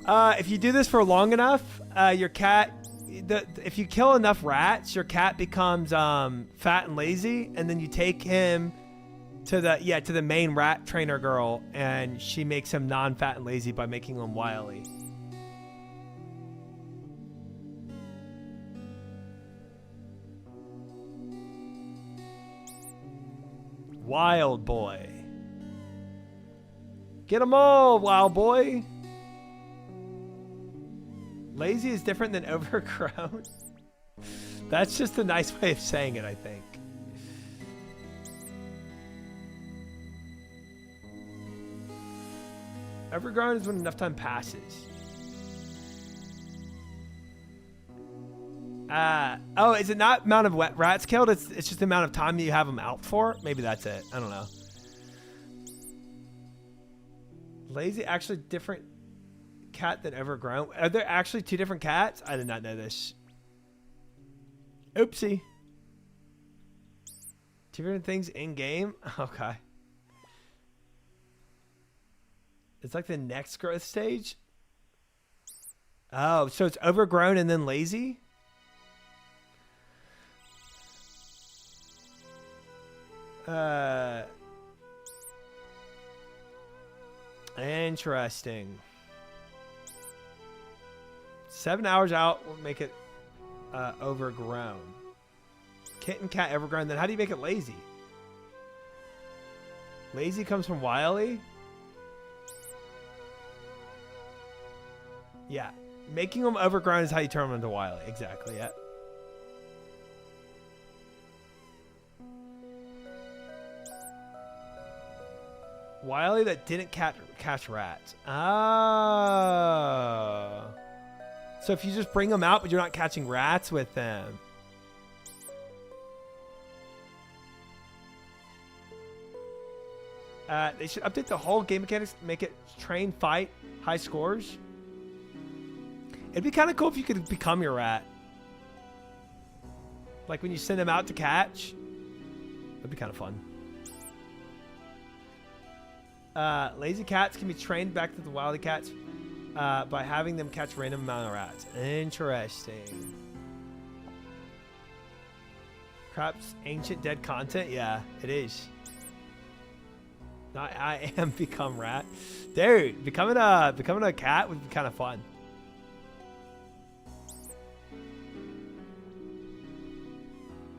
If you do this for long enough, your cat... if you kill enough rats, your cat becomes fat and lazy, and then you take him to the main rat trainer girl, and she makes him non-fat and lazy by making him wily. Wild boy. Get 'em all, wild boy. Lazy is different than overgrown. That's just a nice way of saying it, I think. Overgrown is when enough time passes. Oh, is it not amount of wet rats killed? It's just the amount of time that you have them out for? Maybe that's it. I don't know. Lazy, actually different cat than overgrown. Are there actually two different cats? I did not know this. Oopsie. Two different things in game? Okay. It's like the next growth stage? Oh, so it's overgrown and then lazy? Interesting. 7 hours out will make it overgrown. Kitten, cat, overgrown. Then how do you make it lazy? Lazy comes from wily? Yeah. Making them overgrown is how you turn them into wily. Exactly, yeah. Wily that didn't catch rats. Oh. So if you just bring them out, but you're not catching rats with them. They should update the whole game mechanics, make it train, fight, high scores. It'd be kind of cool if you could become your rat. Like when you send them out to catch. That'd be kind of fun. Lazy cats can be trained back to the wily cats by having them catch random amount of rats. Interesting. Crap's ancient dead content? Yeah, it is. I am become rat. Dude, becoming a cat would be kind of fun.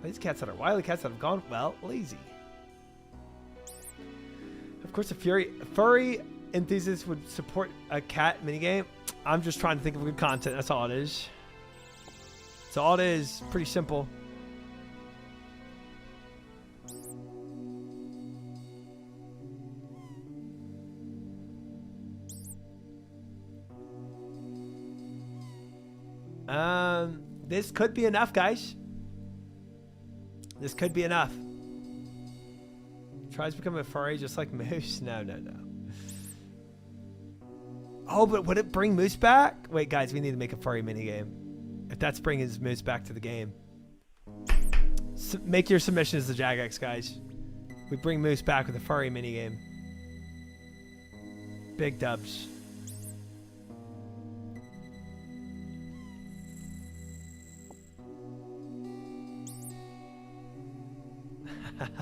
These cats that are wily cats that have gone, well, lazy. Of course, a furry enthusiast would support a cat minigame. I'm just trying to think of good content. That's all it is. That's all it is. Pretty simple. This could be enough, guys. This could be enough. Tries to become a furry just like Moose. No. Oh, but would it bring Moose back? Wait, guys, we need to make a furry minigame. If that's bringing his Moose back to the game. Make your submissions to Jagex, guys. We bring Moose back with a furry minigame. Big dubs.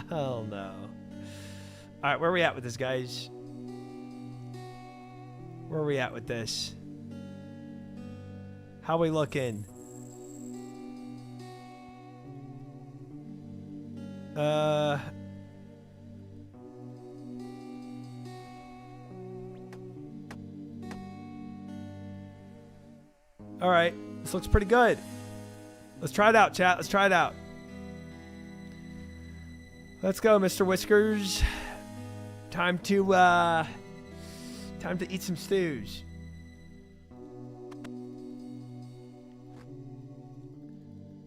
Hell no. Alright, where are we at with this, guys? Where are we at with this? How we looking? Alright, this looks pretty good. Let's try it out, chat. Let's try it out. Let's go, Mr. Whiskers. Time to eat some stews.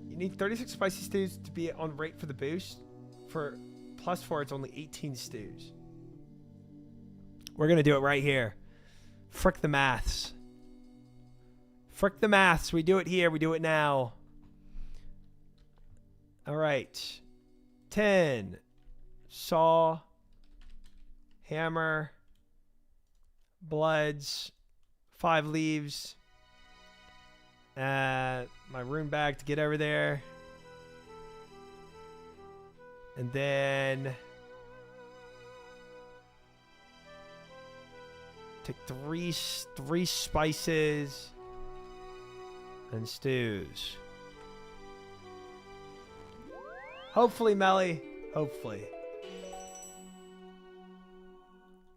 You need 36 spicy stews to be on rate for the boost. For +4, it's only 18 stews. We're gonna do it right here. Frick the maths. Frick the maths. We do it here. We do it now. All right. 10. Saw. Hammer. Bloods. 5 leaves. My rune bag to get over there. And then take three spices and stews. Hopefully, Melly. Hopefully.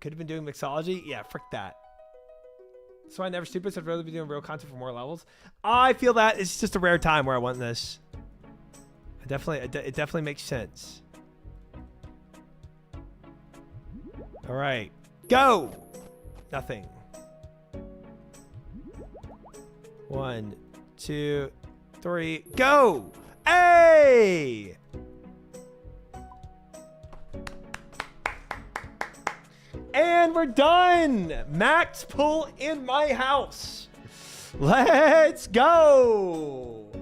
Could have been doing mixology. Yeah, frick that. So I never stupid. So I'd rather be doing real content for more levels. I feel that it's just a rare time where I want this. It definitely makes sense. All right, go. Nothing. 1, 2, 3, go. Hey! And we're done. Max pull in my house. Let's go.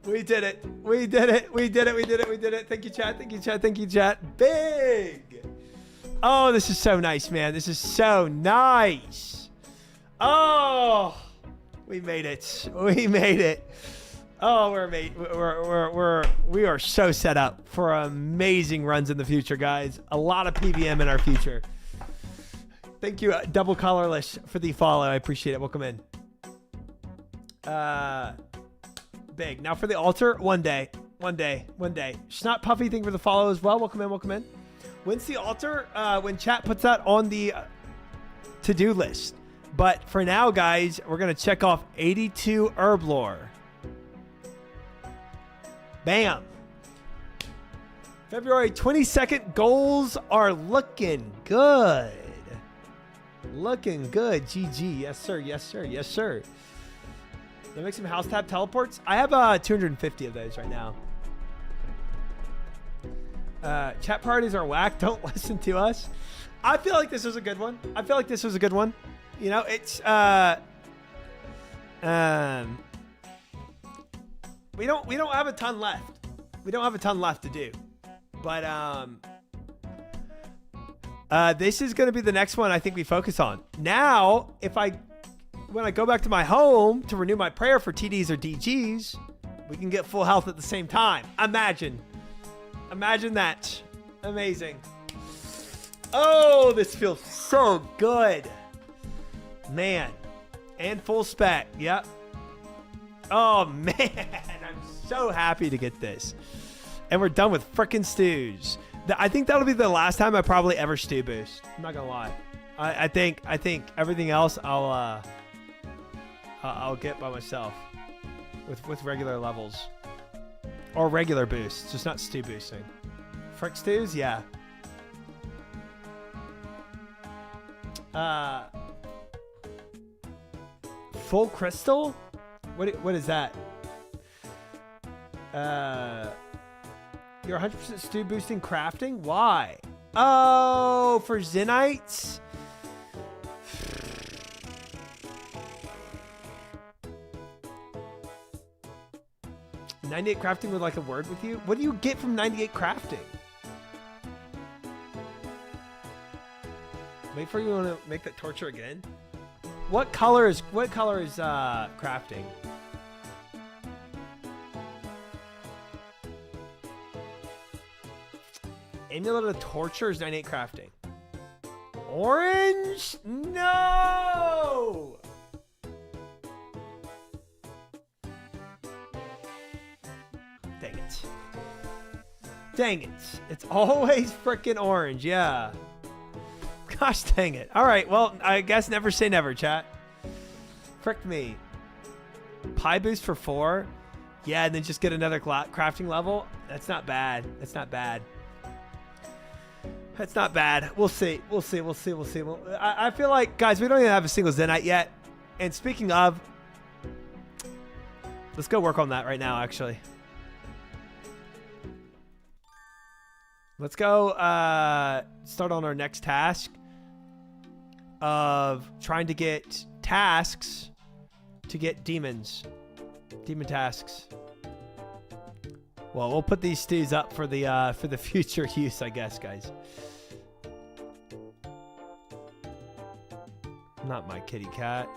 We did it. We did it. We did it. We did it. We did it. Thank you, chat. Thank you, chat. Thank you, chat. Big. Oh, this is so nice, man. This is so nice. Oh, we made it. We made it. Oh, we are so set up for amazing runs in the future, guys. A lot of PVM in our future. Thank you, Double Colorless, for the follow. I appreciate it. Welcome in. Big. Now for the altar, one day. Snot Puffy, thank you for the follow as well. Welcome in, welcome in. When's the altar? When chat puts that on the to-do list. But for now, guys, we're going to check off 82 HERBLORE. Bam. February 22nd goals are looking good. Looking good. GG. Yes, sir. Yes, sir. Yes, sir. Did I make some house tab teleports? I have 250 of those right now. Chat parties are whack. Don't listen to us. I feel like this was a good one. You know, it's we don't have a ton left. We don't have a ton left to do. But this is going to be the next one I think we focus on. Now, when I go back to my home to renew my prayer for TDs or DGs, we can get full health at the same time. Imagine that. Amazing. Oh, this feels so good. Man. And full spec. Yep. Oh, man. I'm so happy to get this. And we're done with frickin' stews. I think that'll be the last time I probably ever stew boost. I'm not gonna lie. I think everything else I'll get by myself with regular levels or regular boosts, just not stew boosting. Frick stews, yeah. Full crystal? What is that? You're 100% stew boosting crafting? Why? Oh, for Zenites? $98 crafting would like a word with you? What do you get from 98 crafting? Wait for you want to make that torture again? What color is crafting? Amulet of torture is 98 crafting. Orange? No! Dang it. Dang it. It's always frickin' orange, yeah. Gosh dang it. Alright, well, I guess never say never, chat. Frick me. Pie boost for 4? Yeah, and then just get another crafting level? That's not bad. That's not bad. That's not bad. We'll see. We'll see. We'll see. We'll see. I feel like, guys, we don't even have a single Zenite yet. And speaking of, let's go work on that right now, actually. Let's go start on our next task of trying to get tasks to get demons. Demon tasks. Well, we'll put these stews up for the future use, I guess, guys. Not my kitty cat.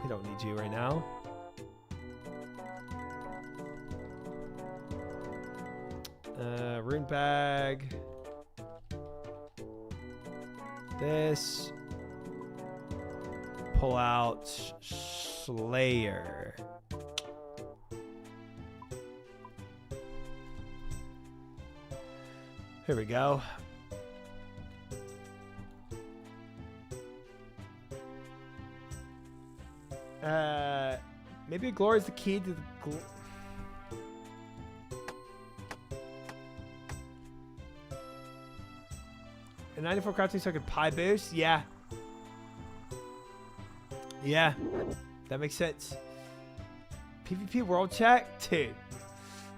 We don't need you right now. Rune bag. This. Pull out Slayer. Here we go. Maybe Glory is the key to the a 94 crafting so I could pie boost? Yeah. Yeah. That makes sense. PvP world check? Dude.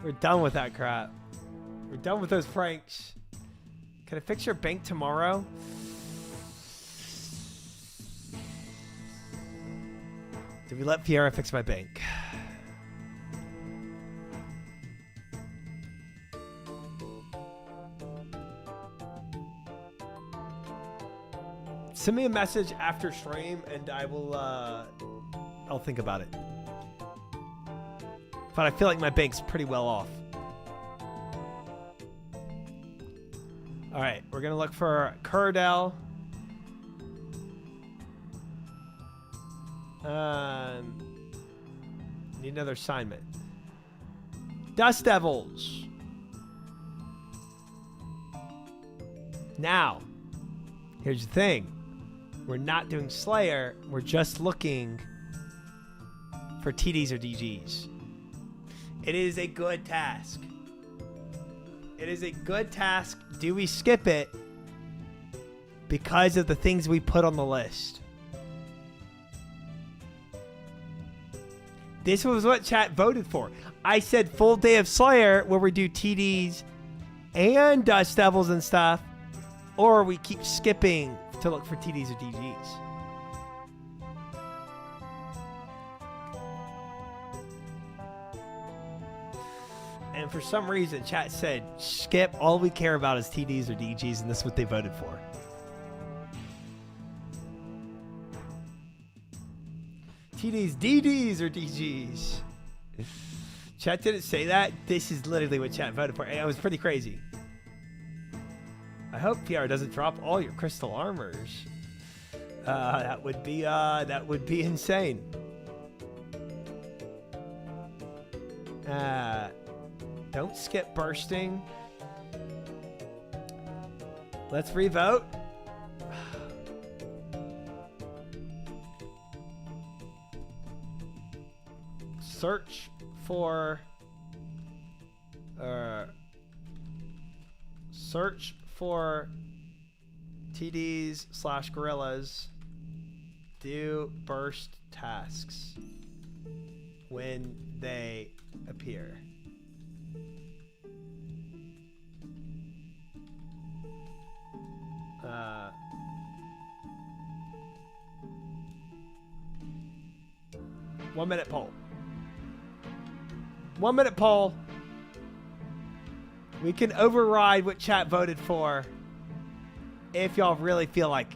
We're done with that crap. We're done with those pranks. Can I fix your bank tomorrow? Did we let Fiera fix my bank? Send me a message after stream and I will I'll think about it. But I feel like my bank's pretty well off. Alright, we're gonna look for Curdell. Need another assignment. Dust Devils. Now, here's the thing. We're not doing Slayer. We're just looking for TDs or DGs. It is a good task. It is a good task. Do we skip it because of the things we put on the list? This was what chat voted for. I said full day of Slayer where we do TDs and Dust Devils and stuff, or we keep skipping to look for TDs or DGs. And for some reason, chat said, skip, all we care about is TDs or DGs, and this is what they voted for. TDs, DDs, or DGs. Chat didn't say that. This is literally what chat voted for. It was pretty crazy. I hope PR doesn't drop all your crystal armors. That would be insane. Don't skip bursting. Let's revote. Search for TDs/gorillas. Do burst tasks when they appear. One minute poll. 1 minute poll. We can override what chat voted for if y'all really feel like.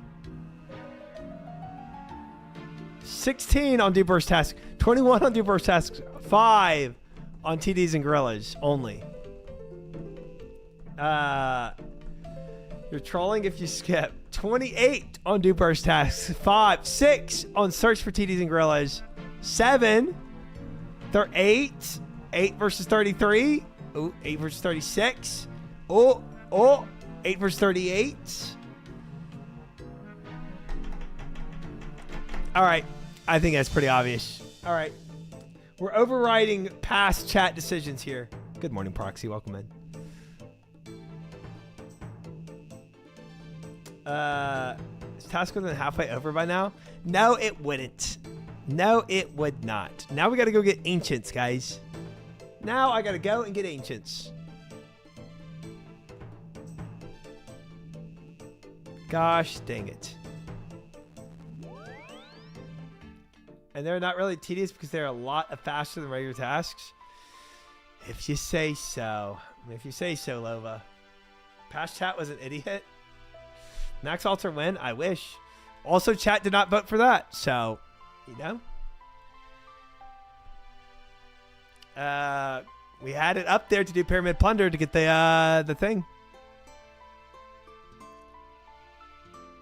16 on do burst tasks, 21 on do burst tasks, 5 on TDs and gorillas only. You're trolling if you skip. 28 on do burst tasks, 6 on search for TDs and gorillas, 7. They're 8 versus 33. Oh, 8 versus 36. Oh, 8 versus 38. All right. I think that's pretty obvious. All right. We're overriding past chat decisions here. Good morning, Proxy. Welcome in. Is task within halfway over by now? No, it wouldn't. No, it would not. Now we got to go get ancients, guys. Now I got to go and get ancients. Gosh dang it. And they're not really tedious because they're a lot faster than regular tasks. If you say so. If you say so, Lova. Past chat was an idiot. Max Alter win? I wish. Also, chat did not vote for that. So, you know. We had it up there to do Pyramid Plunder to get the thing.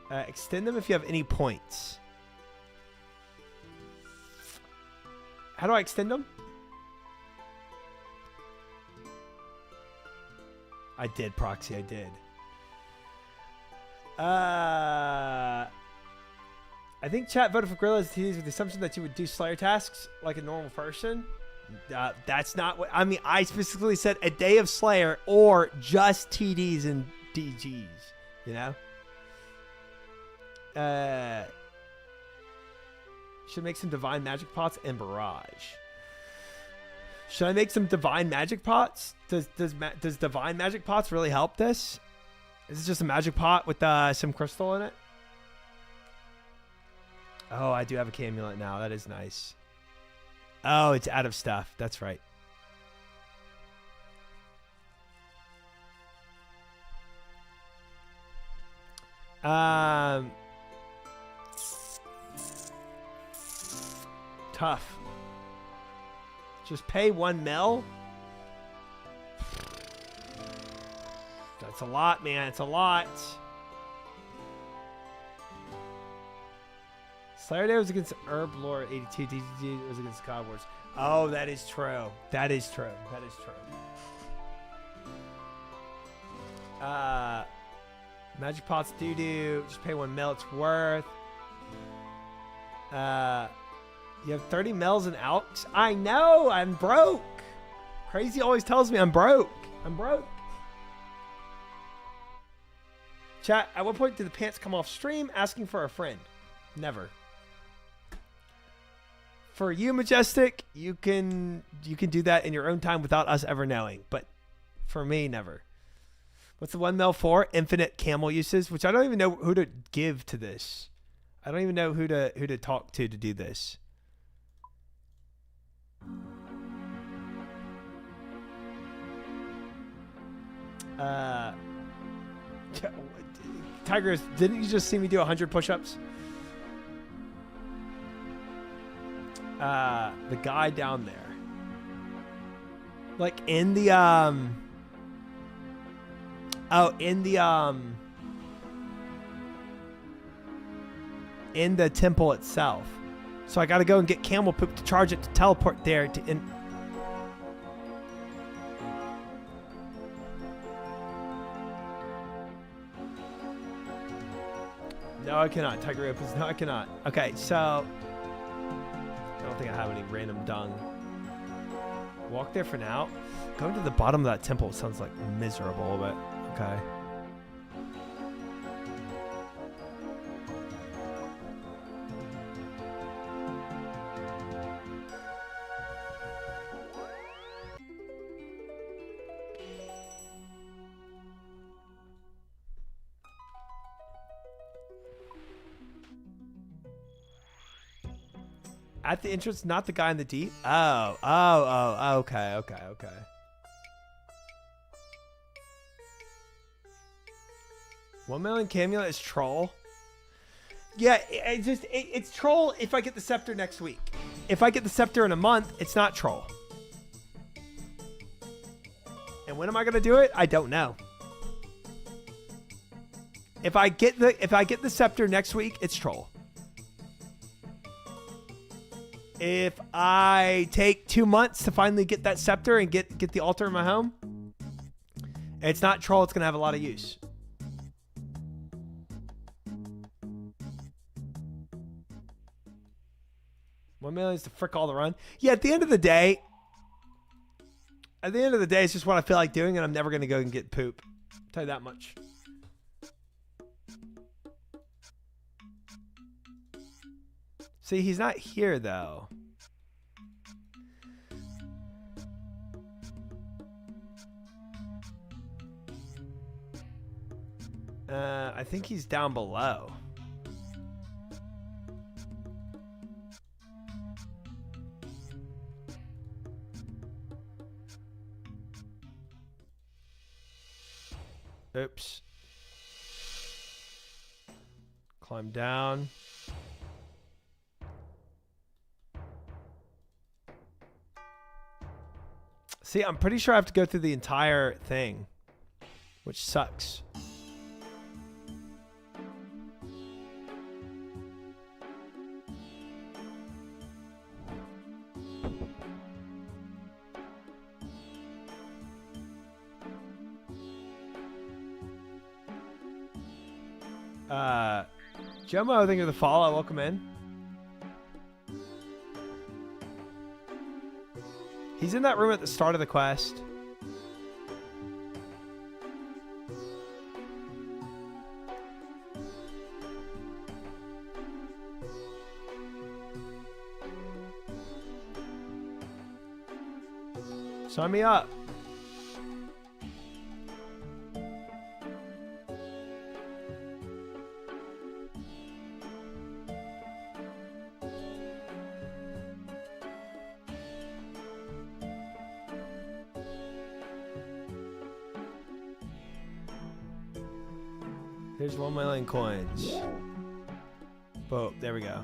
Extend them if you have any points. How do I extend them? I did, Proxy. I did. I think chat voted for Gorillas TDs with the assumption that you would do Slayer tasks like a normal person. That's not what I mean. I specifically said a day of Slayer or just TDs and DGs. You know. Should make some divine magic pots and barrage. Should I make some divine magic pots? Does divine magic pots really help this? Is it just a magic pot with some crystal in it? Oh, I do have a Camulet now. That is nice. Oh, it's out of stuff. That's right. Tough. Just pay 1 mil? That's a lot, man. It's a lot. Slayer Day was against HERBLORE 82. DGG was against God Wars. Oh, that is true. That is true. That is true. Magic Pots do. Just pay 1 mil. It's worth. You have 30 mils in Alks? I know. I'm broke. Crazy always tells me I'm broke. I'm broke. Chat, at what point did the pants come off stream asking for a friend? Never. For you, Majestic, you can do that in your own time without us ever knowing. But for me, never. What's the 1 mil for? Infinite camel uses, which I don't even know who to give to this. I don't even know who to talk to do this. Tigers, didn't you just see me do 100 push-ups? The guy down there, like in the in the temple itself. So I got to go and get camel poop to charge it to teleport there to No, I cannot. Tiger opens. No, I cannot. Okay, so I don't think I have any random dung. Walk there for now. Going to the bottom of that temple sounds like miserable, but okay. At the entrance, not the guy in the deep? Oh, okay. $1 million Camulet is troll. Yeah, it's troll if I get the scepter next week. If I get the scepter in a month, it's not troll. And when am I gonna do it? I don't know. If I get the scepter next week, it's troll. If I take 2 months to finally get that scepter and get the altar in my home, it's not troll. It's gonna have a lot of use. $1 million is to frick all the run. Yeah, at the end of the day, it's just what I feel like doing, and I'm never gonna go and get poop. I'll tell you that much. See, he's not here, though. I think he's down below. Oops. Climb down. See, I'm pretty sure I have to go through the entire thing, which sucks. Jomo, thank you for the follow. Welcome in. He's in that room at the start of the quest. Sign me up. Here's 1 million coins. Boom, there we go.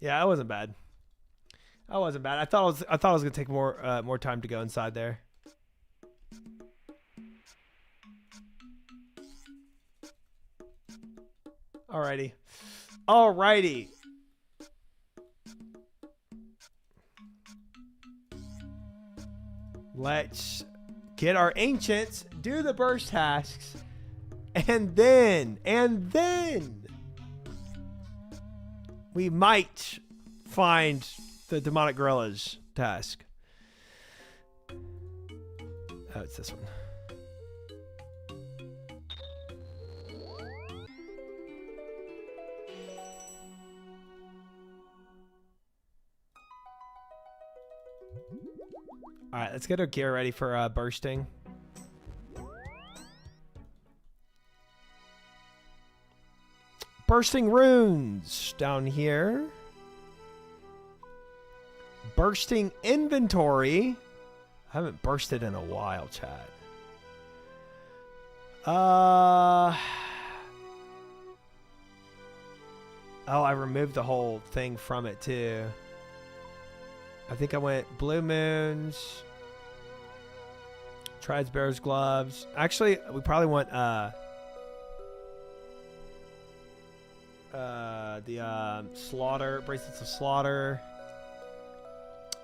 Yeah, that wasn't bad. That wasn't bad. I thought it was gonna take more time to go inside there. Alrighty. Let's get our ancients, do the burst tasks, and then we might find the demonic gorillas task. Oh, it's this one. All right, let's get our gear ready for bursting. Bursting runes down here. Bursting inventory. I haven't bursted in a while, chat. Oh, I removed the whole thing from it too. I think I went blue moons, Trides Bear's gloves. Actually, we probably want the slaughter bracelets of slaughter,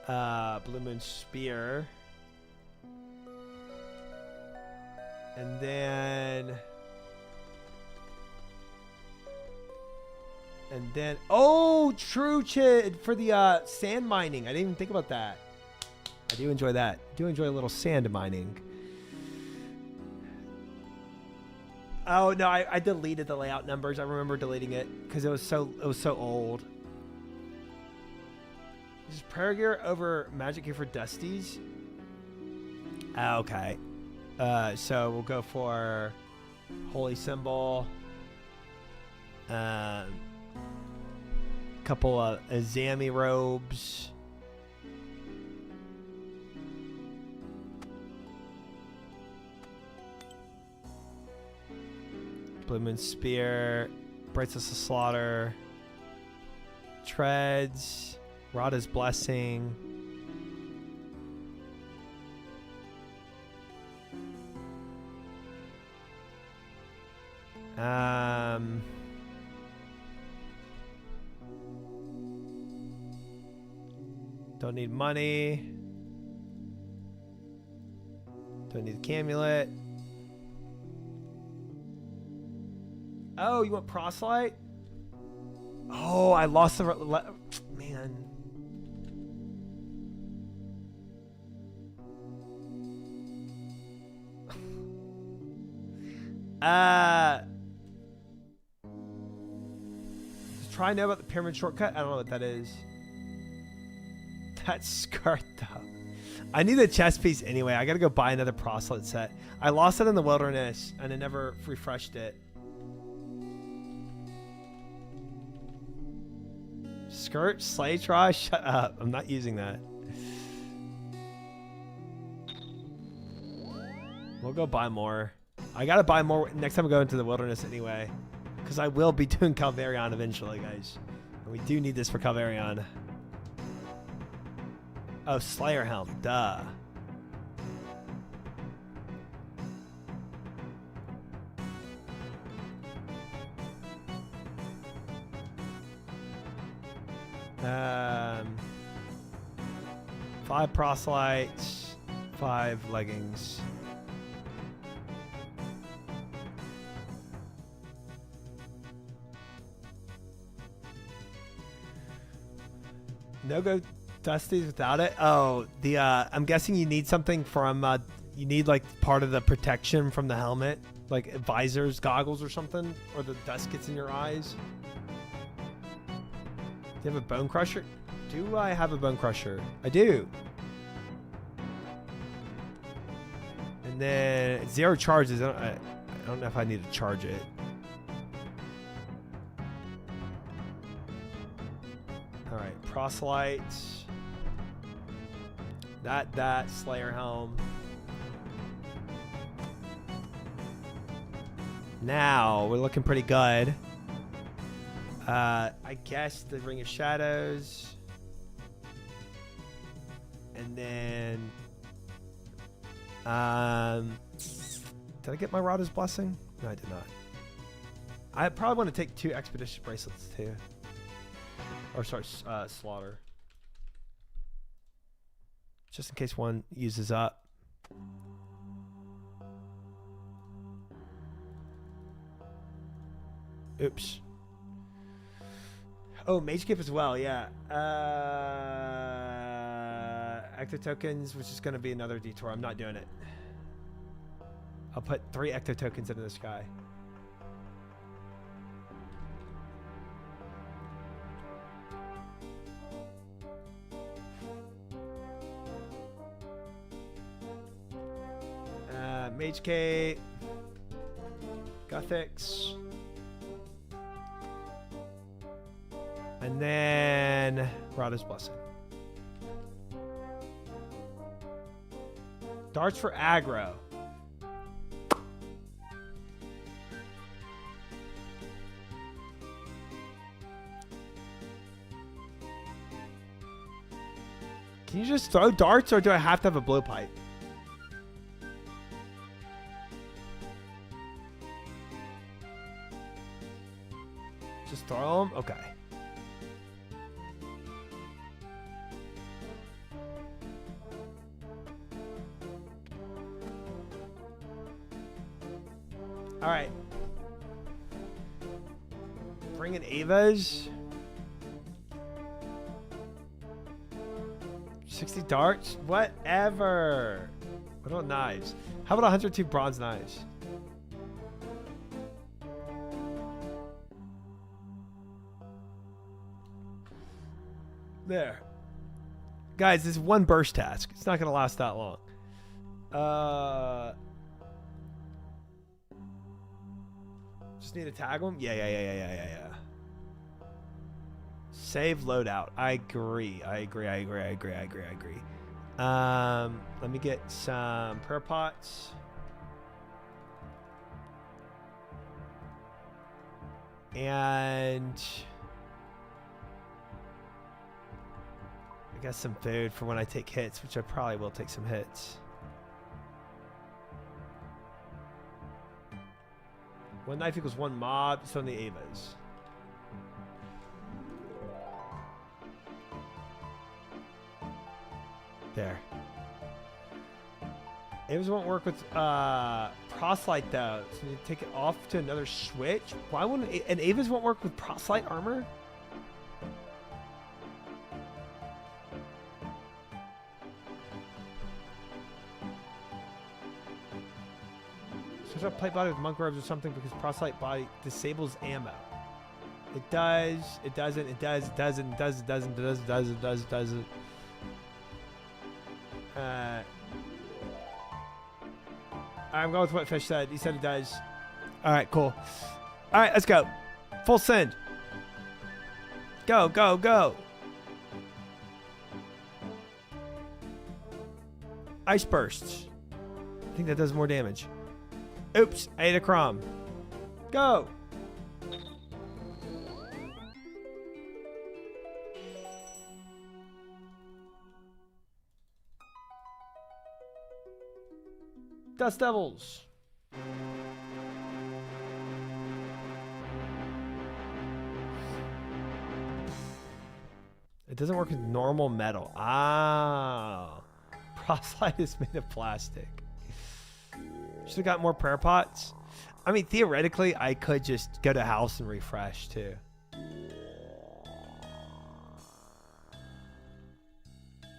blue moon spear, And then... oh, true, Chid, for the sand mining. I didn't even think about that. I do enjoy that. I do enjoy a little sand mining. Oh no, I deleted the layout numbers. I remember deleting it because it was so old. Is prayer gear over magic gear for Dusties? Okay. So we'll go for holy symbol. Couple of Azami robes. Blue Moon Spear, Bracelets of Slaughter, Treads, Rada's Blessing. Don't need money. Don't need the Camulet. Oh, you want proselyte? Oh, I lost the man. Just try and know about the pyramid shortcut. I don't know what that is. That skirt though. I need the chest piece anyway. I gotta go buy another proselyte set. I lost it in the wilderness and I never refreshed it. Skirt, slay try, shut up. I'm not using that. We'll go buy more. I gotta buy more next time I go into the wilderness anyway. Because I will be doing Calvarion eventually, guys. And we do need this for Calvarion. Oh, Slayer Helm, duh. Five proselytes, 5 leggings. No go Dusties without it. Oh, the I'm guessing you need something from you need like part of the protection from the helmet, like visors, goggles or something, or the dust gets in your eyes. Do you have a bone crusher? Do I have a bone crusher? I do. And then 0 charges. I don't know if I need to charge it. All right, proselytes. That Slayer Helm. Now we're looking pretty good. I guess the Ring of Shadows. And then did I get my Rada's Blessing? No, I did not. I probably want to take 2 Expedition Bracelets too. Or sorry, Slaughter. Just in case one uses up. Oops. Oh, Mage Gift as well, yeah. Ecto Tokens, which is going to be another detour. I'm not doing it. I'll put 3 Ecto Tokens into the sky. Mage Cape. Gothics. And then Rada's Blessing. Darts for aggro. Can you just throw darts or do I have to have a blowpipe? Just throw them? Okay. All right. Bring in Ava's. 60 darts? Whatever. What about knives? How about 102 bronze knives? There. Guys, this is one burst task. It's not going to last that long. Just need to tag them? Yeah. Save loadout. I agree. Let me get some prayer pots. And I got some food for when I take hits, which I probably will take some hits. One knife equals one mob, so on the Avas. There. Avas won't work with proselyte though, so you take it off to another switch. Why wouldn't and Avas won't work with proselyte armor? Switch up plate body with monk robes or something because proselyte body disables ammo. It does. It doesn't. It does. It doesn't. It does. It doesn't. It does. It does. It does. It doesn't. I'm going with what Fish said. He said it does. All right, cool. All right, let's go. Full send. Go, go, go. Ice bursts. I think that does more damage. Oops, I ate a crumb. Go. Dust Devils. It doesn't work with normal metal. Ah. Proselyte is made of plastic. Should have got more prayer pots. I mean, theoretically, I could just go to house and refresh too.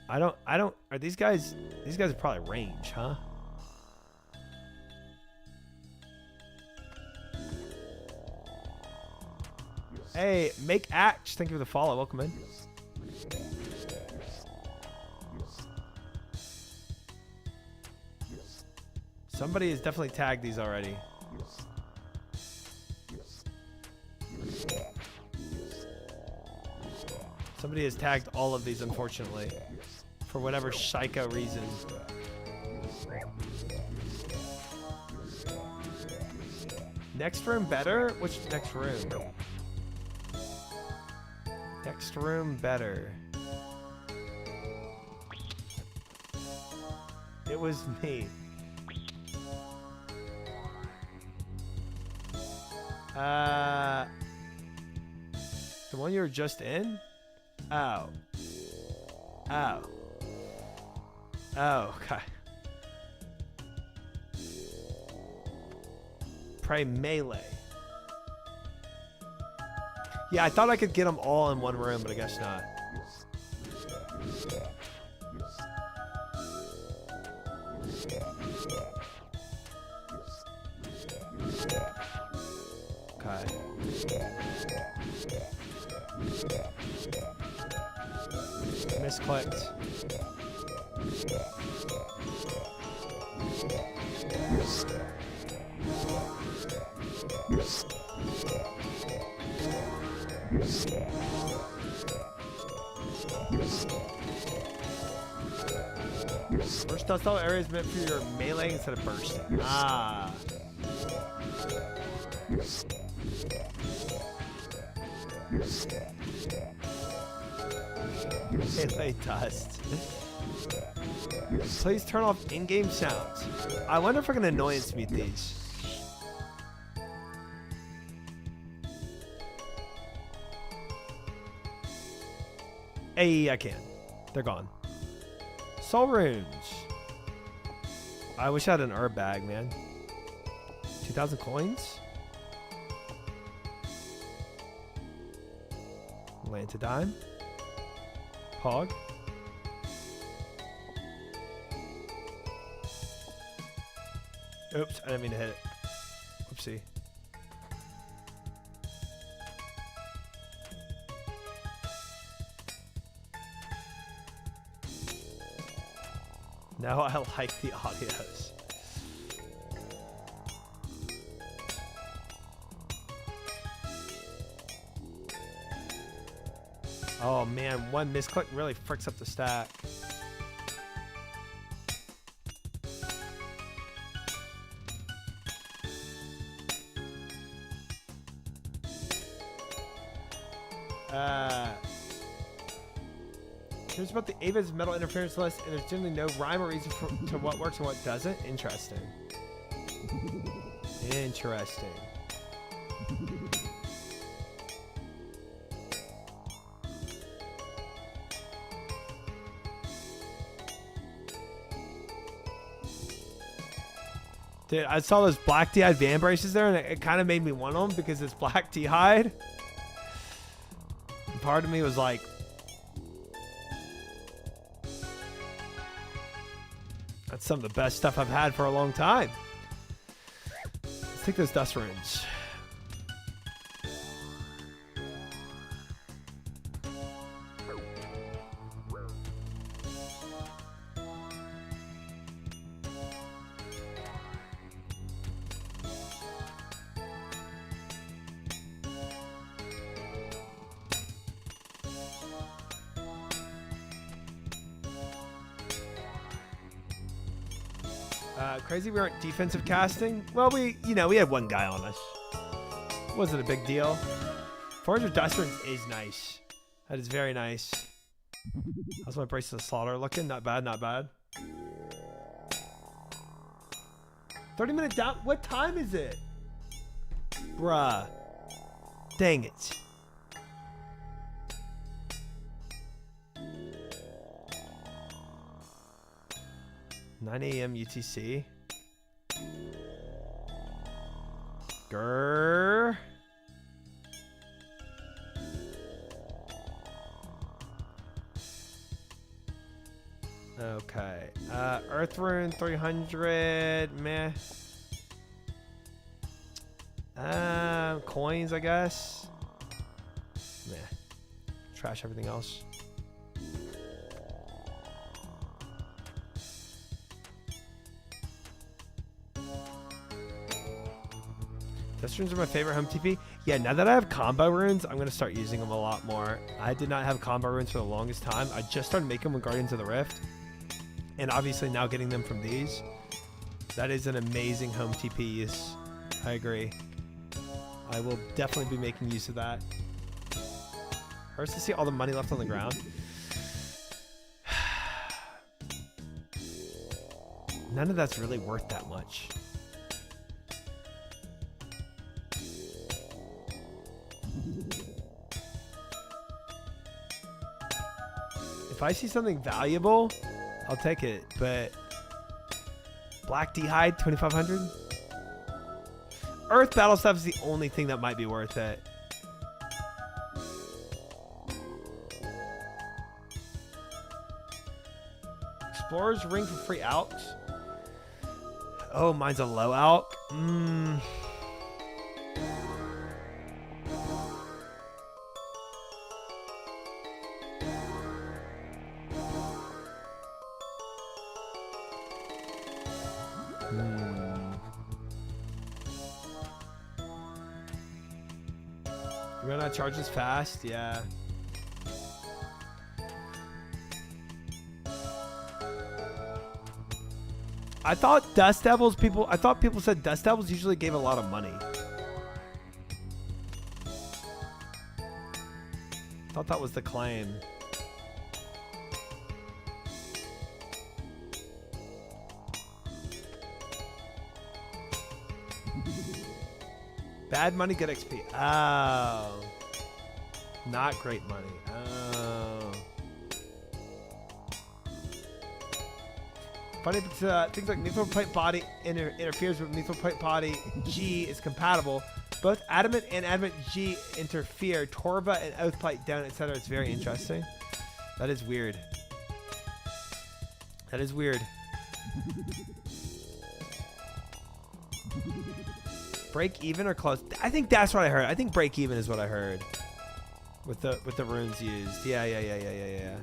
I don't, are these guys are probably range, huh? Hey, Make Axe, thank you for the follow. Welcome in. Somebody has definitely tagged these already. Somebody has tagged all of these, unfortunately, for whatever psycho reason. Next room better? Which next room? Next room better. It was me. The one you were just in? Oh. Oh. Oh, okay. Pray melee. Yeah, I thought I could get them all in one room, but I guess not. Okay. Misclicked. Burst dust all areas meant for your melee instead of bursting. Ah. Melee dust. Please turn off in-game sounds. I wonder if I can annoyance mute these. Hey, I can. They're gone. Soul runes. I wish I had an herb bag, man. 2,000 coins. Land to dime. Pog. Oops, I didn't mean to hit it. Oopsie. Now I like the audios. Oh man, one misclick really fricks up the stack. Here's about the Ava's metal interference list, and there's generally no rhyme or reason to what works and what doesn't. Interesting. Interesting. Dude, I saw those black D-hide van braces there, and it kind of made me want them because it's black D-hide. Part of me was like, that's some of the best stuff I've had for a long time. Let's take those dust runes. Crazy we aren't defensive casting. Well, we had one guy on us. Wasn't a big deal. 400 dust runes is nice. That is very nice. How's my Braces of Slaughter looking? Not bad, not bad. 30-minute down. What time is it? Bruh. Dang it. (9 a.m. UTC). Grrr. Okay. Earth Rune 300. Meh. Coins, I guess. Meh. Trash everything else. Dust runes are my favorite home TP. Yeah, now that I have combo runes, I'm going to start using them a lot more. I did not have combo runes for the longest time. I just started making them with Guardians of the Rift. And obviously now getting them from these. That is an amazing home TP use. I agree. I will definitely be making use of that. Hurts to see all the money left on the ground. None of that's really worth that much. If I see something valuable, I'll take it, but Black D-Hide, 2,500? Earth Battle Stuff is the only thing that might be worth it. Explorer's Ring for free alks? Oh, mine's a low alk? You're gonna charge this fast? Yeah. I thought people said Dust Devils usually gave a lot of money. I thought that was the claim. Bad money, good XP. Oh. Not great money. Oh. Funny if things like mithril plate body interferes with mithril plate body G is compatible. Both adamant and adamant G interfere. Torva and oath plate down, etc. It's very interesting. That is weird. That is weird. Break even or close? I think that's what I heard. I think break even is what I heard. With the runes used. Yeah.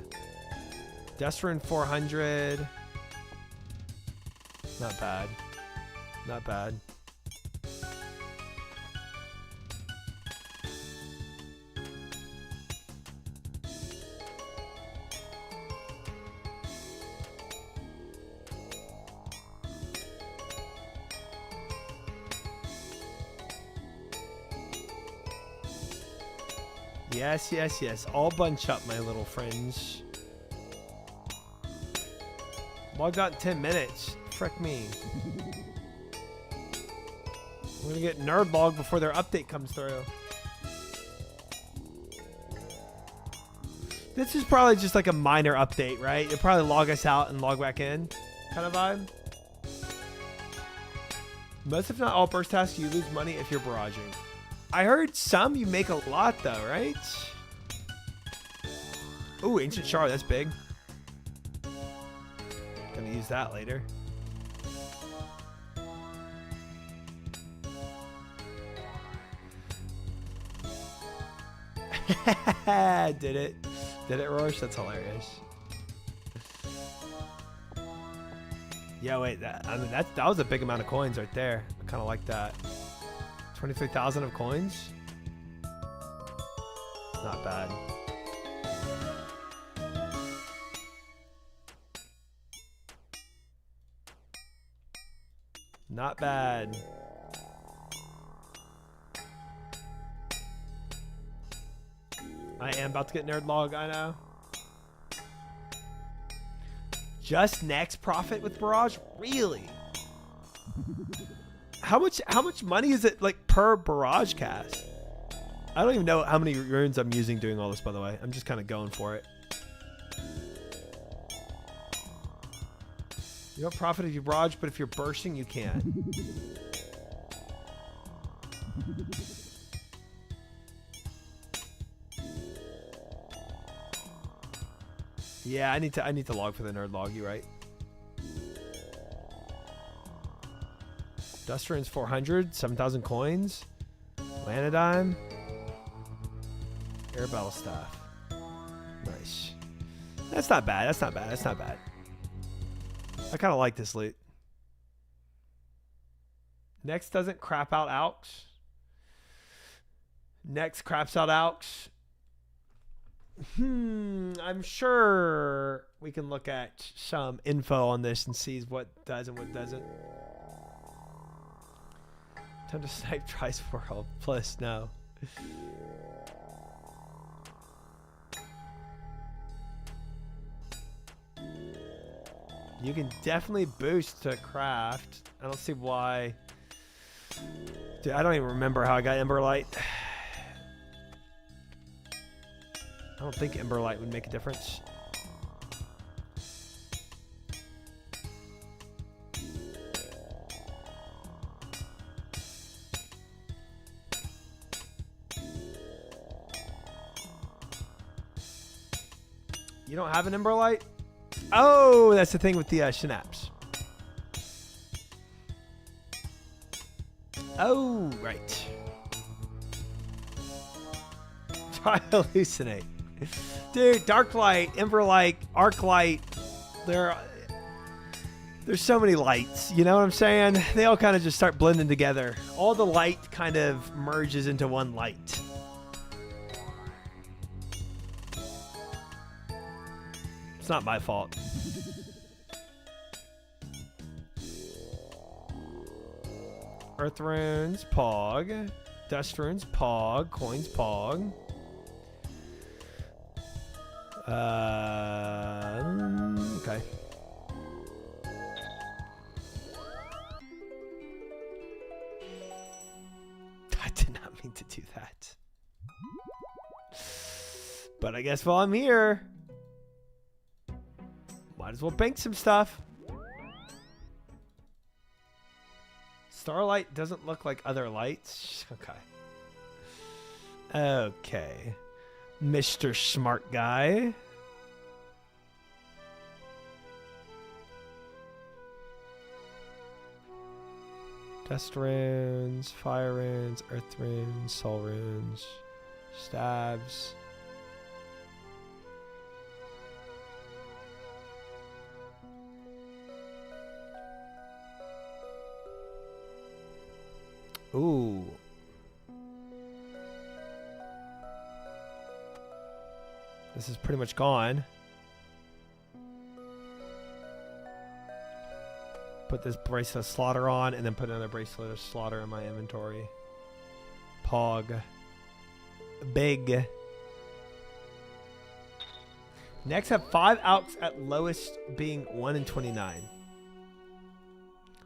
Dust rune 400. Not bad. Not bad. Yes. All bunch up, my little friends. Logged out in 10 minutes. Frick me. We're gonna get nerd log before their update comes through. This is probably just like a minor update, right? You'll probably log us out and log back in kind of vibe. Most if not all burst tasks, you lose money if you're barraging. I heard some you make a lot though, right? Ooh, ancient shard, that's big. Gonna use that later. Did it, Roche? That's hilarious. Yeah, wait, that was a big amount of coins right there. I kind of like that. 23,000 of coins. Not bad. Not bad. I am about to get nerd log, I know. Just next profit with barrage? Really? How much money is it like per barrage cast? I don't even know how many runes I'm using doing all this, by the way. I'm just kind of going for it. You don't profit if you barrage, but if you're bursting, you can. Yeah, I need to log for the nerd log. You right? Dust runes 400, 7,000 coins, Lanadime, air battle staff. Nice. That's not bad. That's not bad. That's not bad. I kind of like this loot. Next doesn't crap out Alks. Next craps out Alks. I'm sure we can look at some info on this and see what does and what doesn't. Time to snipe Trice World. Plus, no. You can definitely boost to craft. I don't see why. Dude, I don't even remember how I got Emberlight. I don't think Emberlight would make a difference. You don't have an Emberlight? Oh, that's the thing with the Synapse. Oh, right. Try hallucinate. Dude, Dark Light, Emberlight, Arc Light, there's so many lights, you know what I'm saying? They all kind of just start blending together. All the light kind of merges into one light. It's not my fault. Earth runes, Pog. Dust runes, Pog. Coins, Pog. Okay. I did not mean to do that. But I guess while I'm here, might as well bank some stuff. Starlight doesn't look like other lights. Okay. Okay. Mr. Smart Guy. Dust runes, fire runes, earth runes, soul runes, stabs. Ooh. This is pretty much gone. Put this bracelet of slaughter on and then put another bracelet of slaughter in my inventory. Pog. Big. Next, have 5 alks at lowest being 1 in 29.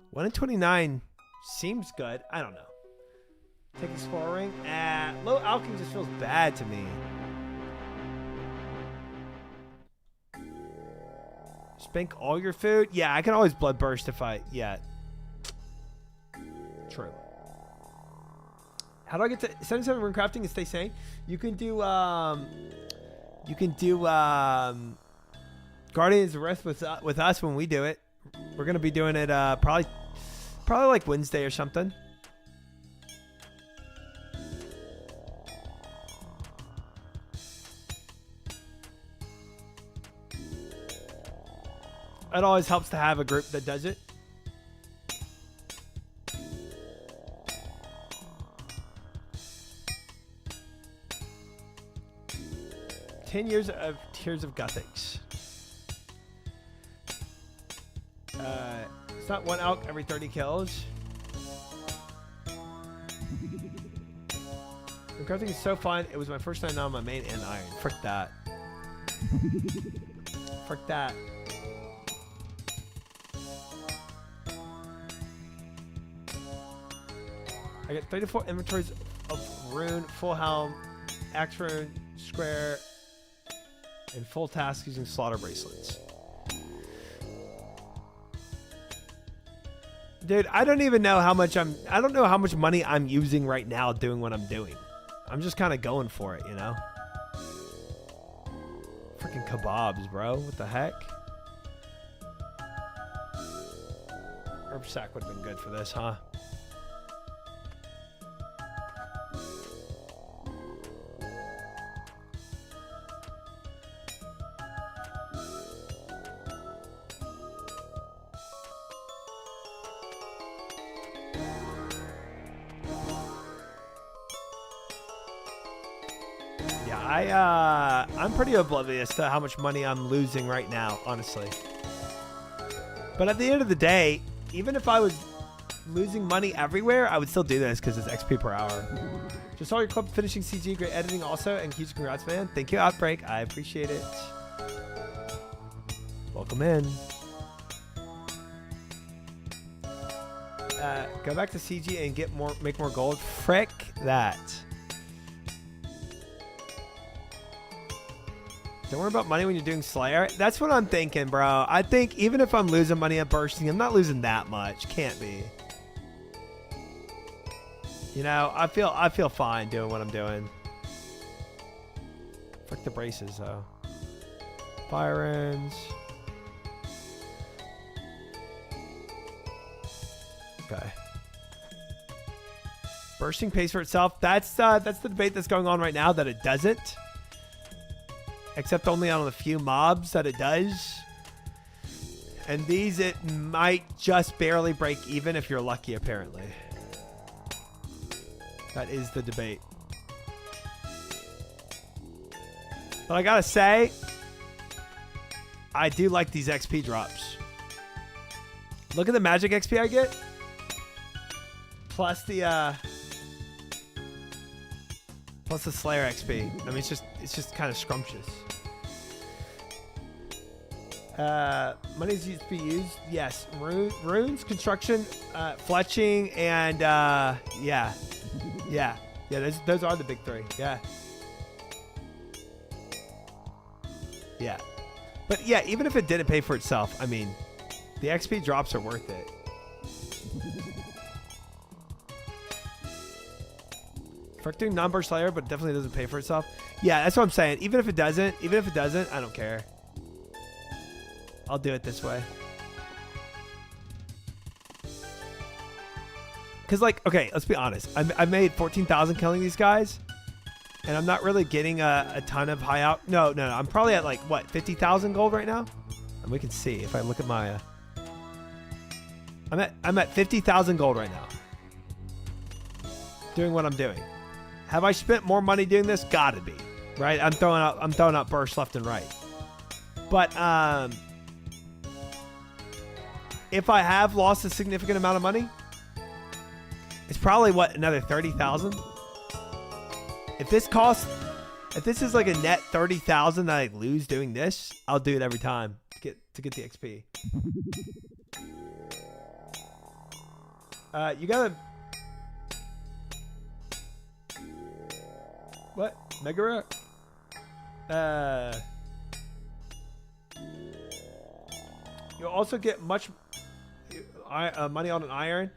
1 in 29 seems good. I don't know. Take exploring. Low alchemy just feels bad to me. Spank all your food? Yeah, I can always blood burst if I... Yeah. True. How do I get to 77 rune crafting and stay sane? You can do Guardians of the Rift with us when we do it. We're gonna be doing it probably like Wednesday or something. It always helps to have a group that does it. "10 years of Tears of Gothics." It's not 1 alk every 30 kills. The crafting is so fun. It was my first time on my main and iron. Frick that. Frick that. I get 34 inventories of rune, full helm, axe rune, square, and full task using slaughter bracelets. Dude, I don't even know how much I don't know how much money I'm using right now doing what I'm doing. I'm just kind of going for it, you know? Freaking kebabs, bro. What the heck? Herb sack would have been good for this, huh? I'm pretty oblivious to how much money I'm losing right now, honestly. But at the end of the day, even if I was losing money everywhere, I would still do this because it's XP per hour. Just saw your clip finishing CG, great editing also, and huge congrats, man. Thank you, Outbreak. I appreciate it. Welcome in. Go back to CG and make more gold. Frick that. Don't worry about money when you're doing Slayer. That's what I'm thinking, bro. I think even if I'm losing money at bursting, I'm not losing that much. Can't be. You know, I feel fine doing what I'm doing. Frick the braces, though. Fire ends. Okay. Bursting pays for itself. That's the debate that's going on right now, that it doesn't. Except only on a few mobs that it does. And these, it might just barely break even if you're lucky, apparently. That is the debate. But I gotta say, I do like these XP drops. Look at the magic XP I get. Plus the Slayer XP. I mean, it's just kind of scrumptious. Money's used to be used. Yes. Runes, construction, fletching, and yeah. Those are the big three. Yeah. Yeah. But yeah, even if it didn't pay for itself, I mean, the XP drops are worth it. Frick doing non-burst Slayer, but it definitely doesn't pay for itself. Yeah, that's what I'm saying. Even if it doesn't, I don't care. I'll do it this way. Because, like, okay, let's be honest. I've made 14,000 killing these guys, and I'm not really getting a ton of high out. No. I'm probably at, like, what, 50,000 gold right now? And we can see if I look at my... I'm at 50,000 gold right now. Doing what I'm doing. Have I spent more money doing this? Gotta be. Right? I'm throwing out bursts left and right. But, if I have lost a significant amount of money, it's probably what, another 30,000? If this is like a net 30,000 that I lose doing this, I'll do it every time to get the XP. You gotta... What? Megara? You'll also get much money on an iron.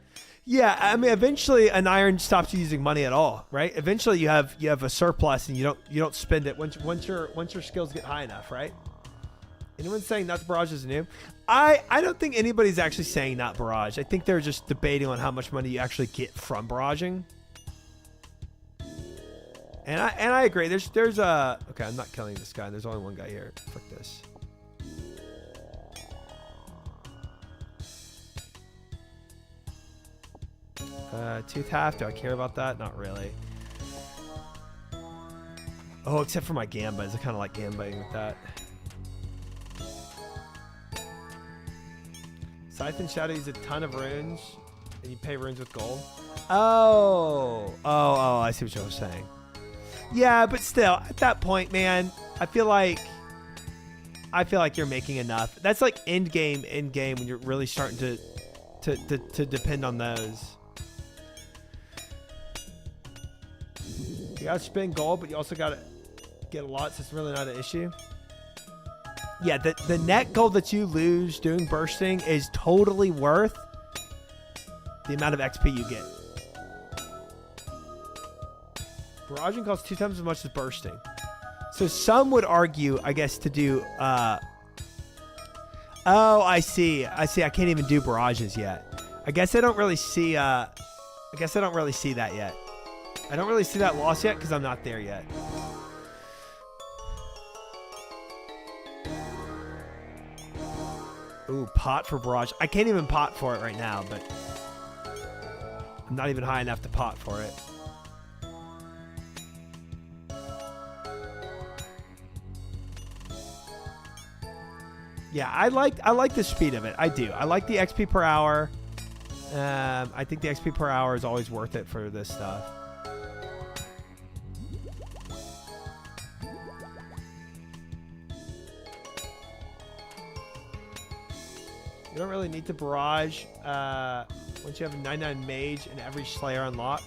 Yeah, I mean, eventually an iron stops using money at all, right? Eventually you have a surplus and you don't spend it once your skills get high enough, right? Anyone saying not barrage is new? I don't think anybody's actually saying not barrage. I think they're just debating on how much money you actually get from barraging. And I agree. There's okay, I'm not killing this guy. There's only one guy here. Fuck this. Tooth half. Do I care about that? Not really. Oh, except for my gambas. I kind of like gambaing with that. Scythe and Shadow use a ton of runes, and you pay runes with gold. Oh, I see what you were saying. Yeah, but still, at that point, man, I feel like you're making enough. That's like end game when you're really starting to depend on those. You gotta spend gold, but you also gotta get a lot, so it's really not an issue. Yeah, the net gold that you lose doing bursting is totally worth the amount of XP you get. Barraging costs 2 times as much as bursting. So some would argue, I guess, to do... oh, I see. I can't even do barrages yet. I guess I don't really see that yet. I don't really see that loss yet because I'm not there yet. Ooh, pot for barrage. I can't even pot for it right now, but I'm not even high enough to pot for it. Yeah, I like the speed of it. I do. I like the XP per hour. I think the XP per hour is always worth it for this stuff. You don't really need to barrage once you have a 99 mage and every slayer unlocked.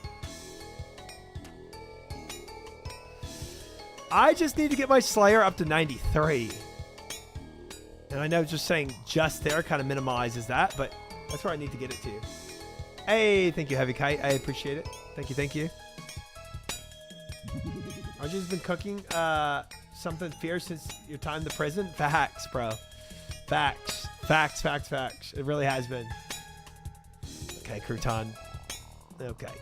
I just need to get my slayer up to 93. And I know just saying just there kind of minimizes that, but that's where I need to get it to. Hey, thank you, Heavy Kite. I appreciate it. Thank you. Arju's been cooking something fierce since your time in the prison. Facts, bro. Facts. It really has been. Okay, Crouton. Okay.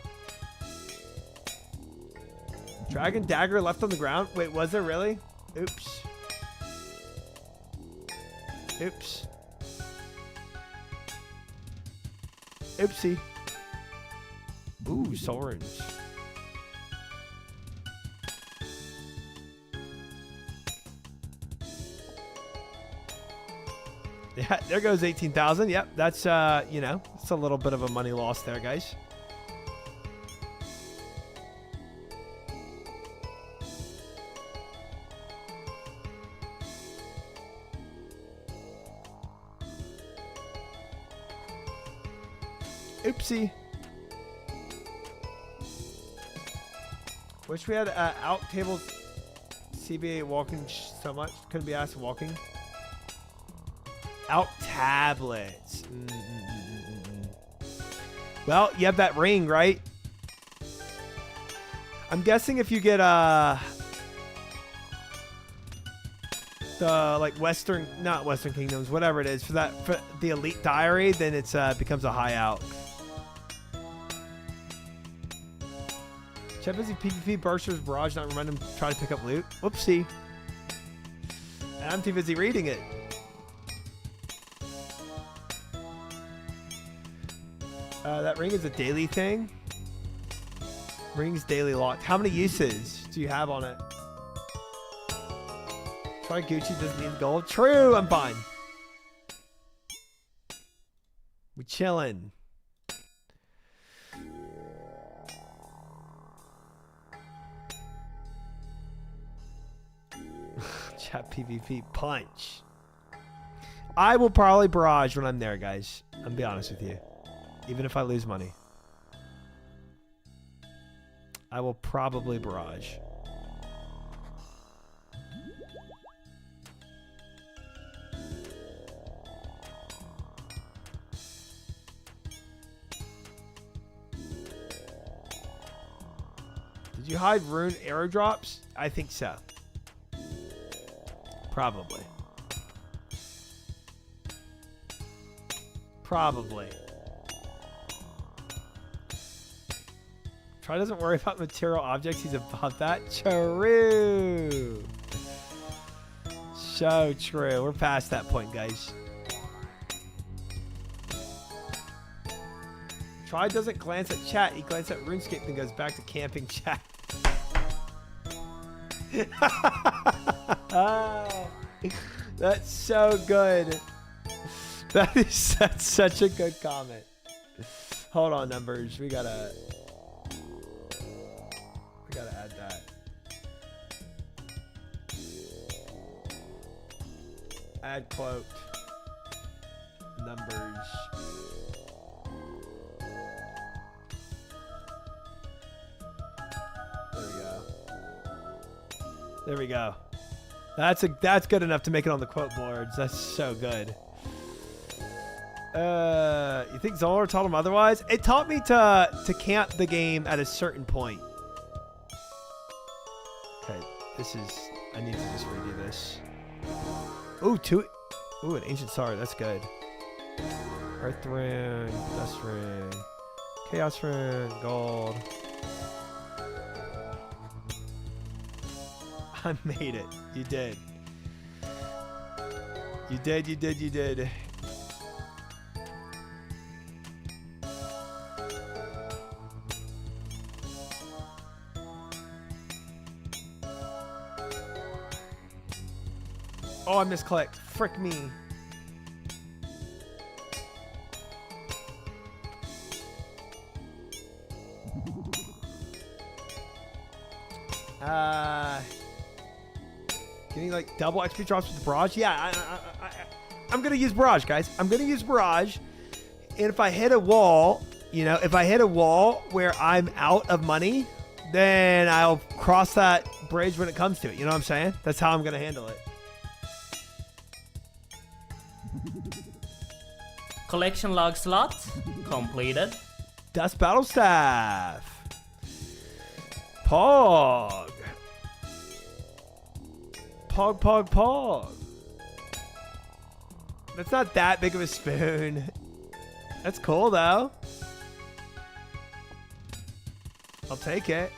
Dragon dagger left on the ground? Wait, was there really? Oops. Oopsie. Ooh, soul runes. Yeah, there goes 18,000. Yep, that's you know, it's a little bit of a money loss there, guys. Oopsie. Wish we had out tables CBA walking so much. Couldn't be asked walking. Out tablets. Well, you have that ring, right? I'm guessing if you get the like not Western Kingdoms, whatever it is for the Elite Diary, then it's becomes a high out. Chat busy PvP Burster's Barrage, not remind him to try to pick up loot. Whoopsie. And I'm too busy reading it. That ring is a daily thing. Ring's daily locked. How many uses do you have on it? Try Gucci doesn't need gold. True, I'm fine. We chillin'. Chat PvP punch. I will probably barrage when I'm there, guys. I'll be honest with you. Even if I lose money. I will probably barrage. Did you hide rune airdrops? I think so. Probably. Probably. Try doesn't worry about material objects. He's above that. True. So true. We're past that point, guys. Try doesn't glance at chat. He glances at RuneScape and goes back to camping chat. Oh, that's so good. That's such a good comment. Hold on, numbers. We gotta add that. Add quote. Numbers. There we go. There we go. That's good enough to make it on the quote boards. That's so good. You think Zolar taught him otherwise? It taught me to camp the game at a certain point. Okay, I need to just redo this. Ooh, an ancient sword. That's good. Earth rune, dust rune, chaos rune, gold. I made it. You did. You did. Oh, I misclicked. Frick me. Getting like double XP drops with the barrage. Yeah, I'm gonna use barrage, guys. I'm gonna use barrage, and if I hit a wall, if I hit a wall where I'm out of money, then I'll cross that bridge when it comes to it. You know what I'm saying? That's how I'm gonna handle it. Collection log slot completed. Dust battle staff. Pog. Pog. That's not that big of a spoon. That's cool though. I'll take it.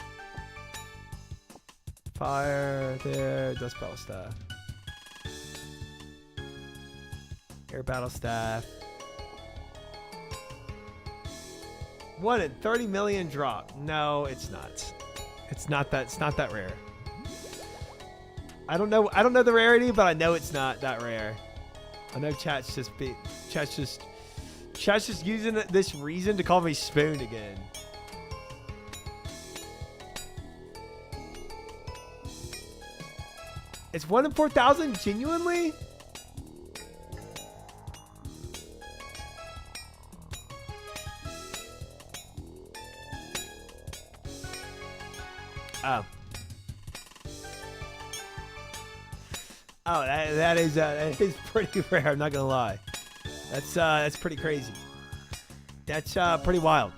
Fire there. Dust battle staff. Air battle staff. 1 in 30 million drop. No, it's not. It's not that rare. I don't know the rarity, but I know it's not that rare. I know chat's just using this reason to call me spoon again. It's 1 in 4,000 genuinely? Oh, that is pretty rare. I'm not gonna lie. That's pretty crazy. That's pretty wild.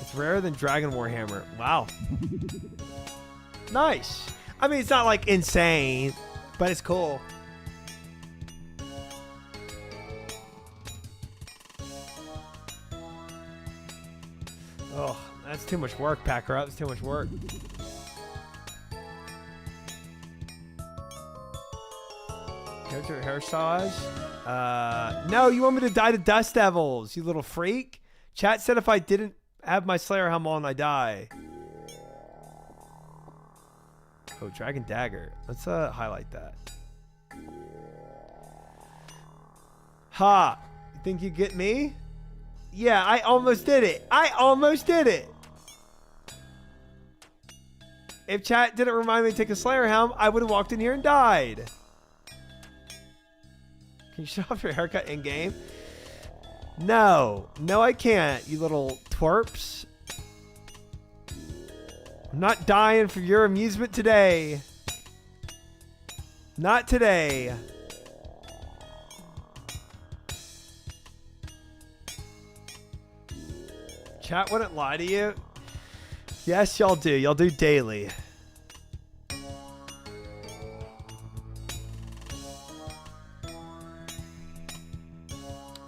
It's It's rarer than Dragon Warhammer. Wow. Nice. I mean, it's not like insane, but it's cool. Oh, that's too much work, Packer Up. It's too much work. Character hairstyle. No, you want me to die to Dust Devils, you little freak. Chat said if I didn't have my Slayer helm on, I die. Oh, Dragon Dagger. Let's highlight that. Ha! You think you get me? Yeah, I almost did it. I almost did it. If chat didn't remind me to take a Slayer helm, I would have walked in here and died. Can you show off your haircut in game? No. No, I can't, you little twerps. I'm not dying for your amusement today. Not today. Chat wouldn't lie to you. Yes, y'all do. Y'all do daily.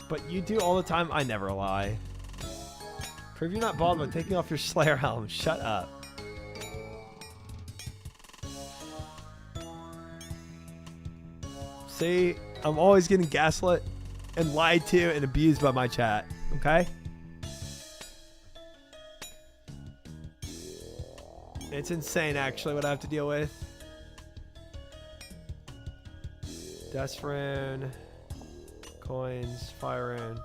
But you do all the time. I never lie. Prove you're not bald by taking off your Slayer helm. Shut up. See, I'm always getting gaslit and lied to and abused by my chat. Okay? It's insane, actually, what I have to deal with. Dust Rune. Coins. Fire Rune.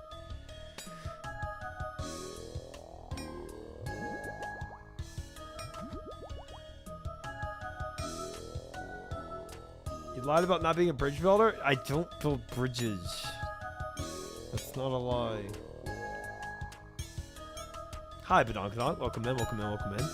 You lied about not being a bridge builder? I don't build bridges. That's not a lie. Hi, Badonkadonk. Welcome in, welcome in, welcome in.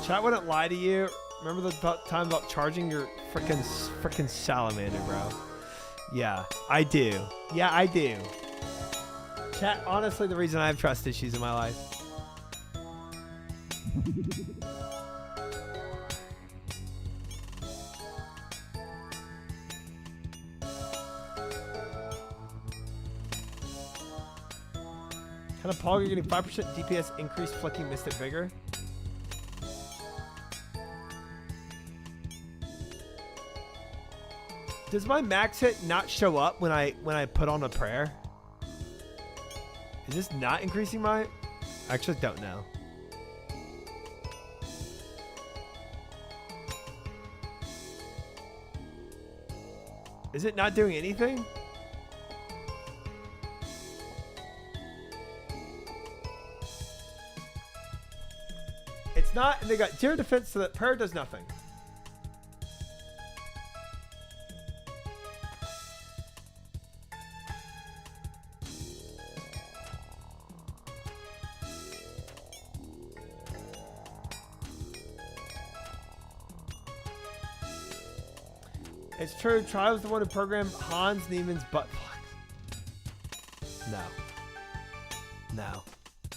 Chat wouldn't lie to you. Remember the time about charging your frickin' salamander, bro? Yeah, I do. Yeah, I do. Chat, honestly, the reason I have trust issues in my life. Kind of Pog, you're getting 5% DPS increase flicking Mystic Vigor. Does my max hit not show up when I put on a prayer? Is this not increasing my... I actually don't know. Is it not doing anything? It's not, and they got 0 defense, so that prayer does nothing. It's true, Trial was the one who programmed Hans Niemann's butt flex. No. No.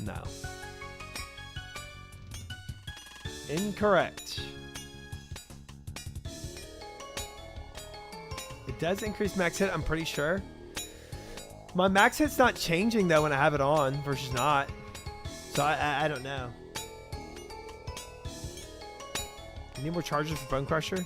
No. Incorrect. It does increase max hit, I'm pretty sure. My max hit's not changing though when I have it on versus not. So I don't know. You need more charges for Bone Crusher?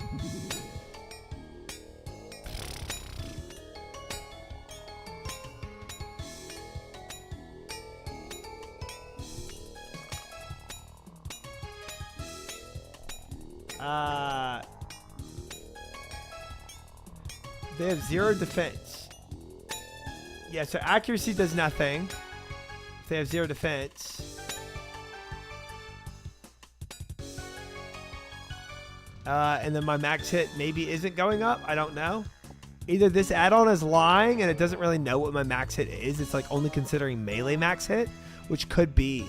They have 0 defense. Yeah, so accuracy does nothing. They have 0 defense. And then my max hit maybe isn't going up. I don't know. Either this add-on is lying and it doesn't really know what my max hit is. It's like only considering melee max hit, which could be.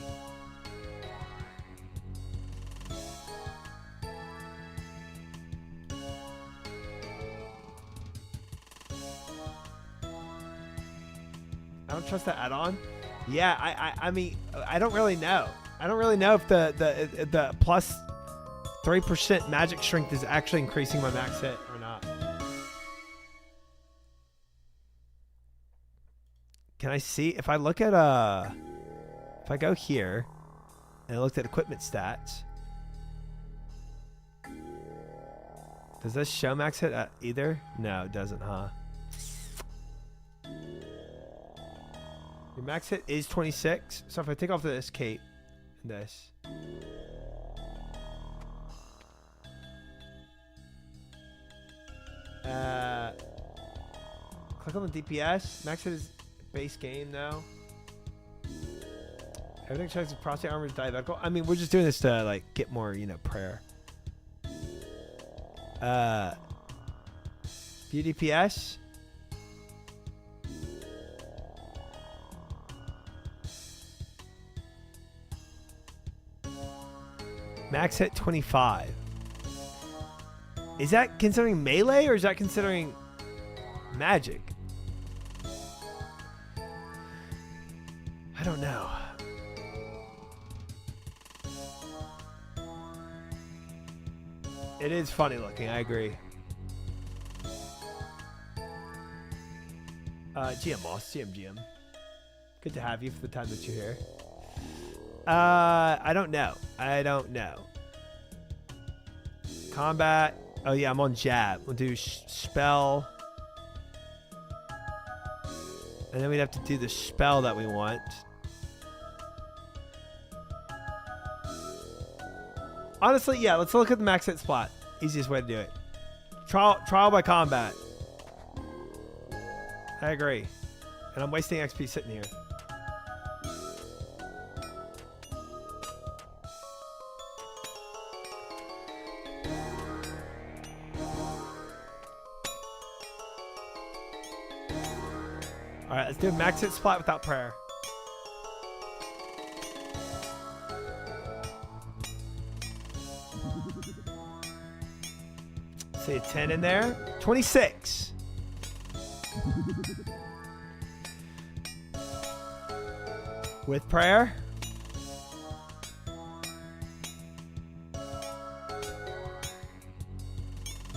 I don't trust that add-on. Yeah, I mean, I don't really know. I don't really know if the plus 3% magic strength is actually increasing my max hit or not. Can I see if I look at if I go here and I looked at equipment stats? Does this show max hit either? No, it doesn't, huh? Your max hit is 26. So if I take off this cape and this. Click on the DPS. Max hit is base game now. Everything checks if prostate armor is diabetical. I mean, we're just doing this to like get more, you know, prayer. View DPS. Max hit 25. Is that considering melee or is that considering magic? I don't know. It is funny looking, I agree. GM Moss, GM. Good to have you for the time that you're here. I don't know. Combat. Oh yeah, I'm on jab. We'll do spell. And then we'd have to do the spell that we want. Honestly, yeah, let's look at the max hit spot. Easiest way to do it. Trial by combat. I agree. And I'm wasting XP sitting here. Alright, let's do a max hit spot without prayer. See a 10 in there. 26. With prayer.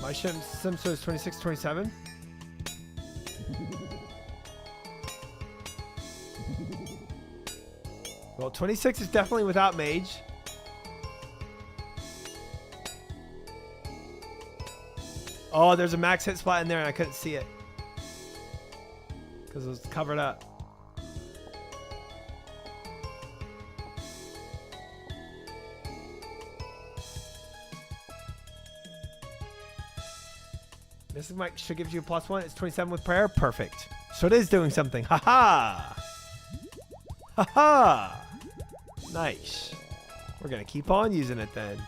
My sim says 26, 27. Well, 26 is definitely without mage. Oh, there's a max hit spot in there and I couldn't see it. Because it was covered up. This is Mike should give you a +1. It's 27 with prayer. Perfect. So it is doing something. Haha. Haha. Nice. We're going to keep on using it then.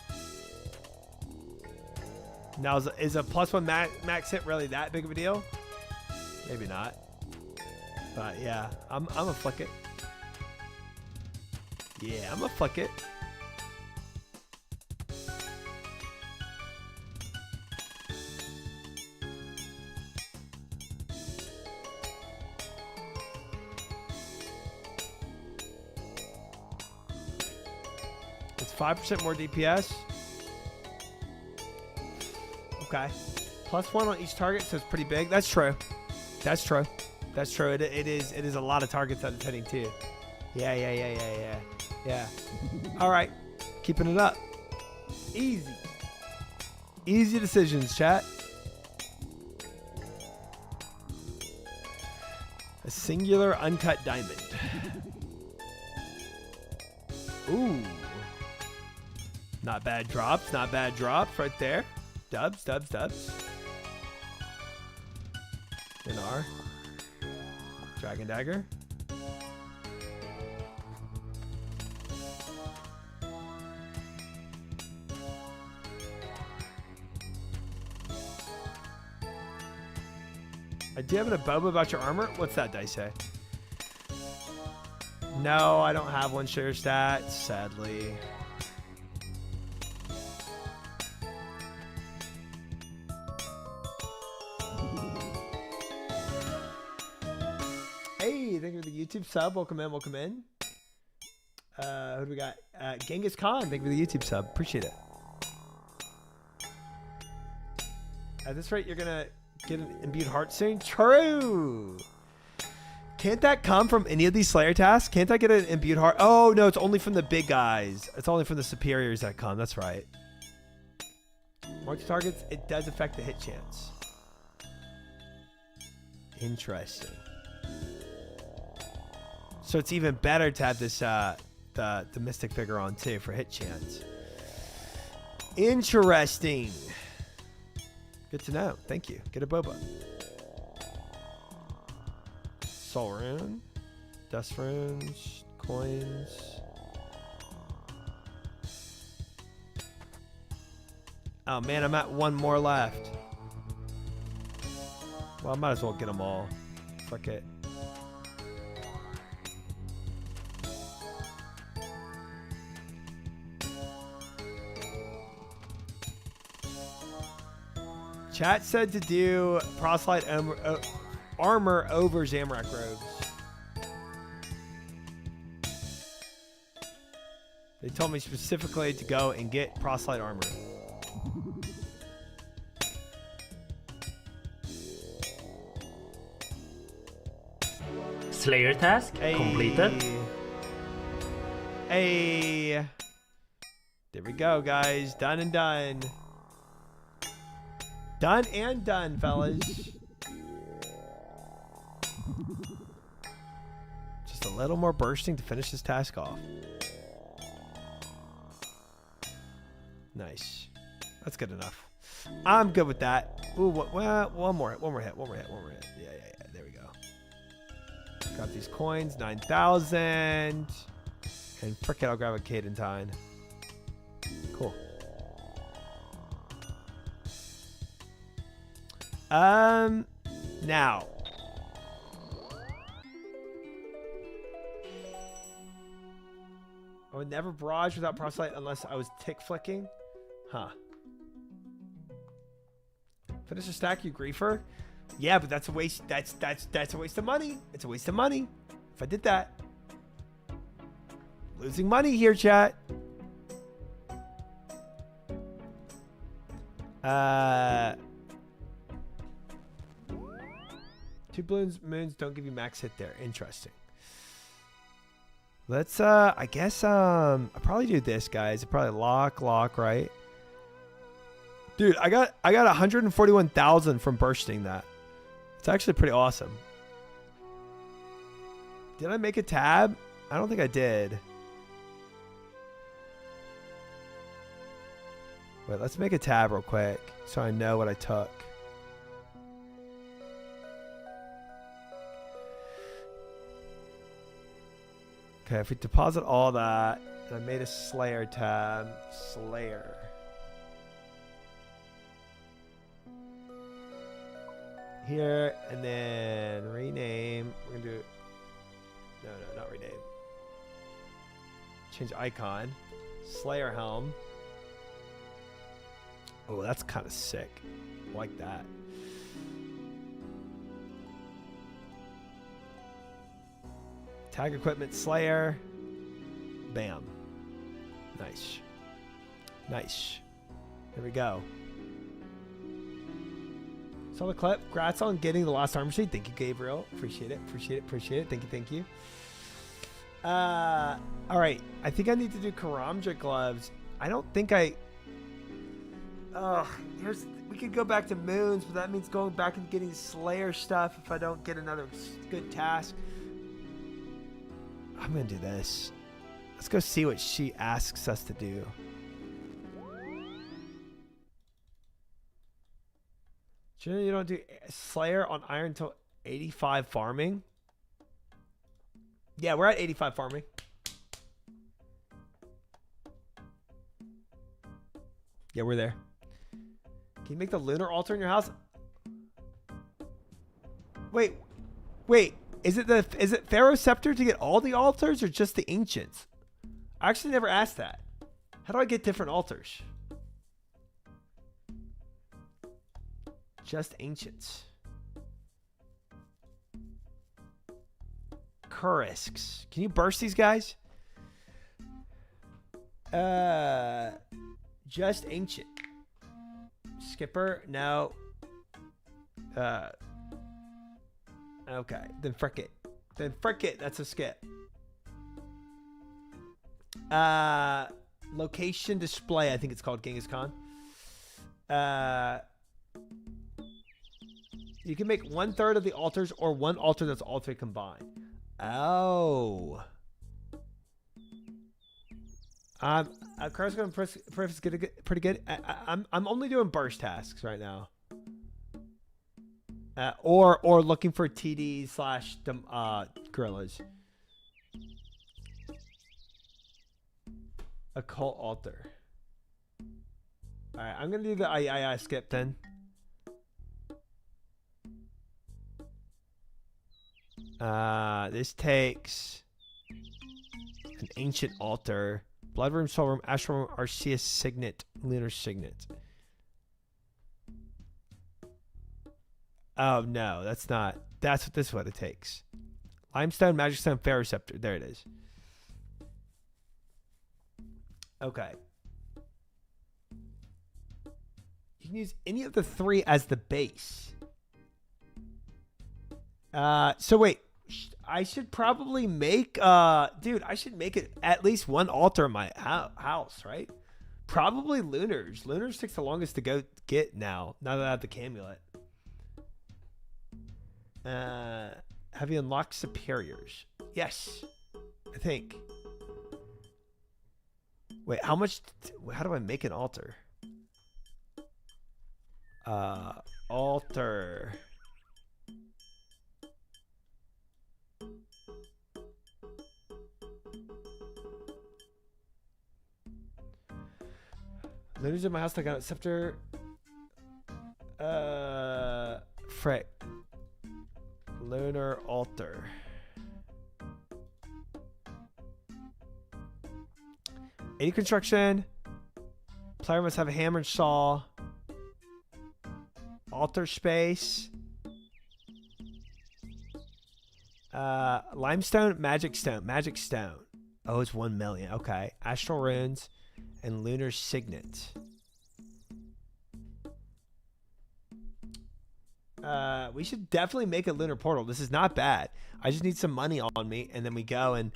Now, is a +1 max hit really that big of a deal? Maybe not. But yeah, I'm going to flick it. Yeah, I'm going to flick it. It's 5% more DPS. Okay. +1 on each target, so it's pretty big. That's true. That's true. That's true. It is a lot of targets that it's hitting too. Yeah. All right. Keeping it up. Easy. Easy decisions, chat. A singular uncut diamond. Ooh. Not bad drops. Not bad drops right there. Dubs. Dinar. Dragon Dagger. I do have a boba about your armor. What's that dice say? No, I don't have one share stat, sadly. thank you for the YouTube sub. Welcome in, welcome in. Who do we got? Genghis Khan, thank you for the YouTube sub. Appreciate it. At this rate, you're gonna get an imbued heart soon. True. Can't that come from any of these Slayer tasks? Can't I get an imbued heart? Oh no, it's only from the big guys. It's only from the superiors that come. That's right. Mark targets. It does affect the hit chance. Interesting. So it's even better to have this the mystic figure on too for hit chance. Interesting. Good to know. Thank you. Get a boba. Soul rune, dust runes, coins. Oh man, I'm at one more left. Well, I might as well get them all. Fuck it. Chat said to do proselyte armor over Zamorak robes. They told me specifically to go and get proselyte armor. Slayer task completed. Hey. There we go, guys. Done and done. Done and done, fellas. Just a little more bursting to finish this task off. Nice. That's good enough. I'm good with that. Ooh, well, one more hit. Yeah. There we go. Got these coins, 9,000. And frick it, I'll grab a Cadentine. Cool. Now. I would never barrage without proselyte unless I was tick flicking. Huh. Finish a stack, you griefer? Yeah, but that's a waste. That's a waste of money. It's a waste of money. If I did that. Losing money here, chat. Two balloons, moons don't give you max hit there. Interesting. Let's, I guess, I'll probably do this, guys. I'll probably lock, right? Dude, I got 141,000 from bursting that. It's actually pretty awesome. Did I make a tab? I don't think I did. Wait, let's make a tab real quick so I know what I took. Okay, if we deposit all that, and I made a Slayer tab. Slayer. Here, and then rename. We're going to do... No, not rename. Change icon. Slayer helm. Oh, that's kind of sick. I like that. Tag equipment Slayer. Bam. Nice. Nice. There we go. Saw the clip. Congrats on getting the last armor sheet. Thank you, Gabriel. Appreciate it. Thank you. All right. I think I need to do Karamja gloves. I don't think I... we could go back to moons, but that means going back and getting Slayer stuff if I don't get another good task. I'm gonna do this. Let's go see what she asks us to do. Generally, you don't do Slayer on iron until 85 farming. Yeah, we're at 85 farming. Yeah, we're there. Can you make the lunar altar in your house? Wait. Is it Pharaoh's scepter to get all the altars or just the ancients? I actually never asked that. How do I get different altars? Just ancients. Kurisks. Can you burst these guys? Just ancient. Skipper, no. Okay, then frick it. Then frick it. That's a skip. Location display. I think it's called Genghis Khan. You can make 1/3 of the altars or one altar that's all three combined. Oh. Car's gonna press get pretty good. I'm only doing burst tasks right now. Or looking for TD / gorillas. Occult altar. All right, I'm gonna do the I skip then. This takes an ancient altar, blood room, soul room, astral room, Arceus signet, lunar signet. Oh no, that's not. This is what it takes. Limestone, magic stone, ferroceptor. There it is. Okay. You can use any of the 3 as the base. So wait, I should probably make, dude, I should make it at least one altar in my house, right? Probably Lunars. Lunars takes the longest to go get now that I have the Camulet. Have you unlocked superiors? Yes, I think. Wait, how do I make an altar? Altar. Lunars in my house. I got a scepter. Frick. Lunar altar. Any construction. Player must have a hammer and saw. Altar space. Limestone, magic stone. Magic stone. Oh, it's 1 million. Okay. Astral runes and lunar signet. We should definitely make a lunar portal. This is not bad. I just need some money on me, and then we go and...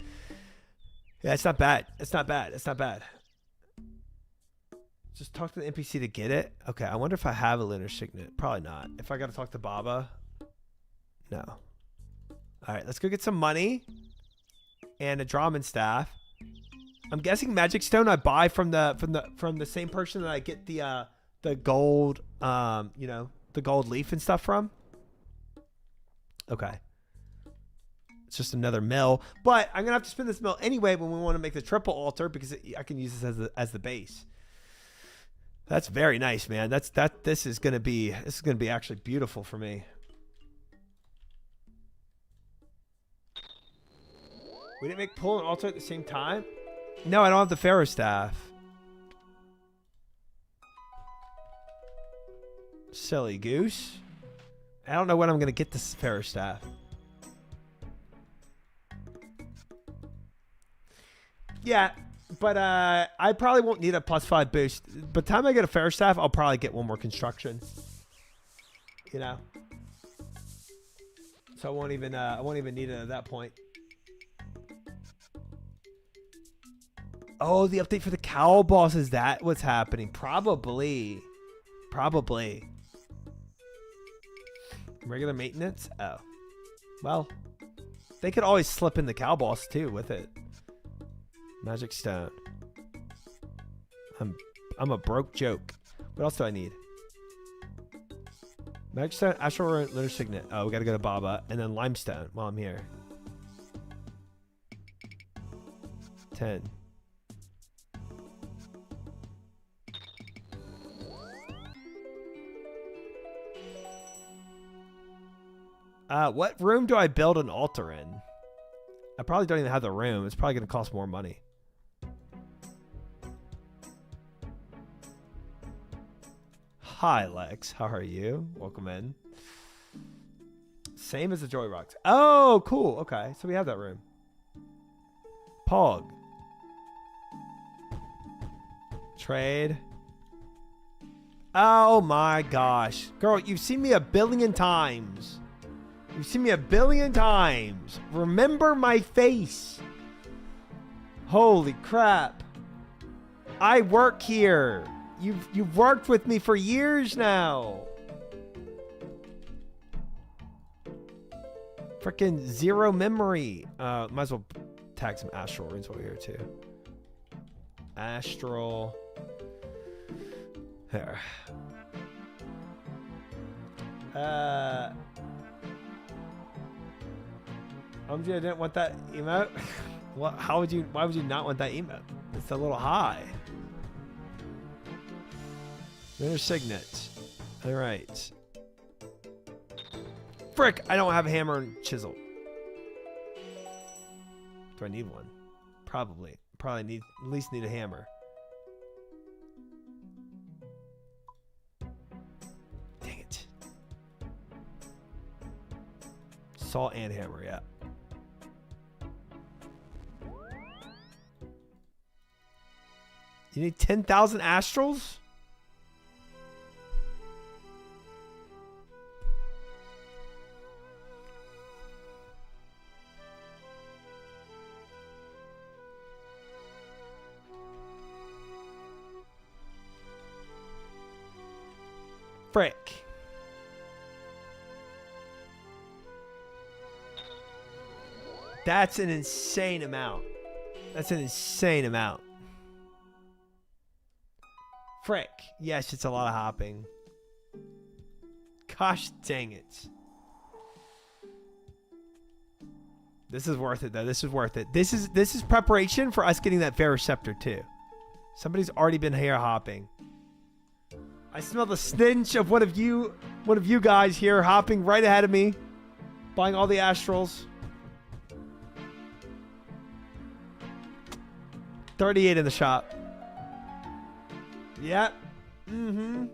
Yeah, it's not bad. It's not bad. It's not bad. Just talk to the NPC to get it. Okay, I wonder if I have a lunar signet. Probably not. If I got to talk to Baba. No. All right, let's go get some money. And a Drahman staff. I'm guessing magic stone I buy from the same person that I get the gold the gold leaf and stuff from. Okay. It's just another mill, but I'm gonna have to spend this mill anyway when we want to make the triple altar because I can use this as the base. That's very nice, man. This is gonna be actually beautiful for me. We didn't make pull and altar at the same time. No, I don't have the Pharaoh staff. Silly goose. I don't know when I'm gonna get this Pharaoh staff. Yeah, but I probably won't need a +5 boost. By the time I get a Pharaoh staff, I'll probably get one more construction. You know, so I won't even need it at that point. Oh, the update for the cowl boss, is that what's happening? Probably. Regular maintenance? Oh. Well, they could always slip in the cow boss too with it. Magic stone. I'm a broke joke. What else do I need? Magic stone, astral rune, lunar signet. Oh, we gotta go to Baba. And then limestone while I'm here. 10. What room do I build an altar in? I probably don't even have the room. It's probably going to cost more money. Hi, Lex. How are you? Welcome in. Same as the Joy Rocks. Oh, cool. Okay, so we have that room. Pog. Trade. Oh my gosh. Girl, you've seen me a billion times. You've seen me a billion times. Remember my face. Holy crap. I work here. You've worked with me for years now. Freaking zero memory. Might as well tag some astral runes while we're here too. Astral. Here. I didn't want that emote. What? Why would you not want that emote? It's a little high. There's signet. All right. Frick! I don't have a hammer and chisel. Do I need one? Probably. Probably at least need a hammer. Dang it. Salt and hammer, yeah. You need 10,000 astrals? Frick. That's an insane amount. That's an insane amount. Frick. Yes, it's a lot of hopping. Gosh dang it. This is worth it though. This is worth it. This is preparation for us getting that Vereceptor too. Somebody's already been hair hopping. I smell the stench of one of you guys here hopping right ahead of me, buying all the astrals. 38 in the shop. Yep. Mm-hmm.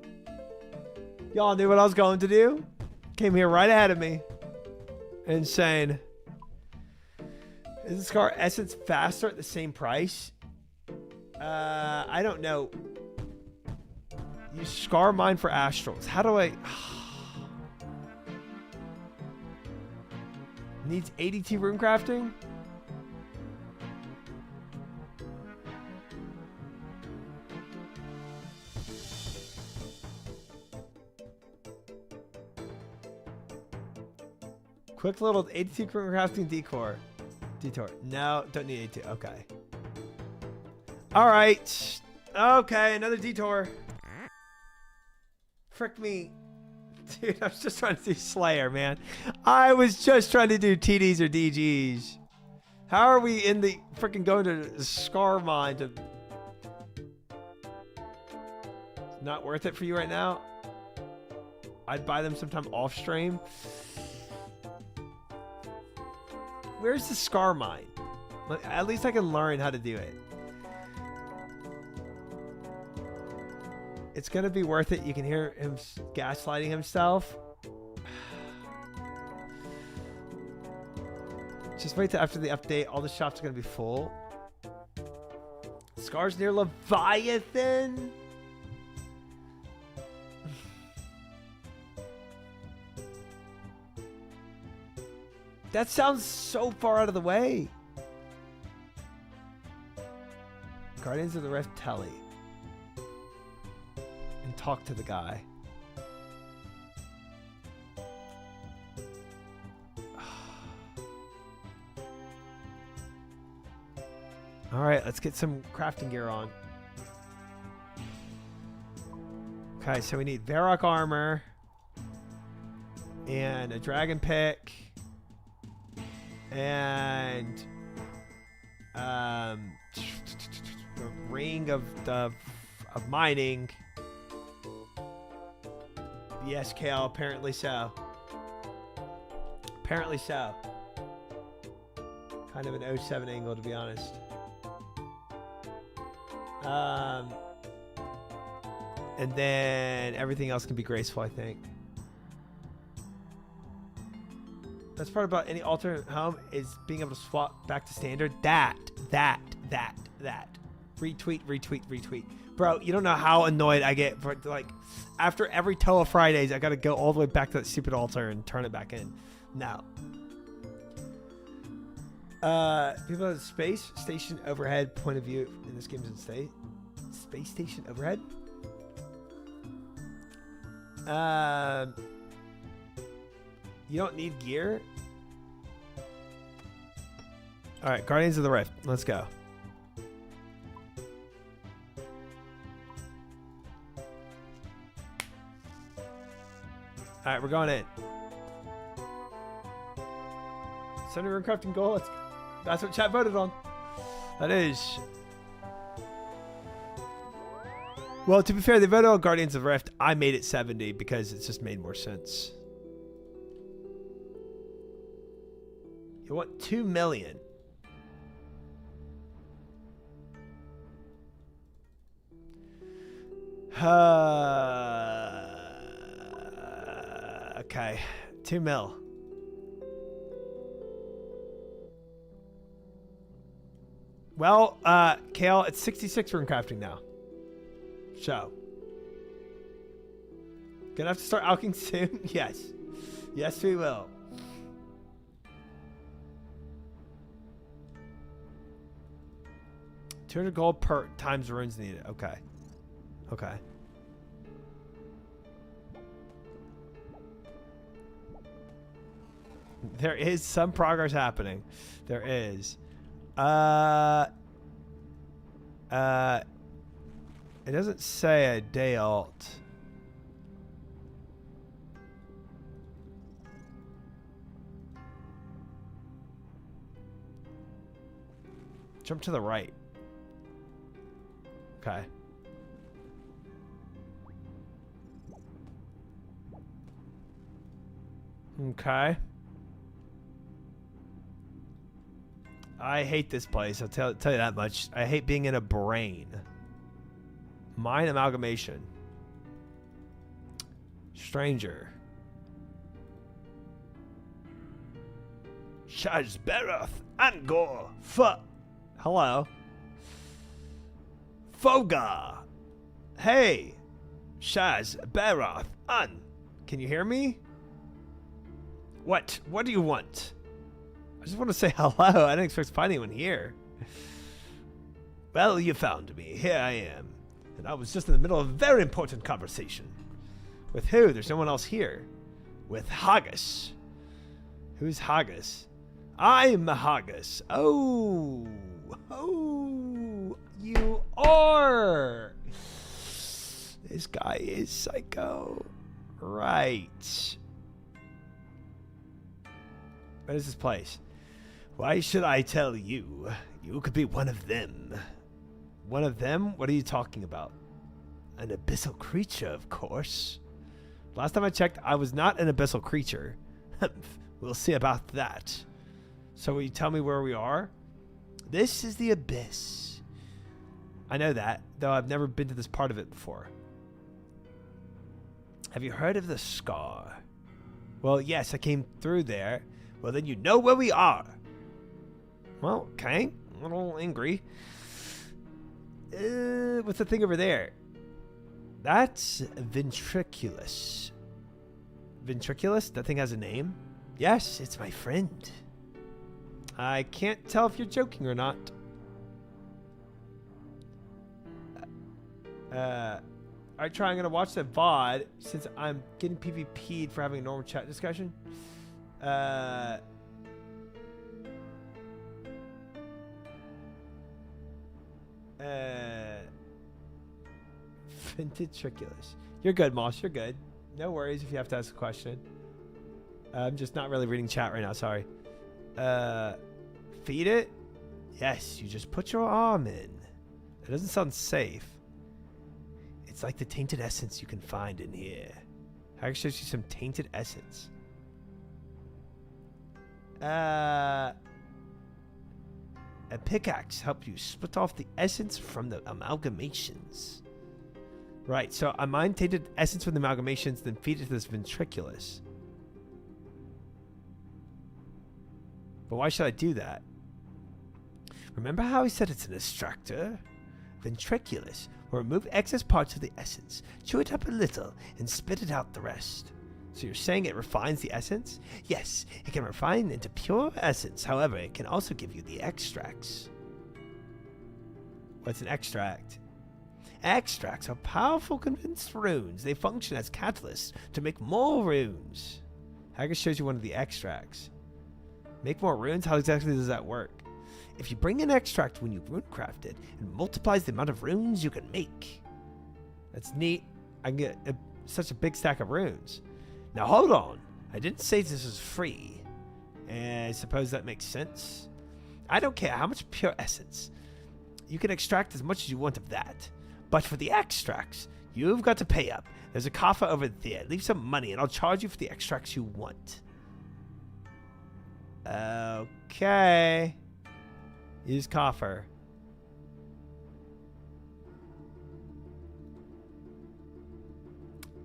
Y'all knew what I was going to do. Came here right ahead of me. Insane. Is the Scar Essence faster at the same price? I don't know. Use Scar Mine for Astrals. How do I... Needs ADT rune crafting? Quick little ADT rune crafting decor. Detour. No, don't need ADT. Okay. Alright. Okay, another detour. Frick me. Dude, I was just trying to do Slayer, man. I was just trying to do TDs or DGs. How are we in the freaking going to Scar Mine to... Not worth it for you right now? I'd buy them sometime off stream. Where's the Scar Mine? At least I can learn how to do it. It's gonna be worth it. You can hear him gaslighting himself. Just wait till after the update. All the shops are gonna be full. Scars near Leviathan. That sounds so far out of the way. Guardians of the Rift Telly. And talk to the guy. Alright, let's get some crafting gear on. Okay, so we need Varrock armor. And a dragon pick. And a ring of mining. Yes, Kale, apparently so. Apparently so. Kind of an 07 angle, to be honest. And then everything else can be graceful, I think. Best part about any alternate home is being able to swap back to standard. That. Retweet. Bro, you don't know how annoyed I get for, like, after every Toa Fridays, I gotta go all the way back to that stupid altar and turn it back in. No. People have space station overhead point of view in this game doesn't say. Space station overhead? You don't need gear? Alright, Guardians of the Rift. Let's go. Alright, we're going in. 70 rune crafting goal. That's what chat voted on. That is. Well, to be fair, they voted on Guardians of the Rift. I made it 70 because it just made more sense. You want 2 million. Okay. 2 mil. Well, Kale, it's 66 rune crafting now. So. Gonna have to start alching soon? Yes. Yes, we will. $200 gold per times runes needed. Okay. Okay. There is some progress happening. There is. It doesn't say a day alt. Jump to the right. Okay. Okay. I hate this place. I'll tell you that much. I hate being in a brain. Mine amalgamation. Stranger. Shazberath Angor. Hello. Foga. Hey. Shazberath An. Can you hear me? What? What do you want? I just want to say hello. I didn't expect to find anyone here. Well, you found me. Here I am. And I was just in the middle of a very important conversation. With who? There's no one else here. With Haggis. Who's Haggis? I'm Haggis. Oh. Oh. You are. This guy is psycho. Right. What is this place? Why should I tell you? You could be one of them. One of them? What are you talking about? An abyssal creature, of course. Last time I checked, I was not an abyssal creature. We'll see about that. So will you tell me where we are? This is the abyss. I know that, though I've never been to this part of it before. Have you heard of the Scar? Well, yes, I came through there. Well, then you know where we are. Well, okay. A little angry. What's the thing over there? That's ventriculus. Ventriculus? That thing has a name? Yes, it's my friend. I can't tell if you're joking or not. Alright, try. I'm gonna watch the VOD since I'm getting PvP'd for having a normal chat discussion. Ventriculus. You're good, Moss. You're good. No worries if you have to ask a question. I'm just not really reading chat right now. Sorry. Feed it? Yes, you just put your arm in. It doesn't sound safe. It's like the tainted essence you can find in here. I can show you some tainted essence. A pickaxe helps you split off the essence from the amalgamations. Right, so I mine tainted essence from the amalgamations, then feed it to this ventriculus. But why should I do that? Remember how he said it's an extractor? Ventriculus will remove excess parts of the essence, chew it up a little, and spit it out the rest. So you're saying it refines the essence? Yes, it can refine into pure essence. However, it can also give you the extracts. What's an extract? Extracts are powerful condensed runes. They function as catalysts to make more runes. Hager shows you one of the extracts. Make more runes? How exactly does that work? If you bring an extract when you runecraft it, it multiplies the amount of runes you can make. That's neat. I can get such a big stack of runes. Now hold on. I didn't say this was free. And I suppose that makes sense. I don't care how much pure essence. You can extract as much as you want of that. But for the extracts, you've got to pay up. There's a coffer over there. Leave some money and I'll charge you for the extracts you want. Okay. Use coffer.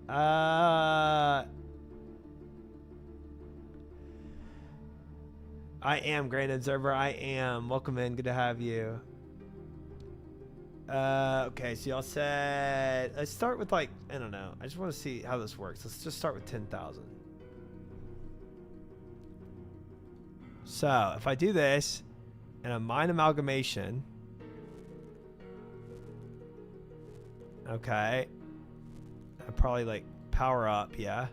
I am Grand Observer. I am. Welcome in. Good to have you. Okay, so y'all said let's start with like I don't know. I just want to see how this works. Let's just start with 10,000. So if I do this and a mine amalgamation, okay, I'll probably like power up, yeah.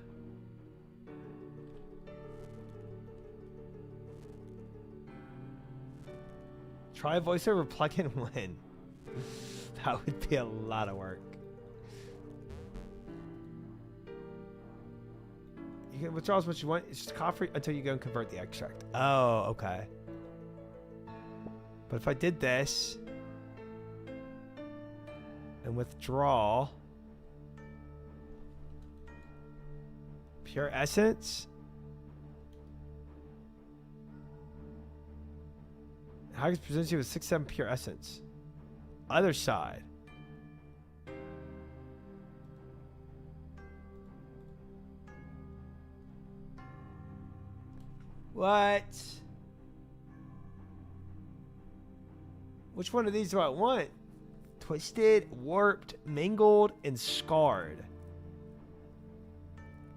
Try voiceover plugin win. That would be a lot of work. You can withdraw as much as you want. It's just coffer until you go and convert the extract. Oh, okay. But if I did this and withdraw pure essence, how can present you with 6-7 pure essence? Other side. What? Which one of these do I want? Twisted, warped, mangled, and scarred.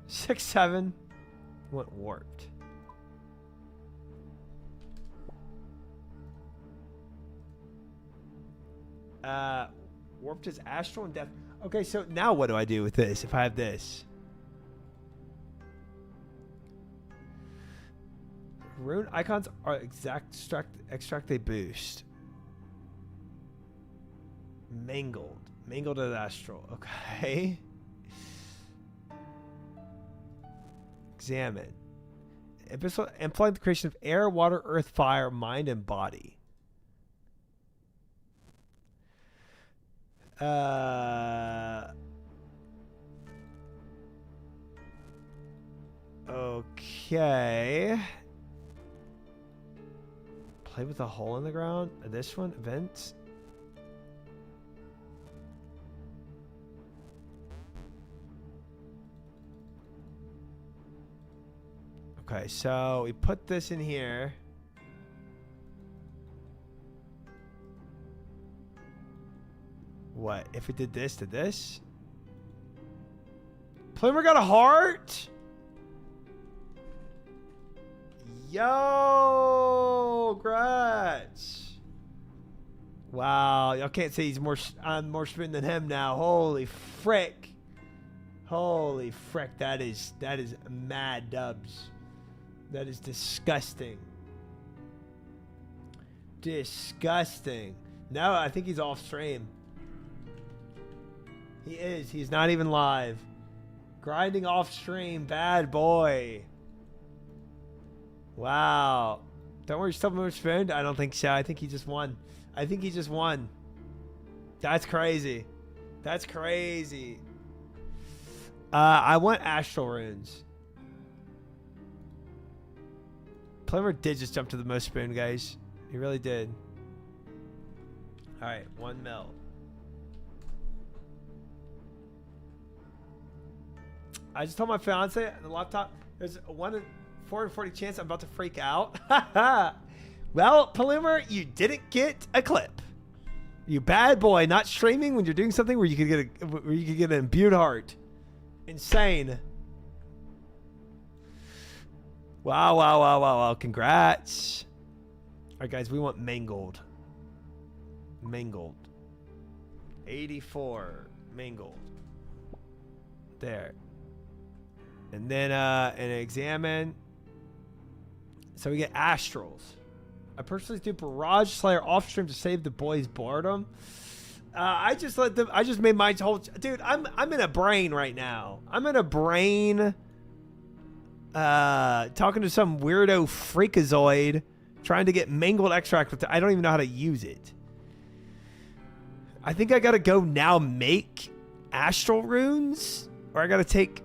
6-7. I want warped. Warped is astral and death. Okay, so now what do I do with this if I have this? Rune icons are extract they boost. Mangled. Mangled as astral. Okay. Examine. Implying the creation of air, water, earth, fire, mind, and body. Okay. Play with a hole in the ground. This one, events. Okay, so we put this in here. What? If it did this to this? Plumber got a heart? Yo, grats. Wow, y'all can't say I'm more spin than him now. Holy frick. Holy frick, that is mad dubs. That is disgusting. Disgusting. No, I think he's off stream. He is. He's not even live. Grinding off stream. Bad boy. Wow. Don't worry, still more spooned? I don't think so. I think he just won. I think he just won. That's crazy. That's crazy. I want astral runes. Plumber did just jump to the most spoon, guys. He really did. Alright, 1 mil. I just told my fiance on the laptop there's 440 chance I'm about to freak out. Well, Palumer, you didn't get a clip. You bad boy, not streaming when you're doing something where you could get an imbued heart. Insane. Wow. Congrats. All right, guys, we want mangled. 84 mangled. There. And then and examine. So we get astrals. I personally do Barrage Slayer off stream to save the boys' boredom. I just made my whole dude. I'm in a brain right now. I'm in a brain. Talking to some weirdo freakazoid, trying to get mangled extract with. I don't even know how to use it. I think I gotta go now make astral runes, or I gotta take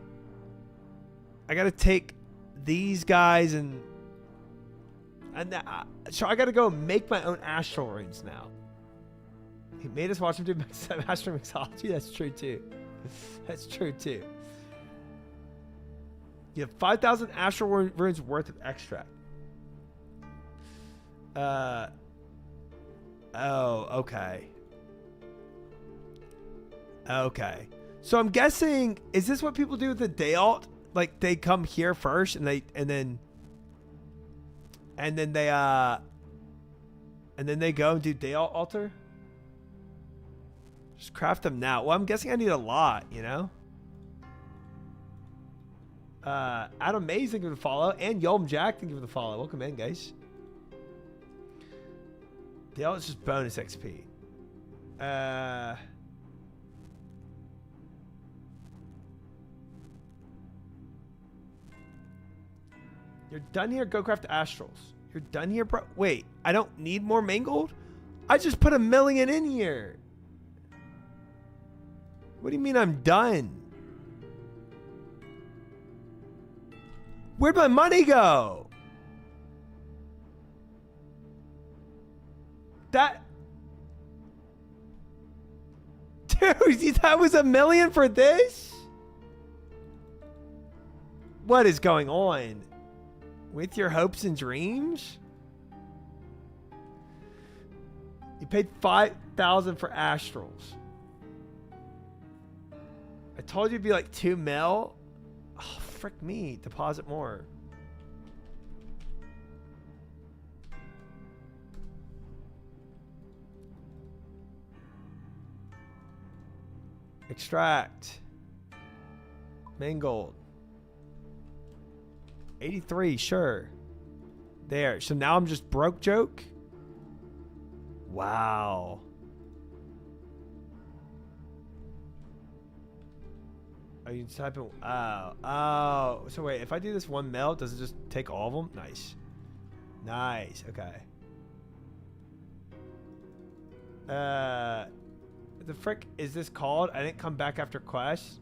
these guys and so I gotta go make my own astral runes now. He made us watch him do astral mixology. That's true too. That's true too. You have 5,000 astral runes worth of extract. Oh, okay. Okay. So I'm guessing, is this what people do with the day alt? Like they come here first and then they go and do day altar? Just craft them now. Well, I'm guessing I need a lot, you know? Adam Mays, thank you for the follow. And Yolm Jack, thank you for the follow. Welcome in, guys. Day alt is just bonus XP. You're done here, go craft astrals. You're done here, bro. Wait, I don't need more mangled? I just put 1 million in here. What do you mean I'm done? Where'd my money go? That... Dude, that was 1 million for this? What is going on? With your hopes and dreams? You paid 5,000 for astrals. I told you it'd be like 2 mil. Oh, frick me. Deposit more. Extract. Mangold. 83, sure. There. So now I'm just broke joke? Wow. Oh, you just type in... Oh. So wait, if I do this 1 mil, does it just take all of them? Nice. Nice. Okay. The frick is this called? I didn't come back after quest.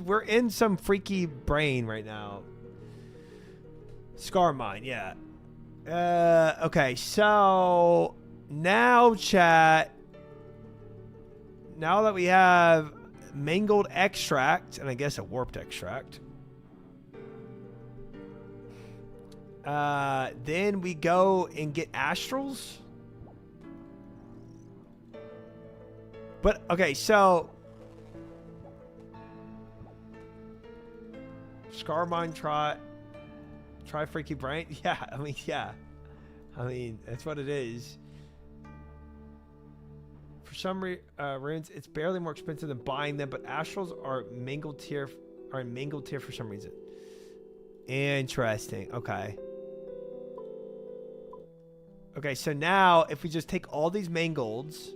We're in some freaky brain right now. Scar mine, yeah. Okay, so now chat. Now that we have mangled extract, and I guess a warped extract. Then we go and get astrals. But okay, so Scar mine try freaky brain. Yeah, I mean that's what it is. For some runes, it's barely more expensive than buying them, but astrals are mangled tier for some reason. Interesting. Okay. Okay, so now if we just take all these mangolds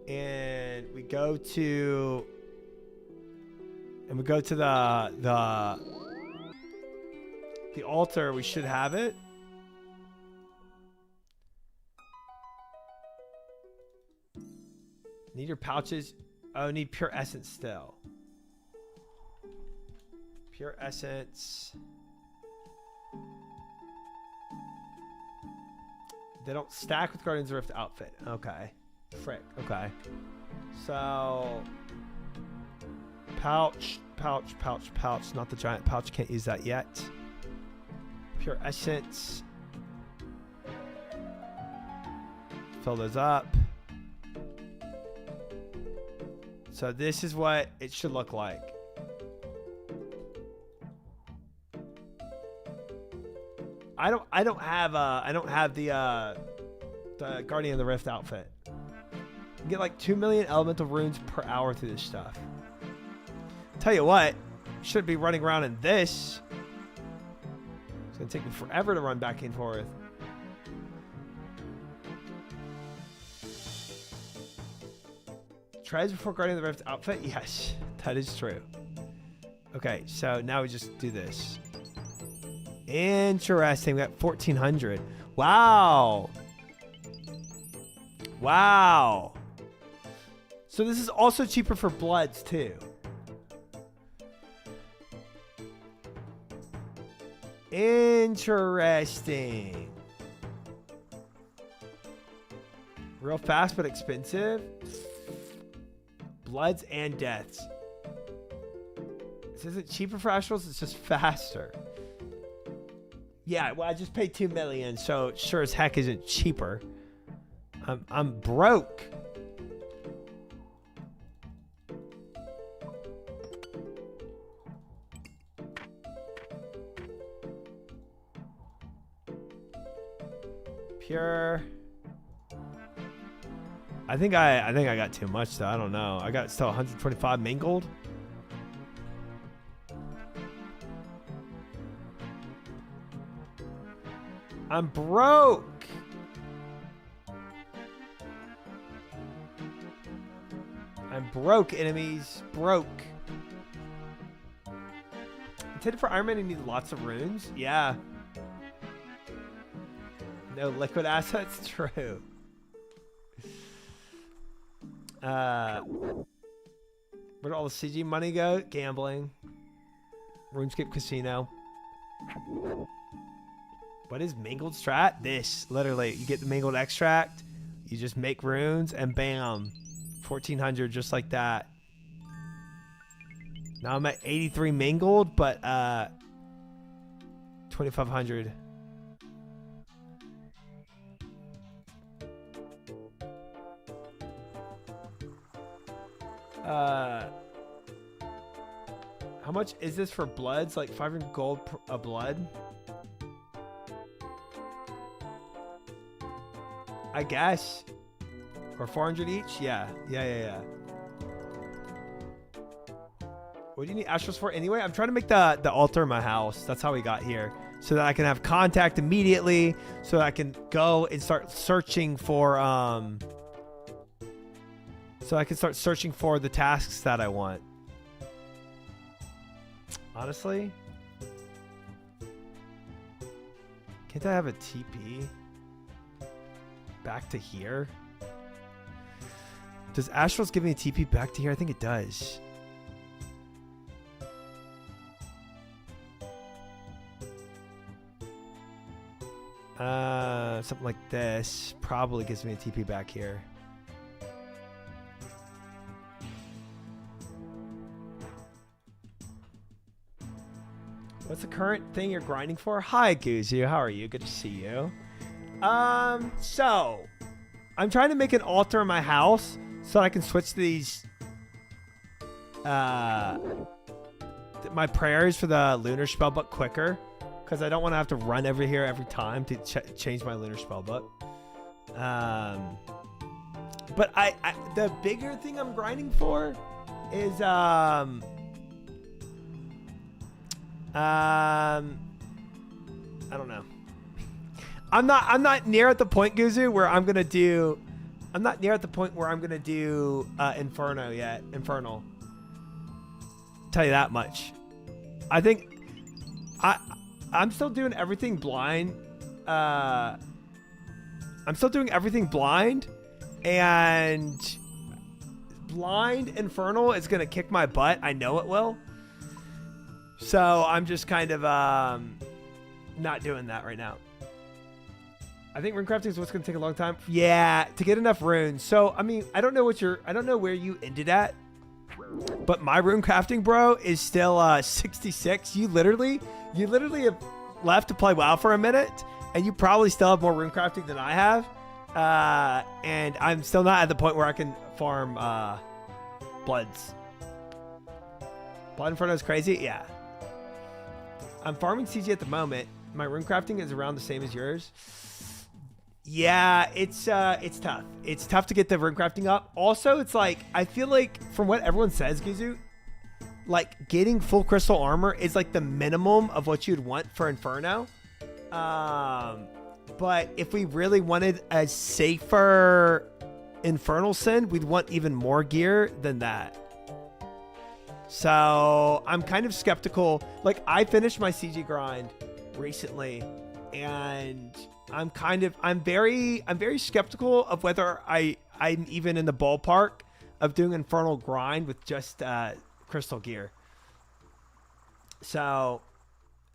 and we go to the altar, we should have it. Need your pouches. Oh, need pure essence still. Pure essence. They don't stack with Guardians of the Rift outfit. Okay. Frick. Okay. So Pouch. Not the giant pouch. Can't use that yet. Pure essence. Fill those up. So this is what it should look like. I don't have the Guardian of the Rift outfit. You get like 2 million elemental runes per hour through this stuff. Tell you what, should be running around in this. It's gonna take me forever to run back and forth. Tries before Guardian of the Rift outfit? Yes, that is true. Okay, so now we just do this. Interesting. We got 1,400. Wow. Wow. So this is also cheaper for bloods too. Interesting. Real fast but expensive. Bloods and deaths. This isn't cheaper for astrals, it's just faster. Yeah, well, I just paid 2 million, so it sure as heck isn't cheaper. I'm broke. Pure. I think I got too much though. I don't know. I got still 125 mingled. I'm broke. I'm broke, enemies. Broke. Intended for Iron Man, you need lots of runes. Yeah. No liquid assets. True. Where did all the CG money go? Gambling. RuneScape Casino. What is mingled strat? This. Literally, you get the mingled extract, you just make runes, and bam. 1,400 just like that. Now I'm at 83 mingled, but 2,500. How much is this for bloods? Like 500 gold a blood? I guess. Or 400 each? Yeah. What do you need astrals for anyway? I'm trying to make the altar in my house. That's how we got here. So that I can have contact immediately. So that I can go and start searching for the tasks that I want. Honestly? Can't I have a TP? Back to here? Does Astrals give me a TP back to here? I think it does. Something like this probably gives me a TP back here. What's the current thing you're grinding for? Hi, Guzu. How are you? Good to see you. So I'm trying to make an altar in my house so I can switch to these my prayers for the lunar spellbook quicker, because I don't want to have to run over here every time to change my lunar spellbook. But I the bigger thing I'm grinding for is I don't know. I'm not near at the point, Guzu, where I'm gonna do Inferno yet. Infernal. Tell you that much. I think I'm still doing everything blind. I'm still doing everything blind, and blind Infernal is gonna kick my butt. I know it will. So I'm just kind of not doing that right now. I think runecrafting is what's going to take a long time. Yeah, to get enough runes. So I mean, I don't know where you ended at. But my rune crafting, bro, is still 66. You literally have left to play WoW for a minute, and you probably still have more rune crafting than I have. And I'm still not at the point where I can farm Bloods. Blood Inferno is crazy? Yeah. I'm farming CG at the moment. My rune crafting is around the same as yours. Yeah, it's tough. It's tough to get the rune crafting up. Also, it's like, I feel like from what everyone says, Gizu, like getting full crystal armor is like the minimum of what you'd want for Inferno. But if we really wanted a safer Infernal Sin, we'd want even more gear than that. So I'm kind of skeptical. Like, I finished my CG grind recently, and I'm very skeptical of whether I'm even in the ballpark of doing Infernal grind with just crystal gear. So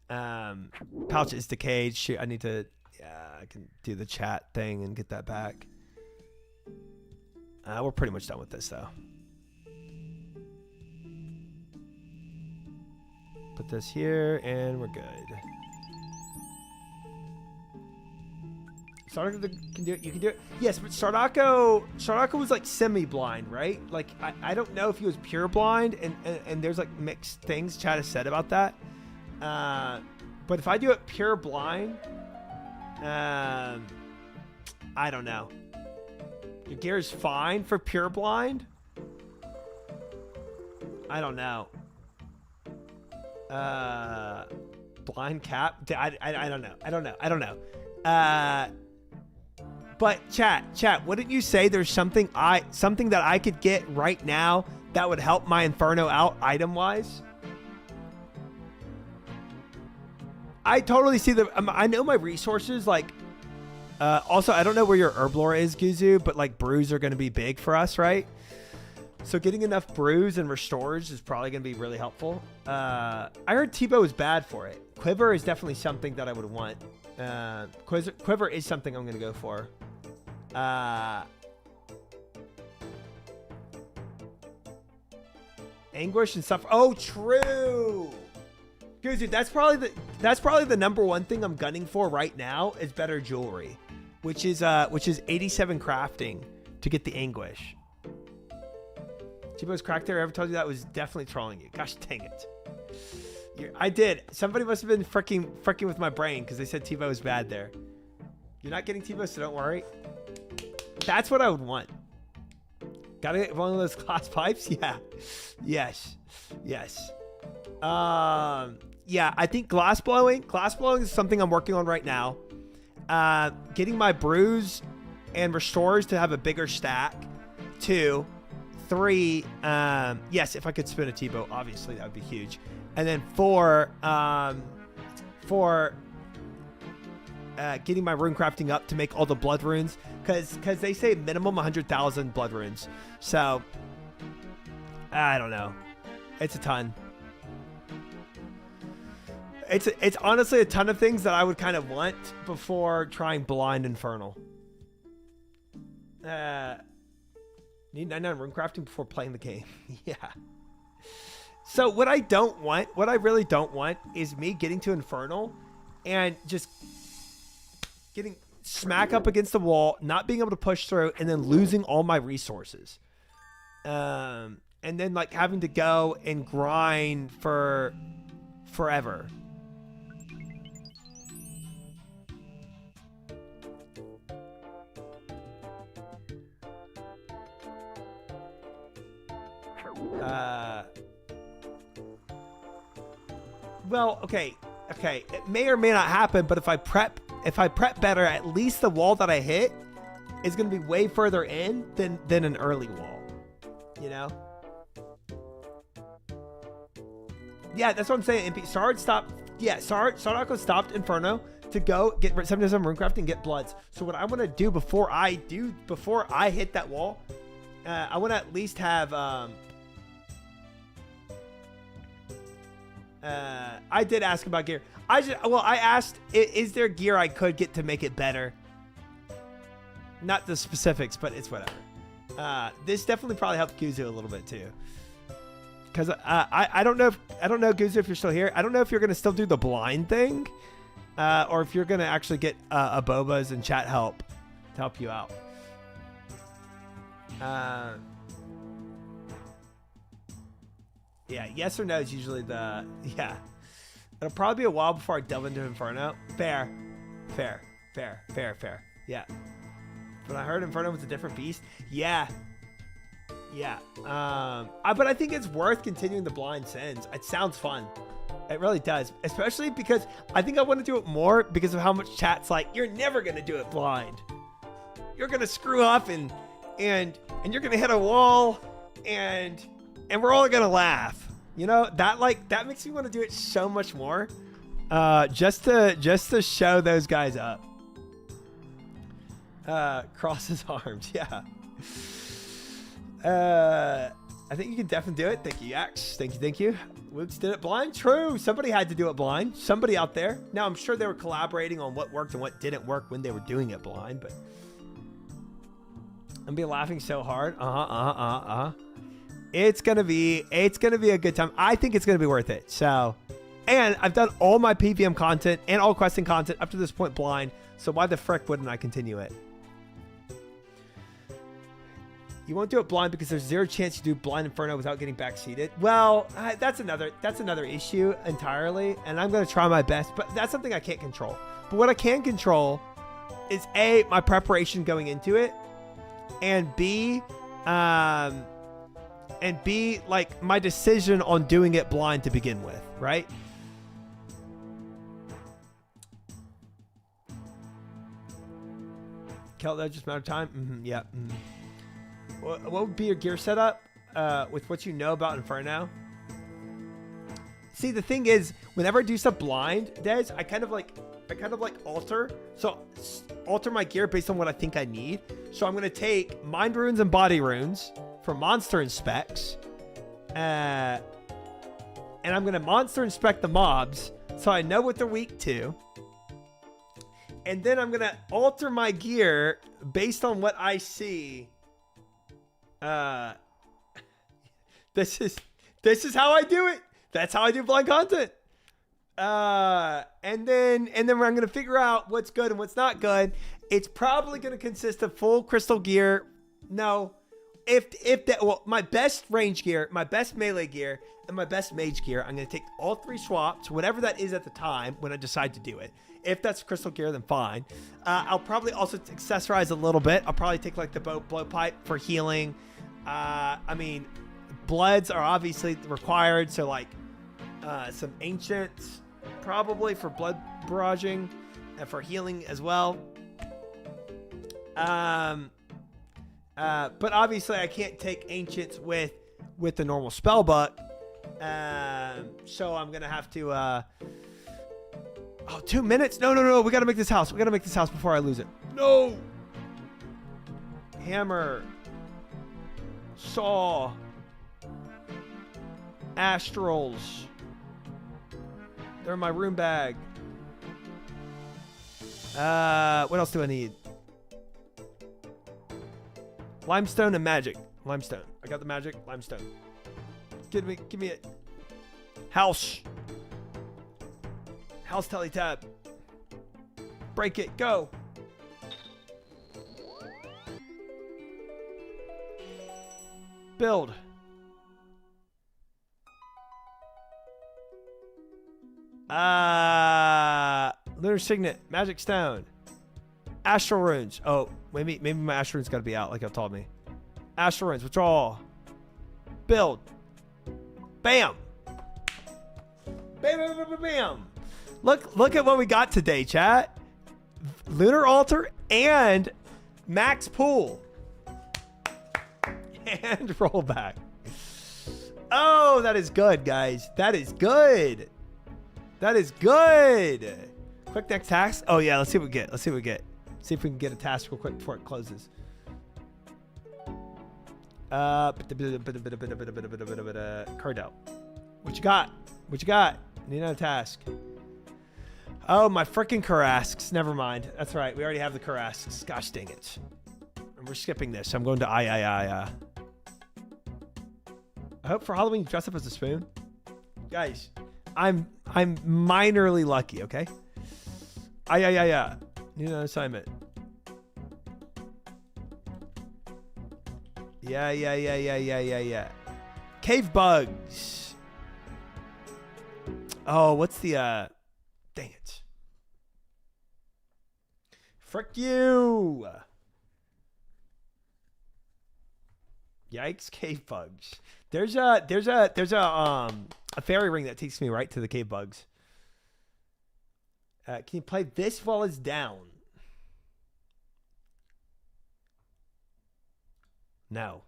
pouch is decayed. Shoot, I need to I can do the chat thing and get that back. We're pretty much done with this though. Put this here and we're good. Sardaco can do it. You can do it. Yes, but Sardaco was like semi-blind, right? Like I don't know if he was pure blind, and there's like mixed things Chad has said about that. But if I do it pure blind, I don't know. Your gear is fine for pure blind. I don't know. Blind cap. I don't know. I don't know. But chat, wouldn't you say there's something that I could get right now that would help my Inferno out item wise? I totally see I know my resources, like also I don't know where your Herblore is, Guzu, but like brews are going to be big for us, right? So getting enough brews and restores is probably going to be really helpful. I heard T-Bow is bad for it. Quiver is definitely something that I would want. Quiver is something I'm going to go for. Anguish and stuff. Oh, true. Dude, that's probably the number one thing I'm gunning for right now is better jewelry, which is 87 crafting to get the Anguish. T-Bow's cracked there. Ever told you that? Was definitely trolling you. Gosh dang it. I did. Somebody must have been freaking with my brain because they said T-Bow was bad there. You're not getting T-Bow, so don't worry. That's what I would want. Gotta get one of those glass pipes? Yeah. Yes. Yeah, I think glass blowing is something I'm working on right now. Getting my brews and restores to have a bigger stack. 2, 3, yes, if I could spin a T-Bow, obviously that would be huge. And then 4, getting my rune crafting up to make all the blood runes, because they say minimum 100,000 blood runes. So I don't know. It's a ton. It's honestly a ton of things that I would kind of want before trying Blind Infernal. Need 99 rune crafting before playing the game. Yeah. So what I really don't want is me getting to Infernal and just getting smack up against the wall, not being able to push through, and then losing all my resources. And then like having to go and grind for forever. Well, okay. It may or may not happen, but if I prep better, at least the wall that I hit is going to be way further in than an early wall. You know? Yeah, that's what I'm saying. Sard stopped. Yeah, Sardaco stopped Inferno to go get 77 runecraft and get bloods. So what I want to do before I hit that wall, I want to at least have I did ask about gear. I asked, is there gear I could get to make it better? Not the specifics, but it's whatever. This definitely probably helped Kuzu a little bit too. because I don't know Guzu, if you're still here. I don't know if you're gonna still do the blind thing, or if you're gonna actually get a Bobas and chat help to help you out. Yeah, yes or no is usually the It'll probably be a while before I delve into Inferno. Fair. Yeah. But I heard Inferno was a different beast. Yeah. But I think it's worth continuing the blind sins. It sounds fun. It really does. Especially because I think I want to do it more because of how much chat's like, you're never going to do it blind. You're going to screw up and you're going to hit a wall and we're all going to laugh. You know, that makes me want to do it so much more. Just to show those guys up. Cross his arms, yeah. I think you can definitely do it. Thank you, Yax. Thank you. Whoops, did it blind? True. Somebody had to do it blind. Somebody out there. Now, I'm sure they were collaborating on what worked and what didn't work when they were doing it blind, but I'm gonna be laughing so hard. It's gonna be a good time. I think it's gonna be worth it. So, and I've done all my PVM content and all questing content up to this point blind. So why the frick wouldn't I continue it? You won't do it blind because there's zero chance you do blind Inferno without getting backseated. Well, that's another issue entirely, and I'm gonna try my best, but that's something I can't control. But what I can control is A, my preparation going into it, and B, like my decision on doing it blind to begin with, right? Kel, that's just a matter of time. Yeah. What would be your gear setup with what you know about Inferno? See, the thing is, whenever I do stuff blind, Des, I kind of like alter. So alter my gear based on what I think I need. So I'm gonna take mind runes and body runes for monster inspects, and I'm gonna monster inspect the mobs so I know what they're weak to. And then I'm gonna alter my gear based on what I see. This is how I do it. That's how I do blind content. And then I'm gonna figure out what's good and what's not good. It's probably gonna consist of full crystal gear. No, my best range gear, my best melee gear, and my best mage gear. I'm gonna take all three swaps, whatever that is at the time when I decide to do it. If that's crystal gear, then fine. I'll probably also accessorize a little bit. I'll probably take like the blowpipe for healing. I mean, bloods are obviously required, so like some ancients probably for blood barraging and for healing as well. But obviously I can't take ancients with the normal spell book. So I'm gonna have to. Oh, 2 minutes? No. We gotta make this house. We gotta make this house before I lose it. No. Hammer. Saw. Astrals. They're in my room bag. What else do I need? Limestone and magic. Limestone. I got the magic. Limestone. Give me it. House. House teletab. Break it. Go. Build. Lunar Signet. Magic Stone. Astral Runes. Oh, maybe my Astral Runes got to be out like you told me. Astral Runes. Withdraw. Build. Bam. Bam. Look at what we got today, chat. Lunar Altar and Max Pool. And rollback. Oh, that is good, guys. That is good. Quick next task. Oh, yeah. Let's see what we get. See if we can get a task real quick before it closes. Cardell. What you got? Need another task. Oh, my freaking Karasks. Never mind. That's right. We already have the Karasks. Gosh dang it. And we're skipping this. I'm going to I hope for Halloween you dress up as a spoon. Guys, I'm minorly lucky, okay? Yeah. Need an assignment. Yeah. Cave bugs. Oh, what's the dang it. Frick you. Yikes, cave bugs. There's a fairy ring that takes me right to the cave bugs. Can you play this while it's down? No.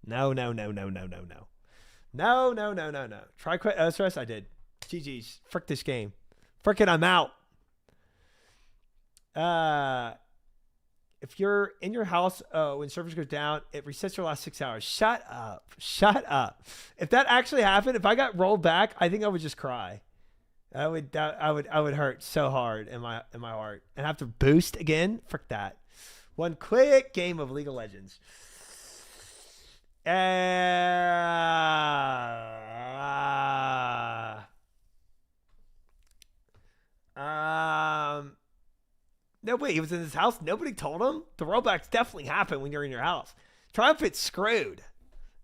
No. Try quit SRS. I did. GG's. Frick this game. Frickin' I'm out. If you're in your house when servers goes down, it resets your last 6 hours. Shut up. If that actually happened, if I got rolled back, I think I would just cry. I would hurt so hard in my heart and have to boost again. Frick that. One quick game of League of Legends. No, wait, he was in his house. Nobody told him. The rollbacks definitely happen when you're in your house. Triumphant's screwed.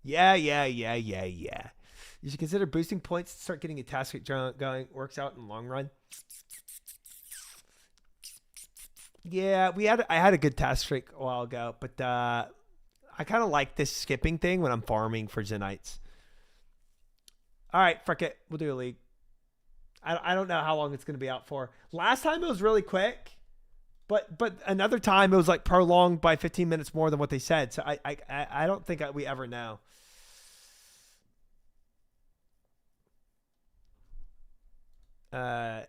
Yeah. You should consider boosting points to start getting a task going. Works out in the long run. Yeah, I had a good task streak a while ago, but I kind of like this skipping thing when I'm farming for Zenites. All right, frick it. We'll do a league. I don't know how long it's going to be out for. Last time it was really quick, but another time it was like prolonged by 15 minutes more than what they said. So I don't think we ever know.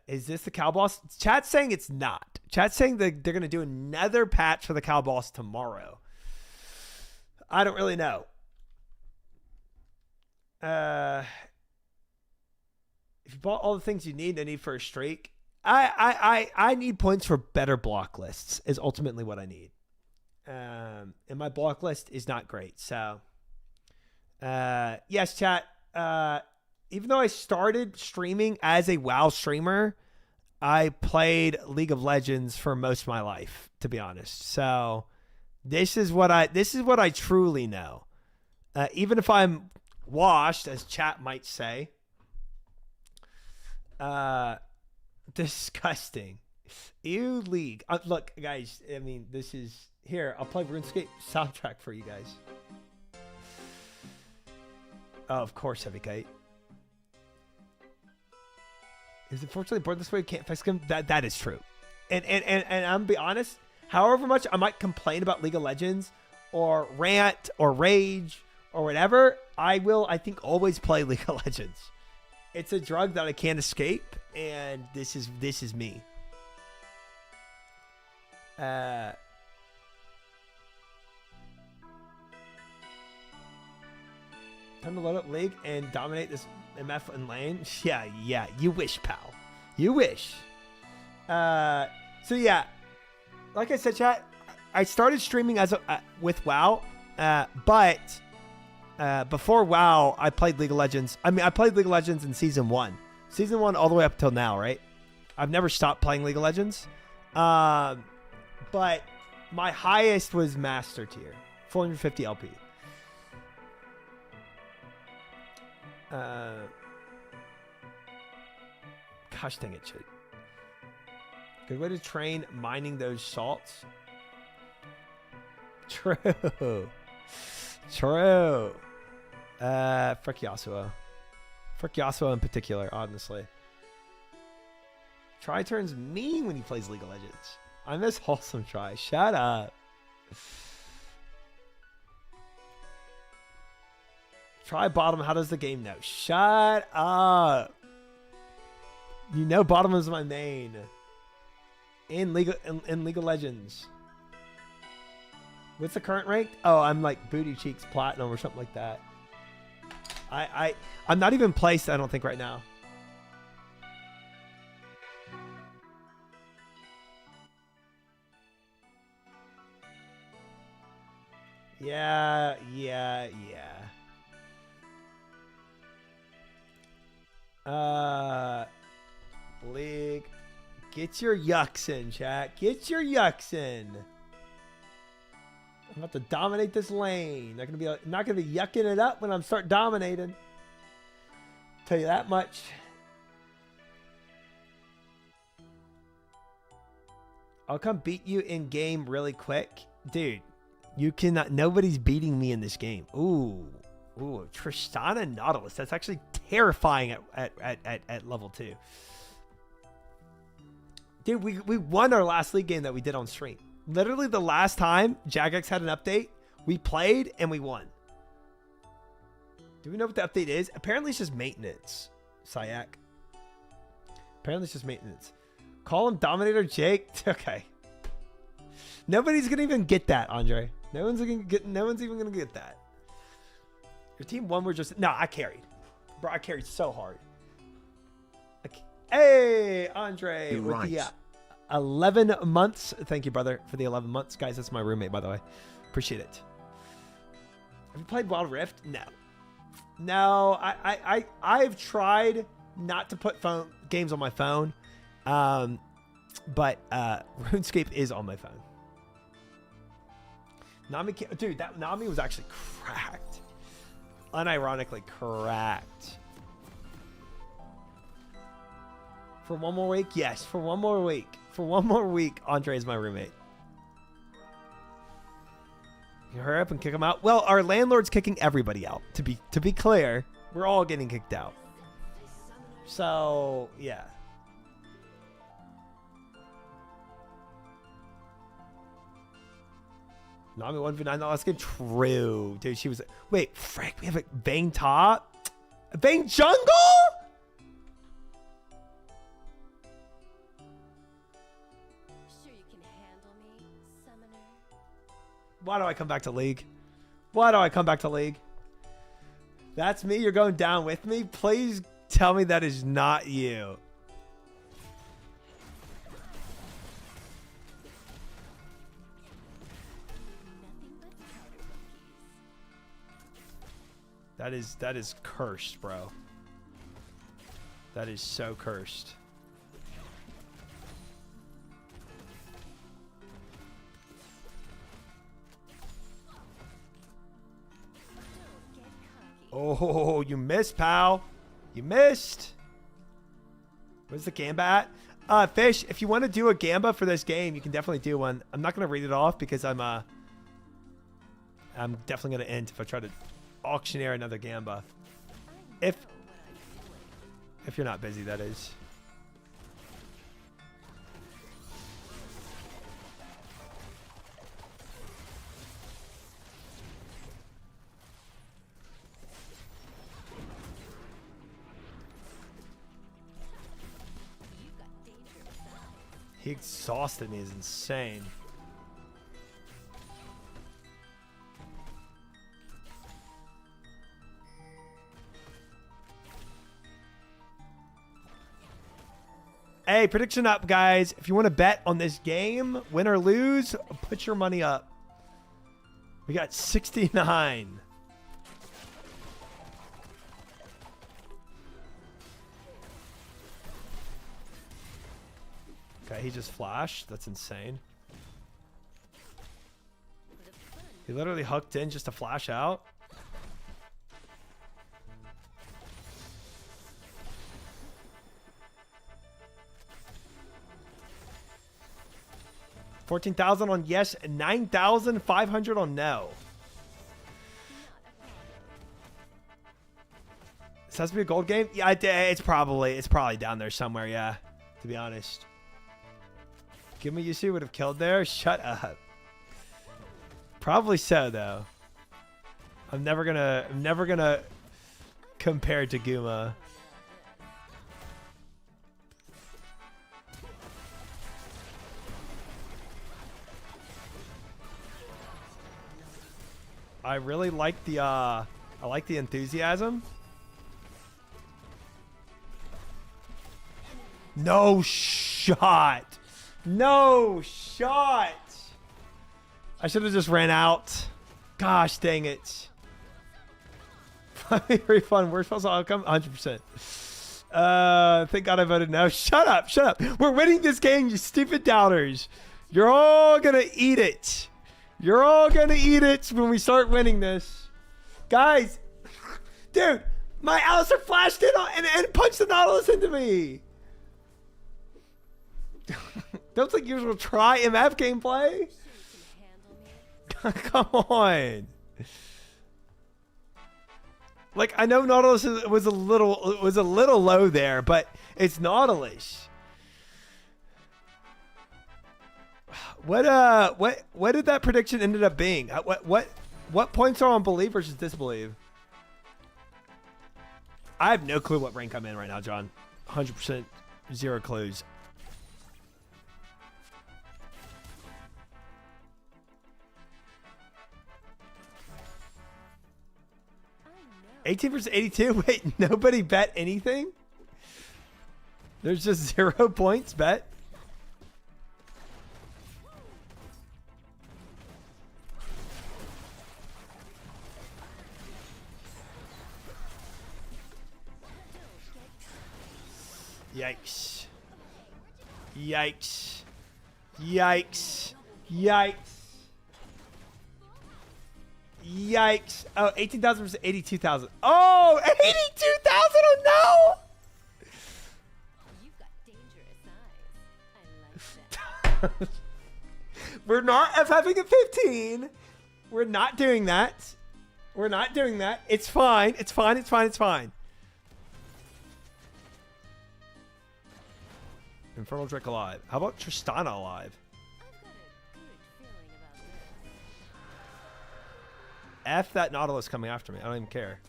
Is this the cow boss? Chat's saying it's not. Chat's saying that they're going to do another patch for the cow boss tomorrow. I don't really know. If you bought all the things you need for a streak, I need points for better block lists is ultimately what I need. And my block list is not great. So, yes, chat. Even though I started streaming as a WoW streamer, I played League of Legends for most of my life, to be honest. So this is what I truly know. Even if I'm washed, as chat might say. Disgusting. Ew, League. Look, guys, I mean, this is... Here, I'll play RuneScape soundtrack for you guys. Oh, of course, Heavy Kite. Is unfortunately born this way, you can't fix him. That is true. And I'm gonna be honest, however much I might complain about League of Legends or rant or rage or whatever, I will, I think, always play League of Legends. It's a drug that I can't escape, and this is me. Time to load up League and dominate this MF in lane. Yeah. You wish, pal. You wish. So yeah, like I said, chat, I started streaming with WoW, but before WoW, I played League of Legends. I mean, I played League of Legends in Season 1. Season 1 all the way up till now, right? I've never stopped playing League of Legends. But my highest was Master Tier, 450 LP. Gosh dang it, shit. Good way to train mining those salts. True. Frick Yasuo. Frick Yasuo in particular, honestly. Try turns mean when he plays League of Legends. I miss Wholesome Try. Shut up. Try bottom. How does the game know? Shut up. You know bottom is my main. In League of Legends. What's the current rank? Oh, I'm like Booty Cheeks Platinum or something like that. I'm not even placed, I don't think, right now. Yeah. League. Get your yucks in, chat. Get your yucks in. I'm about to dominate this lane. Not gonna be yucking it up when I'm start dominating. Tell you that much. I'll come beat you in game really quick. Dude, you cannot. Nobody's beating me in this game. Ooh. Ooh, Tristana Nautilus. That's actually terrifying at level 2. Dude, we won our last league game that we did on stream. Literally the last time Jagex had an update, we played and we won. Do we know what the update is? Apparently it's just maintenance, Syak. Apparently it's just maintenance. Call him Dominator Jake. Okay. Nobody's gonna even get that, Andre. No one's even gonna get that. Your team won. We're just I carried, bro. I carried so hard. Hey, Andre, with the 11 months. Thank you, brother, for the 11 months, guys. That's my roommate, by the way. Appreciate it. Have you played Wild Rift? No. I've tried not to put games on my phone, but RuneScape is on my phone. Dude, that Nami was actually cracked. Unironically cracked. For one more week? Yes, for one more week. For one more week, Andre is my roommate. You hurry up and kick him out? Well, our landlord's kicking everybody out. To be clear, we're all getting kicked out. So, yeah. Nami 1v9 the last game? True. Dude, she was... Wait, Frank, we have a Vayne top? A Vayne jungle? Sure you can handle me, summoner? Why do I come back to League? Why do I come back to League? That's me? You're going down with me? Please tell me that is not you. That is cursed, bro. That is so cursed. Oh, you missed, pal. You missed. Where's the Gamba at? Fish, if you want to do a Gamba for this game, you can definitely do one. I'm not going to read it off because I'm definitely going to end if I try to auctioneer another Gamba. If you're not busy, that is. He exhausted me. Is insane. Hey, prediction up, guys. If you want to bet on this game, win or lose, put your money up. We got 69. Okay, he just flashed. That's insane. He literally hooked in just to flash out. $14,000 on yes, 9,500 on no. This has to be a gold game? Yeah, it's probably down there somewhere, yeah. To be honest. Give me UC would have killed there. Shut up. Probably so though. I'm never gonna compare to Guma. I really like the I like the enthusiasm. No shot. No shot. I should have just ran out. Gosh dang it. Refund. Worst possible outcome. 100%. Thank God I voted no. Shut up. Shut up. We're winning this game, you stupid doubters. You're all gonna eat it. You're all gonna eat it when we start winning this. Guys, dude, my Alistair flashed in and punched the Nautilus into me. Don't think you will try MF gameplay? Come on. Like, I know Nautilus was a little low there, but it's Nautilus. What did that prediction ended up being? What points are on believe versus disbelieve? I have no clue what rank I'm in right now, John. 100% zero clues. 18 versus 82? Wait, nobody bet anything? There's just 0 points bet? Yikes. Yikes. Yikes. Yikes. Yikes. Oh, 18,000 versus 82,000. Oh, 82,000. Oh, no. You've got dangerous eyes. I like that. We're not FFing at 15. We're not doing that. We're not doing that. It's fine. It's fine. It's fine. It's fine. Infernal Drake alive. How about Tristana alive? F that Nautilus coming after me. I don't even care.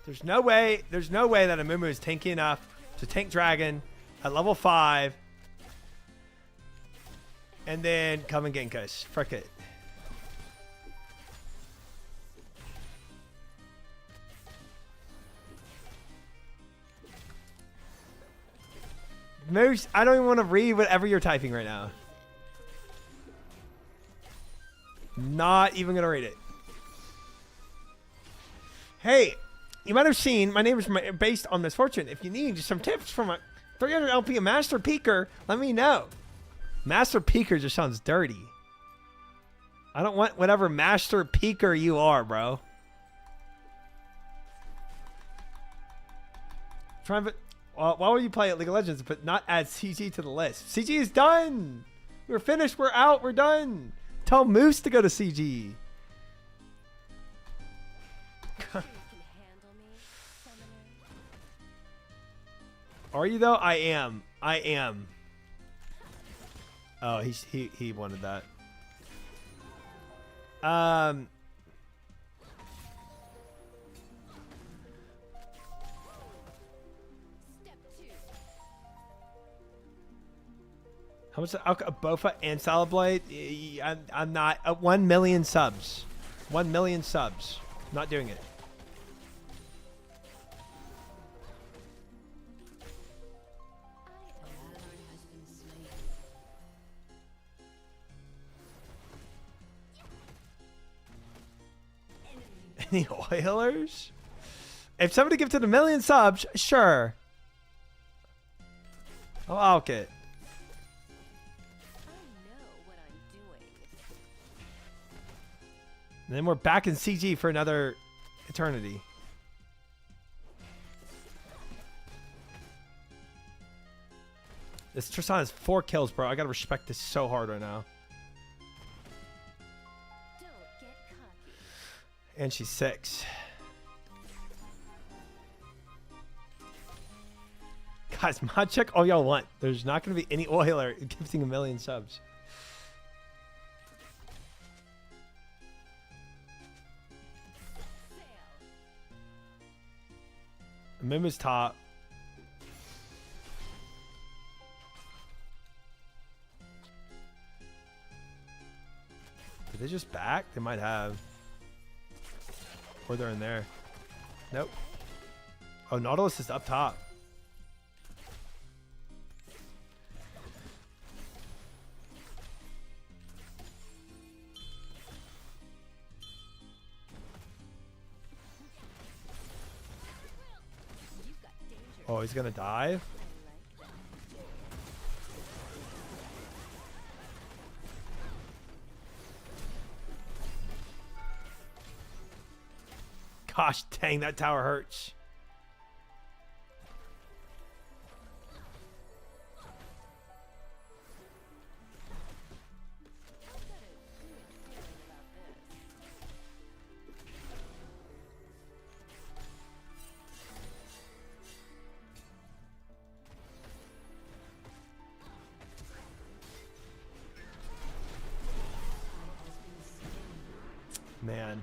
There's no way that Amumu is tanky enough to tank Dragon at level 5 and then come and gank us. Frick it. Moose, I don't even want to read whatever you're typing right now. Not even going to read it. Hey, you might have seen my name is based on misfortune. If you need some tips from a 300 LP Master Peaker, let me know. Master Peaker just sounds dirty. I don't want whatever Master Peaker you are, bro. Try and... why would you play at League of Legends but not add CG to the list? CG is done. We're finished. We're out. We're done. Tell Moose to go to CG. Are you though? I am. I am. Oh, he wanted that. How much? Bofa and Salad Blade? I'm not. 1 million subs. 1 million subs. Not doing it. Any Oilers? If somebody gives it 1 million subs, sure. I'll it. And then we're back in CG for another eternity. This Tristan has 4 kills, bro. I gotta respect this so hard right now. And she's 6. Guys, mod check all y'all want. There's not gonna be any Oiler gifting 1 million subs. Mima's top. Did they just back? They might have. Or they're in there. Nope. Oh, Nautilus is up top. Oh, he's gonna dive. Gosh dang, that tower hurts. Man.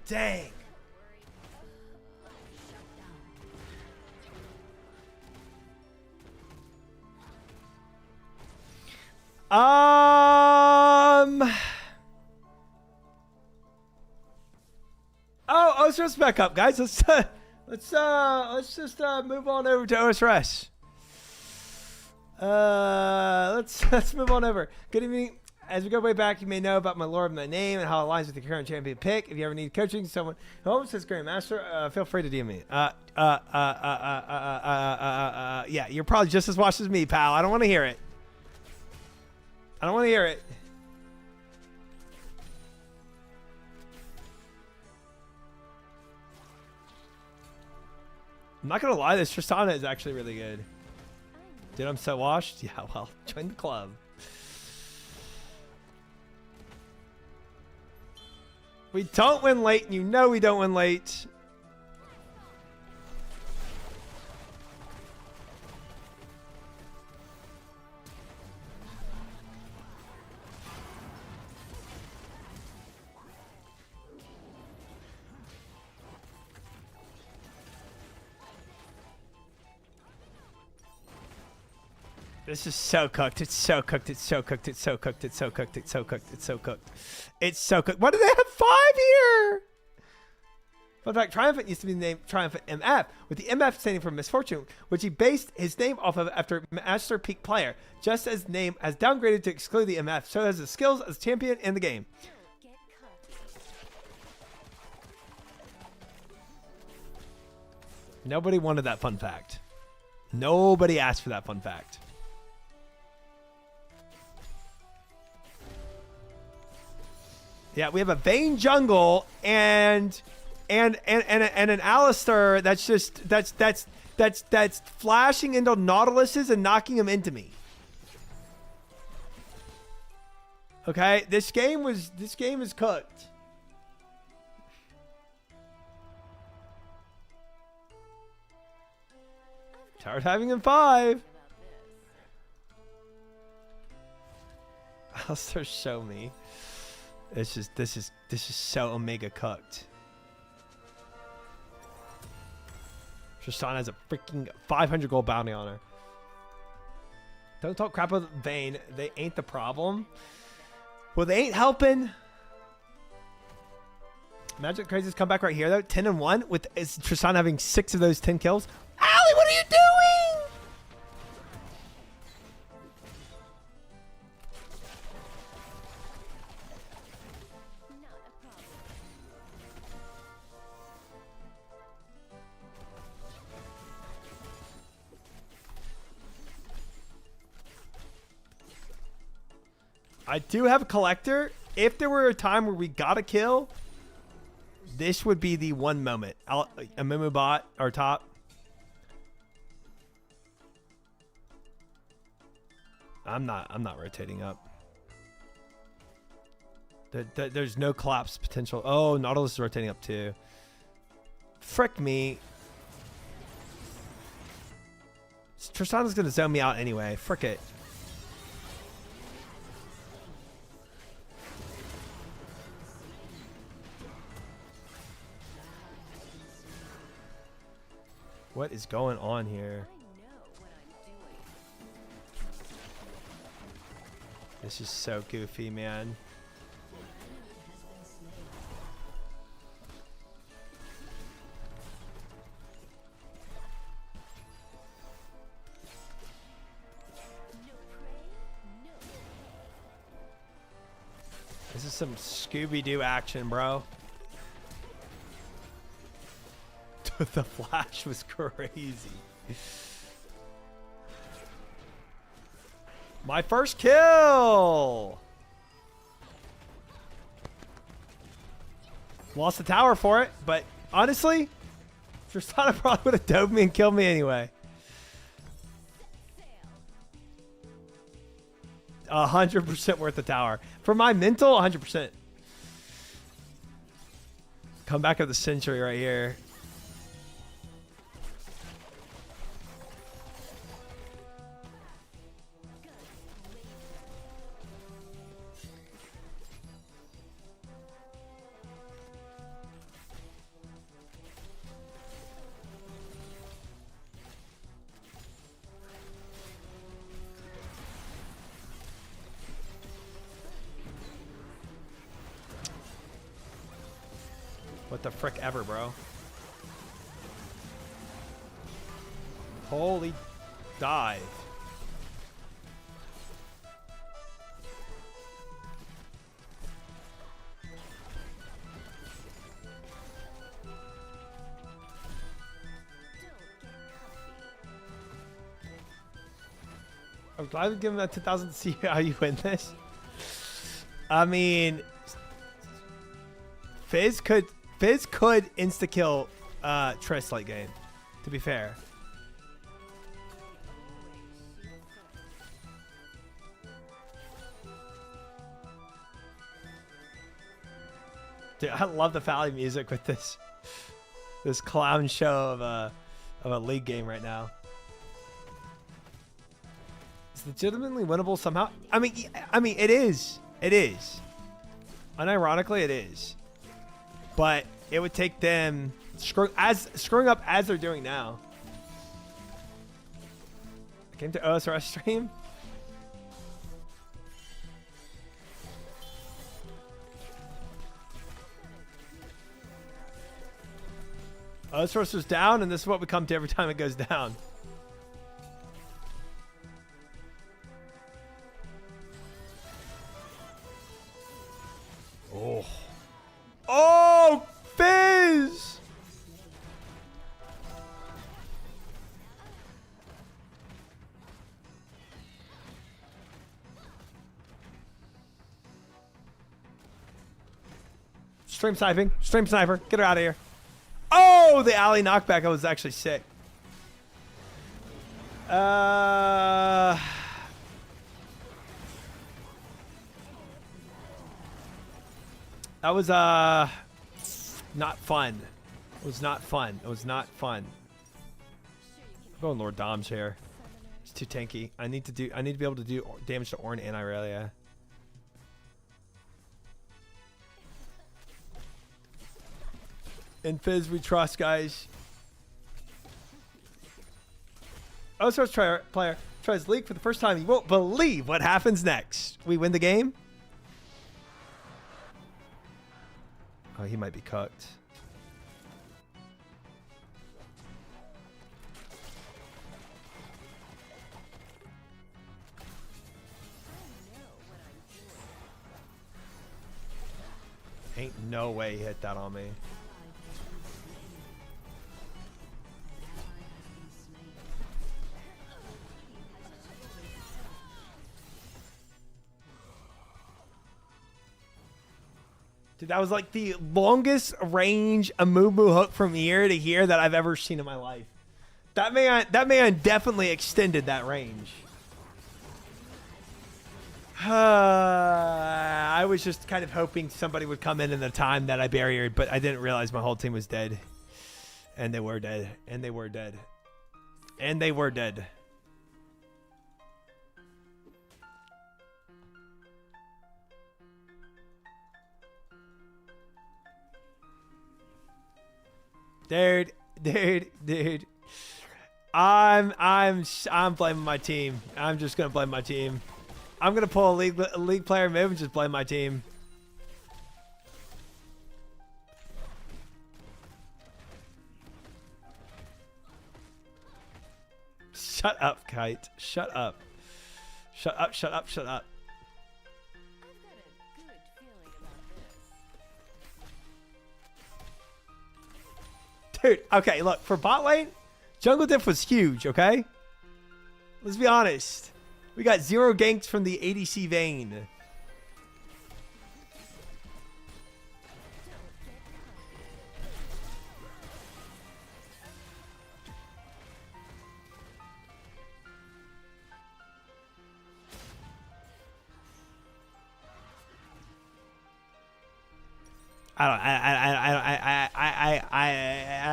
Dang. Oh, OSRS back up, guys. Let's just move on over to OSRS. Let's move on over. Good evening. As we go way back, you may know about my lore of my name and how it aligns with the current champion pick. If you ever need coaching, someone who almost says Grandmaster, feel free to DM me. Yeah, you're probably just as washed as me, pal. I don't want to hear it. I don't want to hear it. I'm not gonna lie, this Tristana is actually really good. Dude, I'm so washed. Yeah, well, join the club. We don't win late, and you know we don't win late. This is so cooked. It's so cooked. It's so cooked. It's so cooked. It's so cooked. It's so cooked. It's so cooked. It's so cooked. Why do they have 5 here? Fun fact, Triumphant used to be named Triumphant MF, with the MF standing for Misfortune, which he based his name off of after Master Peak player. Just as name has downgraded to exclude the MF, so has the skills as champion in the game. Nobody wanted that fun fact. Nobody asked for that fun fact. Yeah, we have a Vayne jungle and an Alistar that's just that's flashing into Nautiluses and knocking them into me. Okay, this game is cooked. Tired having him 5. Alistar, show me. This is so Omega cooked. Tristana has a freaking 500 gold bounty on her. Don't talk crap about Vayne. They ain't the problem. Well, they ain't helping. Magic Crazy's come back right here though. 10-1 with Tristana having 6 of those 10 kills. Allie, what are you doing? I do have a collector. If there were a time where we got a kill, this would be the one moment. A Mumu bot or top. I'm not rotating up. There's no collapse potential. Oh, Nautilus is rotating up too. Frick me. Tristana's gonna zone me out anyway. Frick it. What is going on here? This is so goofy, man. is some Scooby-Doo action, bro. The flash was crazy. My first kill! Lost the tower for it, but honestly, Tristana probably would have dove me and killed me anyway. 100% worth the tower. For my mental, 100%. Comeback of the century right here. What the frick ever, bro. Holy dive. I'm glad we give him that 2,000 to see how you win this. I mean, Fizz could insta-kill Triss late game, to be fair. Dude, I love the Valley music with this clown show of a league game right now. It's legitimately winnable somehow. I mean, it is. It is. Unironically, it is. But it would take them screwing up as they're doing now. I came to OSRS stream. OSRS was down, and this is what we come to every time it goes down. Oh. Oh, Fizz! Stream sniping. Stream sniper. Get her out of here. Oh, the alley knockback. I was actually sick. That was not fun. It was not fun. It was not fun. I'm going Lord Dom's here. It's too tanky. I need to be able to do damage to Ornn and Irelia. In Fizz we trust, guys. OSRS player tries leak for the first time. You won't believe what happens next. We win the game. Oh, he might be cooked. Ain't no way he hit that on me. Dude, that was like the longest range Amumu hook from here to here that I've ever seen in my life. That man definitely extended that range. I was just kind of hoping somebody would come in the time that I barriered, but I didn't realize my whole team was dead. And they were dead. And they were dead. And they were dead. Dude. I'm blaming my team. I'm just gonna blame my team. I'm gonna pull a league player move and just blame my team. Shut up, Kite. Shut up. Shut up, shut up, shut up. Dude, okay, look, for bot lane, jungle diff was huge, okay? Let's be honest. We got 0 ganks from the ADC vein. I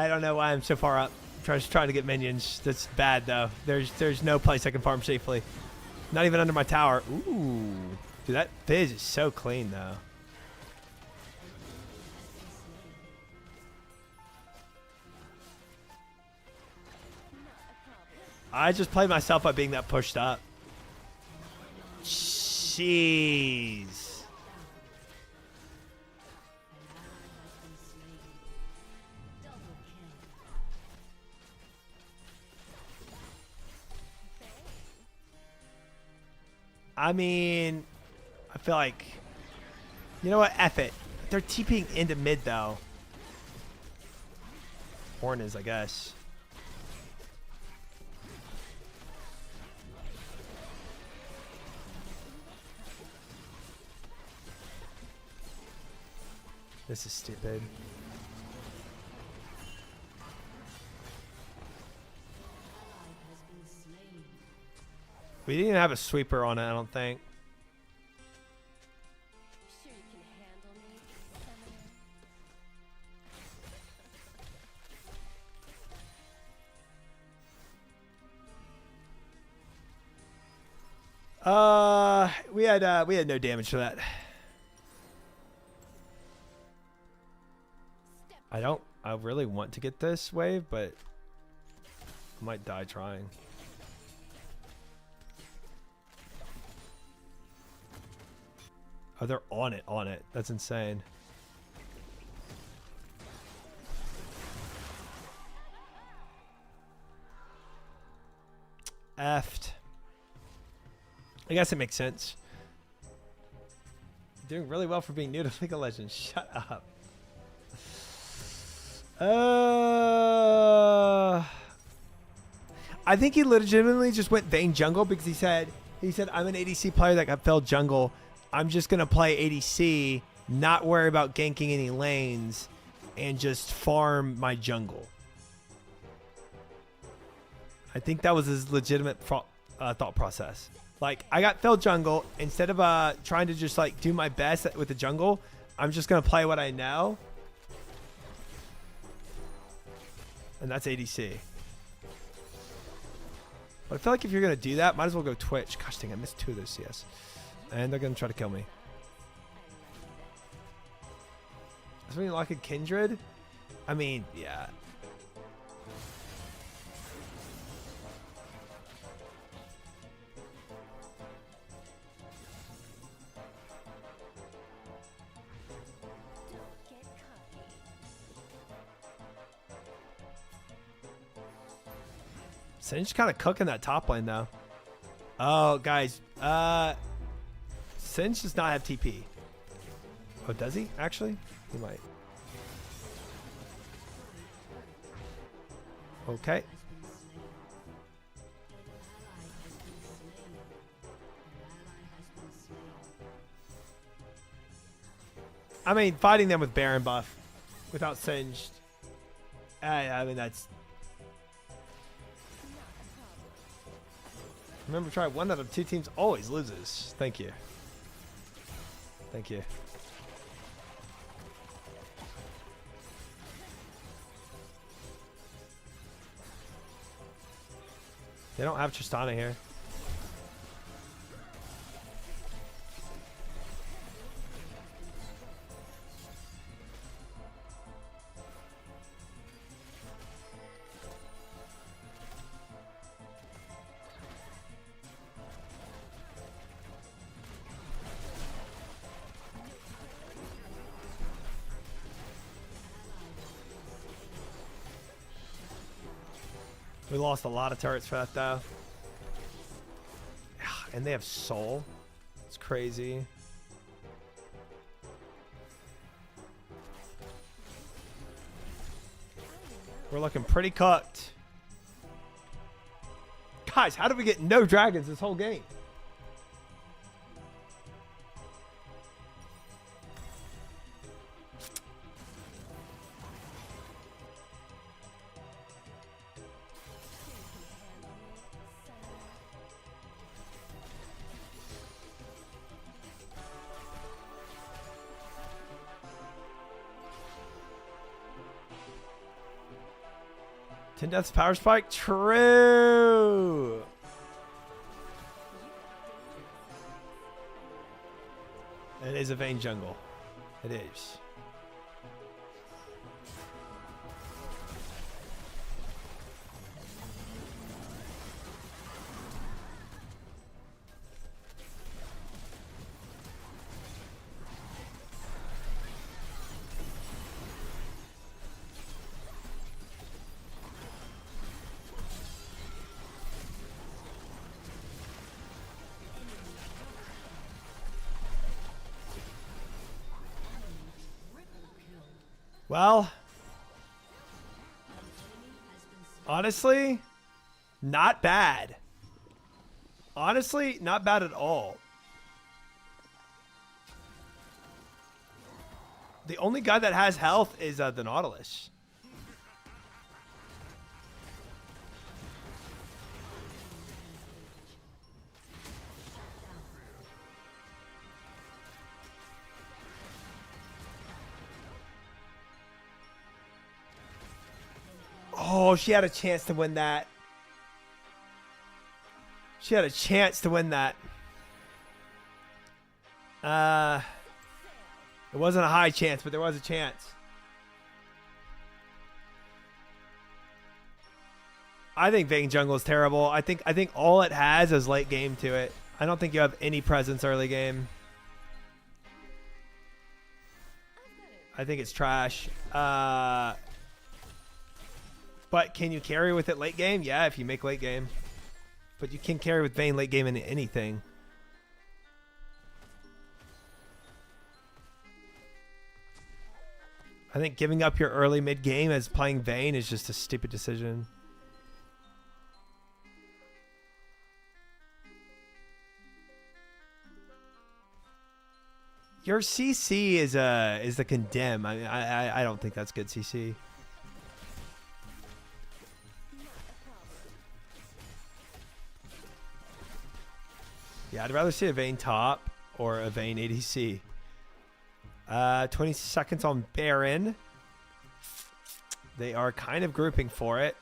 don't know why I'm so far up. Just trying to get minions. That's bad though. There's no place I can farm safely. Not even under my tower. Ooh, dude, that Fizz is so clean though. I just played myself by being that pushed up. Jeez. I mean, I feel like, you know what? F it. They're TPing into mid though. Horn is, I guess. This is stupid. We didn't even have a sweeper on it, I don't think. Sure you can handle me, Summoner? We had no damage to that. I really want to get this wave, but I might die trying. Oh, they're on it. That's insane. Effed. I guess it makes sense. Doing really well for being new to League of Legends. Shut up. I think he legitimately just went Vayne jungle because he said I'm an ADC player that got failed jungle. I'm just gonna play ADC, not worry about ganking any lanes, and just farm my jungle. I think that was his legitimate thought process. Like, I got failed jungle. Instead of trying to just like do my best with the jungle, I'm just gonna play what I know. And that's ADC. But I feel like if you're going to do that, might as well go Twitch. Gosh dang, I missed 2 of those CS. And they're going to try to kill me. Is something like a Kindred? I mean, yeah. Singe kind of cooking that top lane though. Oh, guys. Singe does not have TP. Oh, does he? Actually? He might. Okay. I mean, fighting them with Baron buff without Singed. I mean, that's... Remember, try 1 out of 2 teams always loses. Thank you. Thank you. They don't have Tristana here. We lost a lot of turrets for that though. And they have soul. It's crazy. We're looking pretty cooked. Guys, how did we get no dragons this whole game? Ten deaths power spike? True. It is a Vayne jungle. It is. Well, honestly, not bad. Honestly, not bad at all. The only guy that has health is the Nautilus. Oh, she had a chance to win that. She had a chance to win that. It wasn't a high chance, but there was a chance. I think Vayne jungle is terrible. I think all it has is late game to it. I don't think you have any presence early game. I think it's trash. But can you carry with it late game? Yeah, if you make late game. But you can carry with Vayne late game in anything. I think giving up your early mid game as playing Vayne is just a stupid decision. Your CC is the condemn. I don't think that's good CC. Yeah, I'd rather see a Vayne top or a Vayne ADC. 20 seconds on Baron. They are kind of grouping for it.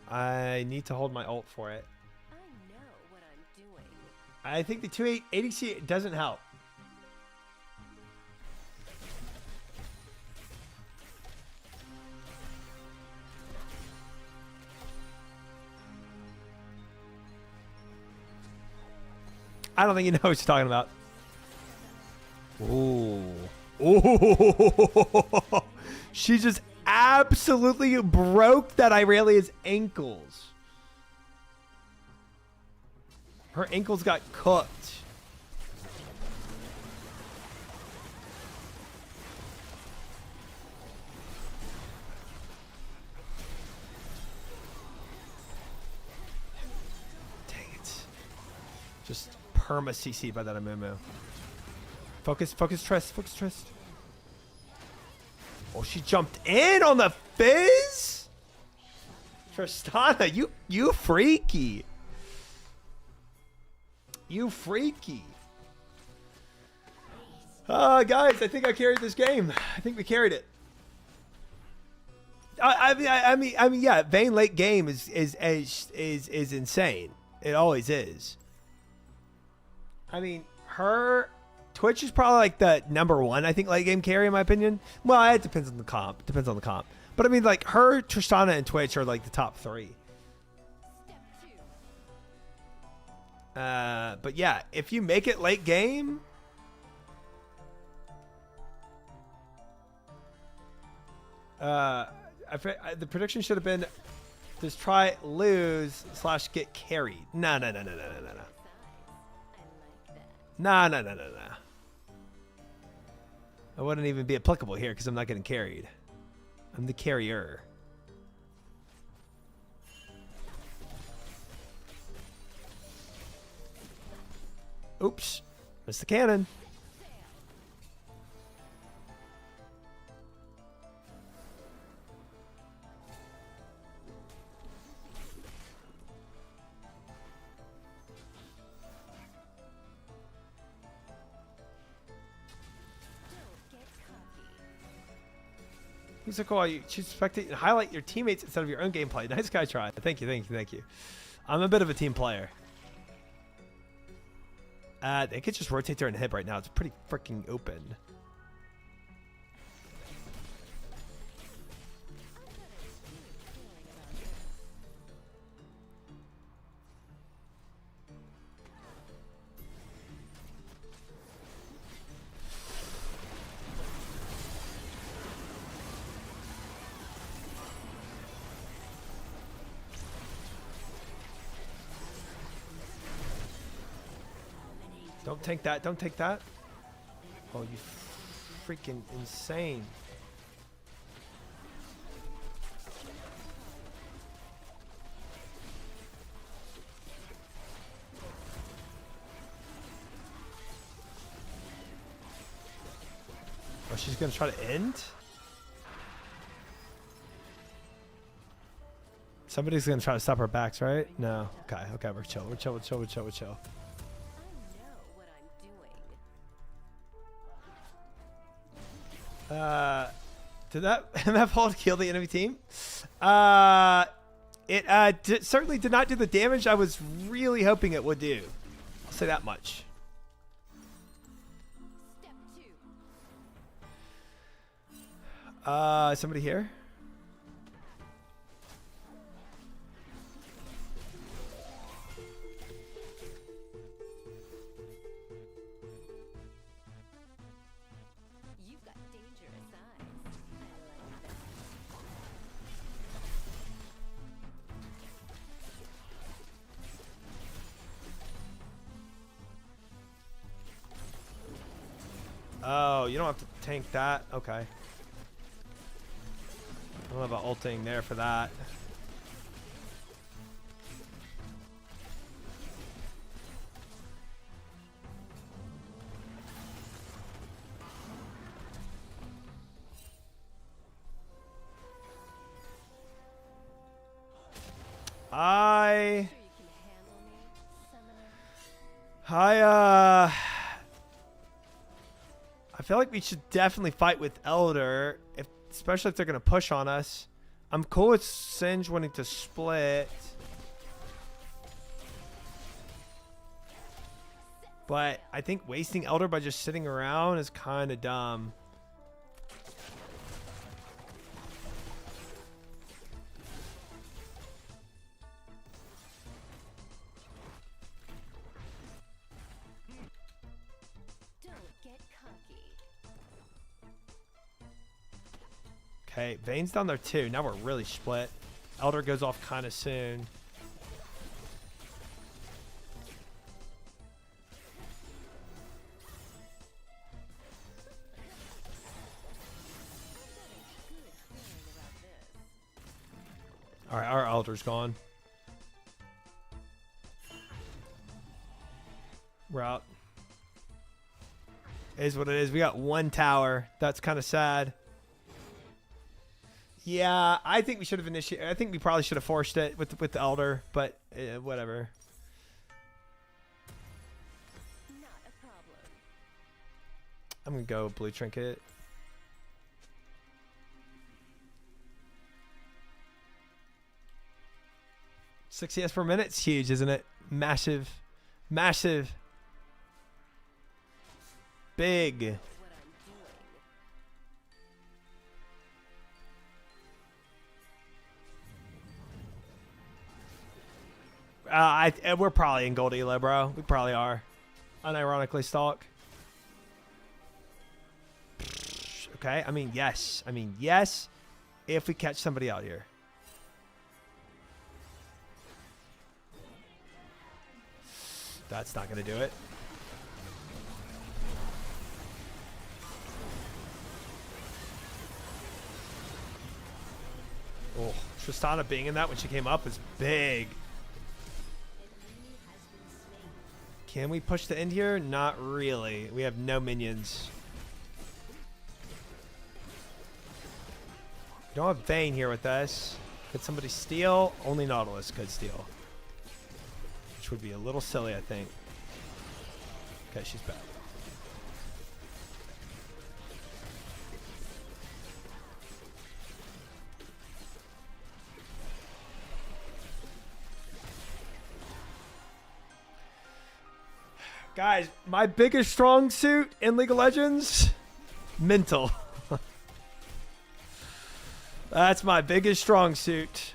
I need to hold my ult for it. I know what I'm doing. I think the 2-8 ADC doesn't help. I don't think you know what you're talking about. Ooh. Ooh. She just absolutely broke that Irelia's ankles. Her ankles got cooked. Dang it. Just perma CC by that Amumu. Focus, focus, Trist, focus, Trist. Oh, she jumped in on the Fizz? Tristana, you freaky. You freaky. Guys, I think I carried this game. I think we carried it. I mean, yeah, Vayne late game is insane. It always is. I mean, her Twitch is probably like the #1, I think, late game carry in my opinion. Well, it depends on the comp. Depends on the comp. But I mean, like her, Tristana, and Twitch are like the top 3. But yeah, if you make it late game, the prediction should have been just try lose / get carried. No. No. I wouldn't even be applicable here because I'm not getting carried. I'm the carrier. Oops. Missed the cannon. He's like, oh, you should spectate and highlight your teammates instead of your own gameplay. Nice guy try. Thank you, thank you, thank you. I'm a bit of a team player. They could just rotate there and hit right now. It's pretty freaking open. Don't take that. Don't take that. Oh, you freaking insane. Oh, she's going to try to end? Somebody's going to try to stop her backs, right? No. Okay, okay, we're chill. We're chill, we're chill, we're chill, we're chill. Did that MF hold kill the enemy team? It certainly did not do the damage I was really hoping it would do. I'll say that much. Somebody here? Oh, you don't have to tank that? Okay. I don't know about ulting there for that. I feel like we should definitely fight with Elder, especially if they're going to push on us. I'm cool with Singe wanting to split. But I think wasting Elder by just sitting around is kind of dumb. Okay, Vayne's down there too. Now we're really split. Elder goes off kind of soon. Alright, our Elder's gone. We're out. It is what it is. We got one tower. That's kind of sad. Yeah, I think we should have initiated. I think we probably should have forced it with the Elder, but whatever. Not a problem. I'm gonna go blue trinket. Six CS per minute. It's huge, isn't it? Massive, massive, big. We're probably in gold elo, bro. We probably are. Unironically, Stalk. Okay. I mean, yes. I mean, yes. If we catch somebody out here. That's not going to do it. Oh, Tristana being in that when she came up is big. Can we push the end here? Not really. We have no minions. We don't have Vayne here with us. Could somebody steal? Only Nautilus could steal. Which would be a little silly, I think. Okay, she's back. Guys, my biggest strong suit in League of Legends, mental. That's my biggest strong suit.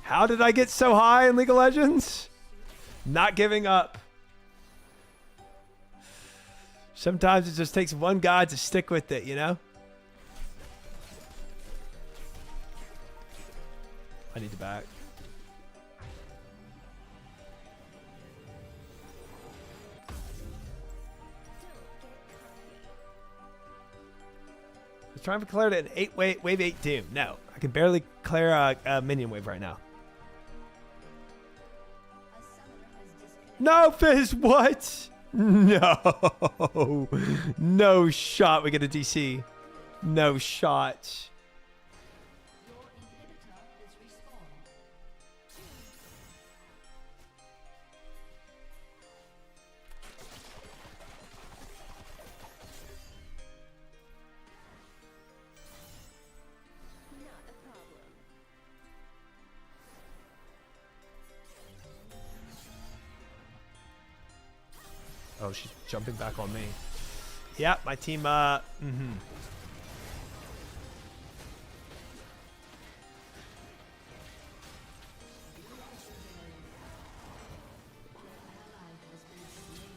How did I get so high in League of Legends? Not giving up. Sometimes it just takes one guy to stick with it, you know? I need to back. I was trying to clear an 8 wave 8 Doom. No, I can barely clear a minion wave right now. No, Fizz, what? No. No shot we get a DC. No shot. Oh, she's jumping back on me. Yeah, my team, I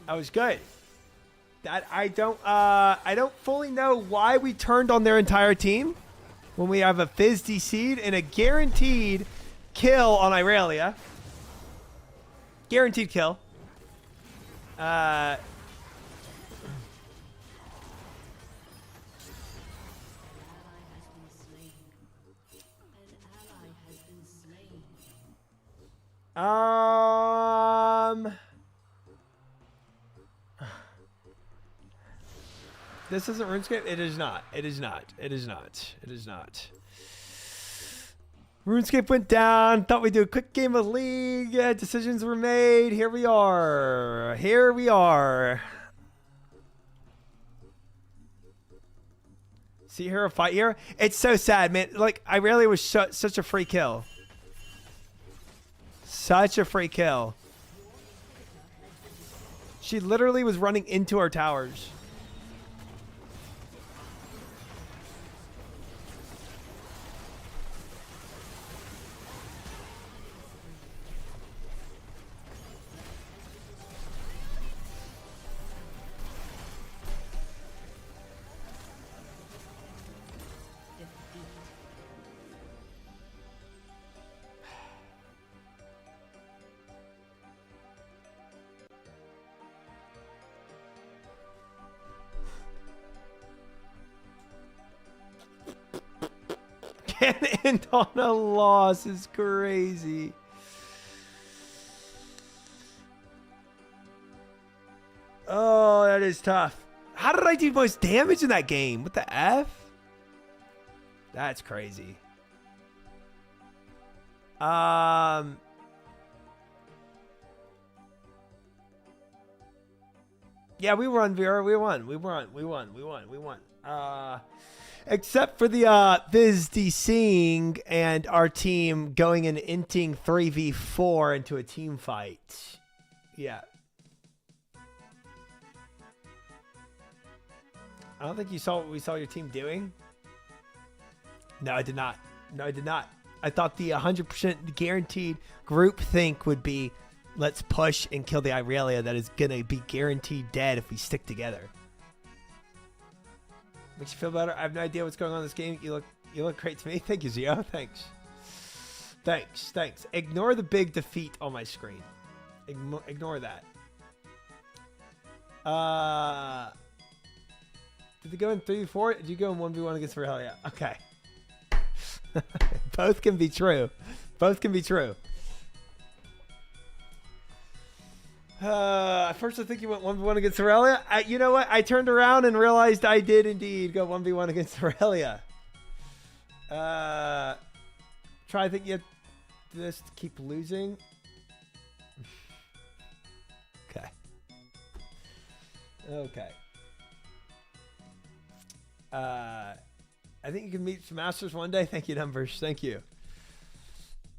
was good. That I don't fully know why we turned on their entire team when we have a Fizz DC'd and a guaranteed kill on Irelia. Guaranteed kill. This isn't RuneScape? It is not. It is not. It is not. It is not. RuneScape went down. Thought we'd do a quick game of League. Decisions were made. Here we are. Here we are. See her fight here? It's so sad, man. Like, I really was such a free kill. Such a free kill. She literally was running into our towers. Can't end on a loss is crazy. Oh, that is tough. How did I do most damage in that game? What the F? That's crazy. Yeah, we won, VR. We won. Except for the Viz DCing and our team going and inting 3v4 into a team fight. Yeah. I don't think you saw what we saw your team doing. No, I did not. No, I did not. I thought the 100% guaranteed group think would be, let's push and kill the Irelia that is going to be guaranteed dead if we stick together. Makes you feel better? I have no idea what's going on in this game. You look great to me. Thank you, Zio. Thanks. Thanks. Ignore the big defeat on my screen. Ignore that. Did they go in 3v4? Did you go in 1v1 against Irelia? Okay. Both can be true. Both can be true. First, I think you went 1v1 against Aurelia. You know what? I turned around and realized I did indeed go 1v1 against Aurelia. Try to think you have this to keep losing. Okay. Okay. I think you can meet some masters one day. Thank you, Numbers. Thank you.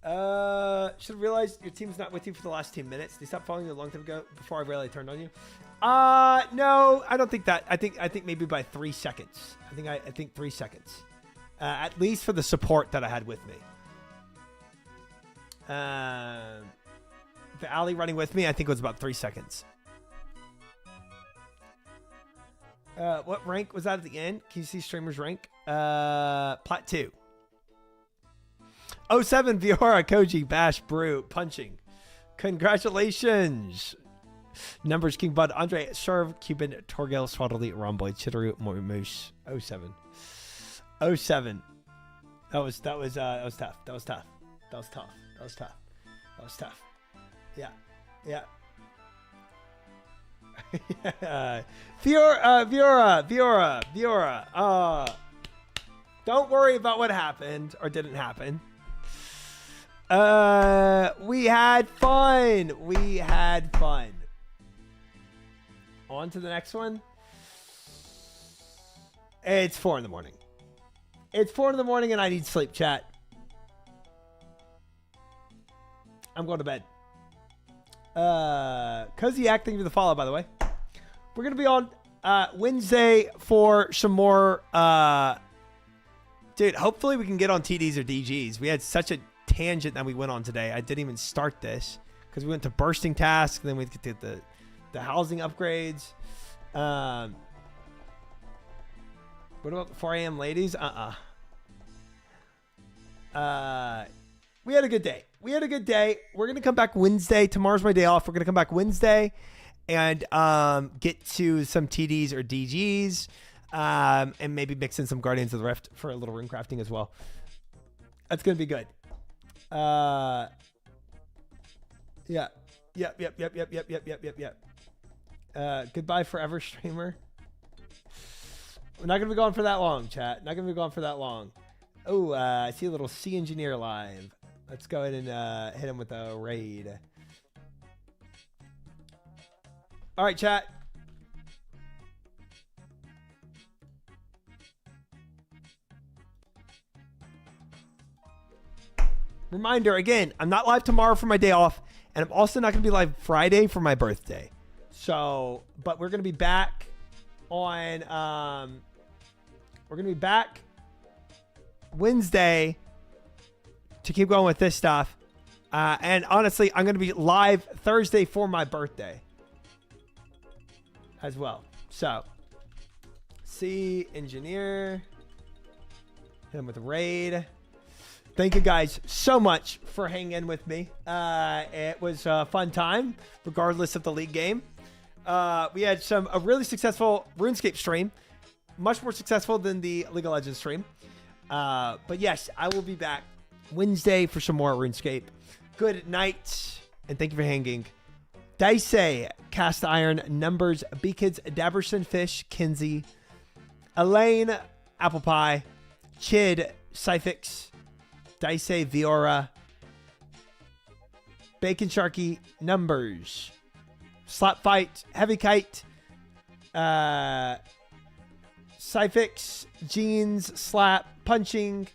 Should have realized your team's not with you for the last 10 minutes. They stopped following you a long time ago before I really turned on you. No, I don't think that. I think maybe by 3 seconds. I think 3 seconds. At least for the support that I had with me. The alley running with me, I think it was about 3 seconds. What rank was that at the end? Can you see streamer's rank? Plat 2. 07 Viora, Koji, Bash, Brew, Punching. Congratulations. Numbers, King Bud, Andre, Serve, Cuban, Torgil, Swaddle, Romboy, Chitteru, Moose. 07. 07. That was tough. That was tough. That was tough. Yeah. Viora. Don't worry about what happened or didn't happen. We had fun. On to the next one. It's 4 in the morning. It's 4 in the morning and I need sleep, chat. I'm going to bed. Cozy acting for the follow, by the way. We're going to be on Wednesday for some more. Dude, hopefully we can get on TDs or DGs. We had such a tangent that we went on today. I didn't even start this because we went to bursting tasks. And then we did the housing upgrades. What about the 4 a.m. ladies? We had a good day. We're going to come back Wednesday. Tomorrow's my day off. We're going to come back Wednesday and get to some TDs or DGs and maybe mix in some Guardians of the Rift for a little rune crafting as well. That's going to be good. Yeah. Goodbye forever, streamer. We're not going to be gone for that long, chat. Oh, I see a little Sea Engineer live. Let's go ahead and hit him with a raid. All right, chat. Reminder, again, I'm not live tomorrow for my day off, and I'm also not going to be live Friday for my birthday. So, but we're going to be back on, we're going to be back Wednesday to keep going with this stuff. And honestly, I'm going to be live Thursday for my birthday as well. So, Sea Engineer. Hit him with a raid. Thank you guys so much for hanging in with me. It was a fun time, regardless of the league game. We had a really successful RuneScape stream. Much more successful than the League of Legends stream. But yes, I will be back Wednesday for some more RuneScape. Good night, and thank you for hanging. Dice, Cast Iron, Numbers, B-Kids, Daberson, Fish, Kinsey, Elaine, Apple Pie, Chid, Cyfix, Dice, Viora, Bacon Sharky, Numbers, Slap Fight, Heavy Kite, Cyfix, Jeans, Slap, Punching,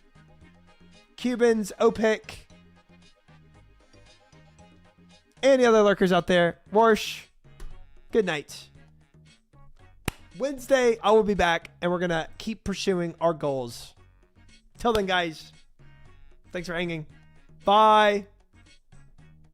Cubans, Opic, any other lurkers out there. Warsh, good night. Wednesday, I will be back, and we're going to keep pursuing our goals. Till then, guys, thanks for hanging. Bye.